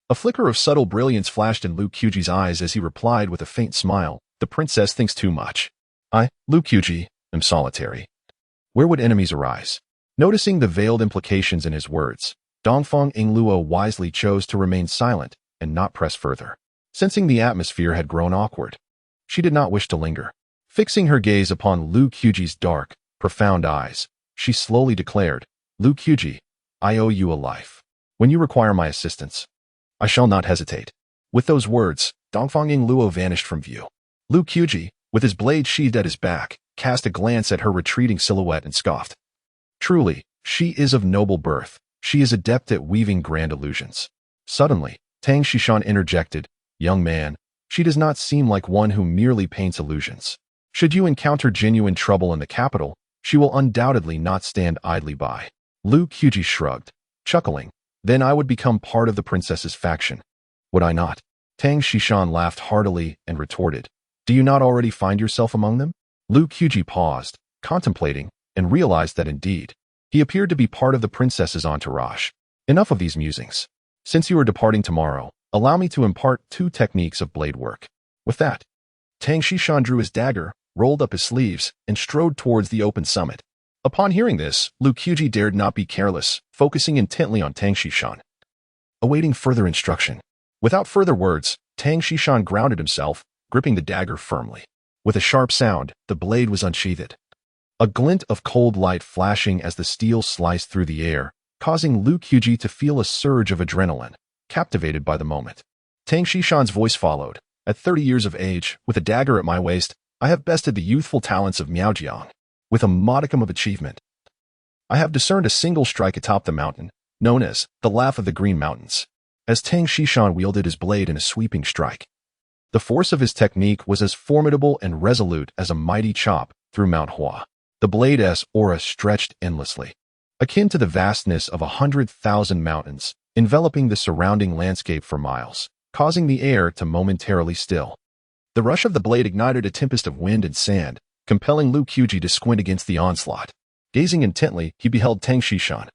A flicker of subtle brilliance flashed in Lu Qiuji's eyes as he replied with a faint smile, "The princess thinks too much. I, Lu Qiuji, am solitary. Where would enemies arise?" Noticing the veiled implications in his words, Dongfang Ingluo wisely chose to remain silent and not press further. Sensing the atmosphere had grown awkward, she did not wish to linger. Fixing her gaze upon Lu Qiuji's dark, profound eyes, she slowly declared, "Lu Qiuji, I owe you a life. When you require my assistance, I shall not hesitate." With those words, Dongfang Ingluo vanished from view. Lu Qiuji, with his blade sheathed at his back, cast a glance at her retreating silhouette and scoffed. Truly, she is of noble birth. She is adept at weaving grand illusions. Suddenly, Tang Xishan interjected, "Young man, she does not seem like one who merely paints illusions. Should you encounter genuine trouble in the capital, she will undoubtedly not stand idly by." Lu Qiuji shrugged, chuckling, "Then I would become part of the princess's faction. Would I not?" Tang Xishan laughed heartily and retorted, "Do you not already find yourself among them?" Lu Qiuji paused, contemplating, and realized that indeed, he appeared to be part of the princess's entourage. Enough of these musings. Since you are departing tomorrow, allow me to impart 2 techniques of blade work. With that, Tang Xishan drew his dagger, rolled up his sleeves, and strode towards the open summit. Upon hearing this, Lu Qiuji dared not be careless, focusing intently on Tang Xishan, awaiting further instruction. Without further words, Tang Xishan grounded himself, gripping the dagger firmly. With a sharp sound, the blade was unsheathed. A glint of cold light flashing as the steel sliced through the air, causing Lu Qiuji to feel a surge of adrenaline, captivated by the moment. Tang Xishan's voice followed. "At 30 years of age, with a dagger at my waist, I have bested the youthful talents of Miaojiang. With a modicum of achievement, I have discerned a single strike atop the mountain, known as the Laugh of the Green Mountains." As Tang Xishan wielded his blade in a sweeping strike, the force of his technique was as formidable and resolute as a mighty chop through Mount Hua. The blade's aura stretched endlessly, akin to the vastness of 100,000 mountains, enveloping the surrounding landscape for miles, causing the air to momentarily still. The rush of the blade ignited a tempest of wind and sand, compelling Lu Qiuji to squint against the onslaught. Gazing intently, he beheld Tang Xishan,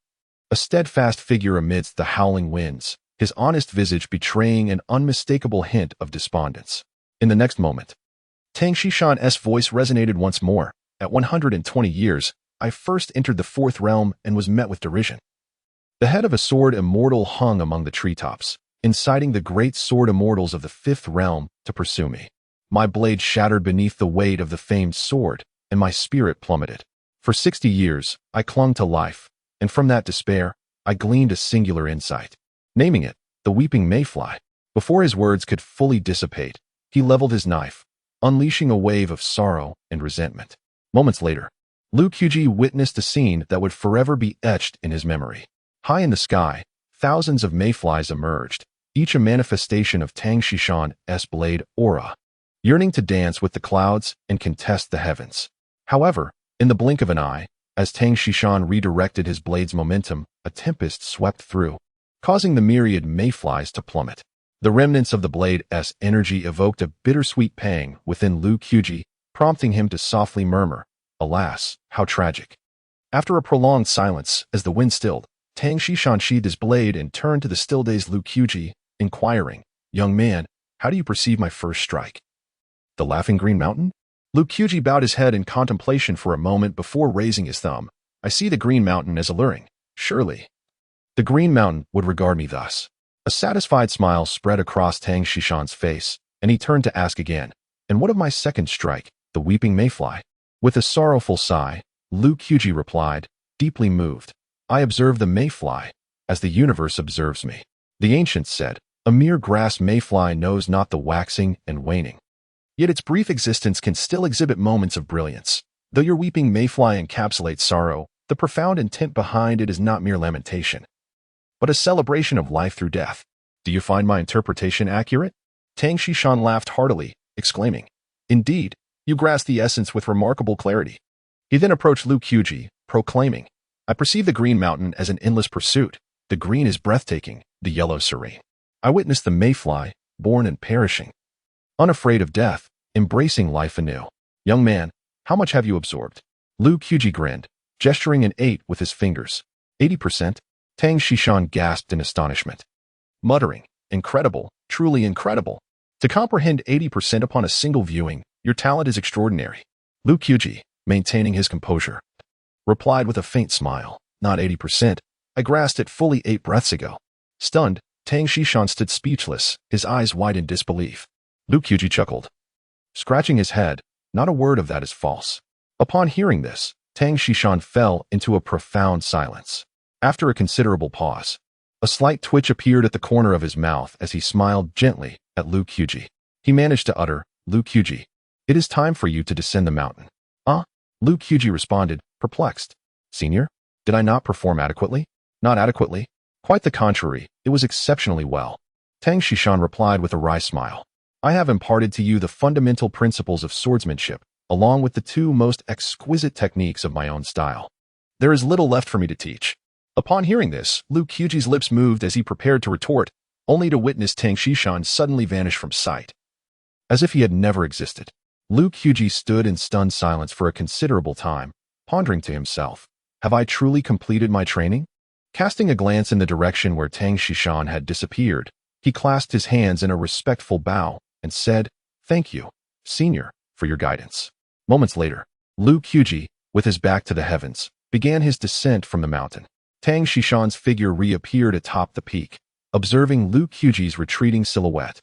a steadfast figure amidst the howling winds, his honest visage betraying an unmistakable hint of despondence. In the next moment, Tang Xishan's voice resonated once more. "At 120 years, I first entered the 4th realm and was met with derision. The head of a sword immortal hung among the treetops, inciting the great sword immortals of the 5th realm to pursue me. My blade shattered beneath the weight of the famed sword, and my spirit plummeted. For 60 years, I clung to life, and from that despair, I gleaned a singular insight, naming it the Weeping Mayfly." Before his words could fully dissipate, he leveled his knife, unleashing a wave of sorrow and resentment. Moments later, Lu Qiuji witnessed a scene that would forever be etched in his memory. High in the sky, thousands of mayflies emerged, each a manifestation of Tang Xishan's blade aura, yearning to dance with the clouds and contest the heavens. However, in the blink of an eye, as Tang Xishan redirected his blade's momentum, a tempest swept through, causing the myriad mayflies to plummet. The remnants of the blade's energy evoked a bittersweet pang within Lu Qiuji, prompting him to softly murmur, "Alas, how tragic." After a prolonged silence, as the wind stilled, Tang Xishan sheathed his blade and turned to the still-dazed Lu Qiuji, inquiring, "Young man, how do you perceive my first strike? The Laughing Green Mountain?" Lu Qiuji bowed his head in contemplation for a moment before raising his thumb. "I see the Green Mountain as alluring. Surely the Green Mountain would regard me thus." A satisfied smile spread across Tang Xishan's face, and he turned to ask again, "And what of my second strike, the Weeping Mayfly?" With a sorrowful sigh, Lu Qiuji replied, deeply moved, "I observe the mayfly, as the universe observes me. The ancients said, a mere grass mayfly knows not the waxing and waning. Yet its brief existence can still exhibit moments of brilliance. Though your weeping mayfly encapsulates sorrow, the profound intent behind it is not mere lamentation, but a celebration of life through death. Do you find my interpretation accurate?" Tang Xishan laughed heartily, exclaiming, "Indeed, you grasp the essence with remarkable clarity." He then approached Lu Qiuji, proclaiming, "I perceive the Green Mountain as an endless pursuit. The green is breathtaking, the yellow serene. I witness the mayfly, born and perishing, unafraid of death, embracing life anew. Young man, how much have you absorbed?" Lu Qiuji grinned, gesturing an 8 with his fingers. 80%? Tang Xishan gasped in astonishment, muttering, "Incredible, truly incredible. To comprehend 80% upon a single viewing, your talent is extraordinary." Lu Qiuji, maintaining his composure, replied with a faint smile, "Not 80%, I grasped it fully 8 breaths ago. Stunned, Tang Xishan stood speechless, his eyes wide in disbelief. Lu Qiuji chuckled, scratching his head. Not a word of that is false. Upon hearing this, Tang Xishan fell into a profound silence. After a considerable pause, a slight twitch appeared at the corner of his mouth as he smiled gently at Lu Qiuji. He managed to utter, "Lu Qiuji, it is time for you to descend the mountain." "Ah?" Lu Qiuji responded, perplexed. "Senior, did I not perform adequately?" "Not adequately. Quite the contrary, it was exceptionally well." Tang Xishan replied with a wry smile. "I have imparted to you the fundamental principles of swordsmanship, along with the 2 most exquisite techniques of my own style. There is little left for me to teach." Upon hearing this, Lu Qiuji's lips moved as he prepared to retort, only to witness Tang Xishan suddenly vanish from sight, as if he had never existed. Lu Qiuji stood in stunned silence for a considerable time, pondering to himself, "Have I truly completed my training?" Casting a glance in the direction where Tang Xishan had disappeared, he clasped his hands in a respectful bow and said, "Thank you, Senior, for your guidance." Moments later, Lu Qiuji, with his back to the heavens, began his descent from the mountain. Tang Xishan's figure reappeared atop the peak, observing Lu Qiuji's retreating silhouette,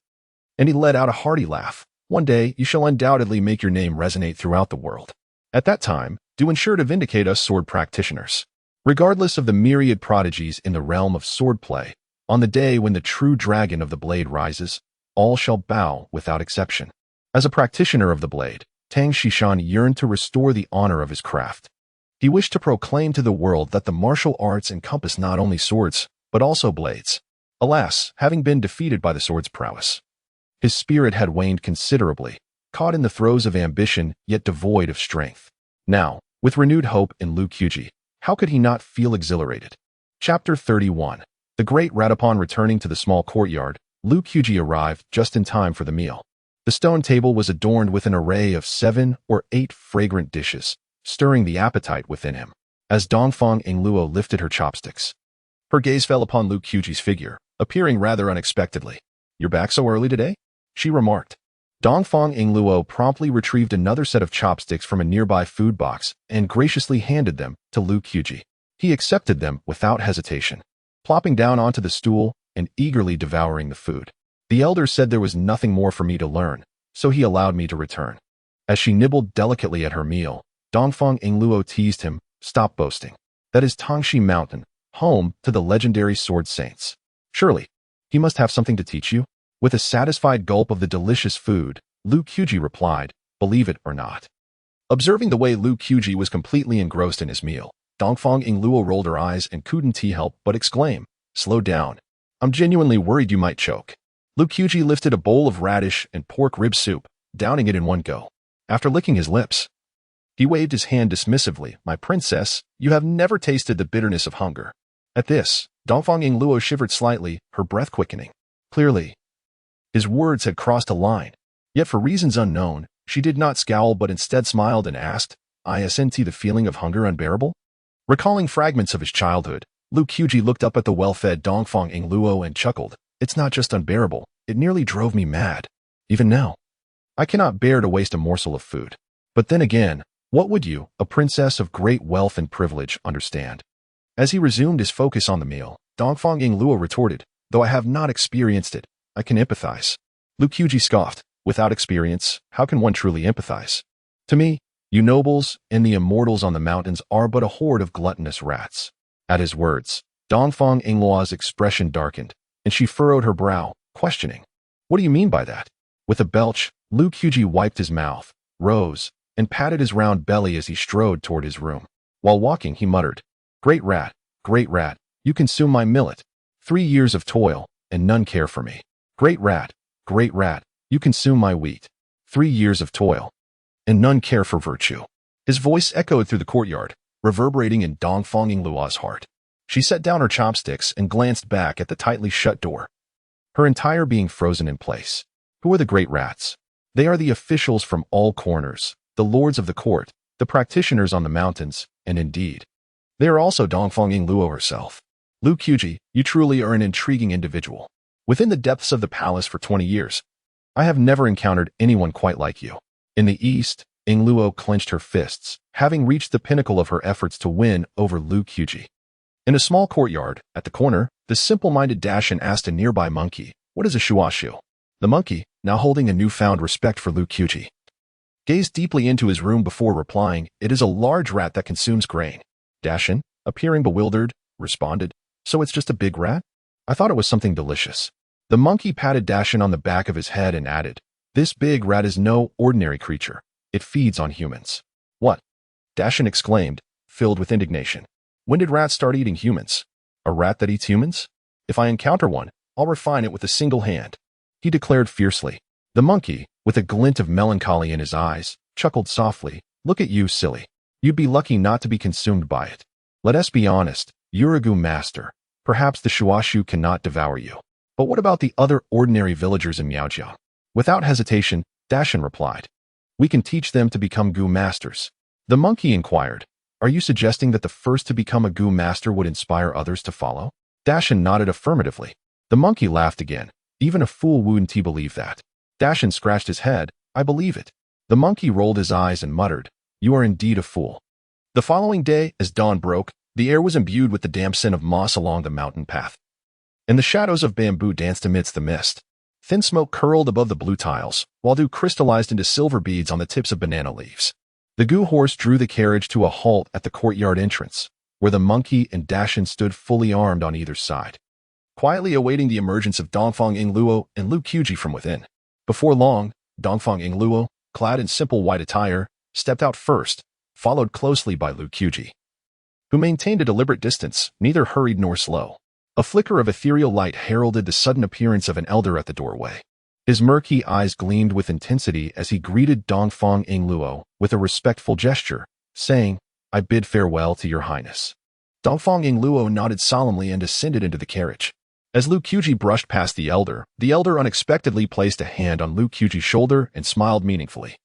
and he let out a hearty laugh. "One day, you shall undoubtedly make your name resonate throughout the world. At that time, do ensure to vindicate us sword practitioners. Regardless of the myriad prodigies in the realm of swordplay, on the day when the true dragon of the blade rises, all shall bow without exception." As a practitioner of the blade, Tang Xishan yearned to restore the honor of his craft. He wished to proclaim to the world that the martial arts encompass not only swords, but also blades. Alas, having been defeated by the sword's prowess, his spirit had waned considerably, caught in the throes of ambition yet devoid of strength. Now, with renewed hope in Lu Qiuji, how could he not feel exhilarated? Chapter 31. The Great Rat. Upon returning to the small courtyard, Lu Qiuji arrived just in time for the meal. The stone table was adorned with an array of 7 or 8 fragrant dishes, stirring the appetite within him. As Dongfang Yingluo lifted her chopsticks, her gaze fell upon Lu Qiuji's figure, appearing rather unexpectedly. "You're back so early today?" she remarked. Dongfang Yingluo promptly retrieved another set of chopsticks from a nearby food box and graciously handed them to Lu Qiuji. He accepted them without hesitation, plopping down onto the stool and eagerly devouring the food. "The elder said there was nothing more for me to learn, so he allowed me to return." As she nibbled delicately at her meal, Dongfang Yingluo teased him, "Stop boasting. That is Tangxi Mountain, home to the legendary sword saints. Surely, he must have something to teach you?" With a satisfied gulp of the delicious food, Lu Qiuji replied, "Believe it or not." Observing the way Lu Qiuji was completely engrossed in his meal, Dongfang Yingluo rolled her eyes and couldn't help but exclaim, "Slow down. I'm genuinely worried you might choke." Lu Qiuji lifted a bowl of radish and pork rib soup, downing it in one go. After licking his lips, he waved his hand dismissively. "My princess, you have never tasted the bitterness of hunger." At this, Dongfang Yingluo shivered slightly, her breath quickening. Clearly, his words had crossed a line. Yet for reasons unknown, she did not scowl but instead smiled and asked, "Isn't the feeling of hunger unbearable?" Recalling fragments of his childhood, Lu Qiuji looked up at the well-fed Dongfang Yingluo and chuckled. "It's not just unbearable, it nearly drove me mad. Even now, I cannot bear to waste a morsel of food. But then again, what would you, a princess of great wealth and privilege, understand?" As he resumed his focus on the meal, Dongfang Yingluo retorted, "Though I have not experienced it, I can empathize." Lu Qiuji scoffed, "Without experience, how can one truly empathize? To me, you nobles and the immortals on the mountains are but a horde of gluttonous rats." At his words, Dongfang Yingluo's expression darkened, and she furrowed her brow, questioning, "What do you mean by that?" With a belch, Lu Qiuji wiped his mouth, rose, and patted his round belly as he strode toward his room. While walking, he muttered, great rat, you consume my millet. 3 years of toil, and none care for me. Great rat, you consume my wheat. 3 years of toil, and none care for virtue." His voice echoed through the courtyard, reverberating in Dongfang Yingluo's heart. She set down her chopsticks and glanced back at the tightly shut door, her entire being frozen in place. Who are the great rats? They are the officials from all corners, the lords of the court, the practitioners on the mountains, and indeed, they are also Dongfang Yingluo herself. Lu Qiuji, you truly are an intriguing individual. Within the depths of the palace for 20 years, I have never encountered anyone quite like you. In the east, Yingluo clenched her fists, having reached the pinnacle of her efforts to win over Lu Qiuji. In a small courtyard, at the corner, the simple-minded Dashin asked a nearby monkey, "What is a shuashu?" The monkey, now holding a newfound respect for Liu Qiuji, gazed deeply into his room before replying, "It is a large rat that consumes grain." Dashin, appearing bewildered, responded, "So it's just a big rat? I thought it was something delicious." The monkey patted Dashin on the back of his head and added, "This big rat is no ordinary creature. It feeds on humans." "What?" Dashin exclaimed, filled with indignation. "When did rats start eating humans? A rat that eats humans? If I encounter one, I'll refine it with a single hand," he declared fiercely. The monkey, with a glint of melancholy in his eyes, chuckled softly, "Look at you, silly. You'd be lucky not to be consumed by it. Let us be honest, you're a goo master. Perhaps the shuashu cannot devour you. But what about the other ordinary villagers in Miaojiao?" Without hesitation, Dashin replied, "We can teach them to become goo masters." The monkey inquired, "Are you suggesting that the first to become a goo master would inspire others to follow?" Dashin nodded affirmatively. The monkey laughed again. "Even a fool wouldn't he believe that?" Dashin scratched his head. "I believe it." The monkey rolled his eyes and muttered, "You are indeed a fool." The following day, as dawn broke, the air was imbued with the damp scent of moss along the mountain path, and the shadows of bamboo danced amidst the mist. Thin smoke curled above the blue tiles, while dew crystallized into silver beads on the tips of banana leaves. The goo horse drew the carriage to a halt at the courtyard entrance, where the monkey and Dashin stood fully armed on either side, quietly awaiting the emergence of Dongfang Yingluo and Liu Qiuji from within. Before long, Dongfang Yingluo, clad in simple white attire, stepped out first, followed closely by Liu Qiuji, who maintained a deliberate distance, neither hurried nor slow. A flicker of ethereal light heralded the sudden appearance of an elder at the doorway. His murky eyes gleamed with intensity as he greeted Dongfang Yingluo with a respectful gesture, saying, "I bid farewell to your highness." Dongfang Yingluo nodded solemnly and ascended into the carriage. As Liu Qiuji brushed past the elder unexpectedly placed a hand on Liu Qiuji's shoulder and smiled meaningfully.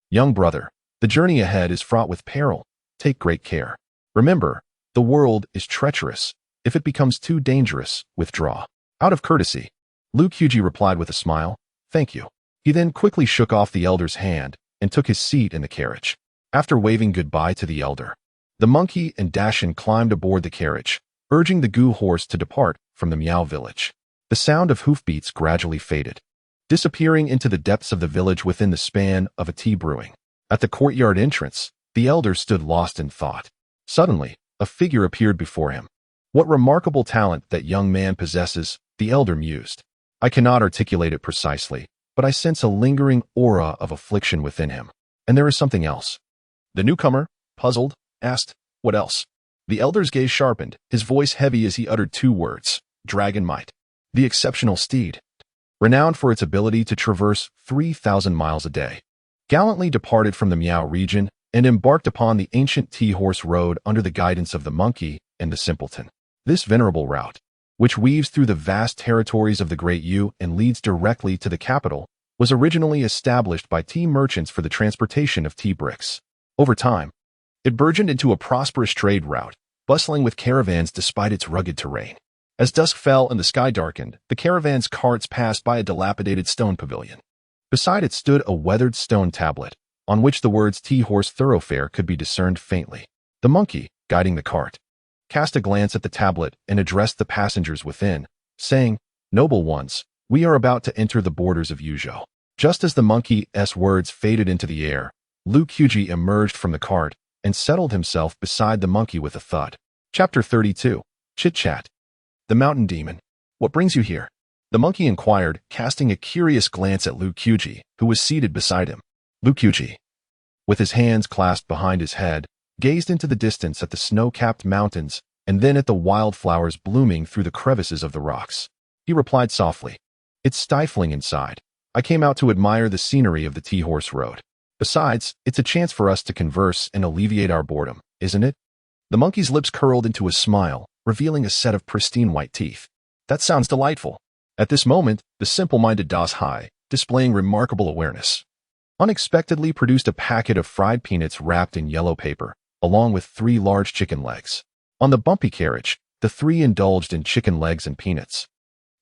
"Young brother, the journey ahead is fraught with peril. Take great care. Remember, the world is treacherous. If it becomes too dangerous, withdraw." Out of courtesy, Liu Qiuji replied with a smile, "Thank you." He then quickly shook off the elder's hand and took his seat in the carriage. After waving goodbye to the elder, the monkey and Dashin climbed aboard the carriage, urging the goo horse to depart from the Miao village. The sound of hoofbeats gradually faded, disappearing into the depths of the village within the span of a tea brewing. At the courtyard entrance, the elder stood lost in thought. Suddenly, a figure appeared before him. "What remarkable talent that young man possesses," the elder mused. "I cannot articulate it precisely, but I sense a lingering aura of affliction within him. And there is something else." The newcomer, puzzled, asked, "What else?" The elder's gaze sharpened, his voice heavy as he uttered two words, "Dragon might." The exceptional steed, renowned for its ability to traverse 3,000 miles a day, gallantly departed from the Miao region and embarked upon the ancient tea-horse road under the guidance of the monkey and the simpleton. This venerable route, which weaves through the vast territories of the Great Yu and leads directly to the capital, was originally established by tea merchants for the transportation of tea bricks. Over time, it burgeoned into a prosperous trade route, bustling with caravans despite its rugged terrain. As dusk fell and the sky darkened, the caravan's carts passed by a dilapidated stone pavilion. Beside it stood a weathered stone tablet, on which the words "Tea Horse Thoroughfare" could be discerned faintly. The monkey, guiding the cart, cast a glance at the tablet and addressed the passengers within, saying, "Noble ones, we are about to enter the borders of Yuzhou." Just as the monkey's words faded into the air, Liu Qiuji emerged from the cart and settled himself beside the monkey with a thud. Chapter 32. Chit-Chat. The Mountain Demon. "What brings you here?" the monkey inquired, casting a curious glance at Liu Qiuji, who was seated beside him. Liu Qiuji, with his hands clasped behind his head, gazed into the distance at the snow-capped mountains and then at the wildflowers blooming through the crevices of the rocks. He replied softly, "It's stifling inside. I came out to admire the scenery of the Tea-Horse Road. Besides, it's a chance for us to converse and alleviate our boredom, isn't it?" The monkey's lips curled into a smile, revealing a set of pristine white teeth. "That sounds delightful." At this moment, the simple-minded Das Hai, displaying remarkable awareness, unexpectedly produced a packet of fried peanuts wrapped in yellow paper, along with 3 large chicken legs. On the bumpy carriage, the three indulged in chicken legs and peanuts,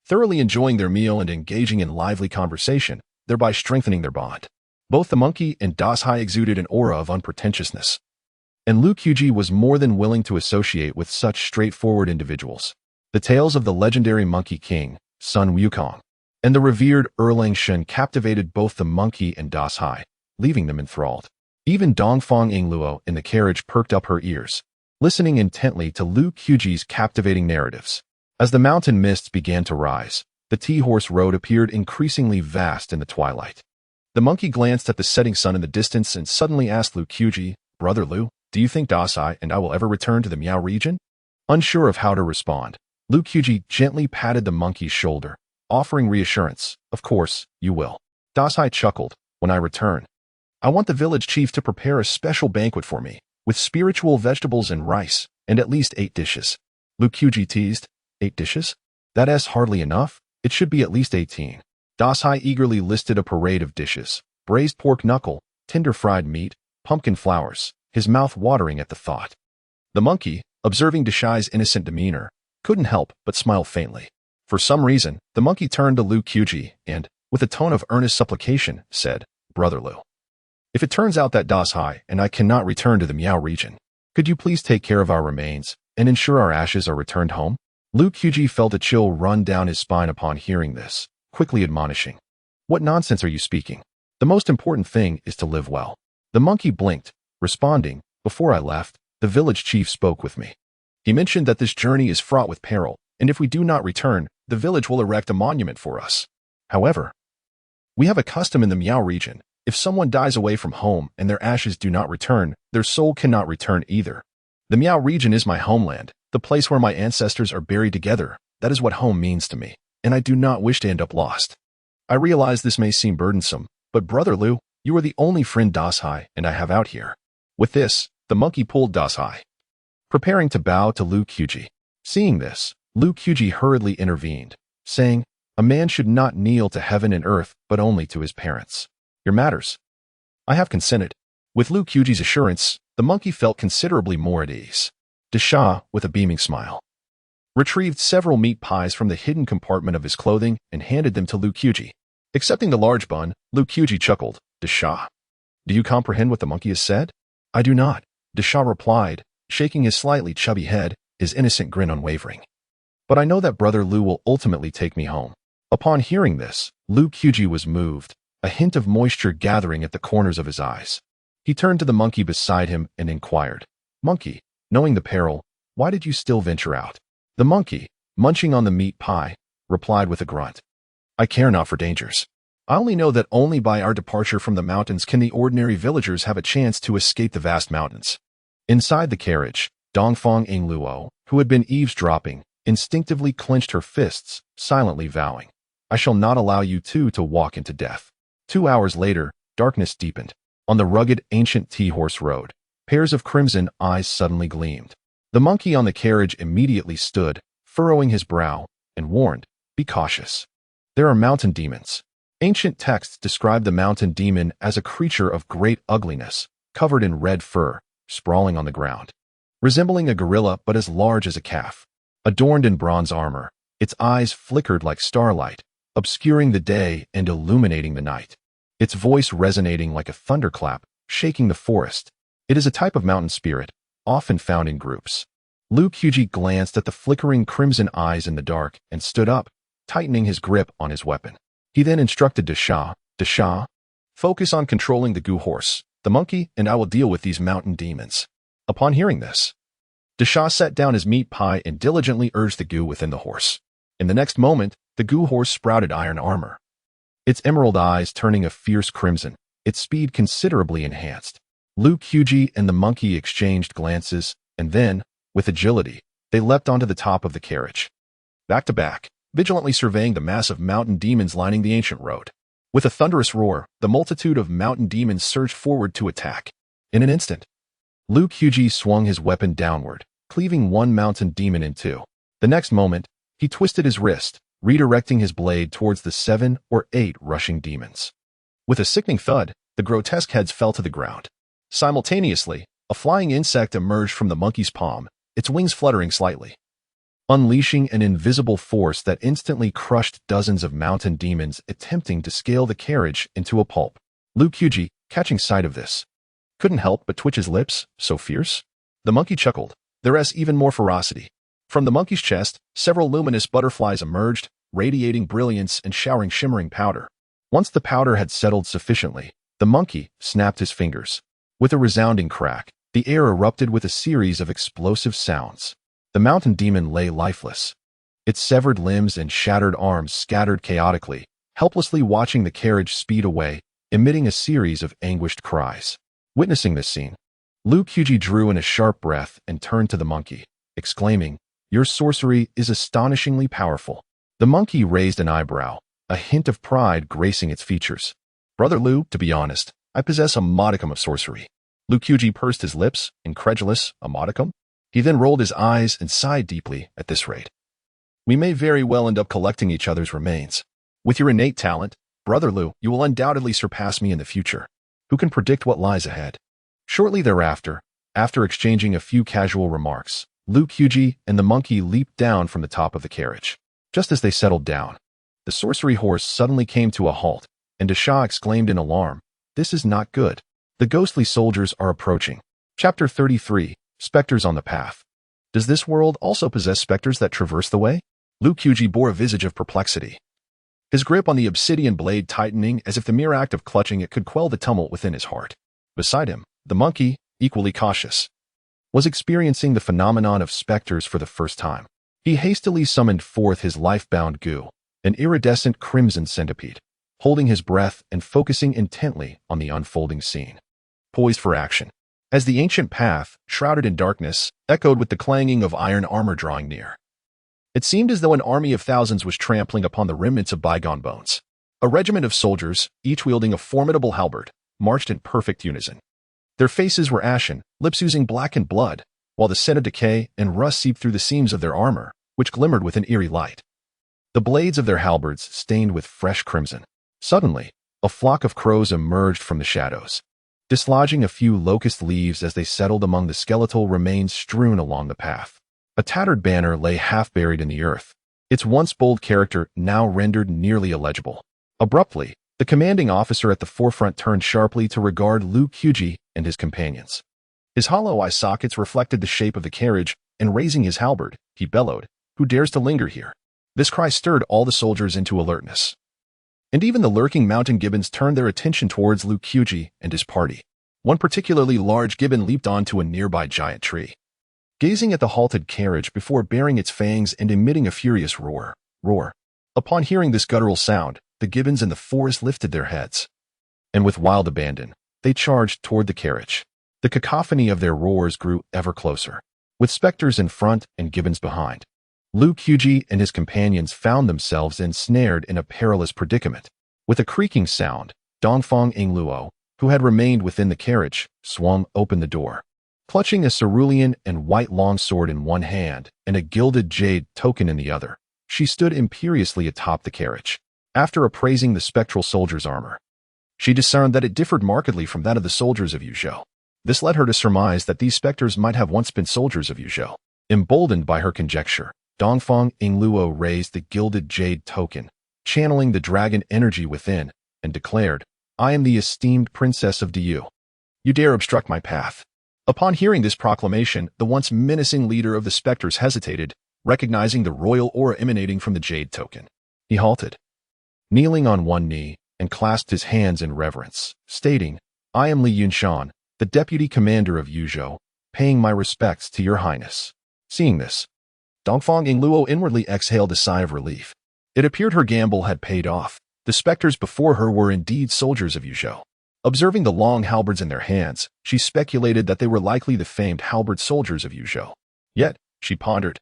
thoroughly enjoying their meal and engaging in lively conversation, thereby strengthening their bond. Both the monkey and Das Hai exuded an aura of unpretentiousness, and Liu Qiuji was more than willing to associate with such straightforward individuals. The tales of the legendary Monkey King, Sun Wukong, and the revered Erlang Shen captivated both the monkey and Das Hai, leaving them enthralled. Even Dongfang Yingluo in the carriage perked up her ears, listening intently to Liu Qiuji's captivating narratives. As the mountain mists began to rise, the tea-horse road appeared increasingly vast in the twilight. The monkey glanced at the setting sun in the distance and suddenly asked Liu Qiuji, "Brother Liu, do you think Das Hai and I will ever return to the Miao region?" Unsure of how to respond, Liu Qiuji gently patted the monkey's shoulder, offering reassurance. "Of course, you will." Das Hai chuckled, "When I return, I want the village chief to prepare a special banquet for me, with spiritual vegetables and rice, and at least 8 dishes. Liu Qiuji teased, 8 dishes? That's hardly enough. It should be at least 18. Das Hai eagerly listed a parade of dishes: braised pork knuckle, tender fried meat, pumpkin flowers, his mouth watering at the thought. The monkey, observing Dashai's innocent demeanor, couldn't help but smile faintly. For some reason, the monkey turned to Liu Qiuji and, with a tone of earnest supplication, said, "Brother Liu, if it turns out that Das Hai and I cannot return to the Miao region, could you please take care of our remains and ensure our ashes are returned home?" Liu Qiuji felt a chill run down his spine upon hearing this, quickly admonishing, "What nonsense are you speaking? The most important thing is to live well." The monkey blinked, responding, "Before I left, the village chief spoke with me. He mentioned that this journey is fraught with peril, and if we do not return, the village will erect a monument for us. However, we have a custom in the Miao region. If someone dies away from home and their ashes do not return, their soul cannot return either. The Miao region is my homeland, the place where my ancestors are buried together. That is what home means to me, and I do not wish to end up lost. I realize this may seem burdensome, but Brother Liu, you are the only friend Das Hai and I have out here." With this, the monkey pulled Das Hai, preparing to bow to Liu Qiuji. Seeing this, Liu Qiuji hurriedly intervened, saying, "A man should not kneel to heaven and earth, but only to his parents. Your matters." "I have consented." With Liu Qiuji's assurance, the monkey felt considerably more at ease. Dasha, with a beaming smile, retrieved several meat pies from the hidden compartment of his clothing and handed them to Liu Qiuji. Accepting the large bun, Liu Qiuji chuckled, "Dasha, do you comprehend what the monkey has said?" "I do not," Dasha replied, shaking his slightly chubby head, his innocent grin unwavering. "But I know that Brother Liu will ultimately take me home." Upon hearing this, Liu Qiuji was moved, a hint of moisture gathering at the corners of his eyes. He turned to the monkey beside him and inquired, "Monkey, knowing the peril, why did you still venture out?" The monkey, munching on the meat pie, replied with a grunt, "I care not for dangers. I only know that only by our departure from the mountains can the ordinary villagers have a chance to escape the vast mountains." Inside the carriage, Dongfang Yingluo, who had been eavesdropping, instinctively clenched her fists, silently vowing, "I shall not allow you two to walk into death." 2 hours later, darkness deepened. On the rugged, ancient tea-horse road, pairs of crimson eyes suddenly gleamed. The monkey on the carriage immediately stood, furrowing his brow, and warned, "Be cautious. There are mountain demons." Ancient texts describe the mountain demon as a creature of great ugliness, covered in red fur, sprawling on the ground. Resembling a gorilla but as large as a calf. Adorned in bronze armor, its eyes flickered like starlight, obscuring the day and illuminating the night. Its voice resonating like a thunderclap, shaking the forest. It is a type of mountain spirit, often found in groups. Liu Qiuji glanced at the flickering crimson eyes in the dark and stood up, tightening his grip on his weapon. He then instructed Dasha, "Focus on controlling the goo horse, the monkey, and I will deal with these mountain demons." Upon hearing this, Dasha set down his meat pie and diligently urged the goo within the horse. In the next moment, the goo horse sprouted iron armor, its emerald eyes turning a fierce crimson, its speed considerably enhanced. Liu Qiuji and the monkey exchanged glances, and then, with agility, they leapt onto the top of the carriage. Back to back, vigilantly surveying the mass of mountain demons lining the ancient road. With a thunderous roar, the multitude of mountain demons surged forward to attack. In an instant, Liu Qiuji swung his weapon downward, cleaving one mountain demon in two. The next moment, he twisted his wrist, redirecting his blade towards the 7 or 8 rushing demons. With a sickening thud, the grotesque heads fell to the ground. Simultaneously, a flying insect emerged from the monkey's palm, its wings fluttering slightly, unleashing an invisible force that instantly crushed dozens of mountain demons attempting to scale the carriage into a pulp. Liu Qiuji, catching sight of this, couldn't help but twitch his lips, so fierce. The monkey chuckled. There's even more ferocity. From the monkey's chest, several luminous butterflies emerged, radiating brilliance and showering shimmering powder. Once the powder had settled sufficiently, the monkey snapped his fingers. With a resounding crack, the air erupted with a series of explosive sounds. The mountain demon lay lifeless. Its severed limbs and shattered arms scattered chaotically, helplessly watching the carriage speed away, emitting a series of anguished cries. Witnessing this scene, Liu Qiuji drew in a sharp breath and turned to the monkey, exclaiming, "Your sorcery is astonishingly powerful." The monkey raised an eyebrow, a hint of pride gracing its features. "Brother Liu, to be honest, I possess a modicum of sorcery." Liu Qiuji pursed his lips, incredulous. "A modicum?" He then rolled his eyes and sighed deeply. "At this rate, we may very well end up collecting each other's remains. With your innate talent, Brother Liu, you will undoubtedly surpass me in the future. Who can predict what lies ahead?" Shortly thereafter, after exchanging a few casual remarks, Liu Qiuji and the monkey leaped down from the top of the carriage. Just as they settled down, the sorcery horse suddenly came to a halt, and Desha exclaimed in alarm, "This is not good. The ghostly soldiers are approaching." Chapter 33, Spectres on the Path. Does this world also possess specters that traverse the way? Liu Qiuji bore a visage of perplexity, his grip on the obsidian blade tightening as if the mere act of clutching it could quell the tumult within his heart. Beside him, the monkey, equally cautious, was experiencing the phenomenon of specters for the first time. He hastily summoned forth his life-bound goo, an iridescent crimson centipede, holding his breath and focusing intently on the unfolding scene. Poised for action, as the ancient path, shrouded in darkness, echoed with the clanging of iron armor drawing near. It seemed as though an army of thousands was trampling upon the remnants of bygone bones. A regiment of soldiers, each wielding a formidable halberd, marched in perfect unison. Their faces were ashen, lips oozing blackened blood, while the scent of decay and rust seeped through the seams of their armor, which glimmered with an eerie light. The blades of their halberds stained with fresh crimson. Suddenly, a flock of crows emerged from the shadows, dislodging a few locust leaves as they settled among the skeletal remains strewn along the path. A tattered banner lay half buried in the earth, its once bold character now rendered nearly illegible. Abruptly, the commanding officer at the forefront turned sharply to regard Liu Qiuji and his companions. His hollow eye sockets reflected the shape of the carriage, and raising his halberd, he bellowed, "Who dares to linger here?" This cry stirred all the soldiers into alertness, and even the lurking mountain gibbons turned their attention towards Liu Qiuji and his party. One particularly large gibbon leaped onto a nearby giant tree, gazing at the halted carriage before baring its fangs and emitting a furious roar. Upon hearing this guttural sound, the gibbons in the forest lifted their heads, and with wild abandon, they charged toward the carriage. The cacophony of their roars grew ever closer, with specters in front and gibbons behind. Liu Qiuji and his companions found themselves ensnared in a perilous predicament. With a creaking sound, Dongfang Ingluo, who had remained within the carriage, swung open the door. Clutching a cerulean and white longsword in one hand and a gilded jade token in the other, she stood imperiously atop the carriage. After appraising the spectral soldier's armor, she discerned that it differed markedly from that of the soldiers of Yuzhou. This led her to surmise that these specters might have once been soldiers of Yuzhou. Emboldened by her conjecture, Dongfang Ingluo raised the gilded jade token, channeling the dragon energy within, and declared, "I am the esteemed princess of Diyu. You dare obstruct my path." Upon hearing this proclamation, the once menacing leader of the specters hesitated, recognizing the royal aura emanating from the jade token. He halted, kneeling on one knee, and clasped his hands in reverence, stating, "I am Li Yunshan, the deputy commander of Yuzhou, paying my respects to your highness." Seeing this, Dongfang Ingluo inwardly exhaled a sigh of relief. It appeared her gamble had paid off. The specters before her were indeed soldiers of Yuzhou. Observing the long halberds in their hands, she speculated that they were likely the famed halberd soldiers of Yuzhou. Yet, she pondered,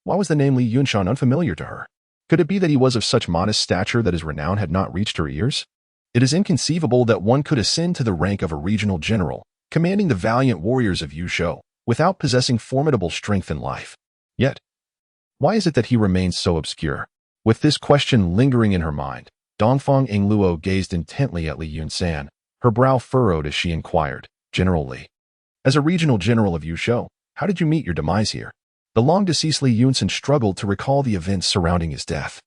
why was the name Li Yunshan unfamiliar to her? Could it be that he was of such modest stature that his renown had not reached her ears? It is inconceivable that one could ascend to the rank of a regional general, commanding the valiant warriors of Yuzhou, without possessing formidable strength in life. Yet, why is it that he remains so obscure? With this question lingering in her mind, Dongfang Ingluo gazed intently at Li Yunsan, her brow furrowed as she inquired, "General Li, as a regional general of Yuzhou, how did you meet your demise here?" The long-deceased Li Yunsan struggled to recall the events surrounding his death.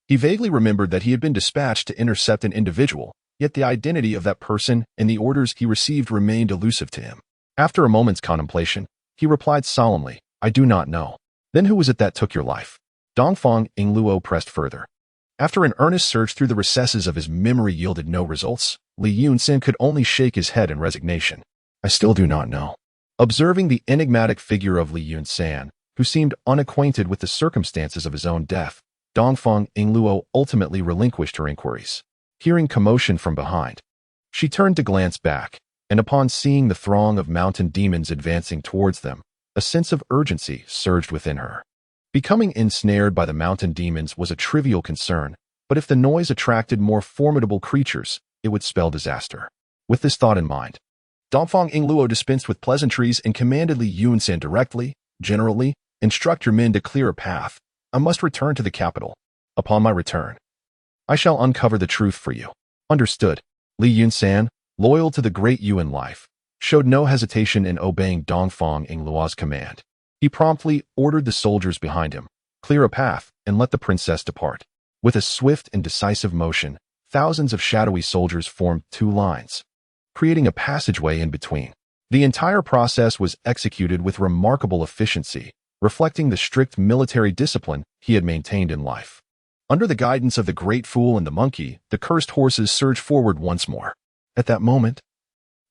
He vaguely remembered that he had been dispatched to intercept an individual, yet the identity of that person and the orders he received remained elusive to him. After a moment's contemplation, he replied solemnly, "I do not know." "Then who was it that took your life?" Dongfang Ingluo pressed further. After an earnest search through the recesses of his memory yielded no results, Li Yunsan could only shake his head in resignation. "I still do not know." Observing the enigmatic figure of Li Yunsan, who seemed unacquainted with the circumstances of his own death, Dongfang Ingluo ultimately relinquished her inquiries. Hearing commotion from behind, she turned to glance back, and upon seeing the throng of mountain demons advancing towards them, a sense of urgency surged within her. Becoming ensnared by the mountain demons was a trivial concern, but if the noise attracted more formidable creatures, it would spell disaster. With this thought in mind, Dongfang Ingluo dispensed with pleasantries and commanded Li Yunsan directly, "Generally, instruct your men to clear a path. I must return to the capital. Upon my return, I shall uncover the truth for you." "Understood." Li Yunsan, loyal to the great Yuan life, showed no hesitation in obeying Dongfang Ingluo's command. He promptly ordered the soldiers behind him, "Clear a path and let the princess depart." With a swift and decisive motion, thousands of shadowy soldiers formed two lines, creating a passageway in between. The entire process was executed with remarkable efficiency, reflecting the strict military discipline he had maintained in life. Under the guidance of the great fool and the monkey, the cursed horses surged forward once more. At that moment,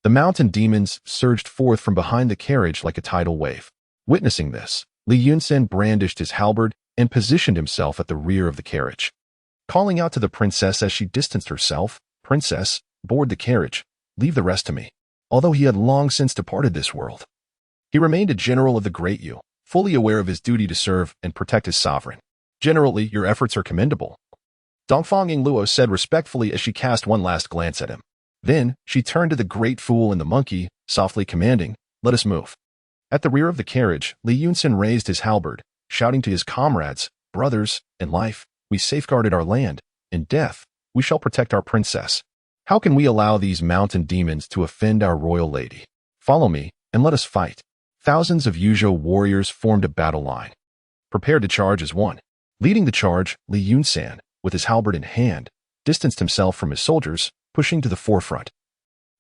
the mountain demons surged forth from behind the carriage like a tidal wave. Witnessing this, Li Yunsan brandished his halberd and positioned himself at the rear of the carriage. Calling out to the princess as she distanced herself, "Princess, board the carriage. Leave the rest to me." Although he had long since departed this world, he remained a general of the great Yu, fully aware of his duty to serve and protect his sovereign. "Generally, your efforts are commendable," Dongfang Ingluo said respectfully as she cast one last glance at him. Then, she turned to the great fool and the monkey, softly commanding, "Let us move." At the rear of the carriage, Li Yunsan raised his halberd, shouting to his comrades, "Brothers, in life, we safeguarded our land. In death, we shall protect our princess. How can we allow these mountain demons to offend our royal lady? Follow me, and let us fight." Thousands of Yuzhou warriors formed a battle line, prepared to charge as one. Leading the charge, Li Yunsan, with his halberd in hand, distanced himself from his soldiers, pushing to the forefront,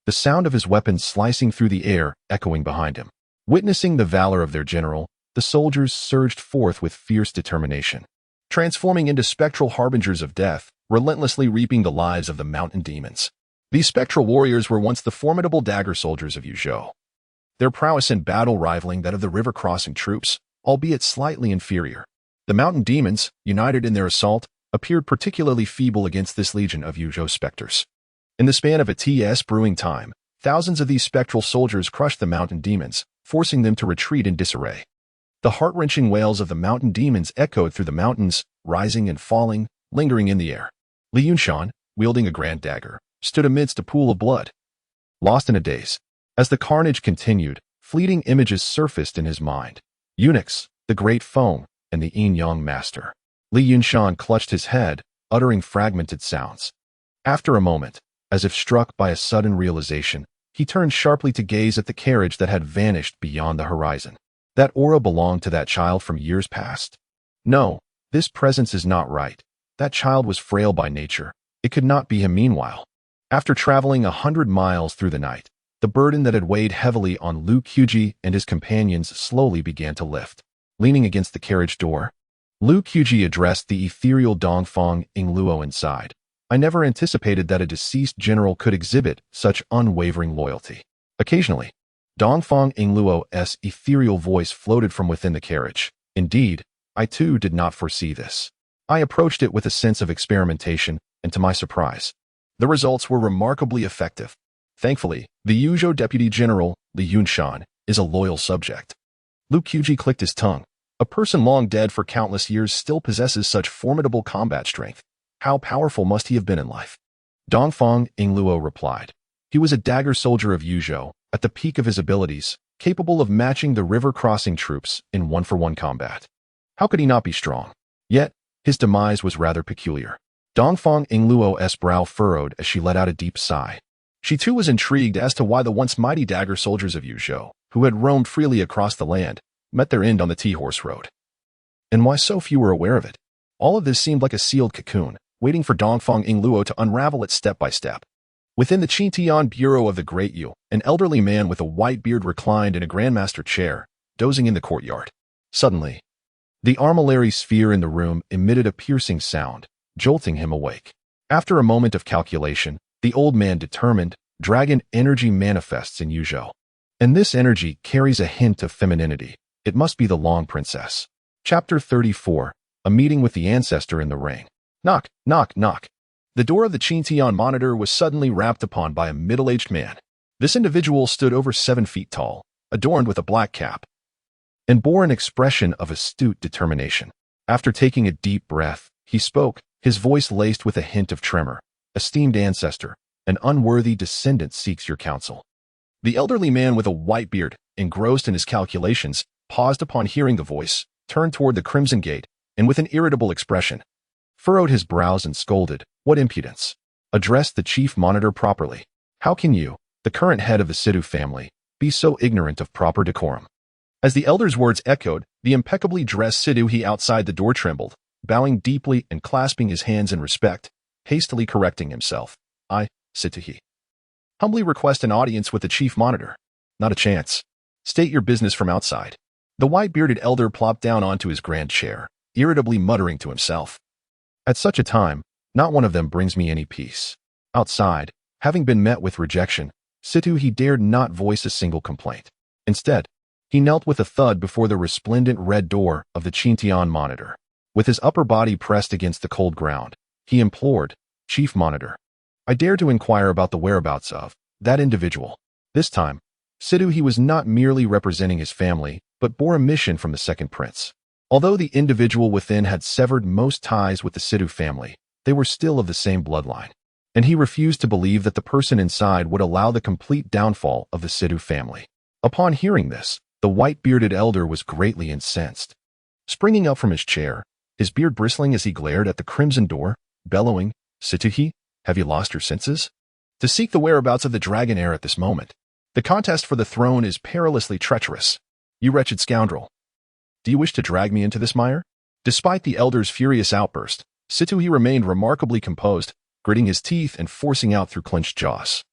the sound of his weapons slicing through the air echoing behind him. Witnessing the valor of their general, the soldiers surged forth with fierce determination, transforming into spectral harbingers of death, relentlessly reaping the lives of the mountain demons. These spectral warriors were once the formidable dagger soldiers of Yuzhou, their prowess in battle rivaling that of the river-crossing troops, albeit slightly inferior. The mountain demons, united in their assault, appeared particularly feeble against this legion of Yuzhou specters. In the span of a TS brewing time, thousands of these spectral soldiers crushed the mountain demons, forcing them to retreat in disarray. The heart-wrenching wails of the mountain demons echoed through the mountains, rising and falling, lingering in the air. Li Yunsan, wielding a grand dagger, stood amidst a pool of blood, lost in a daze. As the carnage continued, fleeting images surfaced in his mind. Eunuchs, the great foam, and the yin-yang master. Li Yunsan clutched his head, uttering fragmented sounds. After a moment, as if struck by a sudden realization, he turned sharply to gaze at the carriage that had vanished beyond the horizon. That aura belonged to that child from years past. No, this presence is not right. That child was frail by nature. It could not be him meanwhile. After traveling 100 miles through the night, the burden that had weighed heavily on Lu Qiuji and his companions slowly began to lift. Leaning against the carriage door, Lu Qiuji addressed the ethereal Dongfang Ingluo inside. "I never anticipated that a deceased general could exhibit such unwavering loyalty." Occasionally, Dongfang Ingluo's ethereal voice floated from within the carriage. "Indeed, I too did not foresee this. I approached it with a sense of experimentation, and to my surprise, the results were remarkably effective. Thankfully, the Yuzhou Deputy General, Li Yunsan, is a loyal subject." Lu Qiuji clicked his tongue. A person long dead for countless years still possesses such formidable combat strength. How powerful must he have been in life? Dongfang Ingluo replied. He was a dagger soldier of Yuzhou, at the peak of his abilities, capable of matching the river-crossing troops in one-for-one combat. How could he not be strong? Yet, his demise was rather peculiar. Dongfang Ingluo's brow furrowed as she let out a deep sigh. She too was intrigued as to why the once mighty dagger soldiers of Yuzhou, who had roamed freely across the land, met their end on the Tea-Horse Road. And why so few were aware of it? All of this seemed like a sealed cocoon, waiting for Dongfang Ingluo to unravel it step by step. Within the Chintian Bureau of the Great Yu, an elderly man with a white beard reclined in a grandmaster chair, dozing in the courtyard. Suddenly, the armillary sphere in the room emitted a piercing sound, jolting him awake. After a moment of calculation, the old man determined dragon energy manifests in Yuzhou. And this energy carries a hint of femininity. It must be the Long Princess. Chapter 34. A meeting with the ancestor in the ring. Knock, knock, knock. The door of the Chintian monitor was suddenly rapped upon by a middle-aged man. This individual stood over 7 feet tall, adorned with a black cap, and bore an expression of astute determination. After taking a deep breath, he spoke, his voice laced with a hint of tremor. Esteemed ancestor, an unworthy descendant seeks your counsel. The elderly man with a white beard, engrossed in his calculations, paused upon hearing the voice, turned toward the Crimson Gate, and with an irritable expression, furrowed his brows and scolded, "What impudence! Address the chief monitor properly. How can you, the current head of the Sidhu family, be so ignorant of proper decorum?" As the elder's words echoed, the impeccably dressed Sidhu outside the door trembled, bowing deeply and clasping his hands in respect, hastily correcting himself. "I, Sidhu, humbly request an audience with the chief monitor." "Not a chance. State your business from outside." The white-bearded elder plopped down onto his grand chair, irritably muttering to himself. "At such a time, not one of them brings me any peace." Outside, having been met with rejection, Sidhu dared not voice a single complaint. Instead, he knelt with a thud before the resplendent red door of the Chintian monitor. With his upper body pressed against the cold ground, he implored, "Chief Monitor, I dare to inquire about the whereabouts of that individual." This time, Sidhu was not merely representing his family, but bore a mission from the second prince. Although the individual within had severed most ties with the Sidhu family, they were still of the same bloodline, and he refused to believe that the person inside would allow the complete downfall of the Sidhu family. Upon hearing this, the white-bearded elder was greatly incensed. Springing up from his chair, his beard bristling as he glared at the crimson door, bellowing, "Sidhu, have you lost your senses? To seek the whereabouts of the dragon heir at this moment. The contest for the throne is perilously treacherous. You wretched scoundrel. Do you wish to drag me into this mire?" Despite the elder's furious outburst, Sidhu remained remarkably composed, gritting his teeth and forcing out through clenched jaws.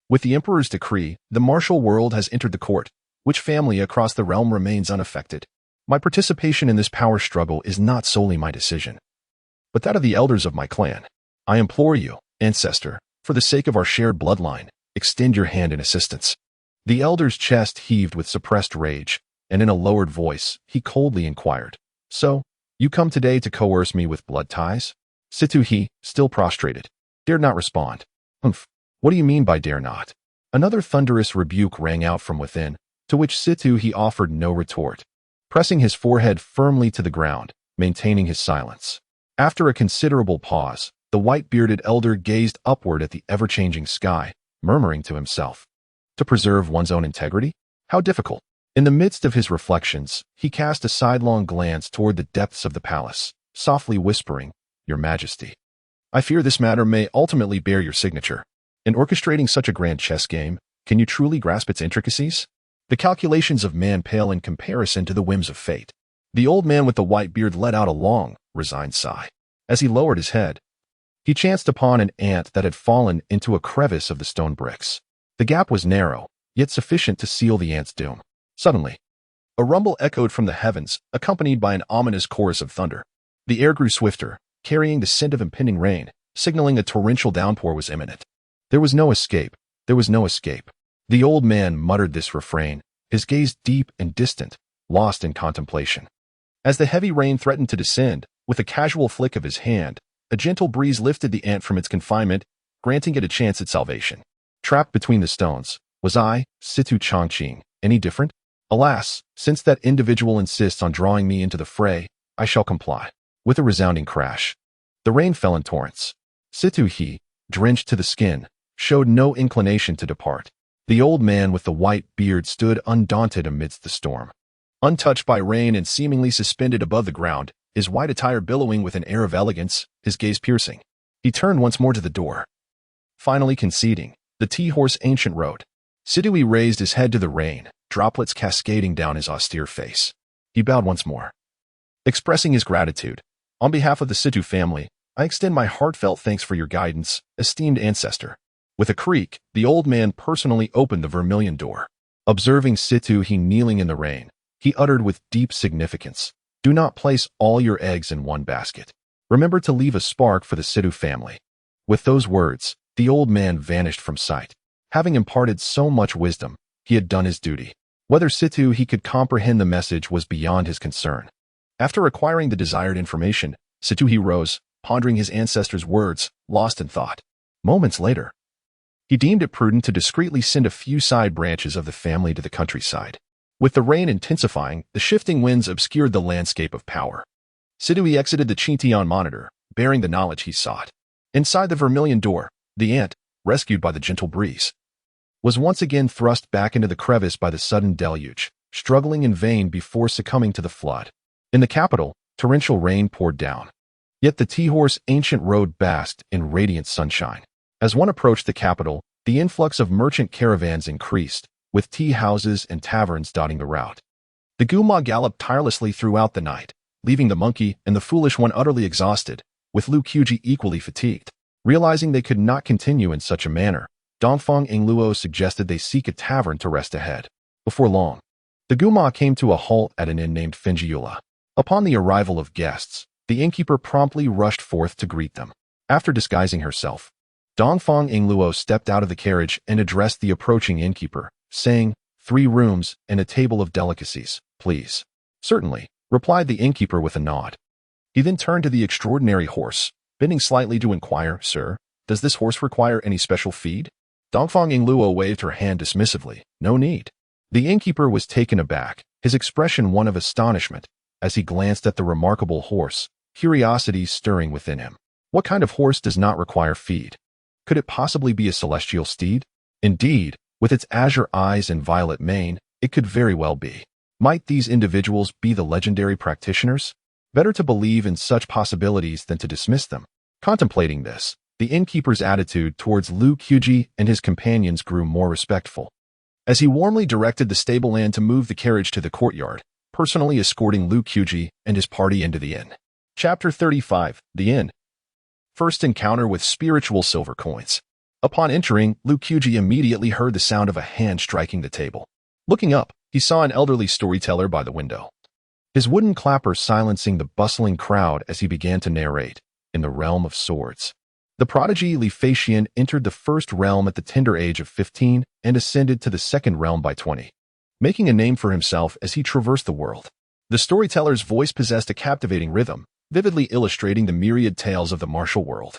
With the emperor's decree, the martial world has entered the court. Which family across the realm remains unaffected? My participation in this power struggle is not solely my decision, but that of the elders of my clan. I implore you, ancestor, for the sake of our shared bloodline, extend your hand in assistance. The elder's chest heaved with suppressed rage, and in a lowered voice, he coldly inquired, "So, you come today to coerce me with blood ties?" Sidhu, still prostrated, dared not respond. "Humph, what do you mean by dare not?" Another thunderous rebuke rang out from within, to which Sidhu offered no retort, pressing his forehead firmly to the ground, maintaining his silence. After a considerable pause, the white-bearded elder gazed upward at the ever-changing sky, murmuring to himself, "To preserve one's own integrity? How difficult." In the midst of his reflections, he cast a sidelong glance toward the depths of the palace, softly whispering, "Your Majesty, I fear this matter may ultimately bear your signature. In orchestrating such a grand chess game, can you truly grasp its intricacies? The calculations of man pale in comparison to the whims of fate." The old man with the white beard let out a long, resigned sigh. As he lowered his head, he chanced upon an ant that had fallen into a crevice of the stone bricks. The gap was narrow, yet sufficient to seal the ant's doom. Suddenly, a rumble echoed from the heavens, accompanied by an ominous chorus of thunder. The air grew swifter, carrying the scent of impending rain, signaling a torrential downpour was imminent. There was no escape. There was no escape. The old man muttered this refrain, his gaze deep and distant, lost in contemplation. As the heavy rain threatened to descend, with a casual flick of his hand, a gentle breeze lifted the ant from its confinement, granting it a chance at salvation. Trapped between the stones, was I, Sidhu Chongqing, any different? Alas, since that individual insists on drawing me into the fray, I shall comply. With a resounding crash, the rain fell in torrents. Sidhu, drenched to the skin, showed no inclination to depart. The old man with the white beard stood undaunted amidst the storm. Untouched by rain and seemingly suspended above the ground, his white attire billowing with an air of elegance, his gaze piercing. He turned once more to the door, finally conceding, the T-horse ancient road. Sidhu raised his head to the rain, droplets cascading down his austere face. He bowed once more, expressing his gratitude. "On behalf of the Sidhu family, I extend my heartfelt thanks for your guidance, esteemed ancestor." With a creak, the old man personally opened the vermilion door. Observing Situ he kneeling in the rain, he uttered with deep significance, "Do not place all your eggs in one basket. Remember to leave a spark for the Situ family." With those words, the old man vanished from sight. Having imparted so much wisdom, he had done his duty. Whether Situ he could comprehend the message was beyond his concern. After acquiring the desired information, Situ he rose, pondering his ancestors' words, lost in thought. Moments later, he deemed it prudent to discreetly send a few side branches of the family to the countryside. With the rain intensifying, the shifting winds obscured the landscape of power. Situ he exited the Chintian monitor, bearing the knowledge he sought. Inside the vermilion door, the ant, rescued by the gentle breeze, was once again thrust back into the crevice by the sudden deluge, struggling in vain before succumbing to the flood. In the capital, torrential rain poured down. Yet the T-Horse ancient road basked in radiant sunshine. As one approached the capital, the influx of merchant caravans increased, with tea houses and taverns dotting the route. The Guma galloped tirelessly throughout the night, leaving the monkey and the foolish one utterly exhausted, with Lu Qiuji equally fatigued. Realizing they could not continue in such a manner, Dongfang Ingluo suggested they seek a tavern to rest ahead. Before long, the Guma came to a halt at an inn named Finjiula. Upon the arrival of guests, the innkeeper promptly rushed forth to greet them. After disguising herself, Dongfang Ingluo stepped out of the carriage and addressed the approaching innkeeper, saying, 3 rooms and a table of delicacies, please. Certainly, replied the innkeeper with a nod. He then turned to the extraordinary horse, bending slightly to inquire, Sir, does this horse require any special feed? Dongfang Ingluo waved her hand dismissively, no need. The innkeeper was taken aback, his expression one of astonishment, as he glanced at the remarkable horse, curiosity stirring within him. What kind of horse does not require feed? Could it possibly be a celestial steed? Indeed, with its azure eyes and violet mane, it could very well be. Might these individuals be the legendary practitioners? Better to believe in such possibilities than to dismiss them. Contemplating this, the innkeeper's attitude towards Lu Qiuji and his companions grew more respectful. As he warmly directed the stableman to move the carriage to the courtyard, personally escorting Lu Qiuji and his party into the inn. Chapter 35, The Inn. First encounter with spiritual silver coins. Upon entering, Lu Qiuji immediately heard the sound of a hand striking the table. Looking up, he saw an elderly storyteller by the window, his wooden clapper silencing the bustling crowd as he began to narrate, in the realm of swords. The prodigy Li Feixian entered the first realm at the tender age of 15 and ascended to the second realm by 20, making a name for himself as he traversed the world. The storyteller's voice possessed a captivating rhythm, vividly illustrating the myriad tales of the martial world,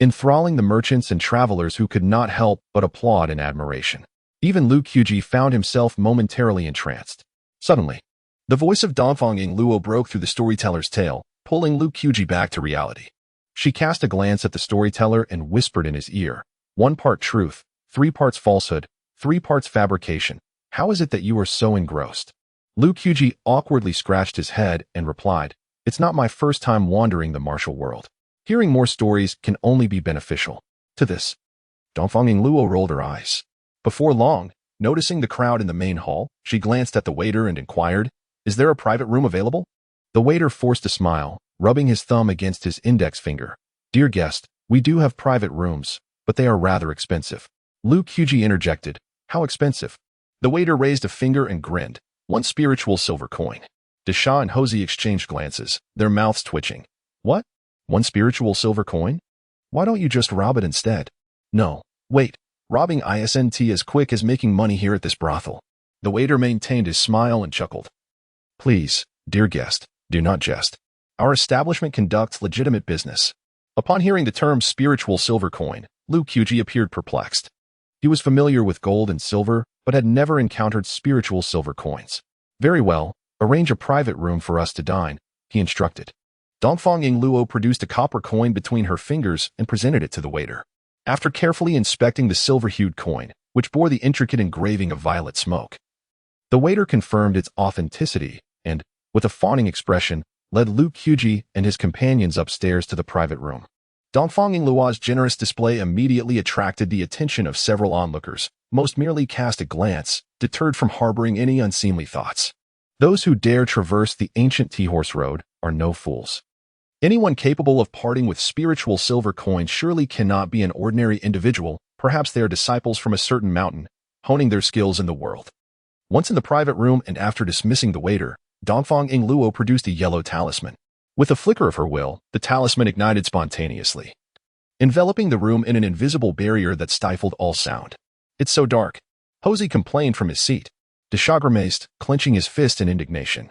enthralling the merchants and travelers who could not help but applaud in admiration. Even Lu Qiuji found himself momentarily entranced. Suddenly, the voice of Dongfang Ingluo broke through the storyteller's tale, pulling Lu Qiuji back to reality. She cast a glance at the storyteller and whispered in his ear, 1 part truth, 3 parts falsehood, 3 parts fabrication. How is it that you are so engrossed? Lu Qiuji awkwardly scratched his head and replied, It's not my first time wandering the martial world. Hearing more stories can only be beneficial. To this, Dongfang Ingluo rolled her eyes. Before long, noticing the crowd in the main hall, she glanced at the waiter and inquired, Is there a private room available? The waiter forced a smile, rubbing his thumb against his index finger. Dear guest, we do have private rooms, but they are rather expensive. Lu Qiuji interjected, How expensive? The waiter raised a finger and grinned, 1 spiritual silver coin. Desha and Hosey exchanged glances, their mouths twitching. What? 1 spiritual silver coin? Why don't you just rob it instead? No, wait, robbing isn't as quick as making money here at this brothel. The waiter maintained his smile and chuckled. Please, dear guest, do not jest. Our establishment conducts legitimate business. Upon hearing the term spiritual silver coin, Lu Qiuji appeared perplexed. He was familiar with gold and silver, but had never encountered spiritual silver coins. Very well, arrange a private room for us to dine, he instructed. Dongfang Ingluo produced a copper coin between her fingers and presented it to the waiter. After carefully inspecting the silver-hued coin, which bore the intricate engraving of violet smoke, the waiter confirmed its authenticity and, with a fawning expression, led Lu Qiuji and his companions upstairs to the private room. Dongfang Ingluo's generous display immediately attracted the attention of several onlookers. Most merely cast a glance, deterred from harboring any unseemly thoughts. Those who dare traverse the ancient T-Horse Road are no fools. Anyone capable of parting with spiritual silver coins surely cannot be an ordinary individual, Perhaps they are disciples from a certain mountain, honing their skills in the world. Once in the private room and after dismissing the waiter, Dongfang Yingluo produced a yellow talisman. With a flicker of her will, the talisman ignited spontaneously, enveloping the room in an invisible barrier that stifled all sound. "It's so dark," Hosey complained from his seat, Deshagramazed, clenching his fist in indignation.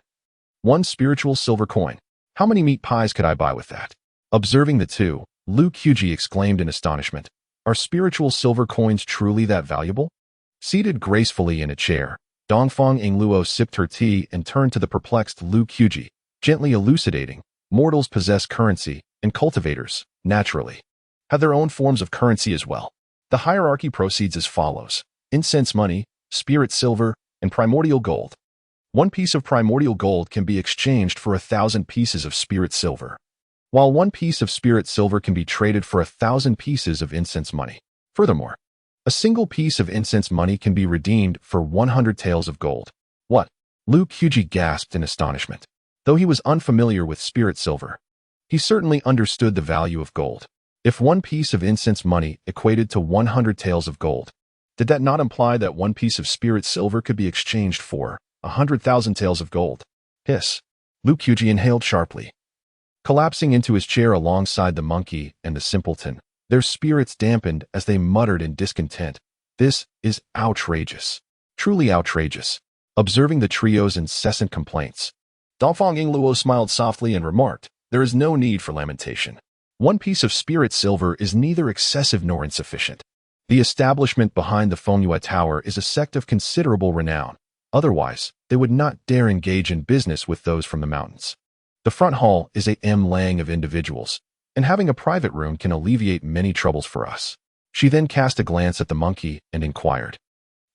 "One spiritual silver coin. How many meat pies could I buy with that?" Observing the two, Lu Qiuji exclaimed in astonishment, "Are spiritual silver coins truly that valuable?" Seated gracefully in a chair, Dongfang Yingluo sipped her tea and turned to the perplexed Lu Qiuji, gently elucidating, "Mortals possess currency, and cultivators, naturally, have their own forms of currency as well. The hierarchy proceeds as follows: incense money, spirit silver, and primordial gold. One piece of primordial gold can be exchanged for 1,000 pieces of spirit silver, while one piece of spirit silver can be traded for 1,000 pieces of incense money. Furthermore, a single piece of incense money can be redeemed for 100 taels of gold." "What?" Lu Qiuji gasped in astonishment. Though he was unfamiliar with spirit silver, he certainly understood the value of gold. If one piece of incense money equated to 100 taels of gold, did that not imply that one piece of spirit silver could be exchanged for 100,000 taels of gold? Hiss. Lu Qiuji inhaled sharply. Collapsing into his chair alongside the monkey and the simpleton, their spirits dampened as they muttered in discontent. "This is outrageous. Truly outrageous." Observing the trio's incessant complaints, Dongfang Yingluo smiled softly and remarked, "There is no need for lamentation. One piece of spirit silver is neither excessive nor insufficient. The establishment behind the Fengyue Tower is a sect of considerable renown. Otherwise, they would not dare engage in business with those from the mountains. The front hall is a lang of individuals, and having a private room can alleviate many troubles for us." She then cast a glance at the monkey and inquired,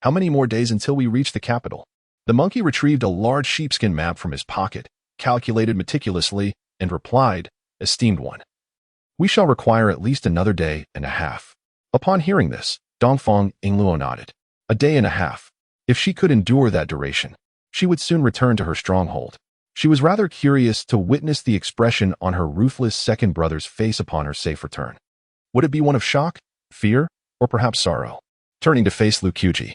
"How many more days until we reach the capital?" The monkey retrieved a large sheepskin map from his pocket, calculated meticulously, and replied, "Esteemed one, we shall require at least another day and a half." Upon hearing this, Dongfang Yingluo nodded. A day and a half. If she could endure that duration, she would soon return to her stronghold. She was rather curious to witness the expression on her ruthless second brother's face upon her safe return. Would it be one of shock, fear, or perhaps sorrow? Turning to face Lu Qiuji,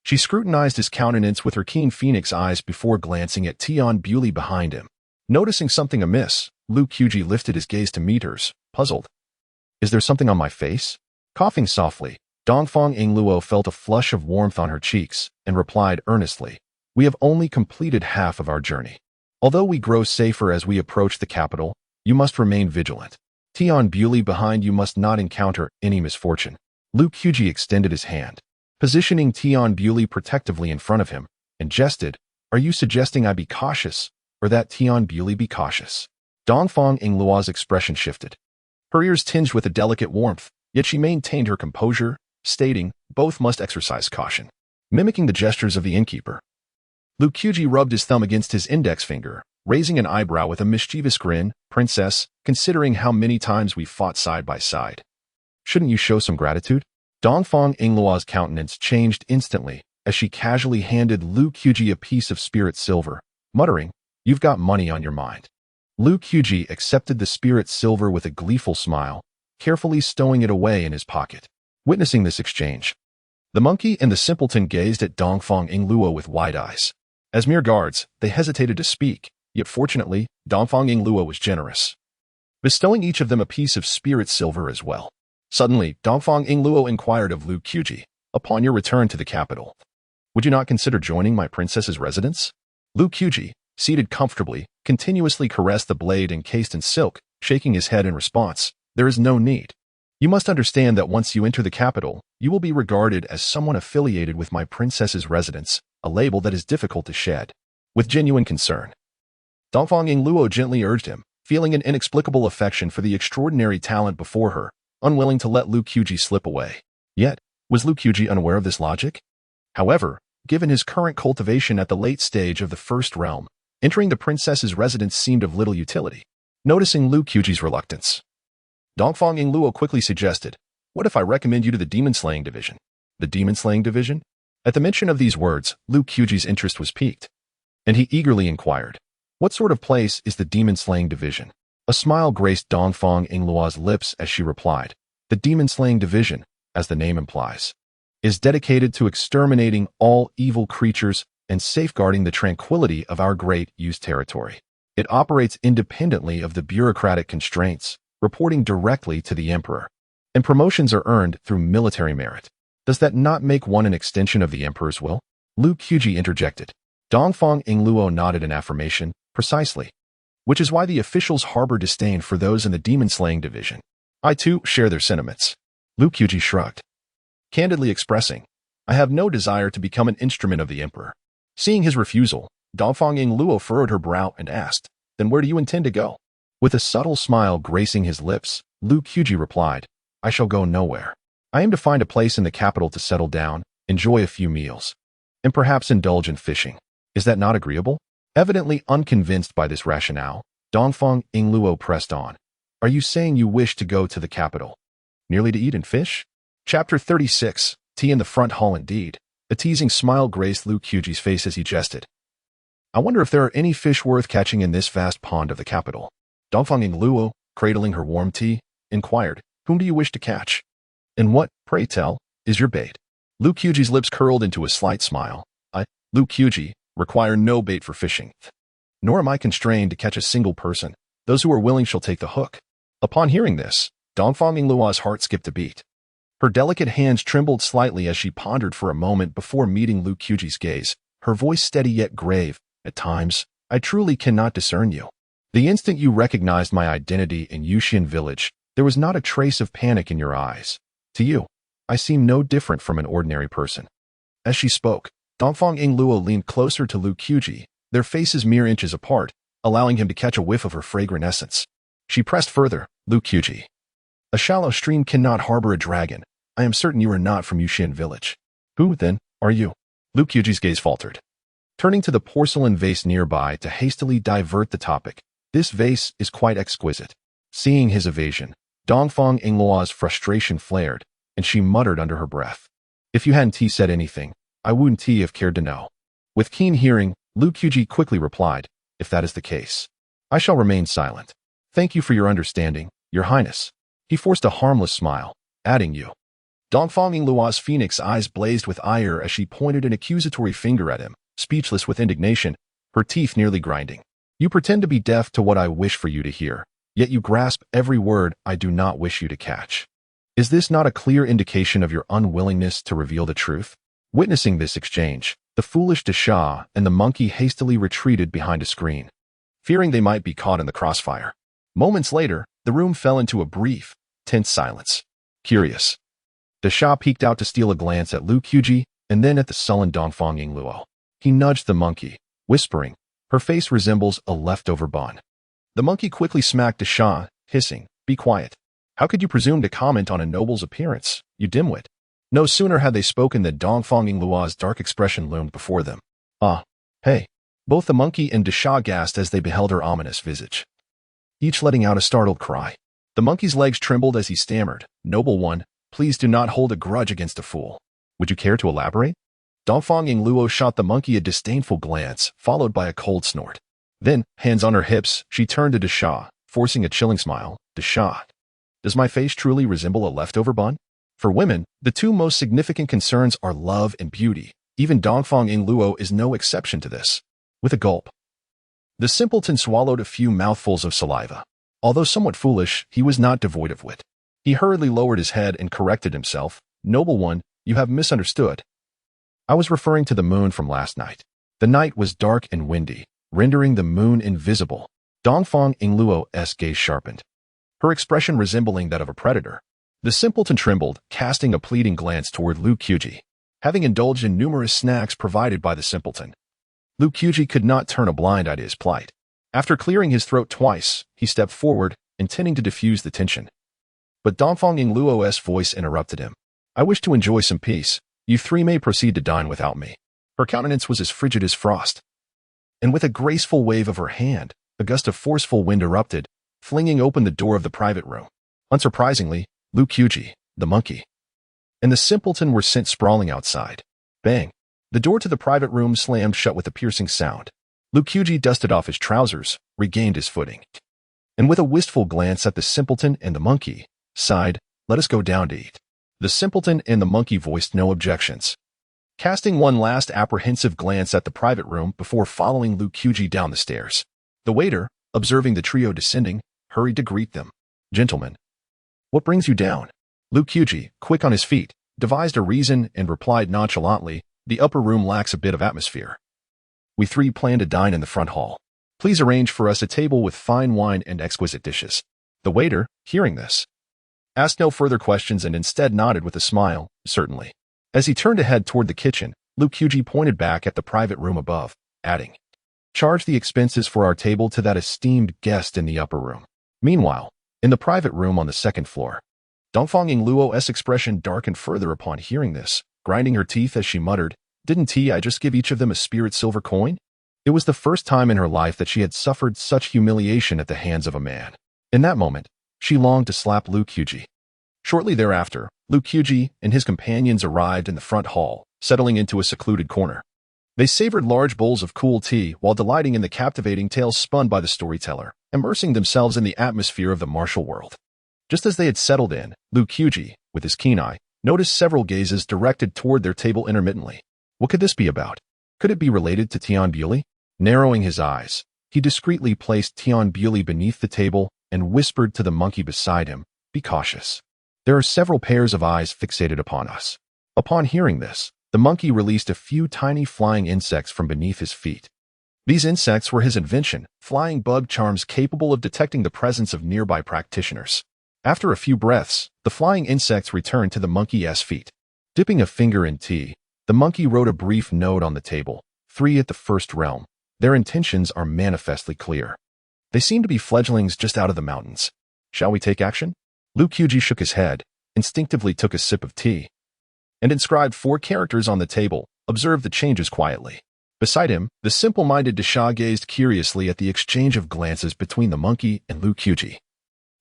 she scrutinized his countenance with her keen phoenix eyes before glancing at Tian Bewley behind him. Noticing something amiss, Lu Qiuji lifted his gaze to meet hers, puzzled. "Is there something on my face?" Coughing softly, Dongfang Yingluo felt a flush of warmth on her cheeks and replied earnestly, "We have only completed half of our journey. Although we grow safer as we approach the capital, you must remain vigilant. Tian Bewley behind you must not encounter any misfortune." Lu Qiuji extended his hand, positioning Tian Bewley protectively in front of him, and jested, "Are you suggesting I be cautious, or that Tian Bewley be cautious?" Dongfang Yingluo's expression shifted. Her ears tinged with a delicate warmth, yet she maintained her composure, stating, "Both must exercise caution." Mimicking the gestures of the innkeeper, Lu Qiuji rubbed his thumb against his index finger, raising an eyebrow with a mischievous grin. "Princess, considering how many times we fought side by side, shouldn't you show some gratitude?" Dongfang Yingluo's countenance changed instantly as she casually handed Lu Qiuji a piece of spirit silver, muttering, "You've got money on your mind." Lu Qiuji accepted the spirit silver with a gleeful smile, carefully stowing it away in his pocket. Witnessing this exchange, the monkey and the simpleton gazed at Dongfang Yingluo with wide eyes. As mere guards, they hesitated to speak, yet fortunately, Dongfang Yingluo was generous, bestowing each of them a piece of spirit silver as well. Suddenly, Dongfang Yingluo inquired of Lu Qiuji, "Upon your return to the capital, would you not consider joining my princess's residence?" Lu Qiuji, seated comfortably, continuously caressed the blade encased in silk, shaking his head in response, "There is no need. You must understand that once you enter the capital, you will be regarded as someone affiliated with my princess's residence, a label that is difficult to shed." With genuine concern, Dongfang Yingluo gently urged him, feeling an inexplicable affection for the extraordinary talent before her, unwilling to let Lu Qiuji slip away. Yet, was Lu Qiuji unaware of this logic? However, given his current cultivation at the late stage of the first realm, entering the princess's residence seemed of little utility. Noticing Lu Qiuji's reluctance, Dongfang Yingluo quickly suggested, "What if I recommend you to the demon-slaying division?" The demon-slaying division? At the mention of these words, Lu Qiuji's interest was piqued, and he eagerly inquired, "What sort of place is the demon-slaying division?" A smile graced Dongfang Yingluo's lips as she replied, "The demon-slaying division, as the name implies, is dedicated to exterminating all evil creatures and safeguarding the tranquility of our great U's territory. It operates independently of the bureaucratic constraints, reporting directly to the emperor, and promotions are earned through military merit. Does that not make one an extension of the emperor's will? Lu Qiuji interjected. Dongfang Yingluo nodded in affirmation. Precisely. Which is why the officials harbor disdain for those in the demon-slaying division. I too share their sentiments. Lu Qiuji shrugged, candidly expressing, I have no desire to become an instrument of the emperor. Seeing his refusal, Dongfang Yingluo furrowed her brow and asked, Then where do you intend to go? With a subtle smile gracing his lips, Lu Qiuji replied, I shall go nowhere. I aim to find a place in the capital to settle down, enjoy a few meals, and perhaps indulge in fishing. Is that not agreeable? Evidently unconvinced by this rationale, Dongfang Yingluo pressed on. Are you saying you wish to go to the capital? Merely to eat and fish? Chapter 36, Tea in the Front Hall indeed. A teasing smile graced Lu Qiuji's face as he jested. I wonder if there are any fish worth catching in this vast pond of the capital. Dongfang Yingluo, cradling her warm tea, inquired, Whom do you wish to catch? And what, pray tell, is your bait? Lu Qiuji's lips curled into a slight smile. I, Lu Qiuji, require no bait for fishing. Nor am I constrained to catch a single person. Those who are willing shall take the hook. Upon hearing this, Dongfang Yingluo's heart skipped a beat. Her delicate hands trembled slightly as she pondered for a moment before meeting Lu Qiuji's gaze, her voice steady yet grave. At times, I truly cannot discern you. The instant you recognized my identity in Yuxian village, there was not a trace of panic in your eyes. To you, I seem no different from an ordinary person. As she spoke, Dongfang Yingluo leaned closer to Lu Qiuji, their faces mere inches apart, allowing him to catch a whiff of her fragrant essence. She pressed further, Lu Qiuji. A shallow stream cannot harbor a dragon. I am certain you are not from Yuxian village. Who, then, are you? Lu Qiuji's gaze faltered. Turning to the porcelain vase nearby to hastily divert the topic, this vase is quite exquisite. Seeing his evasion, Dongfang Yingluo's frustration flared, and she muttered under her breath. If you hadn't said anything, I wouldn't have cared to know. With keen hearing, Lu Qiuji quickly replied, If that is the case, I shall remain silent. Thank you for your understanding, Your Highness. He forced a harmless smile, adding you. Dongfang Yingluo's phoenix eyes blazed with ire as she pointed an accusatory finger at him, speechless with indignation, her teeth nearly grinding. You pretend to be deaf to what I wish for you to hear, yet you grasp every word I do not wish you to catch. Is this not a clear indication of your unwillingness to reveal the truth? Witnessing this exchange, the foolish Dasha and the monkey hastily retreated behind a screen, fearing they might be caught in the crossfire. Moments later, the room fell into a brief, tense silence. Curious, Dasha peeked out to steal a glance at Lu Qiuji and then at the sullen Dongfang Yingluo. He nudged the monkey, whispering, Her face resembles a leftover bun. The monkey quickly smacked Dasha, hissing, Be quiet. How could you presume to comment on a noble's appearance, you dimwit? No sooner had they spoken than Dongfang Yingluo's dark expression loomed before them. Ah, hey. Both the monkey and Dasha gasped as they beheld her ominous visage, each letting out a startled cry. The monkey's legs trembled as he stammered, Noble one, please do not hold a grudge against a fool. Would you care to elaborate? Dongfang Yingluo shot the monkey a disdainful glance, followed by a cold snort. Then, hands on her hips, she turned to Dasha, forcing a chilling smile. Dasha, does my face truly resemble a leftover bun? For women, the two most significant concerns are love and beauty. Even Dongfang Yingluo is no exception to this. With a gulp, the simpleton swallowed a few mouthfuls of saliva. Although somewhat foolish, he was not devoid of wit. He hurriedly lowered his head and corrected himself. Noble one, you have misunderstood. I was referring to the moon from last night. The night was dark and windy, rendering the moon invisible. Dongfang Yingluo's gaze sharpened, her expression resembling that of a predator. The simpleton trembled, casting a pleading glance toward Lu Qiuji. Having indulged in numerous snacks provided by the simpleton, Lu Qiuji could not turn a blind eye to his plight. After clearing his throat twice, he stepped forward, intending to diffuse the tension. But Dongfang Yingluo's voice interrupted him. I wish to enjoy some peace. You three may proceed to dine without me. Her countenance was as frigid as frost. And with a graceful wave of her hand, a gust of forceful wind erupted, flinging open the door of the private room. Unsurprisingly, Lu Qiuji, the monkey, and the simpleton were sent sprawling outside. Bang! The door to the private room slammed shut with a piercing sound. Lu Qiuji dusted off his trousers, regained his footing, and with a wistful glance at the simpleton and the monkey, sighed, Let us go down to eat. The simpleton and the monkey voiced no objections, casting one last apprehensive glance at the private room before following Liu Qiuji down the stairs. The waiter, observing the trio descending, hurried to greet them. "Gentlemen, what brings you down?" Liu Qiuji, quick on his feet, devised a reason and replied nonchalantly, "The upper room lacks a bit of atmosphere. We three plan to dine in the front hall. Please arrange for us a table with fine wine and exquisite dishes." The waiter, hearing this, asked no further questions and instead nodded with a smile, "Certainly." As he turned to head toward the kitchen, Liu Qiuji pointed back at the private room above, adding, "Charge the expenses for our table to that esteemed guest in the upper room." Meanwhile, in the private room on the second floor, Dongfang Luo's expression darkened further upon hearing this, grinding her teeth as she muttered, "Didn't I just give each of them a spirit silver coin?" It was the first time in her life that she had suffered such humiliation at the hands of a man. In that moment, she longed to slap Liu Qiuji. Shortly thereafter, Liu Qiuji and his companions arrived in the front hall, settling into a secluded corner. They savored large bowls of cool tea while delighting in the captivating tales spun by the storyteller, immersing themselves in the atmosphere of the martial world. Just as they had settled in, Liu Qiuji, with his keen eye, noticed several gazes directed toward their table intermittently. What could this be about? Could it be related to Tian Buili? Narrowing his eyes, he discreetly placed Tian Buili beneath the table and whispered to the monkey beside him, "Be cautious. There are several pairs of eyes fixated upon us." Upon hearing this, the monkey released a few tiny flying insects from beneath his feet. These insects were his invention, flying bug charms capable of detecting the presence of nearby practitioners. After a few breaths, the flying insects returned to the monkey's feet. Dipping a finger in tea, the monkey wrote a brief note on the table, "3 at the first realm. Their intentions are manifestly clear. They seem to be fledglings just out of the mountains. Shall we take action?" Liu Qiuji shook his head, instinctively took a sip of tea, and inscribed 4 characters on the table, observed the changes quietly. Beside him, the simple-minded Desha gazed curiously at the exchange of glances between the monkey and Liu Qiuji,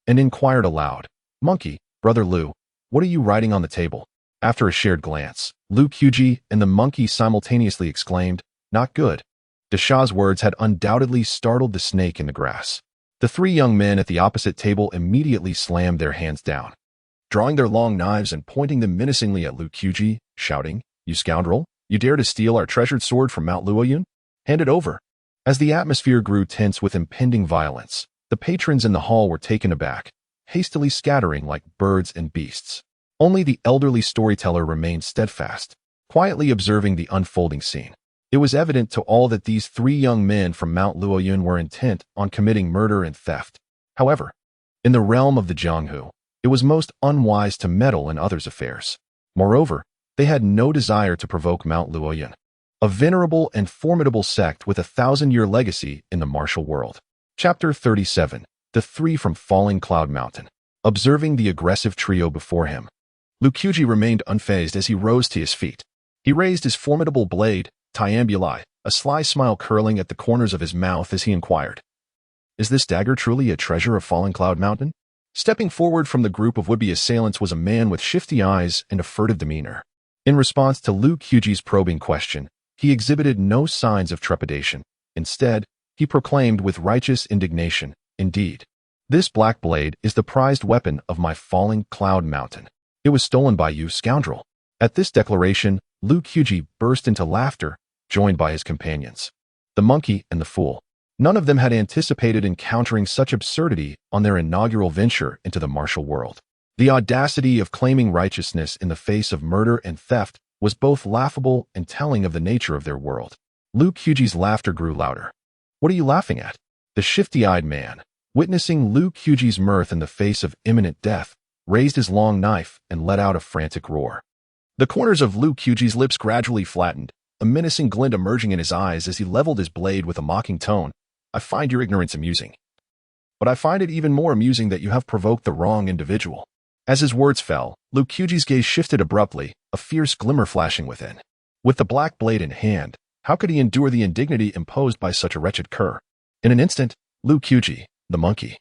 and inquired aloud, "Monkey, brother Liu, what are you writing on the table?" After a shared glance, Liu Qiuji and the monkey simultaneously exclaimed, "Not good." Desha's words had undoubtedly startled the snake in the grass. The 3 young men at the opposite table immediately slammed their hands down, drawing their long knives and pointing them menacingly at Liu Qiuji, shouting, "You scoundrel! You dare to steal our treasured sword from Mount Luoyun? Hand it over." As the atmosphere grew tense with impending violence, the patrons in the hall were taken aback, hastily scattering like birds and beasts. Only the elderly storyteller remained steadfast, quietly observing the unfolding scene. It was evident to all that these 3 young men from Mount Luoyun were intent on committing murder and theft. However, in the realm of the Jianghu, it was most unwise to meddle in others' affairs. Moreover, they had no desire to provoke Mount Luoyun, a venerable and formidable sect with a 1,000-year legacy in the martial world. Chapter 37. The 3 from Falling Cloud Mountain. Observing the aggressive trio before him, Liu Qiuji remained unfazed as he rose to his feet. He raised his formidable blade, Tiambuli, a sly smile curling at the corners of his mouth as he inquired, "Is this dagger truly a treasure of Falling Cloud Mountain?" Stepping forward from the group of would-be assailants was a man with shifty eyes and a furtive demeanor. In response to Liu Qiuji's probing question, he exhibited no signs of trepidation. Instead, he proclaimed with righteous indignation, "Indeed, this black blade is the prized weapon of my Falling Cloud Mountain. It was stolen by you, scoundrel." At this declaration, Liu Qiuji burst into laughter, joined by his companions, the monkey and the fool. None of them had anticipated encountering such absurdity on their inaugural venture into the martial world. The audacity of claiming righteousness in the face of murder and theft was both laughable and telling of the nature of their world. Liu Qiuji's laughter grew louder. "What are you laughing at?" The shifty-eyed man, witnessing Liu Qiuji's mirth in the face of imminent death, raised his long knife and let out a frantic roar. The corners of Liu Qiuji's lips gradually flattened, a menacing glint emerging in his eyes as he leveled his blade with a mocking tone. "I find your ignorance amusing, but I find it even more amusing that you have provoked the wrong individual." As his words fell, Liu Qiuji's gaze shifted abruptly, a fierce glimmer flashing within. With the black blade in hand, how could he endure the indignity imposed by such a wretched cur? In an instant, Liu Qiuji, the monkey,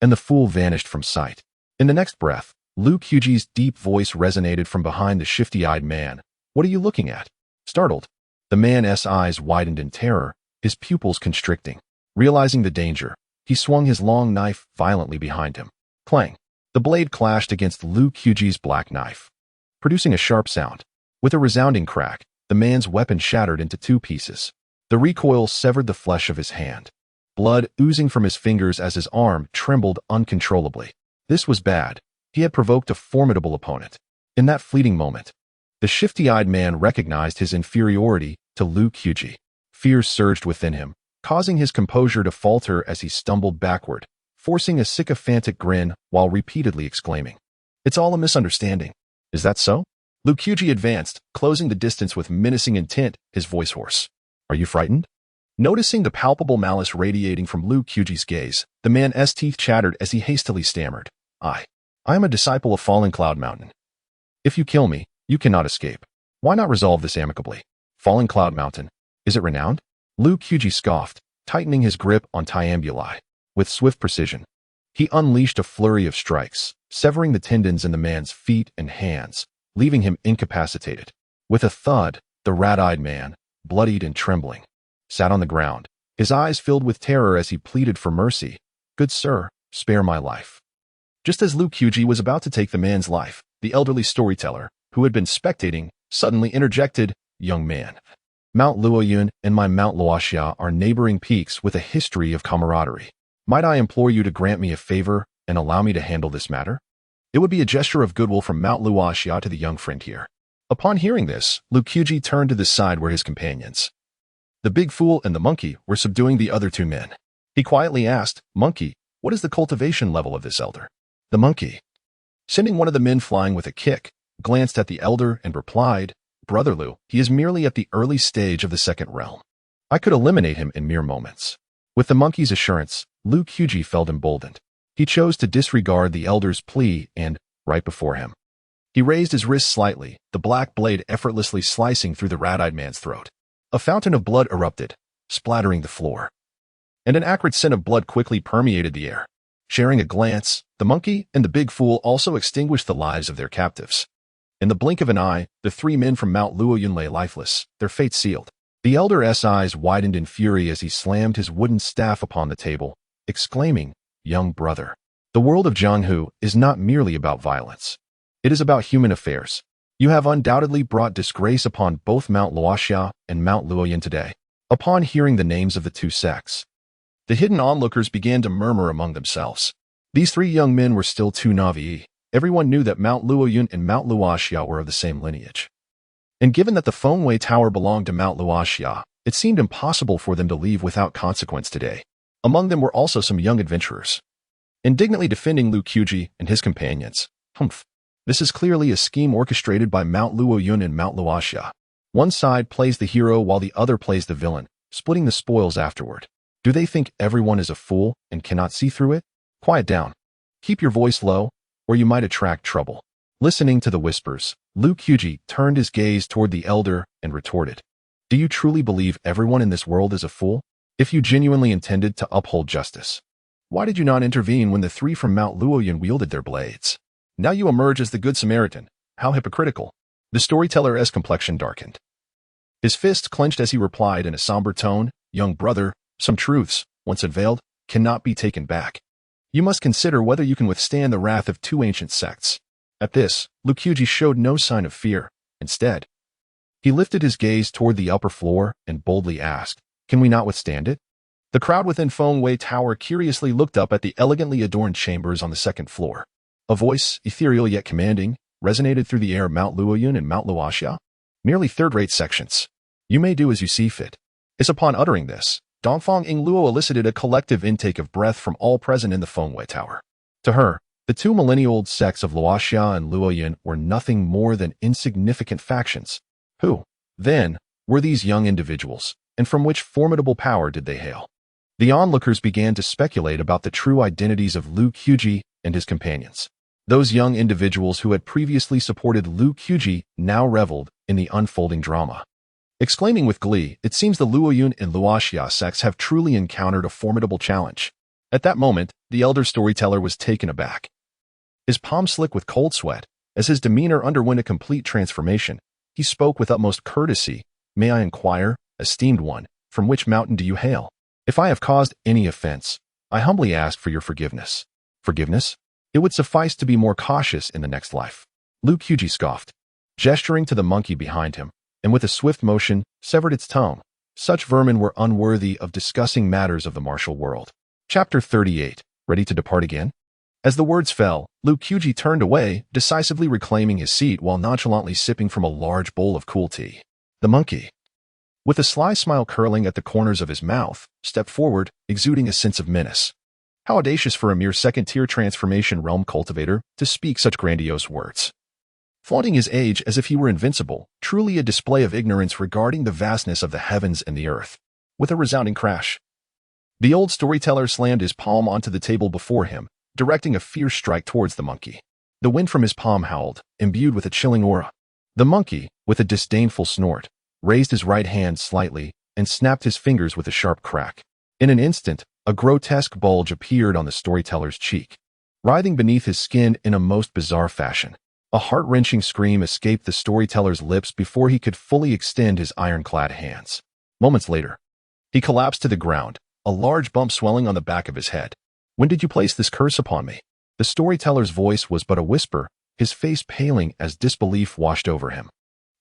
and the fool vanished from sight. In the next breath, Liu Qiuji's deep voice resonated from behind the shifty-eyed man. "What are you looking at?" Startled, the man's eyes widened in terror, his pupils constricting. Realizing the danger, he swung his long knife violently behind him. Clang! The blade clashed against Liu Qiuji's black knife. producing a sharp sound. With a resounding crack, the man's weapon shattered into two pieces. The recoil severed the flesh of his hand, blood oozing from his fingers as his arm trembled uncontrollably. This was bad. He had provoked a formidable opponent. In that fleeting moment, the shifty-eyed man recognized his inferiority to Liu Qiuji. Fear surged within him, causing his composure to falter as he stumbled backward, forcing a sycophantic grin while repeatedly exclaiming, "It's all a misunderstanding." "Is that so?" Liu Qiuji advanced, closing the distance with menacing intent, his voice hoarse. "Are you frightened?" Noticing the palpable malice radiating from Liu Qiuji's gaze, the man's teeth chattered as he hastily stammered, I am a disciple of Fallen Cloud Mountain. If you kill me, you cannot escape. Why not resolve this amicably? Fallen Cloud Mountain, is it renowned?" Liu Qiuji scoffed, tightening his grip on Tiambuli. With swift precision, he unleashed a flurry of strikes, severing the tendons in the man's feet and hands, leaving him incapacitated. With a thud, the rat-eyed man, bloodied and trembling, sat on the ground, his eyes filled with terror as he pleaded for mercy. "Good sir, spare my life." Just as Liu Qiuji was about to take the man's life, the elderly storyteller, who had been spectating, suddenly interjected, "Young man, Mount Luoyun and my Mount Luoxia are neighboring peaks with a history of camaraderie. Might I implore you to grant me a favor and allow me to handle this matter? It would be a gesture of goodwill from Mount Luoxia to the young friend here." Upon hearing this, Liu Qiuji turned to the side where his companions, the big fool and the monkey, were subduing the other two men. He quietly asked, "Monkey, what is the cultivation level of this elder?" The monkey, sending one of the men flying with a kick, glanced at the elder and replied, "Brother Liu, he is merely at the early stage of the second realm. I could eliminate him in mere moments." With the monkey's assurance, Liu Qiuji felt emboldened. He chose to disregard the elder's plea and, right before him, he raised his wrist slightly, the black blade effortlessly slicing through the rat-eyed man's throat. A fountain of blood erupted, splattering the floor, and an acrid scent of blood quickly permeated the air. Sharing a glance, the monkey and the big fool also extinguished the lives of their captives. In the blink of an eye, the three men from Mount Luoyun lay lifeless, their fate sealed. The elder's eyes widened in fury as he slammed his wooden staff upon the table, exclaiming, "Young brother, the world of Jianghu is not merely about violence. It is about human affairs. You have undoubtedly brought disgrace upon both Mount Luoxia and Mount Luoyun today." Upon hearing the names of the two sects, the hidden onlookers began to murmur among themselves. These three young men were still too naive. Everyone knew that Mount Luoyun and Mount Luoxia were of the same lineage. And given that the Fengwei Tower belonged to Mount Luoxia, it seemed impossible for them to leave without consequence today. Among them were also some young adventurers, indignantly defending Liu Qiuji and his companions. Humph. This is clearly a scheme orchestrated by Mount Luoyun and Mount Luoxia. One side plays the hero while the other plays the villain, splitting the spoils afterward. Do they think everyone is a fool and cannot see through it? Quiet down. Keep your voice low, or you might attract trouble. Listening to the whispers, Liu Qiuji turned his gaze toward the elder and retorted, "Do you truly believe everyone in this world is a fool? If you genuinely intended to uphold justice, why did you not intervene when the three from Mount Luoyun wielded their blades? Now you emerge as the Good Samaritan. How hypocritical." The storyteller's complexion darkened. His fists clenched as he replied in a somber tone, "Young brother, some truths, once unveiled, cannot be taken back. You must consider whether you can withstand the wrath of two ancient sects." At this, Liu Qiuji showed no sign of fear. Instead, he lifted his gaze toward the upper floor and boldly asked, "Can we not withstand it?" The crowd within Fengwei Tower curiously looked up at the elegantly adorned chambers on the second floor. A voice, ethereal yet commanding, resonated through the air of Mount Luoyun and Mount Luoxia. "Merely third-rate sections. You may do as you see fit." As upon uttering this, Dongfang Yingluo elicited a collective intake of breath from all present in the Fengwei Tower. To her, the two millennia-old sects of Luoxia and Luoyun were nothing more than insignificant factions. Who, then, were these young individuals, and from which formidable power did they hail? The onlookers began to speculate about the true identities of Liu Qiuji and his companions. Those young individuals who had previously supported Liu Qiuji now reveled in the unfolding drama. Exclaiming with glee, it seems the Luoyun and Luoxia sects have truly encountered a formidable challenge. At that moment, the elder storyteller was taken aback. His palms slick with cold sweat, as his demeanor underwent a complete transformation. He spoke with utmost courtesy. "May I inquire, esteemed one, from which mountain do you hail? If I have caused any offense, I humbly ask for your forgiveness." "Forgiveness? It would suffice to be more cautious in the next life." Liu Qiuji scoffed. gesturing to the monkey behind him, and with a swift motion, severed its tongue. Such vermin were unworthy of discussing matters of the martial world. Chapter 38. Ready to depart again? As the words fell, Luke Kyuji turned away, decisively reclaiming his seat while nonchalantly sipping from a large bowl of cool tea. The monkey, with a sly smile curling at the corners of his mouth, stepped forward, exuding a sense of menace. How audacious for a mere second-tier transformation realm cultivator to speak such grandiose words. Flaunting his age as if he were invincible, truly a display of ignorance regarding the vastness of the heavens and the earth. With a resounding crash, the old storyteller slammed his palm onto the table before him, directing a fierce strike towards the monkey. The wind from his palm howled, imbued with a chilling aura. The monkey, with a disdainful snort, raised his right hand slightly and snapped his fingers with a sharp crack. In an instant, a grotesque bulge appeared on the storyteller's cheek, writhing beneath his skin in a most bizarre fashion. A heart-wrenching scream escaped the storyteller's lips before he could fully extend his ironclad hands. Moments later, he collapsed to the ground, a large bump swelling on the back of his head. When did you place this curse upon me? The storyteller's voice was but a whisper, his face paling as disbelief washed over him.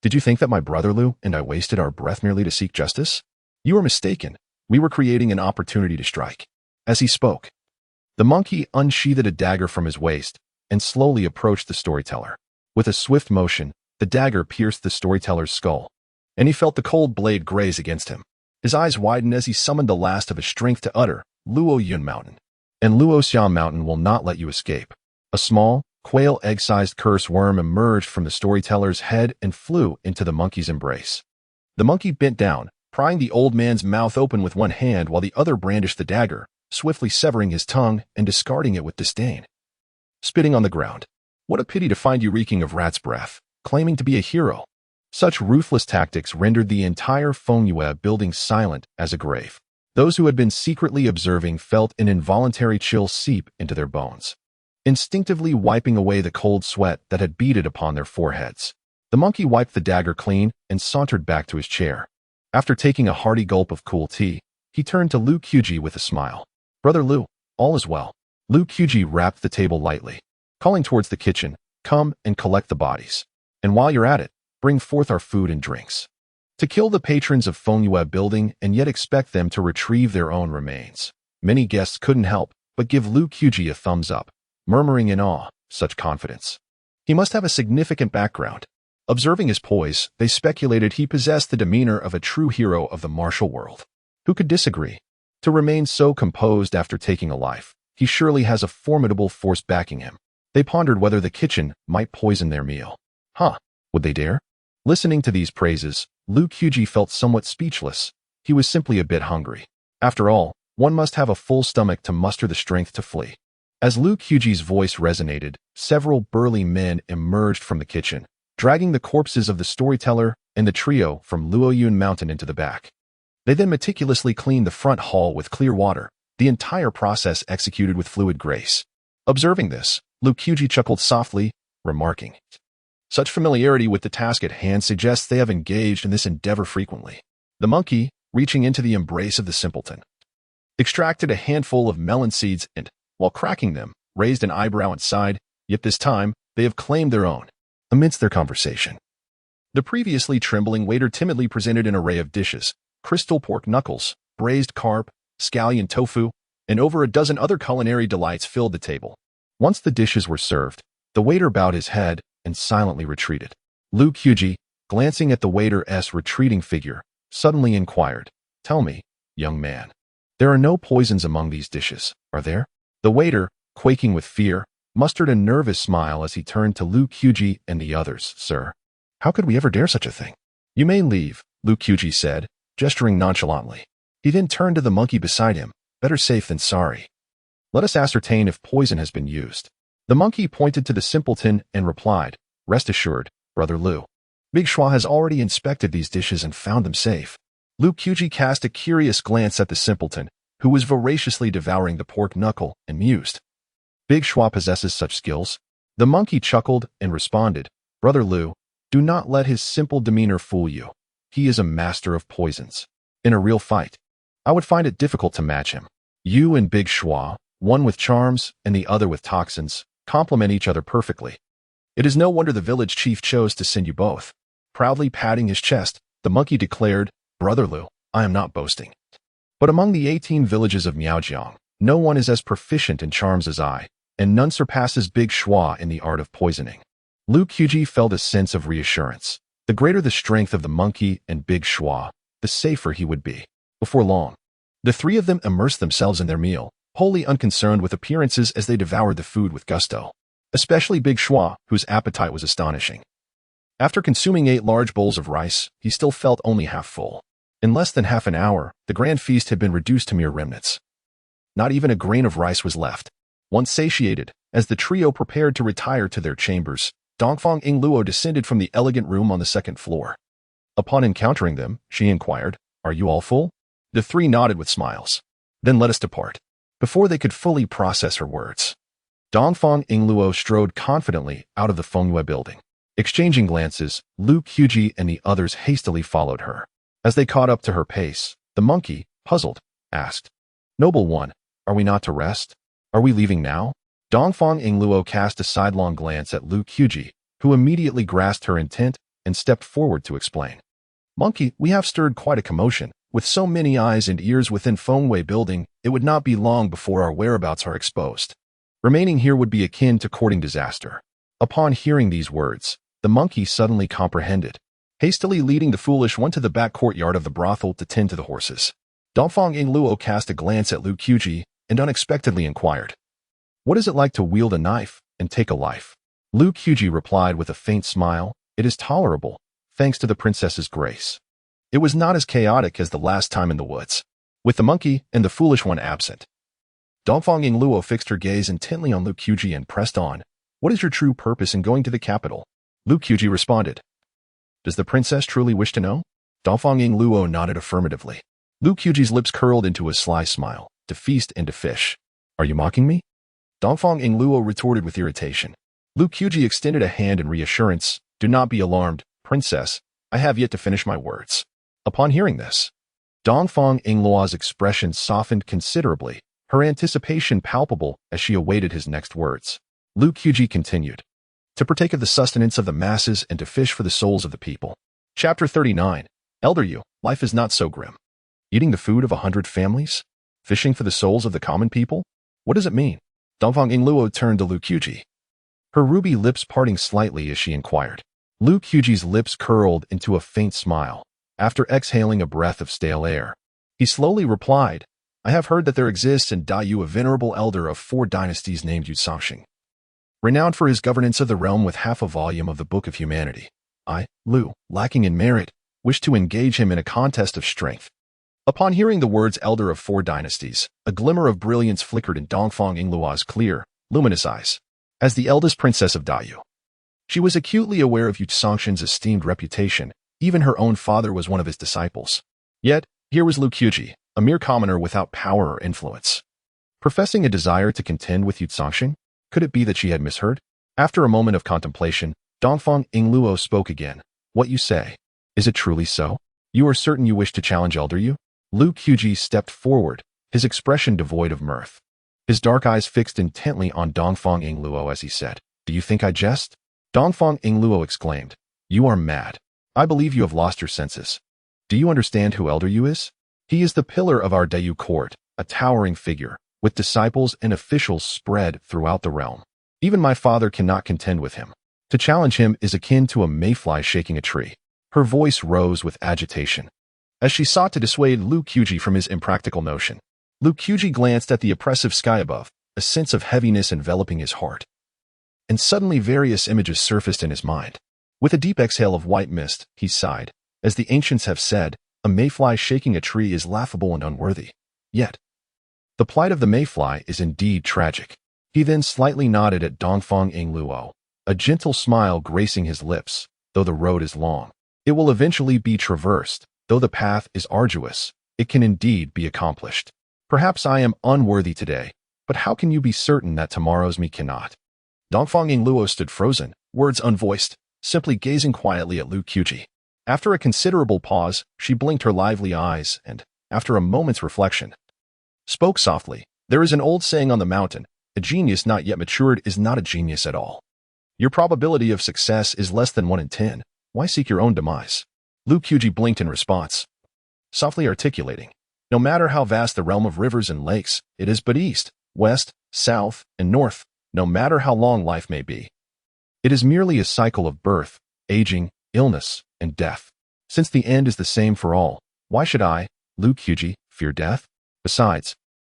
Did you think that my brother Lu and I wasted our breath merely to seek justice? You were mistaken. We were creating an opportunity to strike. As he spoke, the monkey unsheathed a dagger from his waist and slowly approached the storyteller. With a swift motion, the dagger pierced the storyteller's skull, and he felt the cold blade graze against him. His eyes widened as he summoned the last of his strength to utter, Luo Yun Mountain. And Luo Xian Mountain will not let you escape. A small, quail egg-sized curse worm emerged from the storyteller's head and flew into the monkey's embrace. The monkey bent down, prying the old man's mouth open with one hand while the other brandished the dagger, swiftly severing his tongue and discarding it with disdain. Spitting on the ground. What a pity to find you reeking of rat's breath, claiming to be a hero. Such ruthless tactics rendered the entire Fengyue building silent as a grave. Those who had been secretly observing felt an involuntary chill seep into their bones, instinctively wiping away the cold sweat that had beaded upon their foreheads. The monkey wiped the dagger clean and sauntered back to his chair. After taking a hearty gulp of cool tea, he turned to Lu Kyuji with a smile. Brother Lu, all is well. Lu Kyuji rapped the table lightly, calling towards the kitchen, come and collect the bodies. And while you're at it, bring forth our food and drinks. To kill the patrons of Fengyue building and yet expect them to retrieve their own remains. Many guests couldn't help but give Lu Kyuji a thumbs up, murmuring in awe, such confidence. He must have a significant background. Observing his poise, they speculated he possessed the demeanor of a true hero of the martial world. Who could disagree? To remain so composed after taking a life, he surely has a formidable force backing him. They pondered whether the kitchen might poison their meal. Would they dare? Listening to these praises, Lu Kyuji felt somewhat speechless. He was simply a bit hungry. After all, one must have a full stomach to muster the strength to flee. As Lu Kyuji's voice resonated, several burly men emerged from the kitchen, dragging the corpses of the storyteller and the trio from Luoyun Mountain into the back. They then meticulously cleaned the front hall with clear water, the entire process executed with fluid grace. Observing this, Lu Kyuji chuckled softly, remarking, such familiarity with the task at hand suggests they have engaged in this endeavor frequently. The monkey, reaching into the embrace of the simpleton, extracted a handful of melon seeds and, while cracking them, raised an eyebrow and sighed, yet this time, they have claimed their own. Amidst their conversation, the previously trembling waiter timidly presented an array of dishes: crystal pork knuckles, braised carp, scallion tofu, and over a dozen other culinary delights filled the table. Once the dishes were served, the waiter bowed his head and silently retreated. Lu Kyuji, glancing at the waiter's retreating figure, suddenly inquired, tell me, young man, there are no poisons among these dishes, are there? The waiter, quaking with fear, mustered a nervous smile as he turned to Lu Kyuji and the others. Sir, how could we ever dare such a thing? You may leave, Lu Kyuji said, gesturing nonchalantly. He then turned to the monkey beside him. Better safe than sorry. Let us ascertain if poison has been used. The monkey pointed to the simpleton and replied, rest assured, Brother Lu. Big Schwa has already inspected these dishes and found them safe. Lu Kyuji cast a curious glance at the simpleton, who was voraciously devouring the pork knuckle, and mused. Big Schwa possesses such skills? The monkey chuckled and responded, Brother Lu, do not let his simple demeanor fool you. He is a master of poisons. In a real fight, I would find it difficult to match him. You and Big Schwa, one with charms and the other with toxins, complement each other perfectly. It is no wonder the village chief chose to send you both. Proudly patting his chest, the monkey declared, Brother Lu, I am not boasting. But among the 18 villages of Miaojiang, no one is as proficient in charms as I, and none surpasses Big Schwa in the art of poisoning. Lu Qiuji felt a sense of reassurance. The greater the strength of the monkey and Big Schwa, the safer he would be. Before long, the three of them immersed themselves in their meal, wholly unconcerned with appearances as they devoured the food with gusto. Especially Big Schwa, whose appetite was astonishing. After consuming 8 large bowls of rice, he still felt only half full. In less than half an hour, the grand feast had been reduced to mere remnants. Not even a grain of rice was left. Once satiated, as the trio prepared to retire to their chambers, Dongfang Yingluo descended from the elegant room on the 2nd floor. Upon encountering them, she inquired, Are you all full? The three nodded with smiles. Then let us depart. Before they could fully process her words, Dongfang Yingluo strode confidently out of the Fengyue building. Exchanging glances, Lu Qiuji and the others hastily followed her. As they caught up to her pace, the monkey, puzzled, asked, Noble one, are we not to rest? Are we leaving now? Dongfang Yingluo cast a sidelong glance at Lu Qiuji, who immediately grasped her intent and stepped forward to explain. Monkey, we have stirred quite a commotion. With so many eyes and ears within Fengyue building, it would not be long before our whereabouts are exposed. Remaining here would be akin to courting disaster. Upon hearing these words, the monkey suddenly comprehended. Hastily leading the foolish one to the back courtyard of the brothel to tend to the horses, Dongfang Yingluo cast a glance at Lu Qiuji and unexpectedly inquired, What is it like to wield a knife and take a life? Lu Qiuji replied with a faint smile, It is tolerable, thanks to the princess's grace. It was not as chaotic as the last time in the woods, with the monkey and the foolish one absent. Dongfang Yingluo fixed her gaze intently on Lu Qiuji and pressed on, What is your true purpose in going to the capital? Lu Qiuji responded, Does the princess truly wish to know? Dongfang Yingluo nodded affirmatively. Lu Qiuji's lips curled into a sly smile, to feast and to fish. Are you mocking me? Dongfang Yingluo retorted with irritation. Lu Qiuji extended a hand in reassurance. Do not be alarmed, princess. I have yet to finish my words. Upon hearing this, Dongfang Yingluo's expression softened considerably, her anticipation palpable as she awaited his next words. Lu Qiuji continued, To partake of the sustenance of the masses and to fish for the souls of the people. Chapter 39. Elder Yu, life is not so grim. Eating the food of 100 families? Fishing for the souls of the common people? What does it mean? Dongfang Yingluo turned to Lu Qiuji, her ruby lips parting slightly as she inquired. Lu Qiuji's lips curled into a faint smile. After exhaling a breath of stale air, he slowly replied, I have heard that there exists in Daiyu a venerable elder of 4 dynasties named Yu Songxing, renowned for his governance of the realm with half a volume of the Book of Humanity. I, Lu, lacking in merit, wish to engage him in a contest of strength. Upon hearing the words elder of 4 dynasties, a glimmer of brilliance flickered in Dongfang Yingluo's clear, luminous eyes. As the eldest princess of Daiyu, she was acutely aware of Yu Songxing's esteemed reputation. Even her own father was one of his disciples. Yet, here was Lu Qiuji, a mere commoner without power or influence, professing a desire to contend with Yu Songxing. Could it be that she had misheard? After a moment of contemplation, Dongfang Yingluo spoke again. What you say? Is it truly so? You are certain you wish to challenge Elder Yu? Lu Qiuji stepped forward, his expression devoid of mirth. His dark eyes fixed intently on Dongfang Yingluo as he said, Do you think I jest? Dongfang Yingluo exclaimed, You are mad. I believe you have lost your senses. Do you understand who Elder Yu is? He is the pillar of our Daiyu court, a towering figure, with disciples and officials spread throughout the realm. Even my father cannot contend with him. To challenge him is akin to a mayfly shaking a tree. Her voice rose with agitation, as she sought to dissuade Lu Qiuji from his impractical notion. Lu Qiuji glanced at the oppressive sky above, a sense of heaviness enveloping his heart. And suddenly various images surfaced in his mind. With a deep exhale of white mist, he sighed. As the ancients have said, a mayfly shaking a tree is laughable and unworthy. Yet, the plight of the mayfly is indeed tragic. He then slightly nodded at Dongfang Yingluo, a gentle smile gracing his lips. Though the road is long, it will eventually be traversed. Though the path is arduous, it can indeed be accomplished. Perhaps I am unworthy today, but how can you be certain that tomorrow's me cannot? Dongfang Yingluo stood frozen, words unvoiced, simply gazing quietly at Lu Qiuji. After a considerable pause, she blinked her lively eyes and, after a moment's reflection, spoke softly. There is an old saying on the mountain, a genius not yet matured is not a genius at all. Your probability of success is less than 1 in 10. Why seek your own demise? Lu Qiuji blinked in response, softly articulating, no matter how vast the realm of rivers and lakes, it is but east, west, south, and north, no matter how long life may be. It is merely a cycle of birth, aging, illness, and death. Since the end is the same for all, why should I, Lu Qiuji, fear death? Besides,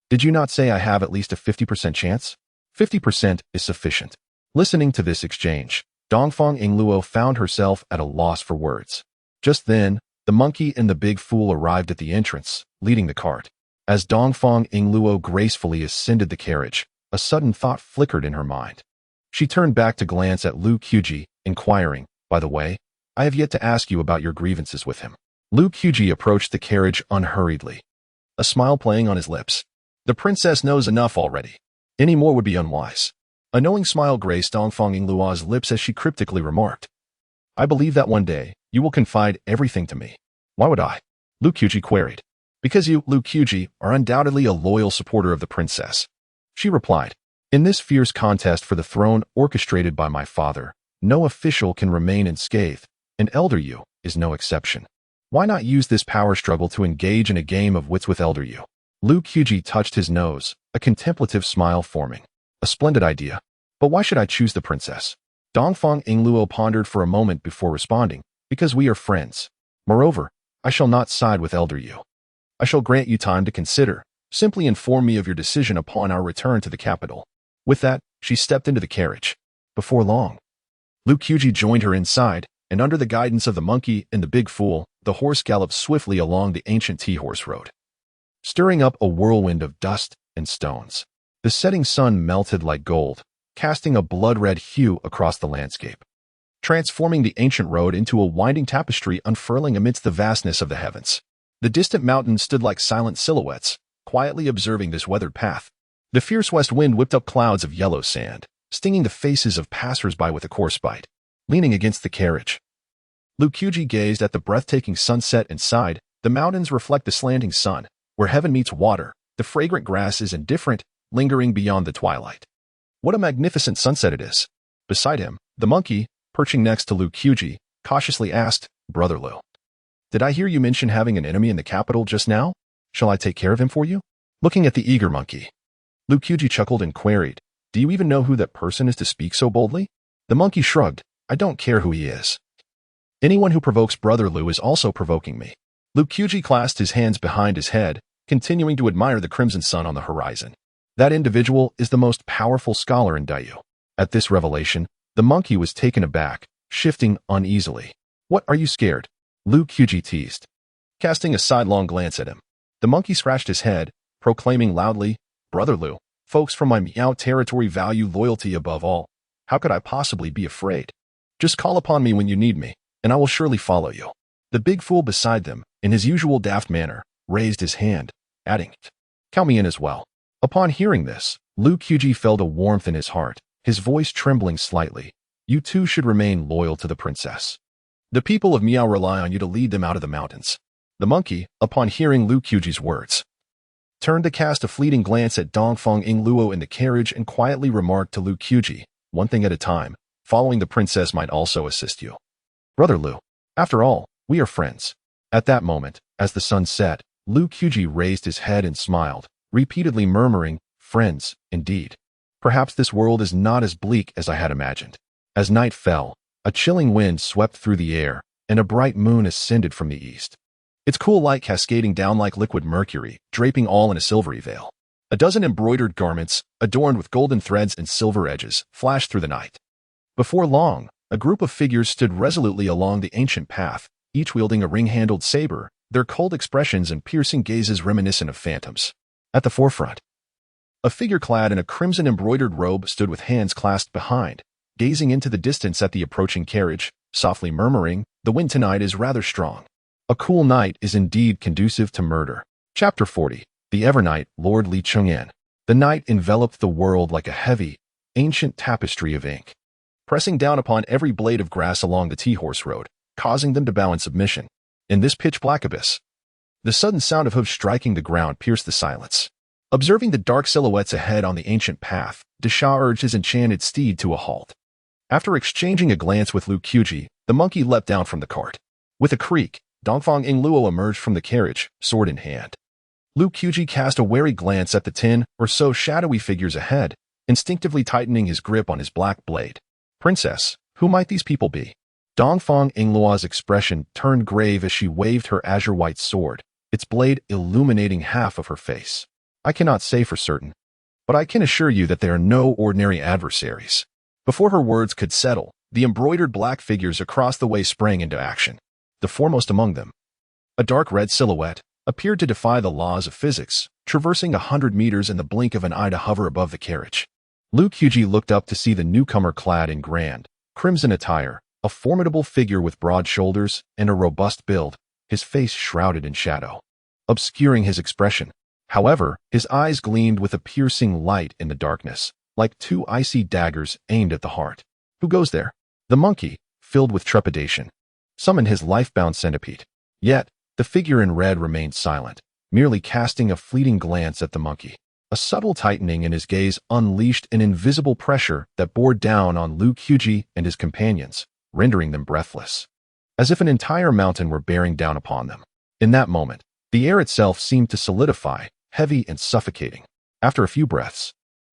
did you not say I have at least a 50% chance? 50% is sufficient. Listening to this exchange, Dongfang Yingluo found herself at a loss for words. Just then, the monkey and the big fool arrived at the entrance, leading the cart. As Dongfang Yingluo gracefully ascended the carriage, a sudden thought flickered in her mind. She turned back to glance at Lu Qiuji, inquiring, by the way, I have yet to ask you about your grievances with him. Lu Qiuji approached the carriage unhurriedly, a smile playing on his lips. The princess knows enough already. Any more would be unwise. A knowing smile graced Dongfang Yingluo's lips as she cryptically remarked, I believe that one day, you will confide everything to me. Why would I? Lu Qiuji queried. Because you, Lu Qiuji, are undoubtedly a loyal supporter of the princess. She replied, in this fierce contest for the throne orchestrated by my father, no official can remain unscathed, and Elder Yu is no exception. Why not use this power struggle to engage in a game of wits with Elder Yu? Lu Qiuji touched his nose, a contemplative smile forming. A splendid idea. But why should I choose the princess? Dongfang Yingluo pondered for a moment before responding, because we are friends. Moreover, I shall not side with Elder Yu. I shall grant you time to consider. Simply inform me of your decision upon our return to the capital. With that, she stepped into the carriage. Before long, Lu Qiuji joined her inside, and under the guidance of the monkey and the big fool, the horse galloped swiftly along the ancient tea-horse road, stirring up a whirlwind of dust and stones. The setting sun melted like gold, casting a blood-red hue across the landscape, transforming the ancient road into a winding tapestry unfurling amidst the vastness of the heavens. The distant mountains stood like silent silhouettes, quietly observing this weathered path. The fierce west wind whipped up clouds of yellow sand, stinging the faces of passers-by with a coarse bite. Leaning against the carriage, Lu Qiuji gazed at the breathtaking sunset and sighed. The mountains reflect the slanting sun, where heaven meets water. The fragrant grass is indifferent, lingering beyond the twilight. What a magnificent sunset it is. Beside him, the monkey, perching next to Lu Qiuji, cautiously asked, Brother Lu, did I hear you mention having an enemy in the capital just now? Shall I take care of him for you? Looking at the eager monkey, Lu Qiuji chuckled and queried, do you even know who that person is to speak so boldly? The monkey shrugged, I don't care who he is. Anyone who provokes Brother Lu is also provoking me. Lu Qiuji clasped his hands behind his head, continuing to admire the crimson sun on the horizon. That individual is the most powerful scholar in Daiyu. At this revelation, the monkey was taken aback, shifting uneasily. What are you scared? Lu Qiuji teased, casting a sidelong glance at him. The monkey scratched his head, proclaiming loudly, Brother Lu, folks from my Miao territory value loyalty above all. How could I possibly be afraid? Just call upon me when you need me, and I will surely follow you. The big fool beside them, in his usual daft manner, raised his hand, adding, count me in as well. Upon hearing this, Lu Qiuji felt a warmth in his heart, his voice trembling slightly. You too should remain loyal to the princess. The people of Miao rely on you to lead them out of the mountains. The monkey, upon hearing Lu Qiuji's words, turned to cast a fleeting glance at Dongfang Yingluo in the carriage and quietly remarked to Lu Qiuji, one thing at a time, following the princess might also assist you. Brother Lu, after all, we are friends. At that moment, as the sun set, Lu Qiuji raised his head and smiled, repeatedly murmuring, friends, indeed. Perhaps this world is not as bleak as I had imagined. As night fell, a chilling wind swept through the air, and a bright moon ascended from the east. Its cool light cascading down like liquid mercury, draping all in a silvery veil. A dozen embroidered garments, adorned with golden threads and silver edges, flashed through the night. Before long, a group of figures stood resolutely along the ancient path, each wielding a ring-handled saber, their cold expressions and piercing gazes reminiscent of phantoms. At the forefront, a figure clad in a crimson embroidered robe stood with hands clasped behind, gazing into the distance at the approaching carriage, softly murmuring, the wind tonight is rather strong. A cool night is indeed conducive to murder. Chapter 40. The Evernight, Lord Li Chengyan. The night enveloped the world like a heavy, ancient tapestry of ink, pressing down upon every blade of grass along the tea-horse road, causing them to bow in submission. In this pitch-black abyss, the sudden sound of hooves striking the ground pierced the silence. Observing the dark silhouettes ahead on the ancient path, Desha urged his enchanted steed to a halt. After exchanging a glance with Lu Qiuji, the monkey leapt down from the cart. With a creak, Dongfang Yingluo emerged from the carriage, sword in hand. Lu Qiuji cast a wary glance at the 10 or so shadowy figures ahead, instinctively tightening his grip on his black blade. Princess, who might these people be? Dongfang Yingluo's expression turned grave as she waved her azure-white sword, its blade illuminating half of her face. I cannot say for certain, but I can assure you that they are no ordinary adversaries. Before her words could settle, the embroidered black figures across the way sprang into action. The foremost among them, a dark red silhouette, appeared to defy the laws of physics, traversing 100 meters in the blink of an eye to hover above the carriage. Lu Qiuji looked up to see the newcomer clad in grand, crimson attire, a formidable figure with broad shoulders and a robust build, his face shrouded in shadow, obscuring his expression. However, his eyes gleamed with a piercing light in the darkness, like two icy daggers aimed at the heart. Who goes there? The monkey, filled with trepidation, summoned his life-bound centipede. Yet, the figure in red remained silent, merely casting a fleeting glance at the monkey. A subtle tightening in his gaze unleashed an invisible pressure that bore down on Lu Qiuji and his companions, rendering them breathless, as if an entire mountain were bearing down upon them. In that moment, the air itself seemed to solidify, heavy and suffocating. After a few breaths,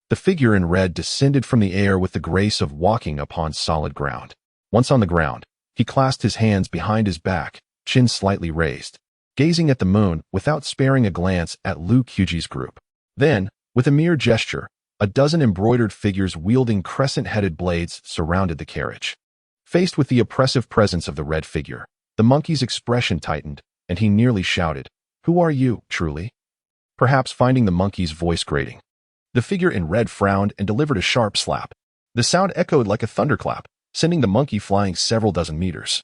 the figure in red descended from the air with the grace of walking upon solid ground. Once on the ground, he clasped his hands behind his back, chin slightly raised, gazing at the moon without sparing a glance at Lu Qiuji's group. Then, with a mere gesture, a dozen embroidered figures wielding crescent-headed blades surrounded the carriage. Faced with the oppressive presence of the red figure, the monkey's expression tightened, and he nearly shouted, "Who are you, truly?" Perhaps finding the monkey's voice grating. The figure in red frowned and delivered a sharp slap. The sound echoed like a thunderclap, sending the monkey flying several dozen meters,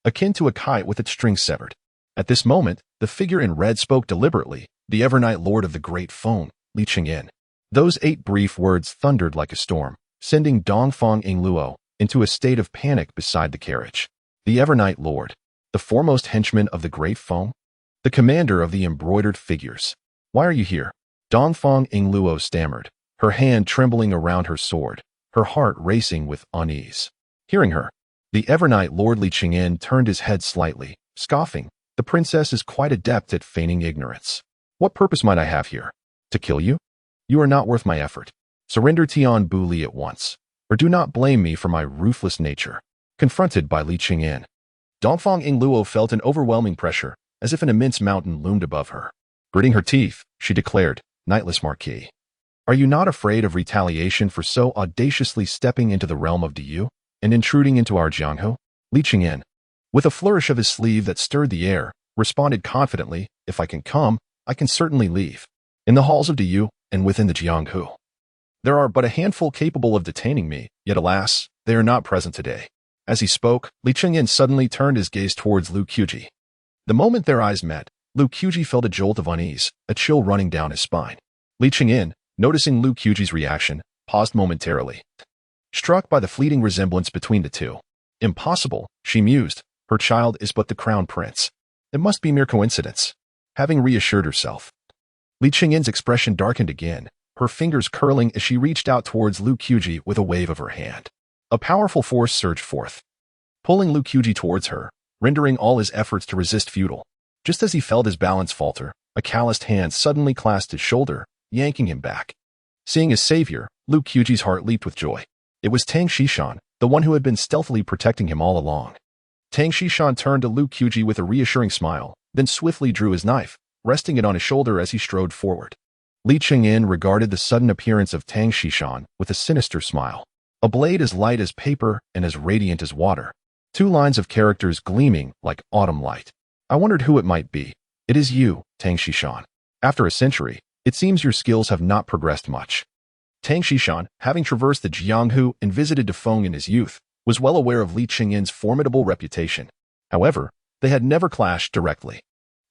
akin to a kite with its strings severed. At this moment, the figure in red spoke deliberately, the Evernight Lord of the Great Foam, Li Qingyin. Those 8 brief words thundered like a storm, sending Dongfang Yingluo into a state of panic beside the carriage. The Evernight Lord, the foremost henchman of the Great Foam, the commander of the embroidered figures. Why are you here? Dongfang Yingluo stammered, her hand trembling around her sword, her heart racing with unease. Hearing her, the Evernight Lord Li Qingyin turned his head slightly, scoffing, "The princess is quite adept at feigning ignorance. What purpose might I have here? To kill you? You are not worth my effort. Surrender Tian Bu Li at once, or do not blame me for my ruthless nature." Confronted by Li Qingyin, Dongfang Yingluo felt an overwhelming pressure, as if an immense mountain loomed above her. Gritting her teeth, she declared, "Knightless Marquis, are you not afraid of retaliation for so audaciously stepping into the realm of Diyu and intruding into our Jianghu?" Li Qingyin, with a flourish of his sleeve that stirred the air, responded confidently, "If I can come, I can certainly leave. In the halls of Diyu and within the Jianghu, there are but a handful capable of detaining me, yet alas, they are not present today." As he spoke, Li Qingyin suddenly turned his gaze towards Lu Qiuji. The moment their eyes met, Lu Qiuji felt a jolt of unease, a chill running down his spine. Li Qingyin, noticing Lu Qiuji's reaction, paused momentarily, struck by the fleeting resemblance between the two. Impossible, she mused, her child is but the crown prince. It must be mere coincidence. Having reassured herself, Li Qingyin's expression darkened again, her fingers curling as she reached out towards Lu Qiuji with a wave of her hand. A powerful force surged forth, pulling Lu Qiuji towards her, rendering all his efforts to resist futile. Just as he felt his balance falter, a calloused hand suddenly clasped his shoulder, yanking him back. Seeing his savior, Lu Qiuji's heart leaped with joy. It was Tang Xishan, the one who had been stealthily protecting him all along. Tang Xishan turned to Lu Qiuji with a reassuring smile, then swiftly drew his knife, resting it on his shoulder as he strode forward. Li Qingyin regarded the sudden appearance of Tang Xishan with a sinister smile. A blade as light as paper and as radiant as water. 2 lines of characters gleaming like autumn light. I wondered who it might be. It is you, Tang Xishan. After a century, it seems your skills have not progressed much. Tang Xishan, having traversed the Jianghu and visited Defeng in his youth, was well aware of Li Qingyin's formidable reputation. However, they had never clashed directly.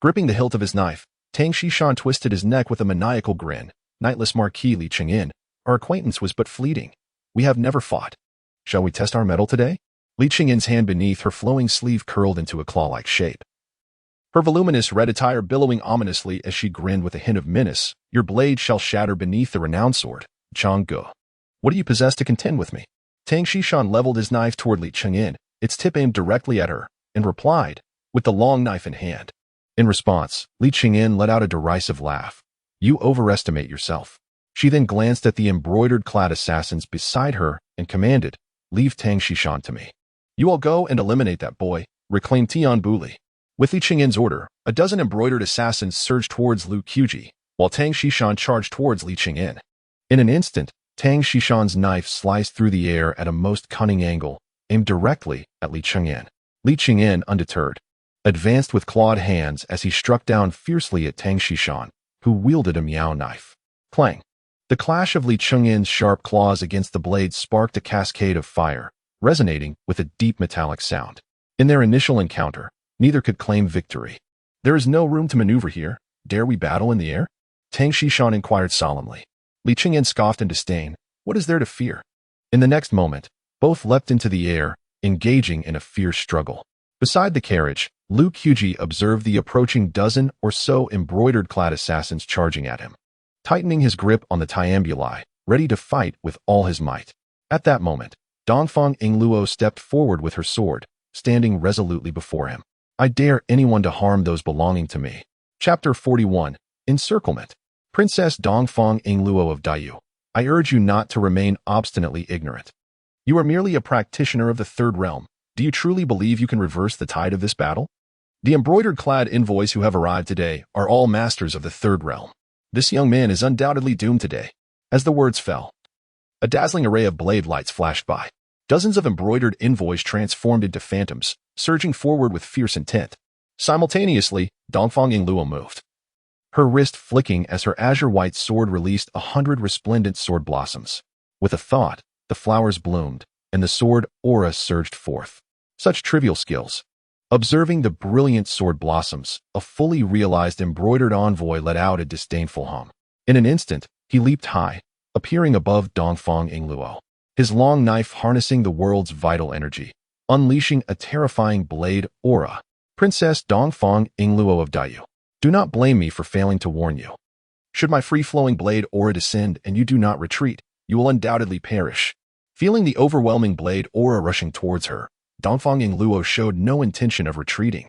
Gripping the hilt of his knife, Tang Xishan twisted his neck with a maniacal grin. "Knightless Marquis Li Qingyin, our acquaintance was but fleeting. We have never fought. Shall we test our mettle today?" Li Qingyin's hand beneath her flowing sleeve curled into a claw-like shape, her voluminous red attire billowing ominously as she grinned with a hint of menace. "Your blade shall shatter beneath the renowned sword, Changge. What do you possess to contend with me?" Tang Xishan leveled his knife toward Li Chengyin, its tip aimed directly at her, and replied, with the long knife in hand. In response, Li Chengyin let out a derisive laugh. You overestimate yourself. She then glanced at the embroidered-clad assassins beside her and commanded, Leave Tang Xishan to me. You all go and eliminate that boy, reclaim Tian Buli. With Li Chengyin's order, a dozen embroidered assassins surged towards Lu Qiuji, while Tang Xishan charged towards Li Chengyin. In an instant, Tang Xishan's knife sliced through the air at a most cunning angle, aimed directly at Li Chengyin. Li Chengyin, undeterred, advanced with clawed hands as he struck down fiercely at Tang Xishan, who wielded a miao knife. Clang! The clash of Li Chengyin's sharp claws against the blade sparked a cascade of fire, resonating with a deep metallic sound. In their initial encounter, neither could claim victory. There is no room to maneuver here. Dare we battle in the air? Tang Xishan inquired solemnly. Li Chengyin scoffed in disdain. What is there to fear? In the next moment, both leapt into the air, engaging in a fierce struggle. Beside the carriage, Lu Qiuji observed the approaching dozen or so embroidered-clad assassins charging at him, tightening his grip on the Tiambuli, ready to fight with all his might. At that moment, Dongfang Yingluo stepped forward with her sword, standing resolutely before him. I dare anyone to harm those belonging to me. Chapter 41. Encirclement. Princess Dongfang Yingluo of Daiyu, I urge you not to remain obstinately ignorant. You are merely a practitioner of the third realm. Do you truly believe you can reverse the tide of this battle? The embroidered-clad envoys who have arrived today are all masters of the third realm. This young man is undoubtedly doomed today. As the words fell, a dazzling array of blade lights flashed by. Dozens of embroidered envoys transformed into phantoms, surging forward with fierce intent. Simultaneously, Dongfang Yingluo moved, her wrist flicking as her azure-white sword released 100 resplendent sword blossoms. With a thought, the flowers bloomed, and the sword aura surged forth. Such trivial skills. Observing the brilliant sword blossoms, a fully realized embroidered envoy let out a disdainful hum. In an instant, he leaped high, appearing above Dongfang Yingluo, his long knife harnessing the world's vital energy, unleashing a terrifying blade aura. Princess Dongfang Yingluo of Daiyu, do not blame me for failing to warn you. Should my free-flowing blade aura descend and you do not retreat, you will undoubtedly perish. Feeling the overwhelming blade aura rushing towards her, Dongfang Yingluo showed no intention of retreating.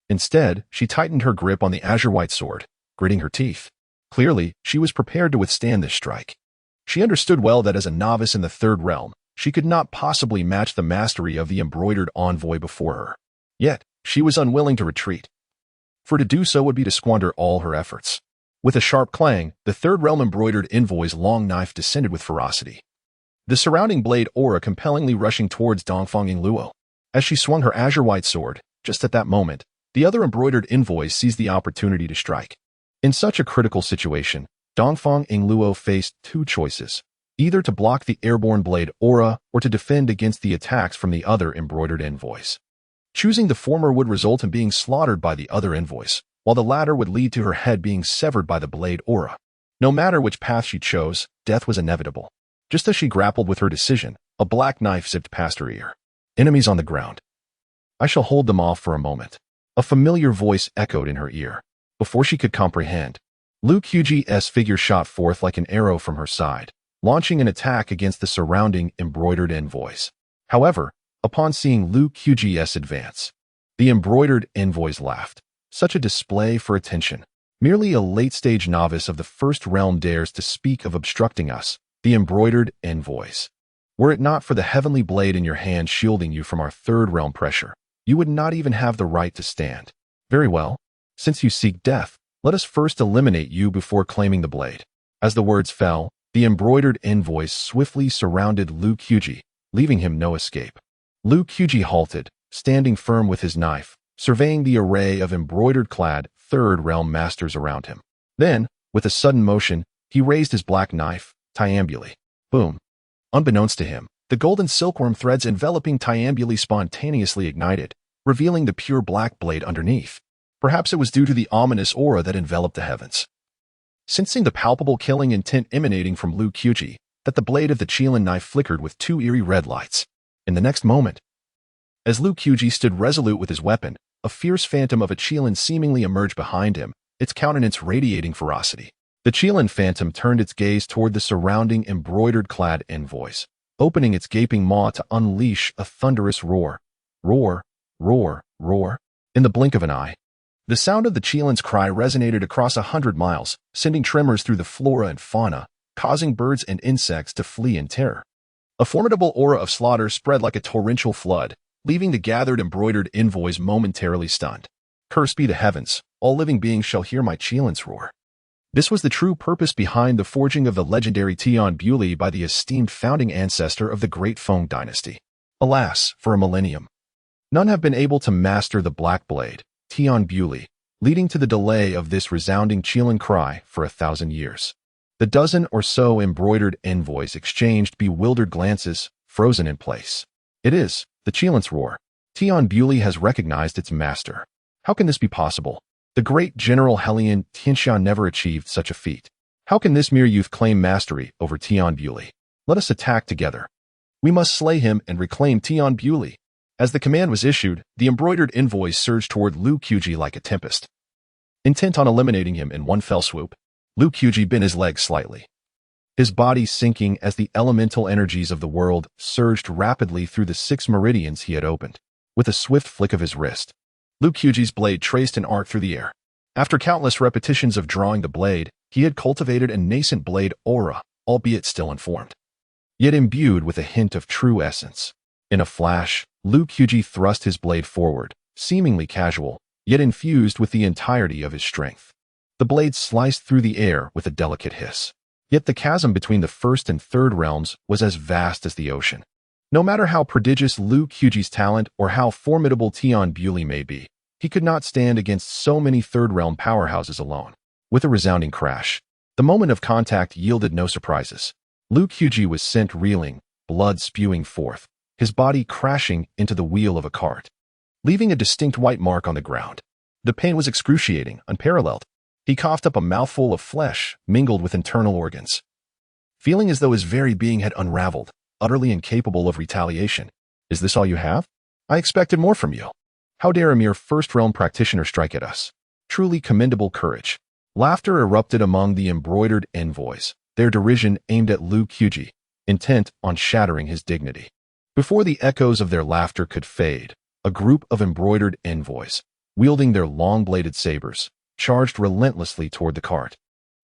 Instead, she tightened her grip on the azure-white sword, gritting her teeth. Clearly, she was prepared to withstand this strike. She understood well that as a novice in the third realm, she could not possibly match the mastery of the embroidered envoy before her. Yet, she was unwilling to retreat, for to do so would be to squander all her efforts. With a sharp clang, the third realm embroidered envoy's long knife descended with ferocity, the surrounding blade aura compellingly rushing towards Dongfang Yingluo. As she swung her azure-white sword, just at that moment, the other embroidered envoys seized the opportunity to strike. In such a critical situation, Dongfang Yingluo faced two choices, either to block the airborne blade aura or to defend against the attacks from the other embroidered envoys. Choosing the former would result in being slaughtered by the other envoys, while the latter would lead to her head being severed by the blade aura. No matter which path she chose, death was inevitable. Just as she grappled with her decision, a black knife zipped past her ear. Enemies on the ground. I shall hold them off for a moment. A familiar voice echoed in her ear. Before she could comprehend, Lu Qiuji's figure shot forth like an arrow from her side, launching an attack against the surrounding embroidered envoys. However, upon seeing Lu Qiuji's advance, the embroidered envoys laughed. Such a display for attention. Merely a late-stage novice of the first realm dares to speak of obstructing us, the embroidered envoys. Were it not for the heavenly blade in your hand shielding you from our third realm pressure, you would not even have the right to stand. Very well. Since you seek death, let us first eliminate you before claiming the blade. As the words fell, the embroidered envoys swiftly surrounded Lu Qiuji, leaving him no escape. Lu Qiuji halted, standing firm with his knife, surveying the array of embroidered-clad third realm masters around him. Then, with a sudden motion, he raised his black knife, Tiambuli. Boom. Unbeknownst to him, the golden silkworm threads enveloping Tiambuli spontaneously ignited, revealing the pure black blade underneath. Perhaps it was due to the ominous aura that enveloped the heavens. Sensing the palpable killing intent emanating from Lu Qiuji, that the blade of the Qilin knife flickered with two eerie red lights. In the next moment, as Lu Qiuji stood resolute with his weapon, a fierce phantom of a Qilin seemingly emerged behind him, its countenance radiating ferocity. The Qilin phantom turned its gaze toward the surrounding embroidered-clad envoys, opening its gaping maw to unleash a thunderous roar. Roar, roar, roar. In the blink of an eye, the sound of the Cheelin's cry resonated across 100 miles, sending tremors through the flora and fauna, causing birds and insects to flee in terror. A formidable aura of slaughter spread like a torrential flood, leaving the gathered embroidered envoys momentarily stunned. Cursed be the heavens, all living beings shall hear my Cheelin's roar. This was the true purpose behind the forging of the legendary Tian Buli by the esteemed founding ancestor of the Great Feng dynasty. Alas, for a millennium, none have been able to master the Black Blade, Tian Buli, leading to the delay of this resounding Cheelin cry for 1,000 years. The dozen or so embroidered envoys exchanged bewildered glances, frozen in place. It is the Cheelin's roar. Tian Buli has recognized its master. How can this be possible? The great General Helian Tianxian never achieved such a feat. How can this mere youth claim mastery over Tian Buli? Let us attack together. We must slay him and reclaim Tian Buli. As the command was issued, the embroidered envoys surged toward Lu Qiuji like a tempest. Intent on eliminating him in one fell swoop, Lu Qiuji bent his legs slightly, his body sinking as the elemental energies of the world surged rapidly through the 6 meridians he had opened. With a swift flick of his wrist, Lu Qiuji's blade traced an arc through the air. After countless repetitions of drawing the blade, he had cultivated a nascent blade aura, albeit still unformed, yet imbued with a hint of true essence. In a flash, Lu Qiuji thrust his blade forward, seemingly casual, yet infused with the entirety of his strength. The blade sliced through the air with a delicate hiss. Yet the chasm between the first and third realms was as vast as the ocean. No matter how prodigious Lu Qiuji's talent or how formidable Tian Buli may be, he could not stand against so many third-realm powerhouses alone. With a resounding crash, the moment of contact yielded no surprises. Lu Qiuji was sent reeling, blood spewing forth, his body crashing into the wheel of a cart, leaving a distinct white mark on the ground. The pain was excruciating, unparalleled. He coughed up a mouthful of flesh, mingled with internal organs, feeling as though his very being had unraveled, utterly incapable of retaliation. Is this all you have? I expected more from you. How dare a mere first-realm practitioner strike at us? Truly commendable courage. Laughter erupted among the embroidered envoys, their derision aimed at Lu Qiuji, intent on shattering his dignity. Before the echoes of their laughter could fade, a group of embroidered envoys, wielding their long-bladed sabers, charged relentlessly toward the cart.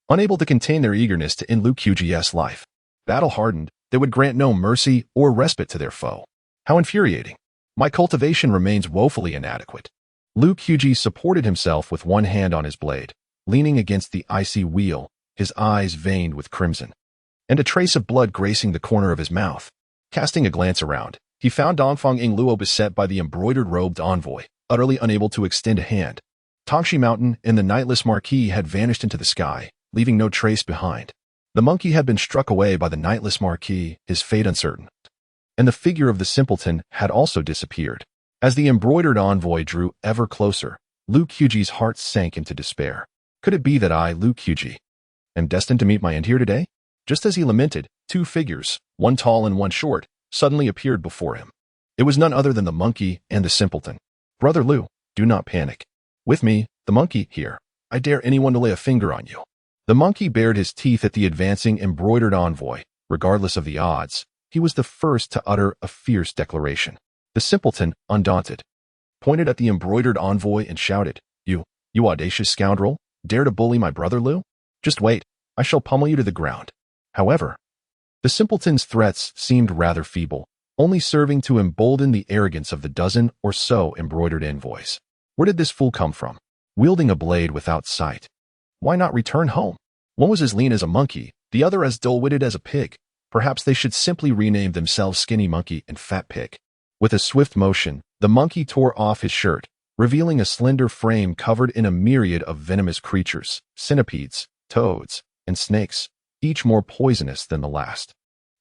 Unable to contain their eagerness to end Lu Qiuji's life, battle-hardened, they would grant no mercy or respite to their foe. How infuriating. My cultivation remains woefully inadequate. Lu Qiuji supported himself with one hand on his blade, leaning against the icy wheel, his eyes veined with crimson, and a trace of blood gracing the corner of his mouth. Casting a glance around, he found Dongfang Yingluo beset by the embroidered-robed envoy, utterly unable to extend a hand. Tongxi Mountain and the Nightless Marquis had vanished into the sky, leaving no trace behind. The monkey had been struck away by the Nightless Marquis, his fate uncertain, and the figure of the simpleton had also disappeared. As the embroidered envoy drew ever closer, Lu Qiuji's heart sank into despair. Could it be that I, Lu Qiuji, am destined to meet my end here today? Just as he lamented, 2 figures, one tall and one short, suddenly appeared before him. It was none other than the monkey and the simpleton. Brother Lu, do not panic. With me, the monkey, here, I dare anyone to lay a finger on you. The monkey bared his teeth at the advancing embroidered envoy. Regardless of the odds, he was the first to utter a fierce declaration. The simpleton, undaunted, pointed at the embroidered envoy and shouted, You audacious scoundrel, dare to bully my brother Lu? Just wait, I shall pummel you to the ground. However, the simpleton's threats seemed rather feeble, only serving to embolden the arrogance of the dozen or so embroidered envoys. Where did this fool come from? Wielding a blade without sight. Why not return home? One was as lean as a monkey, the other as dull-witted as a pig. Perhaps they should simply rename themselves Skinny Monkey and Fat Pig. With a swift motion, the monkey tore off his shirt, revealing a slender frame covered in a myriad of venomous creatures, centipedes, toads, and snakes, each more poisonous than the last.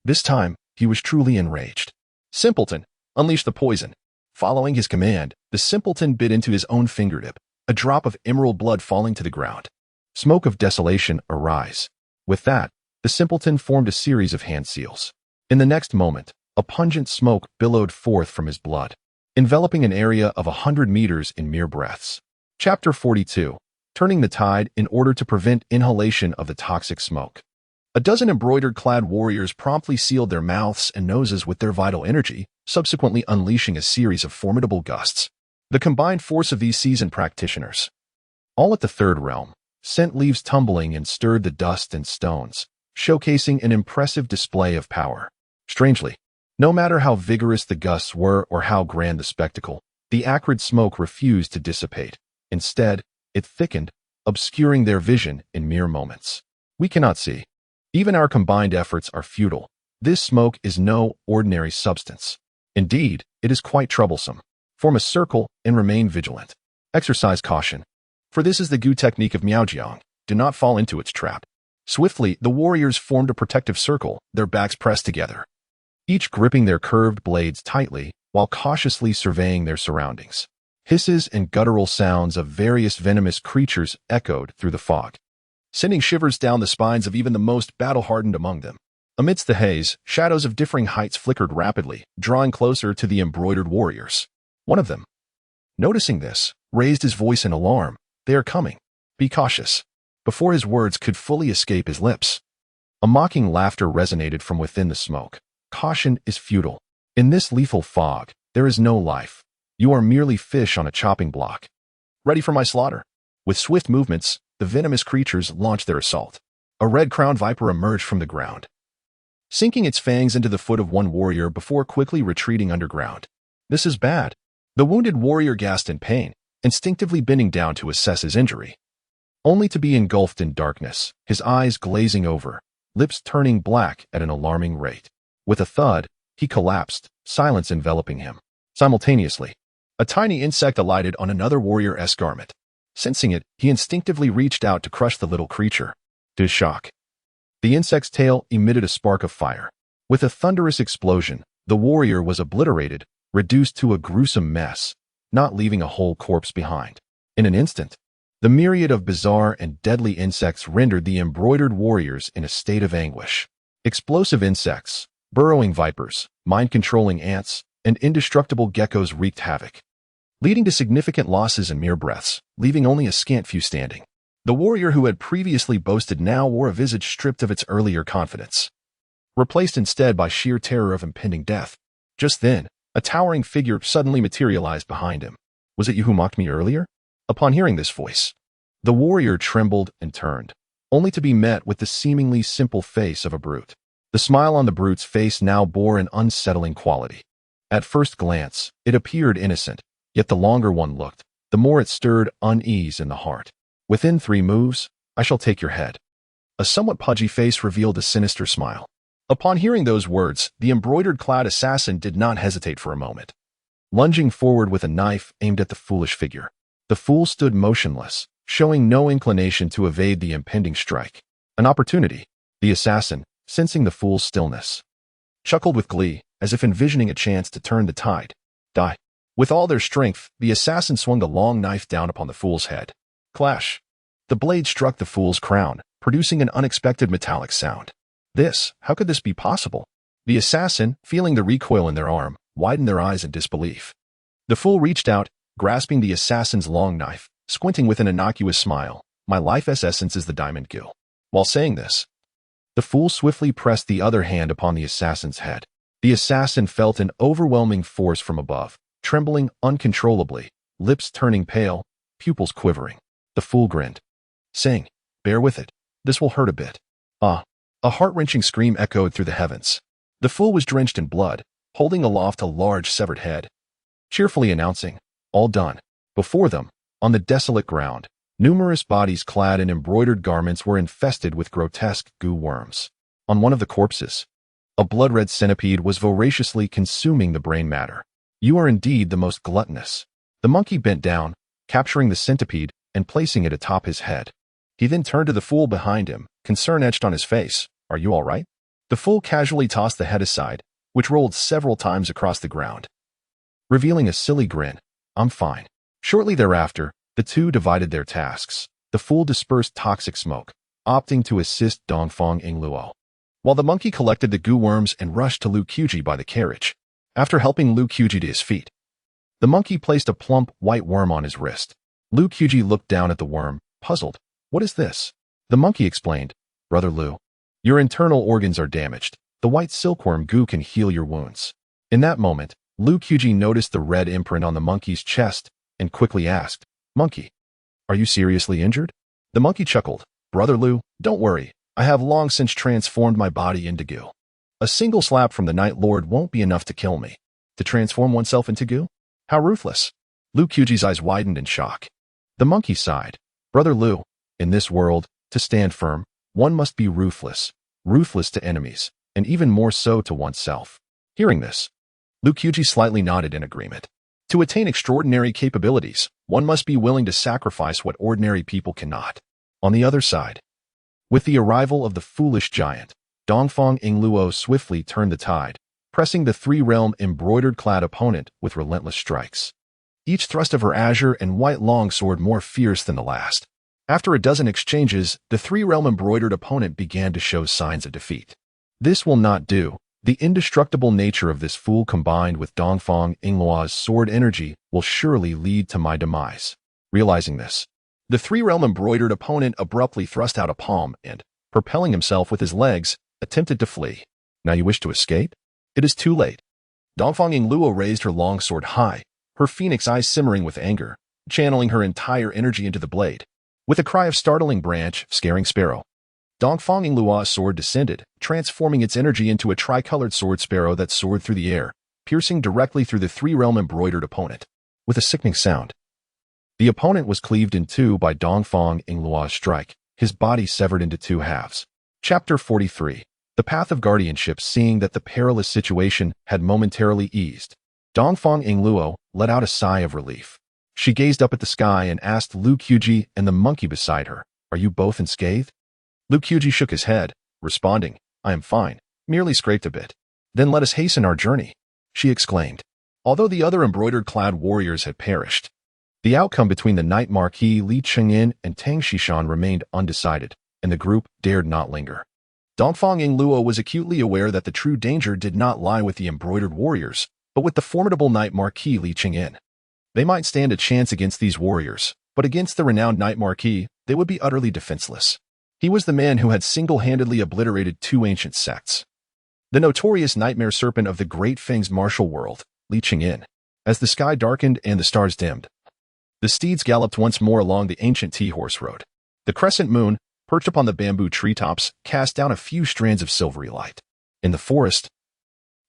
This time, he was truly enraged. Simpleton, unleash the poison. Following his command, the simpleton bit into his own fingertip, a drop of emerald blood falling to the ground. Smoke of desolation arise. With that, the simpleton formed a series of hand seals. In the next moment, a pungent smoke billowed forth from his blood, enveloping an area of 100 meters in mere breaths. Chapter 42. Turning the tide in order to prevent inhalation of the toxic smoke. A dozen embroidered-clad warriors promptly sealed their mouths and noses with their vital energy, subsequently unleashing a series of formidable gusts. The combined force of these seasoned practitioners, all at the third realm, sent leaves tumbling and stirred the dust and stones, showcasing an impressive display of power. Strangely, no matter how vigorous the gusts were or how grand the spectacle, the acrid smoke refused to dissipate. Instead, it thickened, obscuring their vision in mere moments. We cannot see. Even our combined efforts are futile. This smoke is no ordinary substance. Indeed, it is quite troublesome. Form a circle and remain vigilant. Exercise caution, for this is the Gu technique of Miaojiang. Do not fall into its trap. Swiftly, the warriors formed a protective circle, their backs pressed together, each gripping their curved blades tightly while cautiously surveying their surroundings. Hisses and guttural sounds of various venomous creatures echoed through the fog, sending shivers down the spines of even the most battle-hardened among them. Amidst the haze, shadows of differing heights flickered rapidly, drawing closer to the embroidered warriors. One of them, noticing this, raised his voice in alarm. They are coming. Be cautious. Before his words could fully escape his lips, a mocking laughter resonated from within the smoke. Caution is futile. In this lethal fog, there is no life. You are merely fish on a chopping block. Ready for my slaughter? With swift movements, the venomous creatures launched their assault. A red-crowned viper emerged from the ground, sinking its fangs into the foot of one warrior before quickly retreating underground. This is bad. The wounded warrior gasped in pain, instinctively bending down to assess his injury, only to be engulfed in darkness, his eyes glazing over, lips turning black at an alarming rate. With a thud, he collapsed, silence enveloping him. Simultaneously, a tiny insect alighted on another warrior's garment. Sensing it, he instinctively reached out to crush the little creature. To his shock, the insect's tail emitted a spark of fire. With a thunderous explosion, the warrior was obliterated, reduced to a gruesome mess, not leaving a whole corpse behind. In an instant, the myriad of bizarre and deadly insects rendered the embroidered warriors in a state of anguish. Explosive insects, burrowing vipers, mind-controlling ants, and indestructible geckos wreaked havoc, leading to significant losses in mere breaths, leaving only a scant few standing. The warrior who had previously boasted now wore a visage stripped of its earlier confidence, replaced instead by sheer terror of impending death. Just then, a towering figure suddenly materialized behind him. Was it you who mocked me earlier? Upon hearing this voice, the warrior trembled and turned, only to be met with the seemingly simple face of a brute. The smile on the brute's face now bore an unsettling quality. At first glance, it appeared innocent, yet the longer one looked, the more it stirred unease in the heart. Within 3 moves, I shall take your head. A somewhat pudgy face revealed a sinister smile. Upon hearing those words, the embroidered-clad assassin did not hesitate for a moment, lunging forward with a knife aimed at the foolish figure. The fool stood motionless, showing no inclination to evade the impending strike. An opportunity. The assassin, sensing the fool's stillness, chuckled with glee, as if envisioning a chance to turn the tide. Die. With all their strength, the assassin swung the long knife down upon the fool's head. Clash. The blade struck the fool's crown, producing an unexpected metallic sound. How could this be possible? The assassin, feeling the recoil in their arm, widened their eyes in disbelief. The fool reached out, grasping the assassin's long knife, squinting with an innocuous smile. My life's essence is the diamond gill. While saying this, the fool swiftly pressed the other hand upon the assassin's head. The assassin felt an overwhelming force from above, trembling uncontrollably, lips turning pale, pupils quivering. The fool grinned, saying, "Bear with it. This will hurt a bit." Ah! A heart-wrenching scream echoed through the heavens. The fool was drenched in blood, holding aloft a large severed head, cheerfully announcing, "All done." Before them, on the desolate ground, numerous bodies clad in embroidered garments were infested with grotesque goo worms. On one of the corpses, a blood-red centipede was voraciously consuming the brain matter. You are indeed the most gluttonous. The monkey bent down, capturing the centipede and placing it atop his head. He then turned to the fool behind him, concern etched on his face. Are you all right? The fool casually tossed the head aside, which rolled several times across the ground, revealing a silly grin. I'm fine. Shortly thereafter, the two divided their tasks. The fool dispersed toxic smoke, opting to assist Dongfang Ingluo, while the monkey collected the goo worms and rushed to Lu Qiuji by the carriage. After helping Lu Qiuji to his feet, the monkey placed a plump white worm on his wrist. Lu Qiuji looked down at the worm, puzzled. What is this? The monkey explained, Brother Lu, Your internal organs are damaged. The white silkworm goo can heal your wounds. In that moment, Liu Qiuji noticed the red imprint on the monkey's chest and quickly asked, "Monkey, are you seriously injured?" The monkey chuckled. "Brother Liu, don't worry. I have long since transformed my body into goo. A single slap from the Night Lord won't be enough to kill me." To transform oneself into goo? How ruthless. Liu Qiuji's eyes widened in shock. The monkey sighed. "Brother Liu, in this world, to stand firm, one must be ruthless. Ruthless to enemies, and even more so to oneself." Hearing this, Liu Qiuji slightly nodded in agreement. To attain extraordinary capabilities, one must be willing to sacrifice what ordinary people cannot. On the other side, with the arrival of the foolish giant, Dongfang Yingluo swiftly turned the tide, pressing the three-realm embroidered-clad opponent with relentless strikes. Each thrust of her azure and white longsword more fierce than the last. After a dozen exchanges, the three-realm embroidered opponent began to show signs of defeat. This will not do. The indestructible nature of this fool combined with Dongfang Yingluo's sword energy will surely lead to my demise. Realizing this, the three-realm embroidered opponent abruptly thrust out a palm and, propelling himself with his legs, attempted to flee. Now you wish to escape? It is too late. Dongfang Yingluo raised her longsword high, her phoenix eyes simmering with anger, channeling her entire energy into the blade. With a cry of startling branch, scaring sparrow, Dongfang Yingluo's sword descended, transforming its energy into a tricolored sword sparrow that soared through the air, piercing directly through the three-realm embroidered opponent. With a sickening sound, the opponent was cleaved in two by Dongfang Yingluo's strike, his body severed into two halves. Chapter 43. The Path of Guardianship. Seeing that the perilous situation had momentarily eased, Dongfang Yingluo let out a sigh of relief. She gazed up at the sky and asked Liu Qiuji and the monkey beside her, "Are you both unscathed?" Liu Qiuji shook his head, responding, "I am fine, merely scraped a bit." "Then let us hasten our journey," she exclaimed. Although the other embroidered-clad warriors had perished, the outcome between the Night Marquis Li Chengyan and Tang Xishan remained undecided, and the group dared not linger. Dongfang Yingluo was acutely aware that the true danger did not lie with the embroidered warriors, but with the formidable Night Marquis Li Chengyan. They might stand a chance against these warriors, but against the renowned Night Marquis, they would be utterly defenseless. He was the man who had single-handedly obliterated two ancient sects. The notorious nightmare serpent of the Great Fang's martial world, Li Chengyan. As the sky darkened and the stars dimmed, the steeds galloped once more along the ancient T-horse road. The crescent moon, perched upon the bamboo treetops, cast down a few strands of silvery light. In the forest,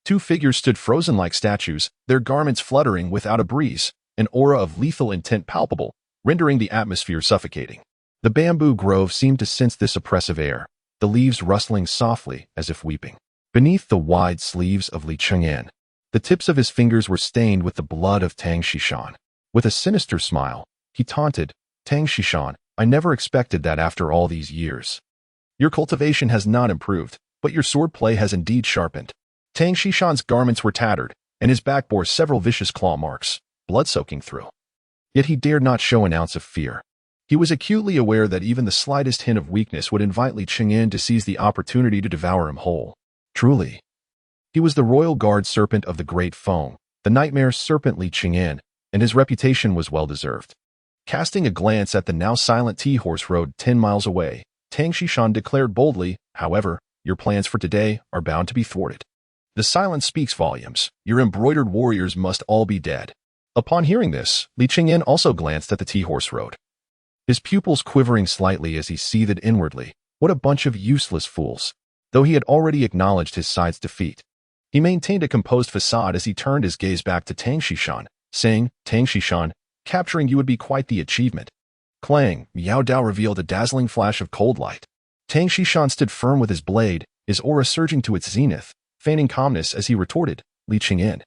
two figures stood frozen like statues, their garments fluttering without a breeze, an aura of lethal intent palpable, rendering the atmosphere suffocating. The bamboo grove seemed to sense this oppressive air, the leaves rustling softly as if weeping. Beneath the wide sleeves of Li Chengyan, the tips of his fingers were stained with the blood of Tang Xishan. With a sinister smile, he taunted, "Tang Xishan, I never expected that after all these years. Your cultivation has not improved, but your swordplay has indeed sharpened." Tang Xishan's garments were tattered, and his back bore several vicious claw marks, blood soaking through. Yet he dared not show an ounce of fear. He was acutely aware that even the slightest hint of weakness would invite Li Chengyan to seize the opportunity to devour him whole. Truly, he was the royal guard serpent of the Great Fang, the nightmare serpent Li Chengyan, and his reputation was well-deserved. Casting a glance at the now silent T-horse road 10 miles away, Tang Xishan declared boldly, "However, your plans for today are bound to be thwarted. The silence speaks volumes. Your embroidered warriors must all be dead." Upon hearing this, Li Chengyan also glanced at the T-horse road, his pupils quivering slightly as he seethed inwardly. What a bunch of useless fools. Though he had already acknowledged his side's defeat, he maintained a composed facade as he turned his gaze back to Tang Xishan, saying, "Tang Xishan, capturing you would be quite the achievement." Clang, Yao Dao revealed a dazzling flash of cold light. Tang Xishan stood firm with his blade, his aura surging to its zenith, feigning calmness as he retorted, "Li Chengyan,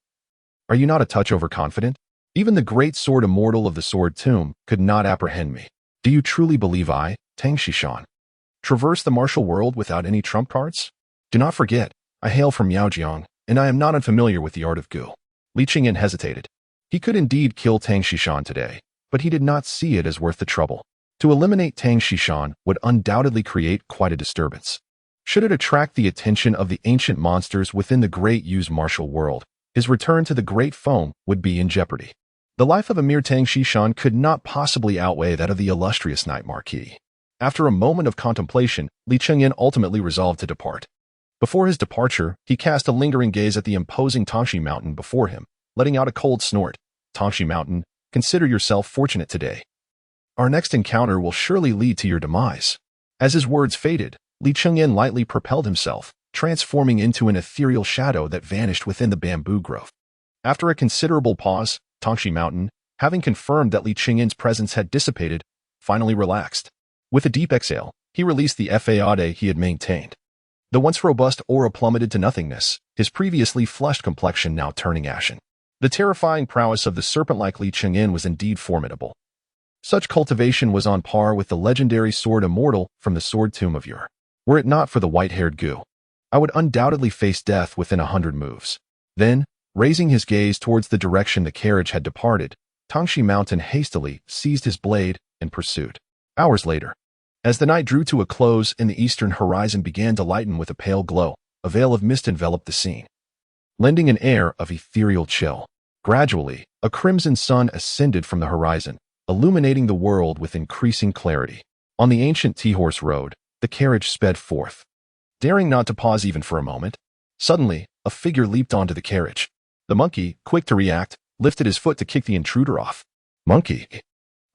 are you not a touch overconfident? Even the great sword immortal of the sword tomb could not apprehend me. Do you truly believe I, Tang Xishan, traverse the martial world without any trump cards? Do not forget, I hail from Yaojiang, and I am not unfamiliar with the art of Gu." Li Chengyan hesitated. He could indeed kill Tang Xishan today, but he did not see it as worth the trouble. To eliminate Tang Xishan would undoubtedly create quite a disturbance. Should it attract the attention of the ancient monsters within the Great Yu's martial world, his return to the Great Fang would be in jeopardy. The life of a mere Tang Xishan could not possibly outweigh that of the illustrious Night Marquis. After a moment of contemplation, Li Chengyan ultimately resolved to depart. Before his departure, he cast a lingering gaze at the imposing Tangxi Mountain before him, letting out a cold snort. Tangxi Mountain, consider yourself fortunate today. Our next encounter will surely lead to your demise. As his words faded, Li Chengyan lightly propelled himself, transforming into an ethereal shadow that vanished within the bamboo grove. After a considerable pause, Tangxi Mountain, having confirmed that Li Chengyan's presence had dissipated, finally relaxed. With a deep exhale, he released the fade he had maintained. The once robust aura plummeted to nothingness, his previously flushed complexion now turning ashen. The terrifying prowess of the serpent-like Li Chengyan was indeed formidable. Such cultivation was on par with the legendary sword immortal from the sword tomb of Ur. Were it not for the white-haired goo, I would undoubtedly face death within 100 moves. Then, raising his gaze towards the direction the carriage had departed, Tangxi Mountain hastily seized his blade and pursued. Hours later, as the night drew to a close and the eastern horizon began to lighten with a pale glow, a veil of mist enveloped the scene, lending an air of ethereal chill. Gradually, a crimson sun ascended from the horizon, illuminating the world with increasing clarity. On the ancient T-horse road, the carriage sped forth. Daring not to pause even for a moment, suddenly, a figure leaped onto the carriage. The monkey, quick to react, lifted his foot to kick the intruder off. Monkey,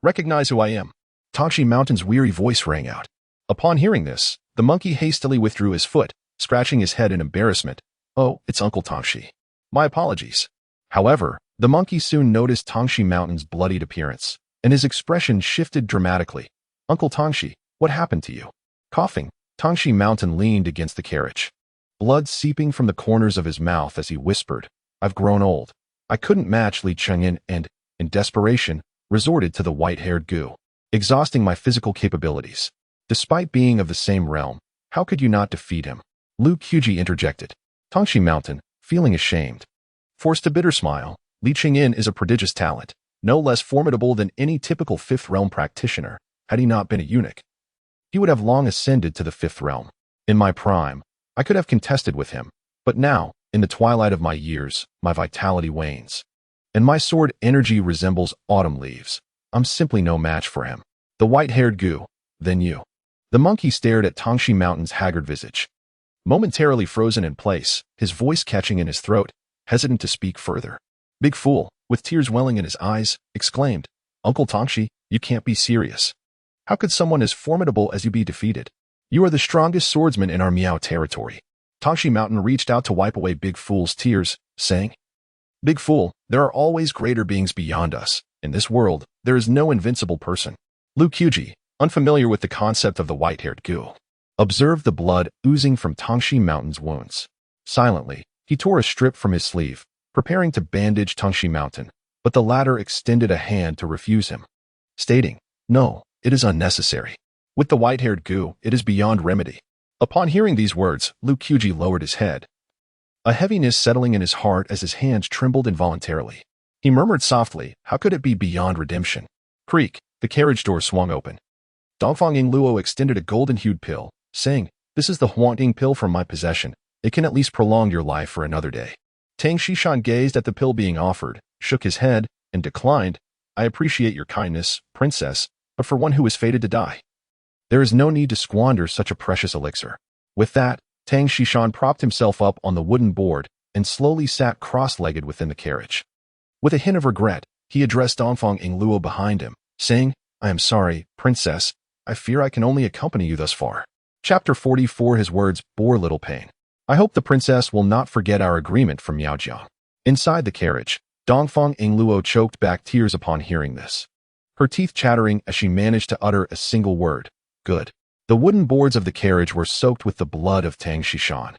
recognize who I am. Tangxi Mountain's weary voice rang out. Upon hearing this, the monkey hastily withdrew his foot, scratching his head in embarrassment. Oh, it's Uncle Tangxi. My apologies. However, the monkey soon noticed Tangxi Mountain's bloodied appearance, and his expression shifted dramatically. Uncle Tangxi, what happened to you? Coughing, Tangxi Mountain leaned against the carriage, blood seeping from the corners of his mouth as he whispered, I've grown old. I couldn't match Li Chengyan and, in desperation, resorted to the white-haired goo, exhausting my physical capabilities. Despite being of the same realm, how could you not defeat him? Lu Qiuji interjected. Tangxi Mountain, feeling ashamed, forced a bitter smile. Li Chengyan is a prodigious talent, no less formidable than any typical fifth realm practitioner. Had he not been a eunuch, he would have long ascended to the fifth realm. In my prime, I could have contested with him, but now, in the twilight of my years, my vitality wanes, and my sword energy resembles autumn leaves. I'm simply no match for him. The white-haired goo, then you. The monkey stared at Tangxi Mountain's haggard visage, momentarily frozen in place, his voice catching in his throat, hesitant to speak further. Big fool, with tears welling in his eyes, exclaimed, Uncle Tangxi, you can't be serious. How could someone as formidable as you be defeated? You are the strongest swordsman in our Miao territory. Tangxi Mountain reached out to wipe away Big Fool's tears, saying, Big Fool, there are always greater beings beyond us. In this world, there is no invincible person. Lu Qiuji, unfamiliar with the concept of the white-haired goo, observed the blood oozing from Tangxi Mountain's wounds. Silently, he tore a strip from his sleeve, preparing to bandage Tangxi Mountain, but the latter extended a hand to refuse him, stating, No, it is unnecessary. With the white-haired goo, it is beyond remedy. Upon hearing these words, Lu Qiuji lowered his head, a heaviness settling in his heart as his hands trembled involuntarily. He murmured softly, how could it be beyond redemption? Creak, the carriage door swung open. Dongfang Yingluo extended a golden-hued pill, saying, This is the Huangding pill from my possession. It can at least prolong your life for another day. Tang Xishan gazed at the pill being offered, shook his head, and declined, I appreciate your kindness, princess, but for one who is fated to die, there is no need to squander such a precious elixir. With that, Tang Xishan propped himself up on the wooden board and slowly sat cross-legged within the carriage. With a hint of regret, he addressed Dongfang Yingluo behind him, saying, I am sorry, princess, I fear I can only accompany you thus far. Chapter 44. His words bore little pain. I hope the princess will not forget our agreement from Miaojiang. Inside the carriage, Dongfang Yingluo choked back tears upon hearing this, her teeth chattering as she managed to utter a single word. Good. The wooden boards of the carriage were soaked with the blood of Tang Xishan,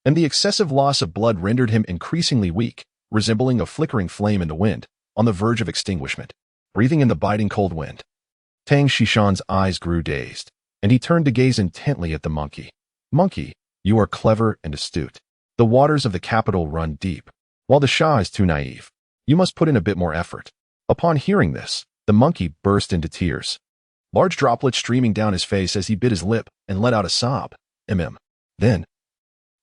and the excessive loss of blood rendered him increasingly weak, resembling a flickering flame in the wind, on the verge of extinguishment. Breathing in the biting cold wind, Tang Xishan's eyes grew dazed, and he turned to gaze intently at the monkey. Monkey, you are clever and astute. The waters of the capital run deep, while the Shah is too naive. You must put in a bit more effort. Upon hearing this, the monkey burst into tears, large droplets streaming down his face as he bit his lip and let out a sob. Then,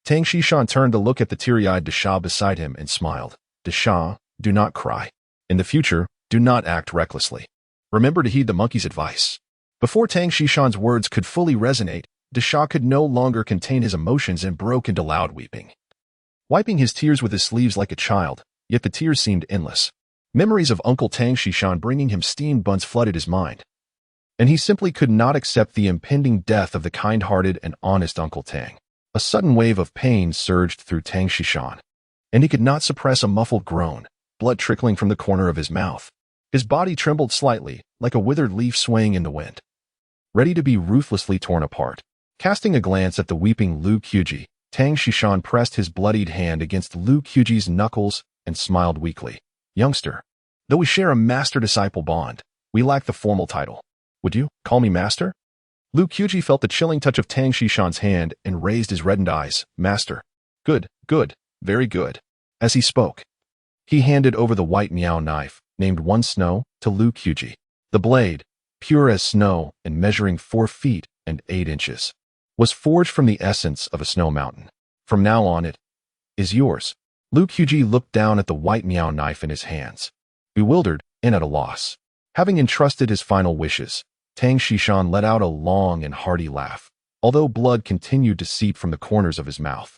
Tang Xishan turned to look at the teary-eyed Dasha beside him and smiled. Dasha, do not cry. In the future, do not act recklessly. Remember to heed the monkey's advice. Before Tang Shishan's words could fully resonate, Desha could no longer contain his emotions and broke into loud weeping. Wiping his tears with his sleeves like a child, yet the tears seemed endless. Memories of Uncle Tang Shishan bringing him steamed buns flooded his mind. And he simply could not accept the impending death of the kind-hearted and honest Uncle Tang. A sudden wave of pain surged through Tang Shishan, and he could not suppress a muffled groan, blood trickling from the corner of his mouth. His body trembled slightly, like a withered leaf swaying in the wind, ready to be ruthlessly torn apart. Casting a glance at the weeping Lu Qiuji, Tang Shishan pressed his bloodied hand against Lu Qiuji's knuckles and smiled weakly. Youngster, though we share a master-disciple bond, we lack the formal title. Would you call me master? Lu Qiuji felt the chilling touch of Tang Shishan's hand and raised his reddened eyes. Master. Good, good, very good. As he spoke, he handed over the white miao knife, named One Snow, to Lu Qiuji. The blade, pure as snow and measuring 4 feet and 8 inches, was forged from the essence of a snow mountain. From now on it is yours. Lu Qiuji looked down at the white miao knife in his hands, bewildered and at a loss. Having entrusted his final wishes, Tang Shishan let out a long and hearty laugh, although blood continued to seep from the corners of his mouth,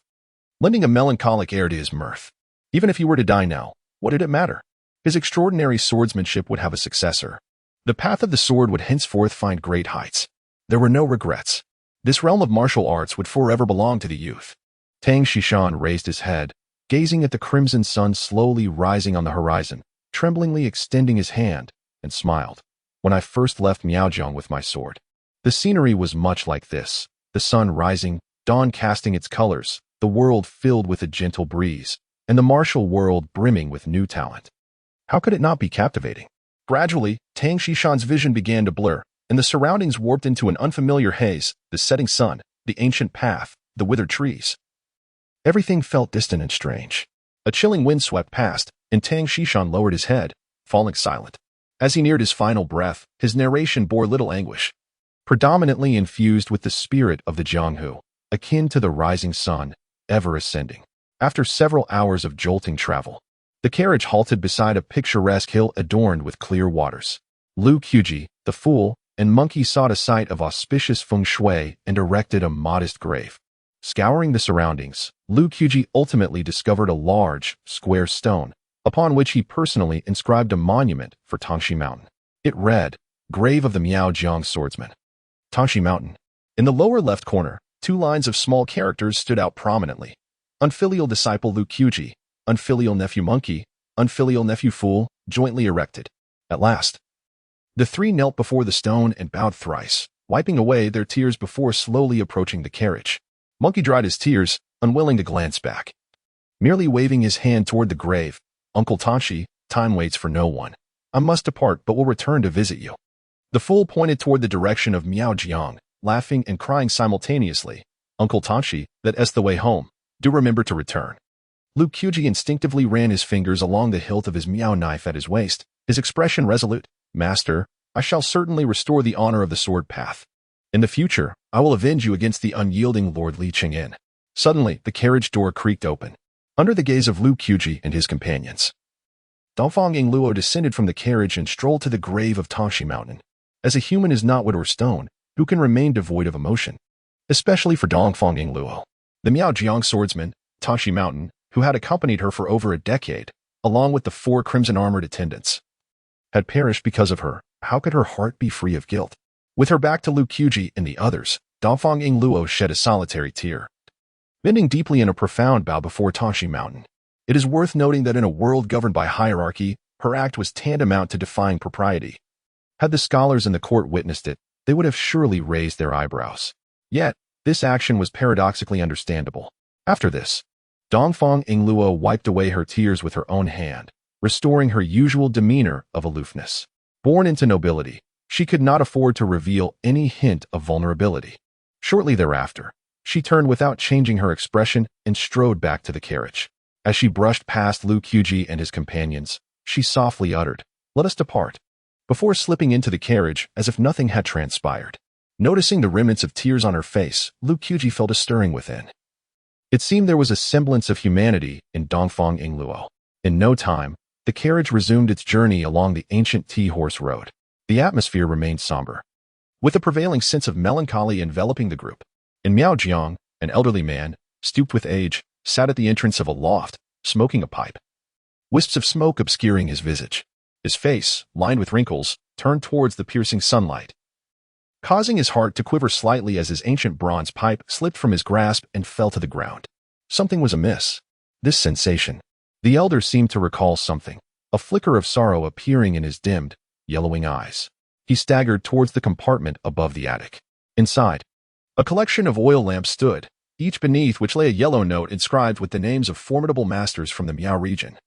lending a melancholic air to his mirth. Even if he were to die now, what did it matter? His extraordinary swordsmanship would have a successor. The path of the sword would henceforth find great heights. There were no regrets. This realm of martial arts would forever belong to the youth. Tang Shishan raised his head, gazing at the crimson sun slowly rising on the horizon, tremblingly extending his hand, and smiled. When I first left Miaojiang with my sword, the scenery was much like this. The sun rising, dawn casting its colors, the world filled with a gentle breeze, and the martial world brimming with new talent. How could it not be captivating? Gradually, Tang Shishan's vision began to blur, and the surroundings warped into an unfamiliar haze, the setting sun, the ancient path, the withered trees. Everything felt distant and strange. A chilling wind swept past, and Tang Shishan lowered his head, falling silent. As he neared his final breath, his narration bore little anguish, predominantly infused with the spirit of the Jianghu, akin to the rising sun, ever ascending. After several hours of jolting travel, the carriage halted beside a picturesque hill adorned with clear waters. Lu Qiuji, the fool, and monkey sought a site of auspicious feng shui and erected a modest grave. Scouring the surroundings, Lu Qiuji ultimately discovered a large, square stone, upon which he personally inscribed a monument for Tangxi Mountain. It read, Grave of the Miaojiang Swordsman. Tangxi Mountain. In the lower left corner, 2 lines of small characters stood out prominently. Unfilial disciple Lu Qiuji, unfilial nephew monkey, unfilial nephew fool, jointly erected. At last, the 3 knelt before the stone and bowed thrice, wiping away their tears before slowly approaching the carriage. Monkey dried his tears, unwilling to glance back. Merely waving his hand toward the grave, Uncle Tangxi, time waits for no one. I must depart but will return to visit you. The fool pointed toward the direction of Miaojiang, laughing and crying simultaneously. Uncle Tangxi, that's the way home. Do remember to return. Lu Qiuji instinctively ran his fingers along the hilt of his miao knife at his waist, his expression resolute. Master, I shall certainly restore the honor of the sword path. In the future, I will avenge you against the unyielding Lord Li Qingyin. Suddenly, the carriage door creaked open, under the gaze of Lu Qiuji and his companions. Dongfang Yingluo descended from the carriage and strolled to the grave of Tangxi Mountain. As a human is not wood or stone, who can remain devoid of emotion? Especially for Dongfang Yingluo. The Miaojiang swordsman, Tangxi Mountain, who had accompanied her for over a decade, along with the 4 crimson-armored attendants, had perished because of her. How could her heart be free of guilt? With her back to Lu Qiuji and the others, Dongfang Yingluo shed a solitary tear, bending deeply in a profound bow before Tangxi Mountain. It is worth noting that in a world governed by hierarchy, her act was tantamount to defying propriety. Had the scholars in the court witnessed it, they would have surely raised their eyebrows. Yet, this action was paradoxically understandable. After this, Dongfang Yingluo wiped away her tears with her own hand, restoring her usual demeanor of aloofness. Born into nobility, she could not afford to reveal any hint of vulnerability. Shortly thereafter, she turned without changing her expression and strode back to the carriage. As she brushed past Lu Qiuji and his companions, she softly uttered, "Let us depart," before slipping into the carriage as if nothing had transpired. Noticing the remnants of tears on her face, Lu Qiuji felt a stirring within. It seemed there was a semblance of humanity in Dongfang Yingluo. In no time, the carriage resumed its journey along the ancient Tea Horse Road. The atmosphere remained somber, with a prevailing sense of melancholy enveloping the group. And Miao Jiang, an elderly man, stooped with age, sat at the entrance of a loft, smoking a pipe. Wisps of smoke obscuring his visage. His face, lined with wrinkles, turned towards the piercing sunlight, causing his heart to quiver slightly as his ancient bronze pipe slipped from his grasp and fell to the ground. Something was amiss. This sensation. The elder seemed to recall something, a flicker of sorrow appearing in his dimmed, yellowing eyes. He staggered towards the compartment above the attic. Inside, a collection of oil lamps stood, each beneath which lay a yellow note inscribed with the names of formidable masters from the Miao region.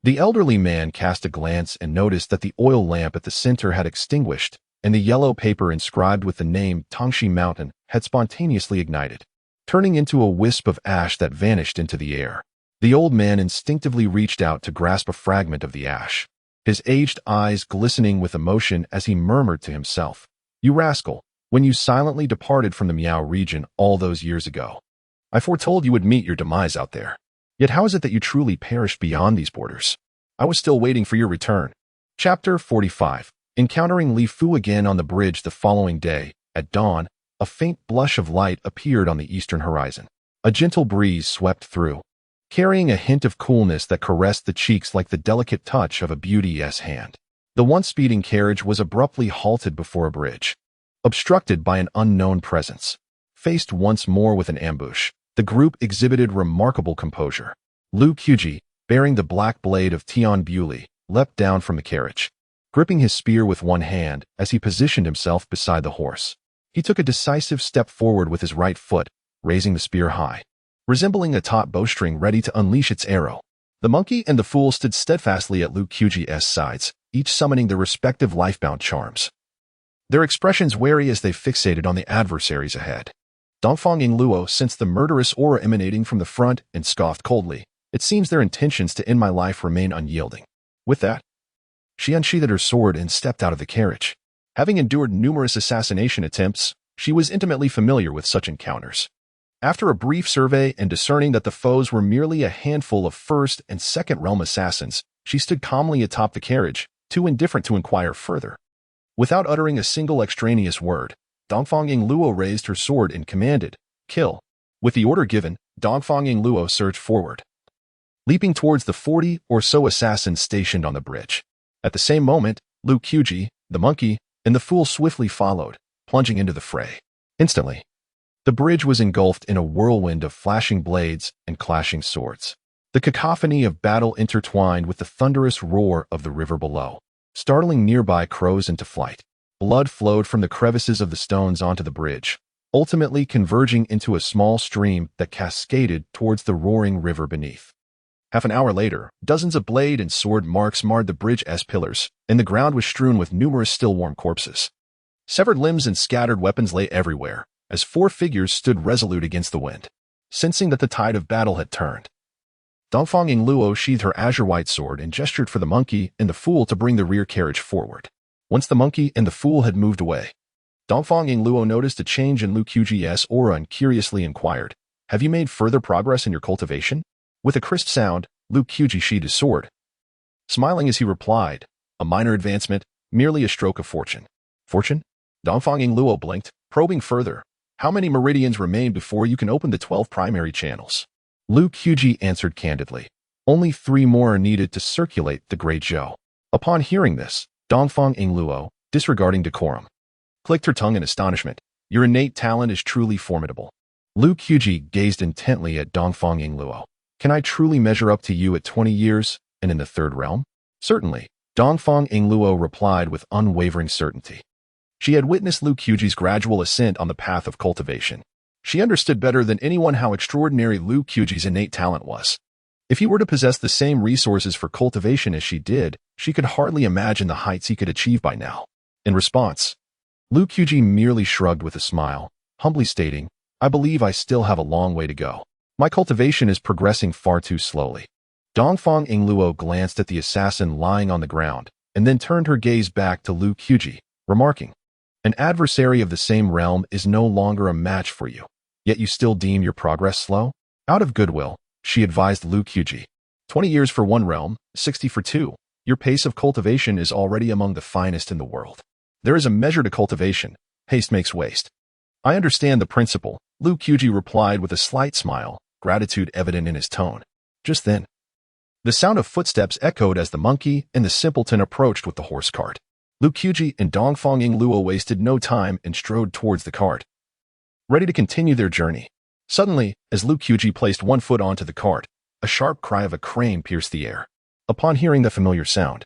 The elderly man cast a glance and noticed that the oil lamp at the center had extinguished, and the yellow paper inscribed with the name Tangxi Mountain had spontaneously ignited, turning into a wisp of ash that vanished into the air. The old man instinctively reached out to grasp a fragment of the ash, his aged eyes glistening with emotion as he murmured to himself, "You rascal, when you silently departed from the Miao region all those years ago, I foretold you would meet your demise out there. Yet how is it that you truly perished beyond these borders? I was still waiting for your return." Chapter 45. Encountering Li Fu again on the bridge the following day, at dawn, a faint blush of light appeared on the eastern horizon. A gentle breeze swept through, carrying a hint of coolness that caressed the cheeks like the delicate touch of a beauty's hand. The once speeding carriage was abruptly halted before a bridge, obstructed by an unknown presence. Faced once more with an ambush, the group exhibited remarkable composure. Lu Qiji, bearing the black blade of Tian Buli, leapt down from the carriage, gripping his spear with one hand as he positioned himself beside the horse. He took a decisive step forward with his right foot, raising the spear high, resembling a taut bowstring ready to unleash its arrow. The monkey and the fool stood steadfastly at Lu Qiji's sides, each summoning their respective lifebound charms, their expressions wary as they fixated on the adversaries ahead. Dongfang Yingluo sensed the murderous aura emanating from the front and scoffed coldly. "It seems their intentions to end my life remain unyielding." With that, she unsheathed her sword and stepped out of the carriage. Having endured numerous assassination attempts, she was intimately familiar with such encounters. After a brief survey and discerning that the foes were merely a handful of first and second realm assassins, she stood calmly atop the carriage, too indifferent to inquire further. Without uttering a single extraneous word, Dongfang Yingluo raised her sword and commanded, "Kill." With the order given, Dongfang Yingluo surged forward, leaping towards the 40 or so assassins stationed on the bridge. At the same moment, Lu Qiji, the monkey, and the fool swiftly followed, plunging into the fray. Instantly, the bridge was engulfed in a whirlwind of flashing blades and clashing swords. The cacophony of battle intertwined with the thunderous roar of the river below, startling nearby crows into flight. Blood flowed from the crevices of the stones onto the bridge, ultimately converging into a small stream that cascaded towards the roaring river beneath. Half an hour later, dozens of blade and sword marks marred the bridge's pillars, and the ground was strewn with numerous still-warm corpses. Severed limbs and scattered weapons lay everywhere, as four figures stood resolute against the wind. Sensing that the tide of battle had turned, Dongfang Yingluo sheathed her azure-white sword and gestured for the monkey and the fool to bring the rear carriage forward. Once the monkey and the fool had moved away, Dongfang Yingluo noticed a change in Lu Qiji's aura and curiously inquired, "Have you made further progress in your cultivation?" With a crisp sound, Lu Qiji sheathed his sword, smiling as he replied, "A minor advancement, merely a stroke of fortune." "Fortune?" Dongfang Yingluo blinked, probing further. "How many meridians remain before you can open the 12 primary channels?" Lu Qiji answered candidly, "Only 3 more are needed to circulate the Great Zhou." Upon hearing this, Dongfang Yingluo, disregarding decorum, clicked her tongue in astonishment. "Your innate talent is truly formidable." Lu Qiji gazed intently at Dongfang Yingluo. "Can I truly measure up to you at 20 years, and in the third realm?" "Certainly," Dongfang Yingluo replied with unwavering certainty. She had witnessed Lu Qiji's gradual ascent on the path of cultivation. She understood better than anyone how extraordinary Lu Qiji's innate talent was. If he were to possess the same resources for cultivation as she did, she could hardly imagine the heights he could achieve by now. In response, Lu Qiji merely shrugged with a smile, humbly stating, "I believe I still have a long way to go. My cultivation is progressing far too slowly." Dongfang Yingluo glanced at the assassin lying on the ground, and then turned her gaze back to Lu Qiji, remarking, "An adversary of the same realm is no longer a match for you, yet you still deem your progress slow?" Out of goodwill, she advised Lu Qiji, 20 years for one realm, 60 for two. Your pace of cultivation is already among the finest in the world. There is a measure to cultivation, Haste makes waste. I understand the principle, Lu Qiuji replied with a slight smile, gratitude evident in his tone. Just then, the sound of footsteps echoed as the monkey and the simpleton approached with the horse cart. Lu Qiuji and Dongfang Yingluo wasted no time and strode towards the cart, ready to continue their journey. Suddenly, as Lu Qiuji placed one foot onto the cart, a sharp cry of a crane pierced the air. Upon hearing the familiar sound,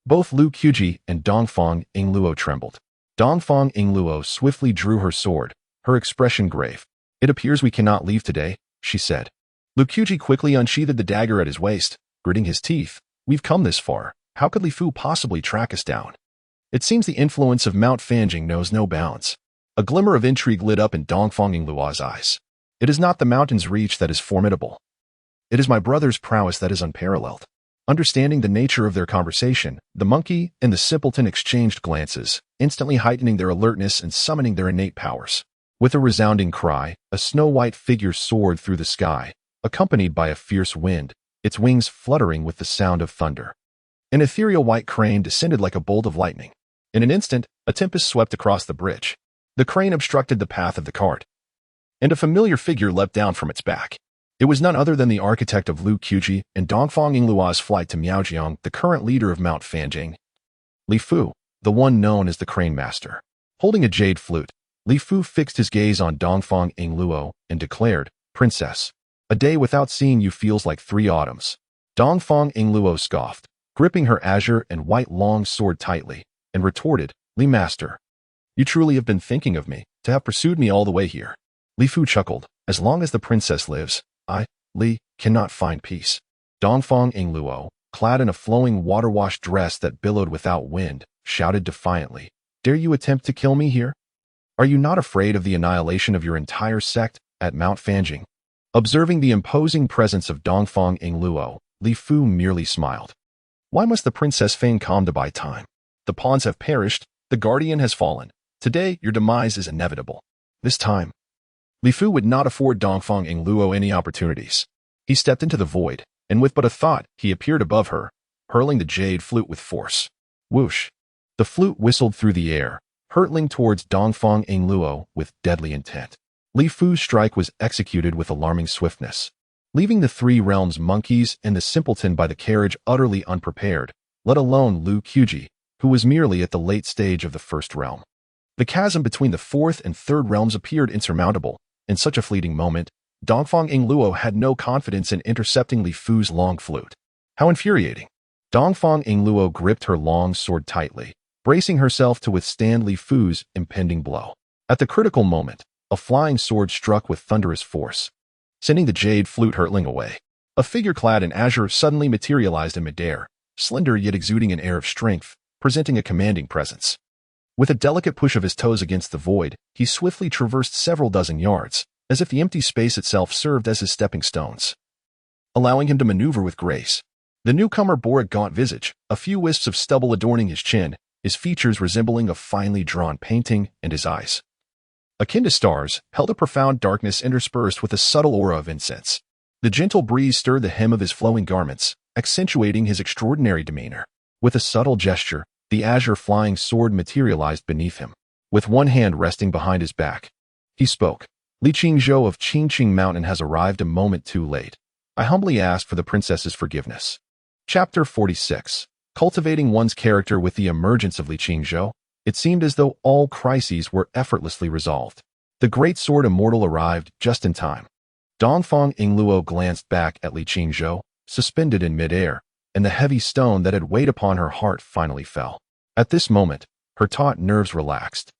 both Lu Qiuji and Dongfang Yingluo trembled. Dongfang Yingluo swiftly drew her sword, her expression grave. It appears we cannot leave today, she said. Lu Qiuji quickly unsheathed the dagger at his waist, gritting his teeth. We've come this far. How could Li Fu possibly track us down? It seems the influence of Mount Fanjing knows no bounds. A glimmer of intrigue lit up in Dongfang Yingluo's eyes. It is not the mountain's reach that is formidable. It is my brother's prowess that is unparalleled. Understanding the nature of their conversation, the monkey and the simpleton exchanged glances, instantly heightening their alertness and summoning their innate powers. With a resounding cry, a snow-white figure soared through the sky, accompanied by a fierce wind, its wings fluttering with the sound of thunder. An ethereal white crane descended like a bolt of lightning. In an instant, a tempest swept across the bridge. The crane obstructed the path of the cart, and a familiar figure leapt down from its back. It was none other than the architect of Lu Qiuji and Dongfang Yingluo's flight to Miaojiang, the current leader of Mount Fanjing. Li Fu, the one known as the Crane Master. Holding a jade flute, Li Fu fixed his gaze on Dongfang Yingluo and declared, Princess, a day without seeing you feels like 3 autumns. Dongfang Yingluo scoffed, gripping her azure and white long sword tightly, and retorted, Li Master, you truly have been thinking of me, to have pursued me all the way here. Li Fu chuckled, as long as the princess lives, I, Li, cannot find peace. Dongfang Yingluo, clad in a flowing water-washed dress that billowed without wind, shouted defiantly, Dare you attempt to kill me here? Are you not afraid of the annihilation of your entire sect at Mount Fanjing? Observing the imposing presence of Dongfang Yingluo, Li Fu merely smiled. Why must the princess feign calm to buy time? The pawns have perished, the guardian has fallen. Today, your demise is inevitable. This time, Li Fu would not afford Dongfang Yingluo any opportunities. He stepped into the void, and with but a thought, he appeared above her, hurling the jade flute with force. Whoosh! The flute whistled through the air, hurtling towards Dongfang Yingluo with deadly intent. Li Fu's strike was executed with alarming swiftness, leaving the 3 realms monkeys and the simpleton by the carriage utterly unprepared, let alone Lu Qiuji, who was merely at the late stage of the 1st realm. The chasm between the 4th and 3rd realms appeared insurmountable. In such a fleeting moment, Dongfang Yingluo had no confidence in intercepting Li Fu's long flute. How infuriating! Dongfang Yingluo gripped her long sword tightly, bracing herself to withstand Li Fu's impending blow. At the critical moment, a flying sword struck with thunderous force, sending the jade flute hurtling away. A figure clad in azure suddenly materialized in midair, slender yet exuding an air of strength, presenting a commanding presence. With a delicate push of his toes against the void, he swiftly traversed several dozen yards, as if the empty space itself served as his stepping stones, allowing him to maneuver with grace. The newcomer bore a gaunt visage, a few wisps of stubble adorning his chin, his features resembling a finely drawn painting, and his eyes, akin to stars, held a profound darkness interspersed with a subtle aura of incense. The gentle breeze stirred the hem of his flowing garments, accentuating his extraordinary demeanor. With a subtle gesture, the azure flying sword materialized beneath him. With one hand resting behind his back, he spoke. Li Qingzhou of Qingqing Mountain has arrived a moment too late. I humbly ask for the princess's forgiveness. Chapter 46. Cultivating one's character. With the emergence of Li Qingzhou, it seemed as though all crises were effortlessly resolved. The great sword immortal arrived just in time. Dongfang Yingluo glanced back at Li Qingzhou, suspended in midair, and the heavy stone that had weighed upon her heart finally fell. At this moment, her taut nerves relaxed,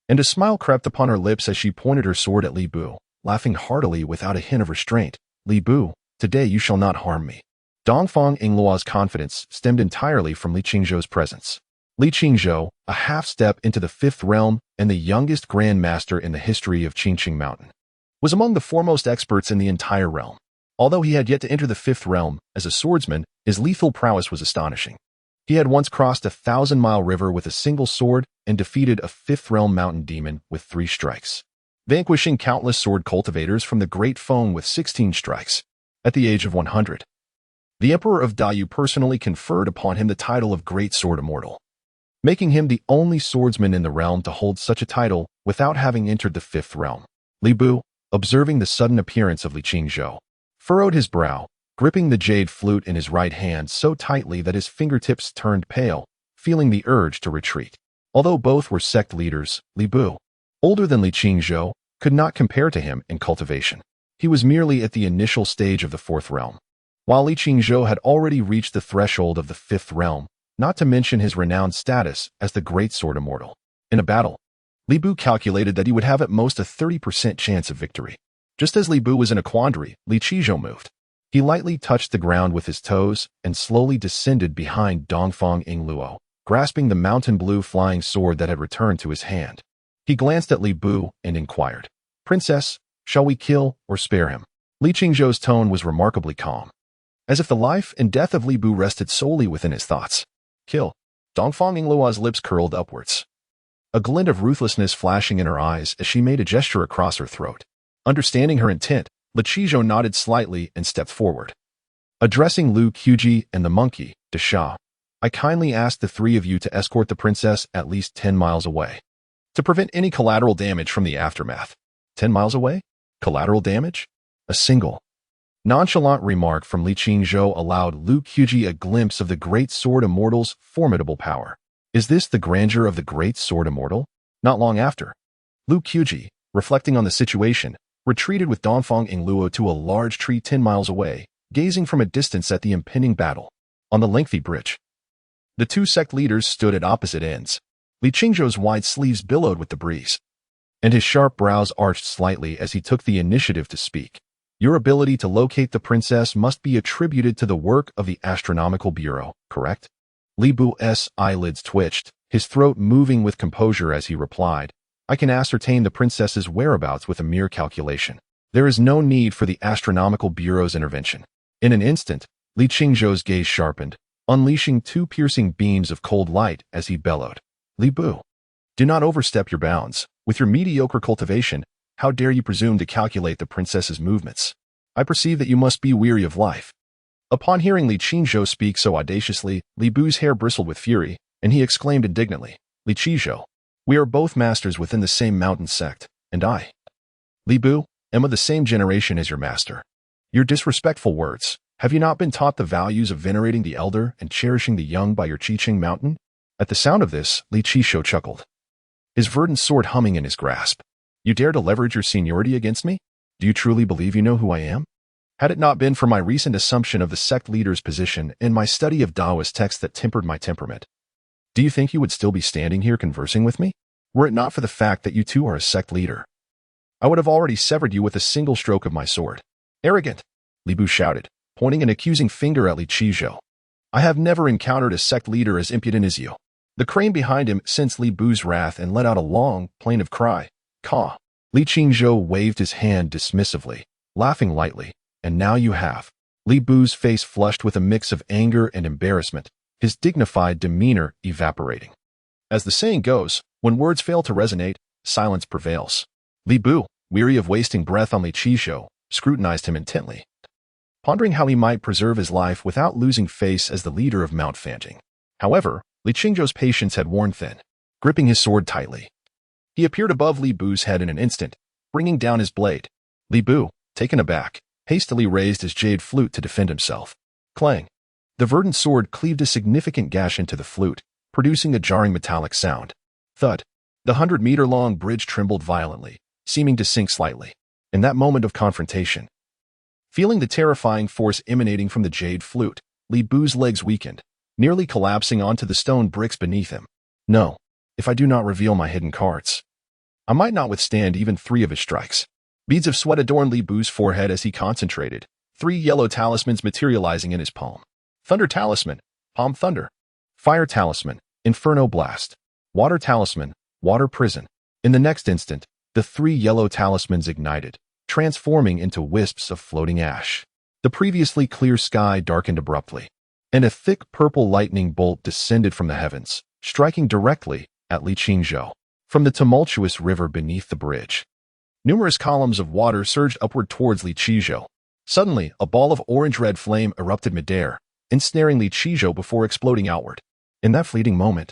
and a smile crept upon her lips as she pointed her sword at Li Bu, laughing heartily without a hint of restraint. Li Bu, today you shall not harm me. Dongfang Yingluo's confidence stemmed entirely from Li Qingzhou's presence. Li Qingzhou, a half-step into the 5th realm and the youngest Grand Master in the history of Qingqing Mountain, was among the foremost experts in the entire realm. Although he had yet to enter the 5th realm, as a swordsman, his lethal prowess was astonishing. He had once crossed a 1,000-mile river with a single sword and defeated a 5th realm mountain demon with 3 strikes, vanquishing countless sword cultivators from the Great Feng with 16 strikes. At the age of 100, the Emperor of Dayu personally conferred upon him the title of Great Sword Immortal. making him the only swordsman in the realm to hold such a title without having entered the fifth realm. Li Bu, observing the sudden appearance of Li Qingzhou, furrowed his brow, gripping the jade flute in his right hand so tightly that his fingertips turned pale, feeling the urge to retreat. Although both were sect leaders, Li Bu, older than Li Qingzhou, could not compare to him in cultivation. He was merely at the initial stage of the fourth realm, while Li Qingzhou had already reached the threshold of the fifth realm, not to mention his renowned status as the Great Sword Immortal. In a battle, Li Bu calculated that he would have at most a 30% chance of victory. Just as Li Bu was in a quandary, Li Qingzhou moved. He lightly touched the ground with his toes and slowly descended behind Dongfang Yingluo, grasping the mountain blue flying sword that had returned to his hand. He glanced at Li Bu and inquired, "Princess, shall we kill or spare him?" Li Qingzhou's tone was remarkably calm, as if the life and death of Li Bu rested solely within his thoughts. "Kill." Dongfang Yingluo's lips curled upwards, a glint of ruthlessness flashing in her eyes as she made a gesture across her throat. Understanding her intent, Li Qingzhou nodded slightly and stepped forward. Addressing Lu Qiji and the monkey, Desha, "I kindly ask the three of you to escort the princess at least 10 miles away, to prevent any collateral damage from the aftermath." 10 miles away? Collateral damage? A single, nonchalant remark from Li Qingzhou allowed Lu Qiji a glimpse of the Great Sword Immortal's formidable power. Is this the grandeur of the Great Sword Immortal? Not long after, Lu Qiji, reflecting on the situation, retreated with Dongfang Yingluo to a large tree 10 miles away, gazing from a distance at the impending battle. On the lengthy bridge, the two sect leaders stood at opposite ends. Li Qingzhou's wide sleeves billowed with the breeze, and his sharp brows arched slightly as he took the initiative to speak. "Your ability to locate the princess must be attributed to the work of the Astronomical Bureau, correct?" Li Bu's eyelids twitched, his throat moving with composure as he replied, "I can ascertain the princess's whereabouts with a mere calculation. There is no need for the Astronomical Bureau's intervention." In an instant, Li Qingzhou's gaze sharpened, unleashing two piercing beams of cold light as he bellowed, "Li Bu, do not overstep your bounds. With your mediocre cultivation, how dare you presume to calculate the princess's movements? I perceive that you must be weary of life." Upon hearing Li Qingzhou speak so audaciously, Li Bu's hair bristled with fury, and he exclaimed indignantly, "Li Qingzhou, we are both masters within the same mountain sect, and I, Li Bu, am of the same generation as your master. Your disrespectful words. Have you not been taught the values of venerating the elder and cherishing the young by your Qiqing mountain?" At the sound of this, Li Qingzhou chuckled, his verdant sword humming in his grasp. "You dare to leverage your seniority against me? Do you truly believe you know who I am? Had it not been for my recent assumption of the sect leader's position and my study of Taoist texts that tempered my temperament, do you think you would still be standing here conversing with me? Were it not for the fact that you too are a sect leader, I would have already severed you with a single stroke of my sword." "Arrogant!" Li Bu shouted, pointing an accusing finger at Li Qingzhou. "I have never encountered a sect leader as impudent as you." The crane behind him sensed Li Bu's wrath and let out a long, plaintive cry. "Caw." Li Qingzhou waved his hand dismissively, laughing lightly. "And now you have." Li Bu's face flushed with a mix of anger and embarrassment, his dignified demeanor evaporating. As the saying goes, when words fail to resonate, silence prevails. Li Bu, weary of wasting breath on Li Qingzhou, scrutinized him intently, pondering how he might preserve his life without losing face as the leader of Mount Fanjing. However, Li Qingzhou's patience had worn thin. Gripping his sword tightly, he appeared above Li Bu's head in an instant, bringing down his blade. Li Bu, taken aback, hastily raised his jade flute to defend himself. Clang! The verdant sword cleaved a significant gash into the flute, producing a jarring metallic sound. Thud! The 100-meter-long bridge trembled violently, seeming to sink slightly. In that moment of confrontation, feeling the terrifying force emanating from the jade flute, Li Bu's legs weakened, nearly collapsing onto the stone bricks beneath him. No, if I do not reveal my hidden cards, I might not withstand even 3 of his strikes. Beads of sweat adorned Li Bu's forehead as he concentrated, 3 yellow talismans materializing in his palm. Thunder Talisman, Palm Thunder. Fire Talisman, Inferno Blast. Water Talisman, Water Prison. In the next instant, the 3 yellow talismans ignited, transforming into wisps of floating ash. The previously clear sky darkened abruptly, and a thick purple lightning bolt descended from the heavens, striking directly at Li Qingzhou from the tumultuous river beneath the bridge. Numerous columns of water surged upward towards Li Qingzhou. Suddenly, a ball of orange-red flame erupted midair, ensnaring Li Qingzhou before exploding outward. In that fleeting moment,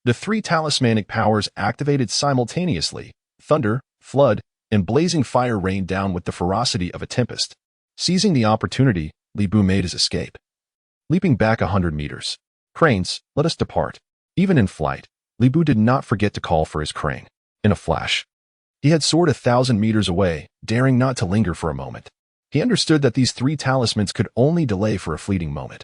The three talismanic powers activated simultaneously. Thunder, flood, and blazing fire rained down with the ferocity of a tempest. Seizing the opportunity, Li Bu made his escape. Leaping back 100 meters. Cranes, let us depart. Even in flight, Li Bu did not forget to call for his crane. In a flash, he had soared 1,000 meters away, daring not to linger for a moment. He understood that these three talismans could only delay for a fleeting moment,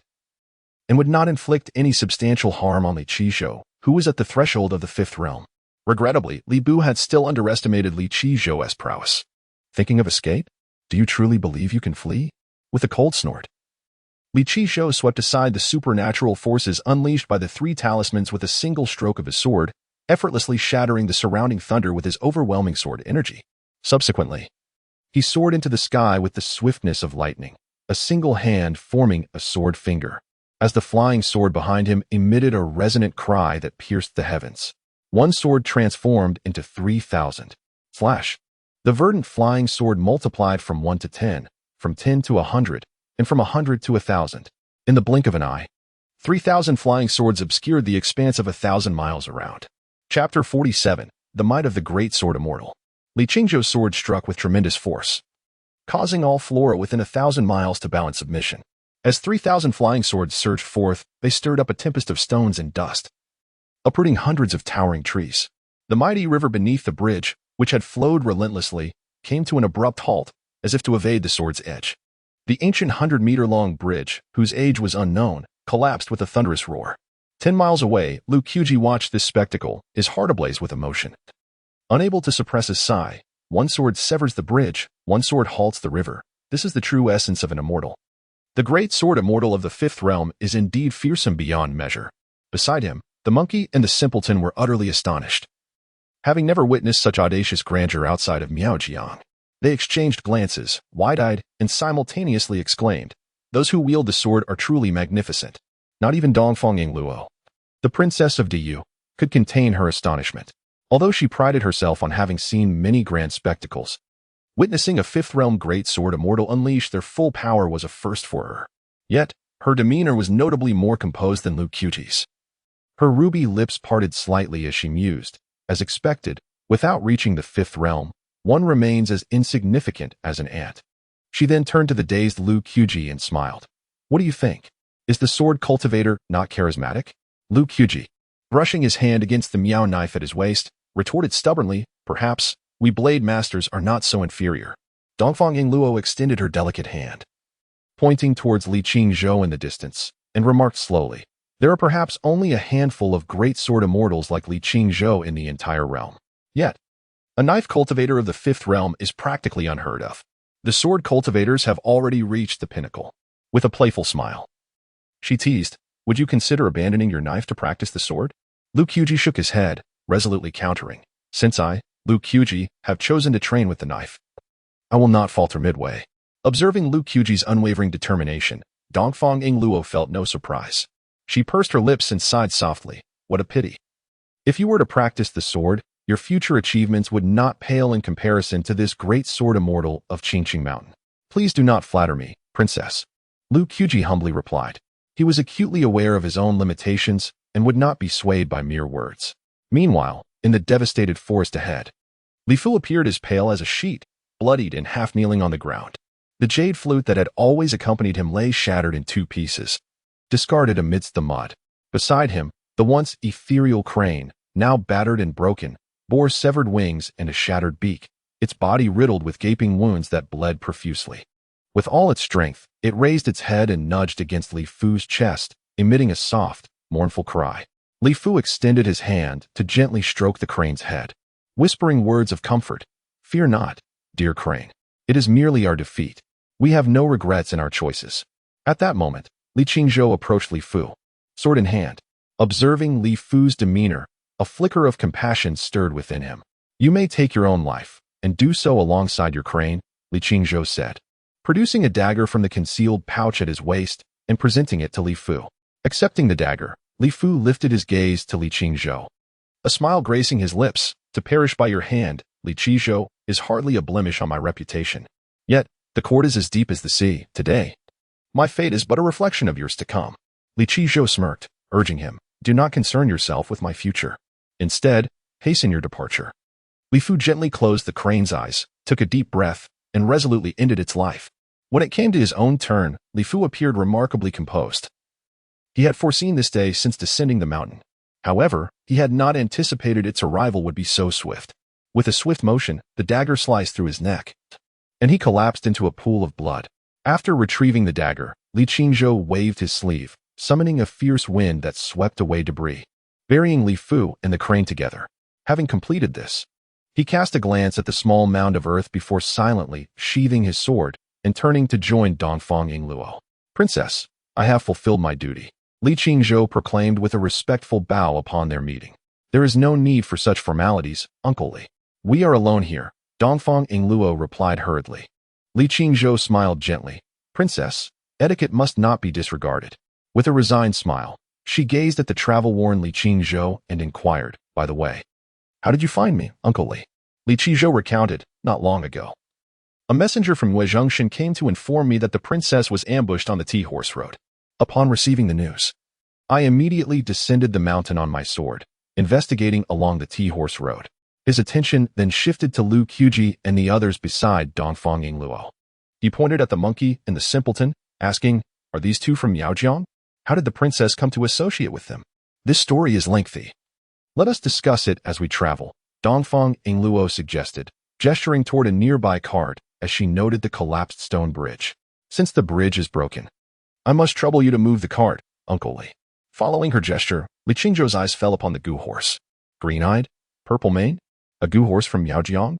and would not inflict any substantial harm on Li Qizhou, who was at the threshold of the fifth realm. Regrettably, Li Bu had still underestimated Li Qizhou's prowess. Thinking of escape? Do you truly believe you can flee? With a cold snort, Li Qizhou swept aside the supernatural forces unleashed by the three talismans with a single stroke of his sword, effortlessly shattering the surrounding thunder with his overwhelming sword energy. Subsequently, he soared into the sky with the swiftness of lightning, a single hand forming a sword finger, as the flying sword behind him emitted a resonant cry that pierced the heavens. One sword transformed into 3,000. Flash. The verdant flying sword multiplied from 1 to 10, from 10 to 100, and from 100 to 1,000. In the blink of an eye, 3,000 flying swords obscured the expanse of 1,000 miles around. Chapter 47. The Might of the Great Sword Immortal. Li Qingzhou's sword struck with tremendous force, causing all flora within 1,000 miles to bow in submission. As 3,000 flying swords surged forth, they stirred up a tempest of stones and dust, uprooting hundreds of towering trees. The mighty river beneath the bridge, which had flowed relentlessly, came to an abrupt halt, as if to evade the sword's edge. The ancient 100-meter-long bridge, whose age was unknown, collapsed with a thunderous roar. 10 miles away, Lu Qiuji watched this spectacle, his heart ablaze with emotion. Unable to suppress a sigh, one sword severs the bridge, one sword halts the river. This is the true essence of an immortal. The great sword immortal of the fifth realm is indeed fearsome beyond measure. Beside him, the monkey and the simpleton were utterly astonished, having never witnessed such audacious grandeur outside of Miaojiang. They exchanged glances, wide-eyed, and simultaneously exclaimed, "Those who wield the sword are truly magnificent." Not even Dongfang Yingluo, the princess of Diyu, could contain her astonishment. Although she prided herself on having seen many grand spectacles, witnessing a fifth-realm great sword immortal unleash their full power was a first for her. Yet, her demeanor was notably more composed than Lu Qiuji's. Her ruby lips parted slightly as she mused. As expected, without reaching the fifth realm, one remains as insignificant as an ant. She then turned to the dazed Lu Qiuji and smiled. "What do you think? Is the sword cultivator not charismatic?" Lu Qiuji, brushing his hand against the Miao knife at his waist, retorted stubbornly, "Perhaps, we blade masters are not so inferior." Dongfang Yingluo extended her delicate hand, pointing towards Li Qingzhou in the distance, and remarked slowly, "There are perhaps only a handful of great sword immortals like Li Qingzhou in the entire realm. Yet, a knife cultivator of the fifth realm is practically unheard of. The sword cultivators have already reached the pinnacle." With a playful smile, she teased, "Would you consider abandoning your knife to practice the sword?" Lu Qiuji shook his head, resolutely countering, "Since I, Lu Qiuji, have chosen to train with the knife, I will not falter midway." Observing Lu Qiuji's unwavering determination, Dongfang Yingluo felt no surprise. She pursed her lips and sighed softly. "What a pity. If you were to practice the sword, your future achievements would not pale in comparison to this great sword immortal of Qingqing Mountain." "Please do not flatter me, princess," Lu Qiuji humbly replied. He was acutely aware of his own limitations and would not be swayed by mere words. Meanwhile, in the devastated forest ahead, Li Fu appeared as pale as a sheet, bloodied and half-kneeling on the ground. The jade flute that had always accompanied him lay shattered in 2 pieces, discarded amidst the mud. Beside him, the once ethereal crane, now battered and broken, bore severed wings and a shattered beak, its body riddled with gaping wounds that bled profusely. With all its strength, it raised its head and nudged against Li Fu's chest, emitting a soft, mournful cry. Li Fu extended his hand to gently stroke the crane's head, whispering words of comfort. "Fear not, dear crane. It is merely our defeat. We have no regrets in our choices." At that moment, Li Qingzhou approached Li Fu, sword in hand. Observing Li Fu's demeanor, a flicker of compassion stirred within him. "You may take your own life, and do so alongside your crane," Li Qingzhou said, producing a dagger from the concealed pouch at his waist and presenting it to Li Fu. Accepting the dagger, Li Fu lifted his gaze to Li Qingzhou, a smile gracing his lips. "To perish by your hand, Li Qingzhou, is hardly a blemish on my reputation. Yet, the cord is as deep as the sea. Today, my fate is but a reflection of yours to come." Li Qingzhou smirked, urging him, Do not concern yourself with my future. Instead, hasten your departure. Li Fu gently closed the crane's eyes, took a deep breath, and resolutely ended its life. When it came to his own turn, Li Fu appeared remarkably composed. He had foreseen this day since descending the mountain. However, he had not anticipated its arrival would be so swift. With a swift motion, the dagger sliced through his neck, and he collapsed into a pool of blood. After retrieving the dagger, Li Qingzhou waved his sleeve, summoning a fierce wind that swept away debris, burying Li Fu and the crane together. Having completed this, he cast a glance at the small mound of earth before silently sheathing his sword and turning to join Dongfang Yingluo. Princess, I have fulfilled my duty, Li Qingzhou proclaimed with a respectful bow upon their meeting. There is no need for such formalities, Uncle Li. We are alone here, Dongfang Yingluo replied hurriedly. Li Qingzhou smiled gently. Princess, etiquette must not be disregarded. With a resigned smile, she gazed at the travel-worn Li Qingzhou and inquired, by the way, how did you find me, Uncle Li? Li Qingzhou recounted, not long ago. A messenger from Weizhongshan came to inform me that the princess was ambushed on the Tea-Horse Road. Upon receiving the news, I immediately descended the mountain on my sword, investigating along the Tea-Horse Road. His attention then shifted to Lu Qiuji and the others beside Dongfang Yingluo. He pointed at the monkey and the simpleton, asking, are these two from Yaojiang? How did the princess come to associate with them? This story is lengthy. Let us discuss it as we travel, Dongfang Yingluo suggested, gesturing toward a nearby cart as she noted the collapsed stone bridge. Since the bridge is broken, I must trouble you to move the cart, Uncle Li. Following her gesture, Li Qingzhou's eyes fell upon the goo horse. Green-eyed, purple-maned, a goo horse from Yaojiang?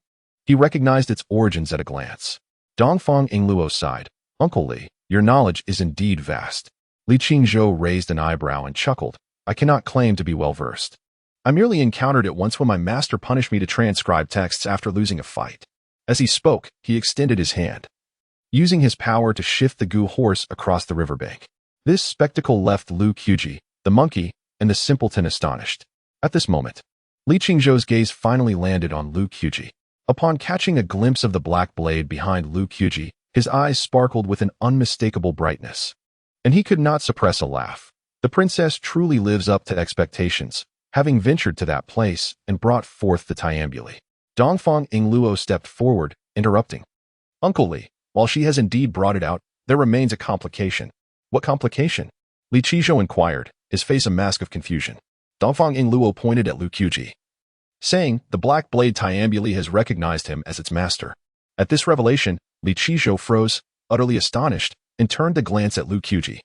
He recognized its origins at a glance. Dongfang Yingluo sighed. Uncle Li, your knowledge is indeed vast. Li Qingzhou raised an eyebrow and chuckled. I cannot claim to be well-versed. I merely encountered it once when my master punished me to transcribe texts after losing a fight. As he spoke, he extended his hand, using his power to shift the goo horse across the riverbank. This spectacle left Lu Qiuji, the monkey, and the simpleton astonished. At this moment, Li Qingzhou's gaze finally landed on Lu Qiuji. Upon catching a glimpse of the black blade behind Lu Qiuji, his eyes sparkled with an unmistakable brightness, and he could not suppress a laugh. The princess truly lives up to expectations, having ventured to that place and brought forth the Tiambuli. Dongfang Yingluo stepped forward, interrupting. Uncle Li, while she has indeed brought it out, there remains a complication. What complication? Li Qingzhou inquired, his face a mask of confusion. Dongfang Yingluo pointed at Lu Qiuji, saying, the black blade Tiambuli has recognized him as its master. At this revelation, Li Qingzhou froze, utterly astonished, and turned to glance at Lu Qiuji,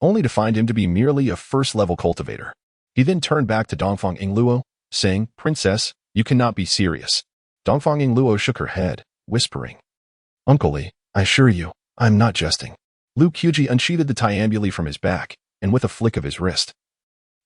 only to find him to be merely a first-level cultivator. He then turned back to Dongfang Yingluo, saying, Princess, you cannot be serious. Dongfang Yingluo shook her head, whispering, Uncle Li, I assure you, I am not jesting. Lu Qiuji unsheathed the Tiambuli from his back, and with a flick of his wrist,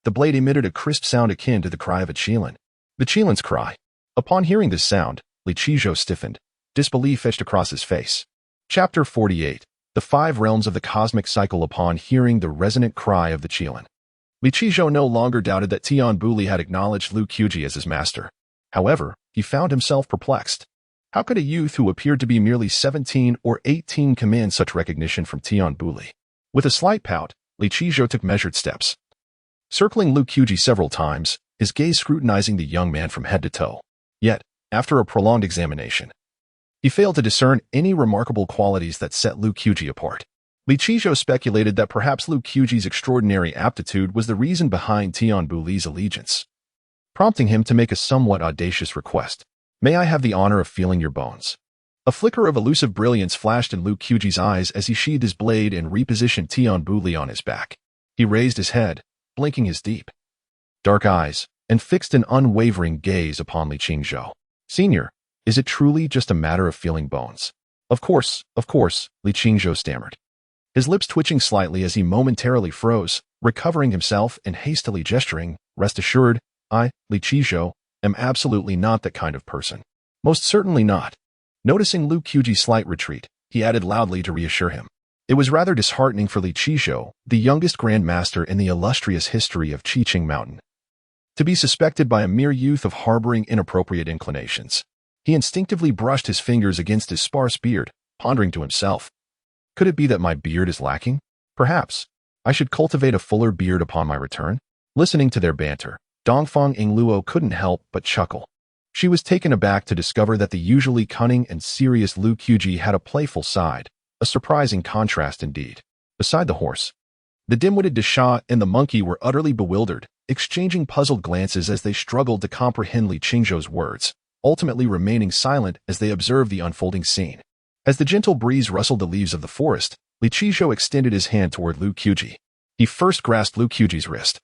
the blade emitted a crisp sound akin to the cry of a qilin. The qilin's cry. Upon hearing this sound, Li Qingzhou stiffened. Disbelief etched across his face. Chapter 48. The Five Realms of the Cosmic Cycle. Upon hearing the resonant cry of the qilin, Li Qingzhou no longer doubted that Tianbuli had acknowledged Lu Qiuji as his master. However, he found himself perplexed. How could a youth who appeared to be merely 17 or 18 command such recognition from Tianbuli? With a slight pout, Li Qingzhou took measured steps, circling Lu Qiuji several times, his gaze scrutinizing the young man from head to toe. Yet, after a prolonged examination, he failed to discern any remarkable qualities that set Lu Qiuji apart. Li Qingzhou speculated that perhaps Lu Qiuji's extraordinary aptitude was the reason behind Tianbuli's allegiance, prompting him to make a somewhat audacious request. May I have the honor of feeling your bones? A flicker of elusive brilliance flashed in Lu Qiuji's eyes as he sheathed his blade and repositioned Tianbuli on his back. He raised his head, blinking his deep, dark eyes, and fixed an unwavering gaze upon Li Qingzhou. Senior, is it truly just a matter of feeling bones? Of course, Li Qingzhou stammered, his lips twitching slightly as he momentarily froze, recovering himself and hastily gesturing. Rest assured, I, Li Qingzhou, am absolutely not that kind of person. Most certainly not. Noticing Lu Qiuji's slight retreat, he added loudly to reassure him. It was rather disheartening for Li Qingzhou, the youngest Grand Master in the illustrious history of Qiqing Mountain, to be suspected by a mere youth of harboring inappropriate inclinations. He instinctively brushed his fingers against his sparse beard, pondering to himself. Could it be that my beard is lacking? Perhaps I should cultivate a fuller beard upon my return. Listening to their banter, Dongfang Ingluo couldn't help but chuckle. She was taken aback to discover that the usually cunning and serious Lu Qiuji had a playful side, a surprising contrast indeed. Beside the horse, the dim-witted Desha and the monkey were utterly bewildered, exchanging puzzled glances as they struggled to comprehend Li Qingzhou's words, ultimately remaining silent as they observed the unfolding scene. As the gentle breeze rustled the leaves of the forest, Li Qingzhou extended his hand toward Lu Qiuji. He first grasped Lu Qiuji's wrist,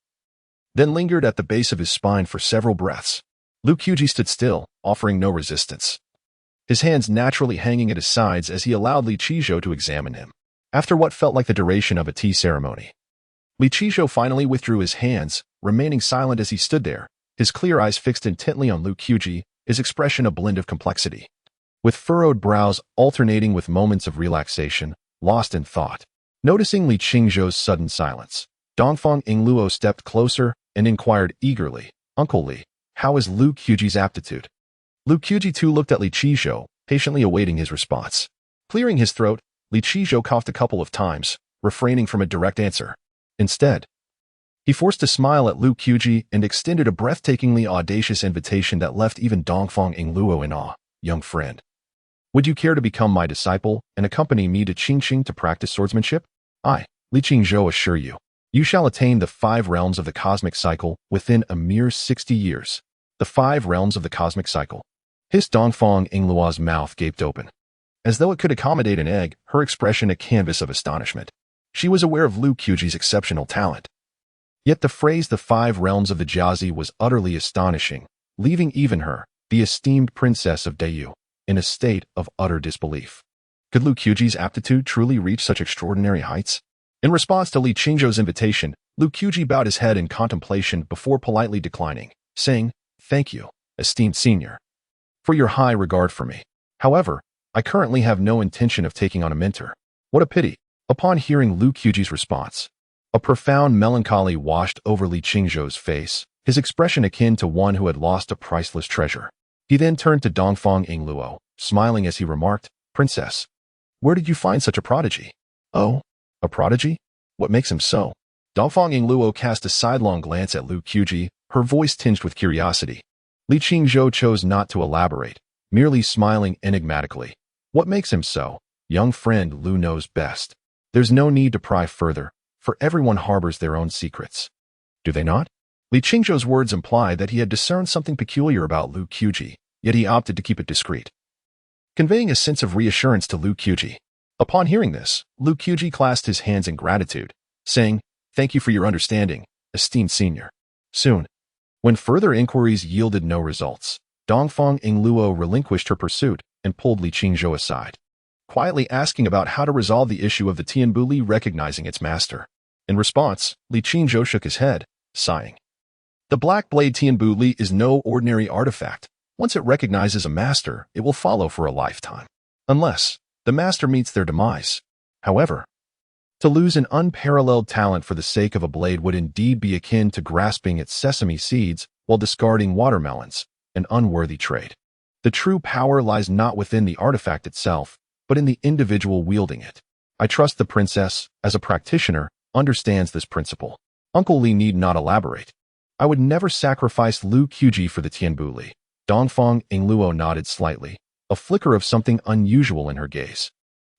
then lingered at the base of his spine for several breaths. Lu Qiuji stood still, offering no resistance, his hands naturally hanging at his sides as he allowed Li Qingzhou to examine him. After what felt like the duration of a tea ceremony, Li Qingzhou finally withdrew his hands, remaining silent as he stood there, his clear eyes fixed intently on Lu Qiuji, his expression a blend of complexity, with furrowed brows alternating with moments of relaxation, lost in thought. Noticing Li Qingzhou's sudden silence, Dongfang Ingluo stepped closer and inquired eagerly, "Uncle Li, how is Lu Qiuji's aptitude?" Lu Qiuji too looked at Li Qingzhou, patiently awaiting his response. Clearing his throat, Li Qingzhou coughed a couple of times, refraining from a direct answer. Instead, he forced a smile at Lu Qiuji and extended a breathtakingly audacious invitation that left even Dongfang Ingluo in awe. "Young friend, would you care to become my disciple and accompany me to Qingqing to practice swordsmanship? I, Li Qingzhou, assure you, you shall attain the 5 realms of the cosmic cycle within a mere 60 years. The 5 realms of the cosmic cycle." Hissed Dongfang Ingluo's mouth gaped open. As though it could accommodate an egg, her expression a canvas of astonishment. She was aware of Lu Qiuji's exceptional talent. Yet the phrase "the 5 realms of the Jiazi" was utterly astonishing, leaving even her, the esteemed princess of Dayu, in a state of utter disbelief. Could Lu Qiuji's aptitude truly reach such extraordinary heights? In response to Li Qingzhou's invitation, Lu Qiuji bowed his head in contemplation before politely declining, saying, "Thank you, esteemed senior, for your high regard for me. However, I currently have no intention of taking on a mentor." What a pity. Upon hearing Lu Qiuji's response, a profound melancholy washed over Li Qingzhou's face, his expression akin to one who had lost a priceless treasure. He then turned to Dongfang Ingluo, smiling as he remarked, "Princess, where did you find such a prodigy?" "Oh, a prodigy? What makes him so?" Dongfang Ingluo cast a sidelong glance at Lu Qiuji, her voice tinged with curiosity. Li Qingzhou chose not to elaborate, merely smiling enigmatically. "What makes him so? Young friend, Lu knows best. There's no need to pry further, for everyone harbors their own secrets." "Do they not?" Li Qingzhou's words implied that he had discerned something peculiar about Lu Qiuji, yet he opted to keep it discreet, conveying a sense of reassurance to Lu Qiuji. Upon hearing this, Lu Qiuji clasped his hands in gratitude, saying, "Thank you for your understanding, esteemed senior." Soon, when further inquiries yielded no results, Dongfang Ingluo relinquished her pursuit and pulled Li Qingzhou aside, quietly asking about how to resolve the issue of the Tianbu Li recognizing its master. In response, Li Qingzhou shook his head, sighing. The Black Blade Tianbu Li is no ordinary artifact. Once it recognizes a master, it will follow for a lifetime, unless the master meets their demise. However, to lose an unparalleled talent for the sake of a blade would indeed be akin to grasping at sesame seeds while discarding watermelons, an unworthy trade. The true power lies not within the artifact itself, but in the individual wielding it. I trust the princess, as a practitioner, understands this principle. Uncle Li need not elaborate. I would never sacrifice Lu Qiuji for the Tianbu Li. Dongfang Ingluo nodded slightly, a flicker of something unusual in her gaze,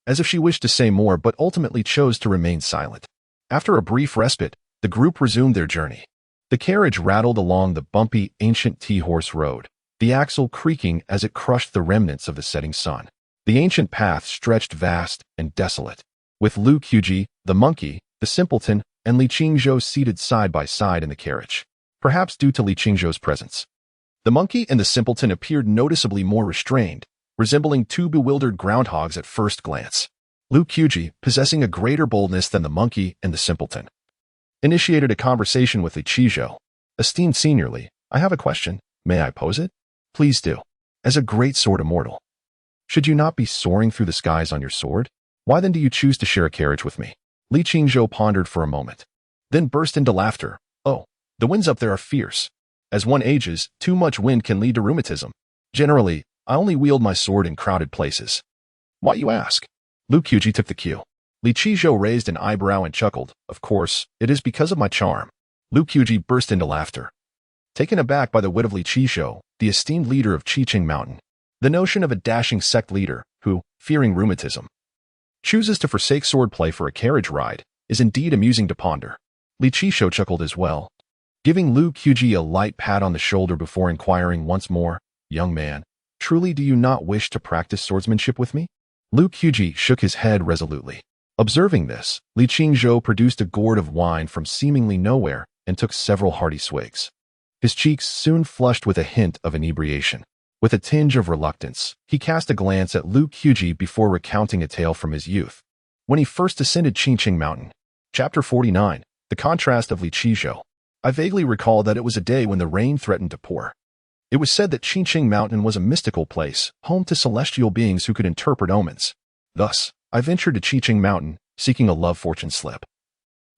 as if she wished to say more but ultimately chose to remain silent. After a brief respite, the group resumed their journey. The carriage rattled along the bumpy, ancient tea-horse road, the axle creaking as it crushed the remnants of the setting sun. The ancient path stretched vast and desolate, with Lu Qiuji, the monkey, the simpleton, and Li Qingzhou seated side by side in the carriage. Perhaps due to Li Qingzhou's presence, the monkey and the simpleton appeared noticeably more restrained, resembling 2 bewildered groundhogs at first glance. Lu Qiuji, possessing a greater boldness than the monkey and the simpleton, initiated a conversation with Li Qingzhou. "Esteemed senior Li, I have a question. May I pose it?" "Please do. As a great sword immortal, should you not be soaring through the skies on your sword? Why then do you choose to share a carriage with me?" Li Qingzhou pondered for a moment, then burst into laughter. "Oh, the winds up there are fierce. As one ages, too much wind can lead to rheumatism. Generally, I only wield my sword in crowded places." "Why, you ask?" Lu Qiuji took the cue. Li Qingzhou raised an eyebrow and chuckled. "Of course, it is because of my charm. Lu Qiuji burst into laughter. Taken aback by the wit of Li Qizhou, the esteemed leader of Qiqing Mountain, the notion of a dashing sect leader who, fearing rheumatism, chooses to forsake swordplay for a carriage ride is indeed amusing to ponder. Li Qizhou chuckled as well, giving Lu Qiuji a light pat on the shoulder before inquiring once more, "Young man, truly do you not wish to practice swordsmanship with me?" Lu Qiuji shook his head resolutely. Observing this, Li Qingzhou produced a gourd of wine from seemingly nowhere and took several hearty swigs. His cheeks soon flushed with a hint of inebriation. With a tinge of reluctance, he cast a glance at Lu Qiuji before recounting a tale from his youth. When he first ascended Qiqing Mountain. Chapter 49, The Contrast of Li Qizhou. I vaguely recall that it was a day when the rain threatened to pour. It was said that Qiqing Mountain was a mystical place, home to celestial beings who could interpret omens. Thus, I ventured to Qiqing Mountain, seeking a love fortune slip,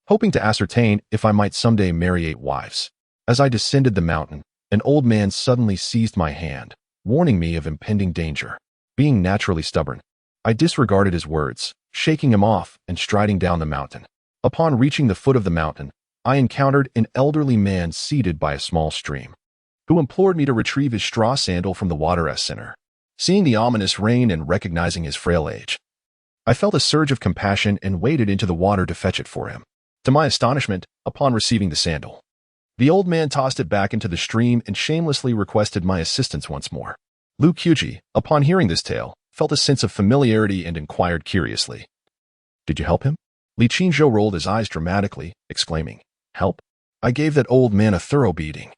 hoping to ascertain if I might someday marry 8 wives. As I descended the mountain, an old man suddenly seized my hand, warning me of impending danger. Being naturally stubborn, I disregarded his words, shaking him off and striding down the mountain. Upon reaching the foot of the mountain, I encountered an elderly man seated by a small stream, who implored me to retrieve his straw sandal from the water center. Seeing the ominous rain and recognizing his frail age, I felt a surge of compassion and waded into the water to fetch it for him. To my astonishment, upon receiving the sandal, the old man tossed it back into the stream and shamelessly requested my assistance once more. Lu Qiuji, upon hearing this tale, felt a sense of familiarity and inquired curiously, "Did you help him?" Li Qingzhou rolled his eyes dramatically, exclaiming, "Help? I gave that old man a thorough beating,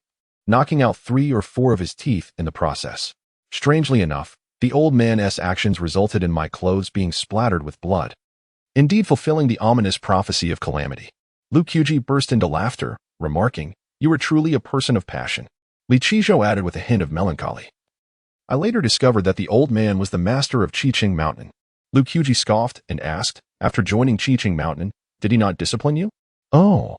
knocking out 3 or 4 of his teeth in the process." Strangely enough, the old man's actions resulted in my clothes being splattered with blood, indeed fulfilling the ominous prophecy of calamity. Lu Qiuji burst into laughter, remarking, "You are truly a person of passion." Li Qizhou added with a hint of melancholy, "I later discovered that the old man was the master of Qiqing Mountain." Lu Qiuji scoffed and asked, "After joining Qiqing Mountain, did he not discipline you?" "Oh,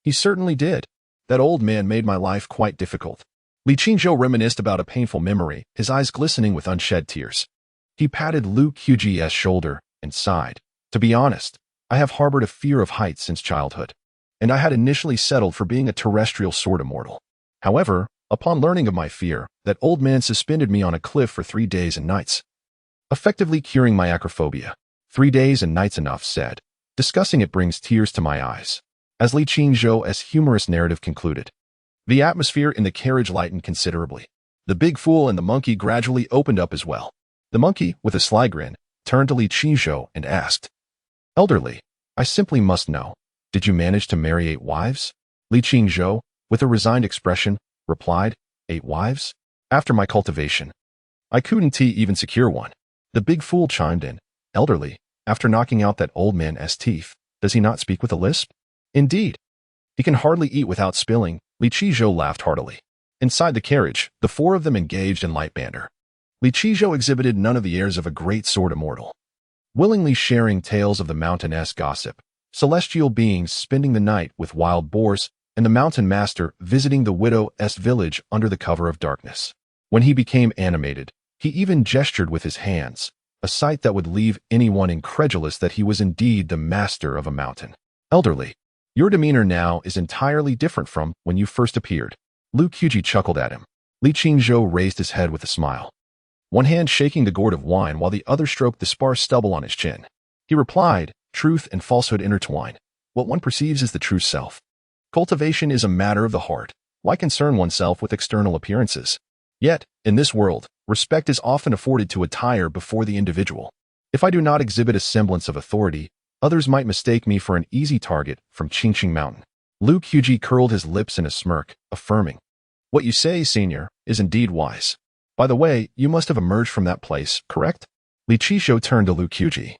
he certainly did. That old man made my life quite difficult." Li Qingzhou reminisced about a painful memory, his eyes glistening with unshed tears. He patted Lu Qiuji's shoulder and sighed. "To be honest, I have harbored a fear of heights since childhood, and I had initially settled for being a terrestrial sword immortal. However, upon learning of my fear, that old man suspended me on a cliff for 3 days and nights, effectively curing my acrophobia. 3 days and nights enough said. Discussing it brings tears to my eyes." As Li Qingzhou's humorous narrative concluded, the atmosphere in the carriage lightened considerably. The big fool and the monkey gradually opened up as well. The monkey, with a sly grin, turned to Li Qizhou and asked, "Elderly, I simply must know, did you manage to marry 8 wives?" Li Qingzhou, with a resigned expression, replied, "8 wives? After my cultivation, I couldn't even secure one." The big fool chimed in, "Elderly, after knocking out that old man's teeth, does he not speak with a lisp?" "Indeed, he can hardly eat without spilling." Li Qizhou laughed heartily. Inside the carriage, the 4 of them engaged in light banter. Li Qizhou exhibited none of the airs of a great sword immortal, willingly sharing tales of the mountain-esque gossip, celestial beings spending the night with wild boars, and the mountain master visiting the widow's village under the cover of darkness. When he became animated, he even gestured with his hands, a sight that would leave anyone incredulous that he was indeed the master of a mountain. "Elderly, your demeanor now is entirely different from when you first appeared." Lu Qiuji chuckled at him. Li Qingzhou raised his head with a smile, one hand shaking the gourd of wine while the other stroked the sparse stubble on his chin. He replied, "Truth and falsehood intertwine. What one perceives is the true self. Cultivation is a matter of the heart. Why concern oneself with external appearances? Yet, in this world, respect is often afforded to attire before the individual. If I do not exhibit a semblance of authority, others might mistake me for an easy target from Qiqing Mountain." Lu Qiuji curled his lips in a smirk, affirming, "What you say, senior, is indeed wise. By the way, you must have emerged from that place, correct?" Li Qizhou turned to Lu Qiuji,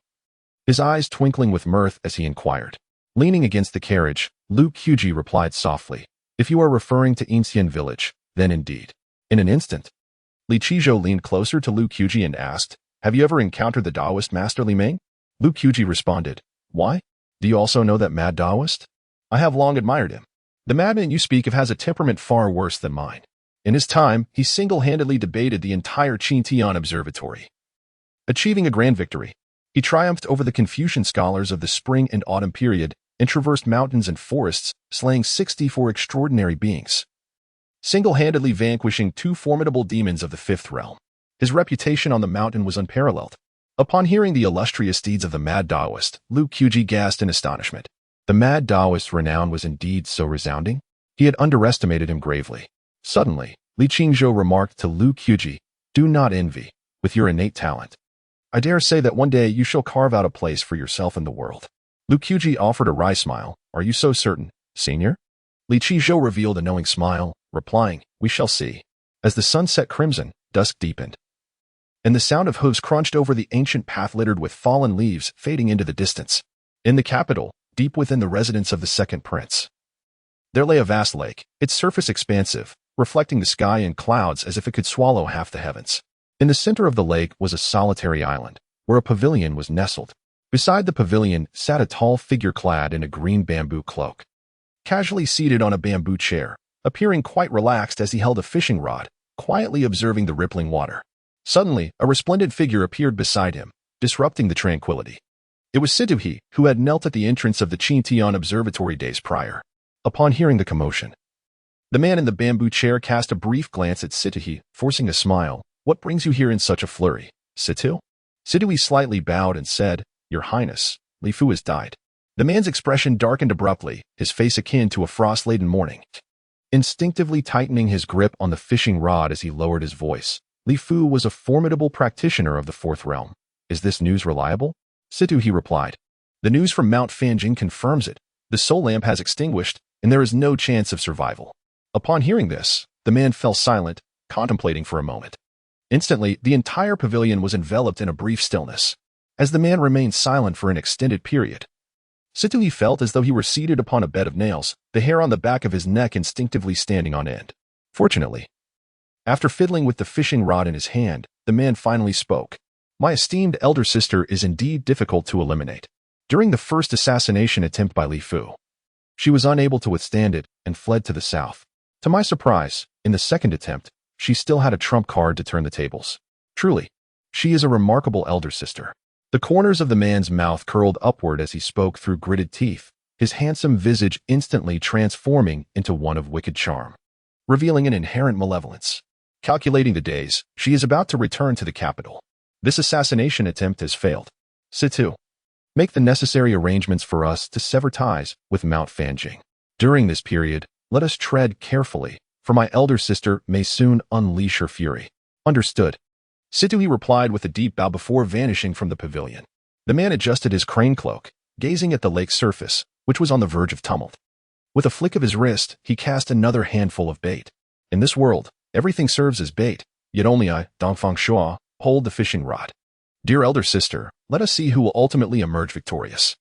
his eyes twinkling with mirth as he inquired. Leaning against the carriage, Lu Qiuji replied softly, "If you are referring to Inxian village, then indeed." In an instant, Li Qizhou leaned closer to Lu Qiuji and asked, "Have you ever encountered the Taoist master Li Meng?" Lu Qiuji responded, "Why? Do you also know that mad Taoist? I have long admired him. The madman you speak of has a temperament far worse than mine. In his time, he single-handedly debated the entire Qintian Observatory, achieving a grand victory. He triumphed over the Confucian scholars of the spring and autumn period and traversed mountains and forests, slaying 64 extraordinary beings, single-handedly vanquishing 2 formidable demons of the 5th realm. His reputation on the mountain was unparalleled. Upon hearing the illustrious deeds of the mad Taoist, Liu Qiuji gasped in astonishment. The mad Taoist's renown was indeed so resounding? He had underestimated him gravely. Suddenly, Li Qingzhou remarked to Liu Qiuji, "Do not envy, with your innate talent. I dare say that one day you shall carve out a place for yourself in the world." Liu Qiuji offered a wry smile. "Are you so certain, senior?" Li Qingzhou revealed a knowing smile, replying, "We shall see." As the sun set crimson, dusk deepened, and the sound of hooves crunched over the ancient path littered with fallen leaves fading into the distance. In the capital, deep within the residence of the second prince, there lay a vast lake, its surface expansive, reflecting the sky in clouds as if it could swallow half the heavens. In the center of the lake was a solitary island, where a pavilion was nestled. Beside the pavilion sat a tall figure clad in a green bamboo cloak, casually seated on a bamboo chair, appearing quite relaxed as he held a fishing rod, quietly observing the rippling water. Suddenly, a resplendent figure appeared beside him, disrupting the tranquility. It was Situhi, who had knelt at the entrance of the Qintian Observatory days prior. Upon hearing the commotion, the man in the bamboo chair cast a brief glance at Situhi, forcing a smile. "What brings you here in such a flurry, Situ?" Situhi slightly bowed and said, "Your Highness, Li Fu has died." The man's expression darkened abruptly, his face akin to a frost-laden morning. Instinctively tightening his grip on the fishing rod as he lowered his voice, Li Fu was a formidable practitioner of the 4th realm. "Is this news reliable?" Situhi replied. "The news from Mount Fanjing confirms it. The soul lamp has extinguished, and there is no chance of survival." Upon hearing this, the man fell silent, contemplating for a moment. Instantly, the entire pavilion was enveloped in a brief stillness. As the man remained silent for an extended period, Situhi felt as though he were seated upon a bed of nails, the hair on the back of his neck instinctively standing on end. Fortunately, after fiddling with the fishing rod in his hand, the man finally spoke. "My esteemed elder sister is indeed difficult to eliminate. During the first assassination attempt by Li Fu, she was unable to withstand it and fled to the south. To my surprise, in the second attempt, she still had a trump card to turn the tables. Truly, she is a remarkable elder sister." The corners of the man's mouth curled upward as he spoke through gritted teeth, his handsome visage instantly transforming into one of wicked charm, revealing an inherent malevolence. "Calculating the days, she is about to return to the capital. This assassination attempt has failed. Situ, make the necessary arrangements for us to sever ties with Mount Fanjing. During this period, let us tread carefully, for my elder sister may soon unleash her fury." "Understood." Situhi replied with a deep bow before vanishing from the pavilion. The man adjusted his crane cloak, gazing at the lake's surface, which was on the verge of tumult. With a flick of his wrist, he cast another handful of bait. In this world, everything serves as bait, yet only I, Dongfang Shua, hold the fishing rod. Dear elder sister, let us see who will ultimately emerge victorious.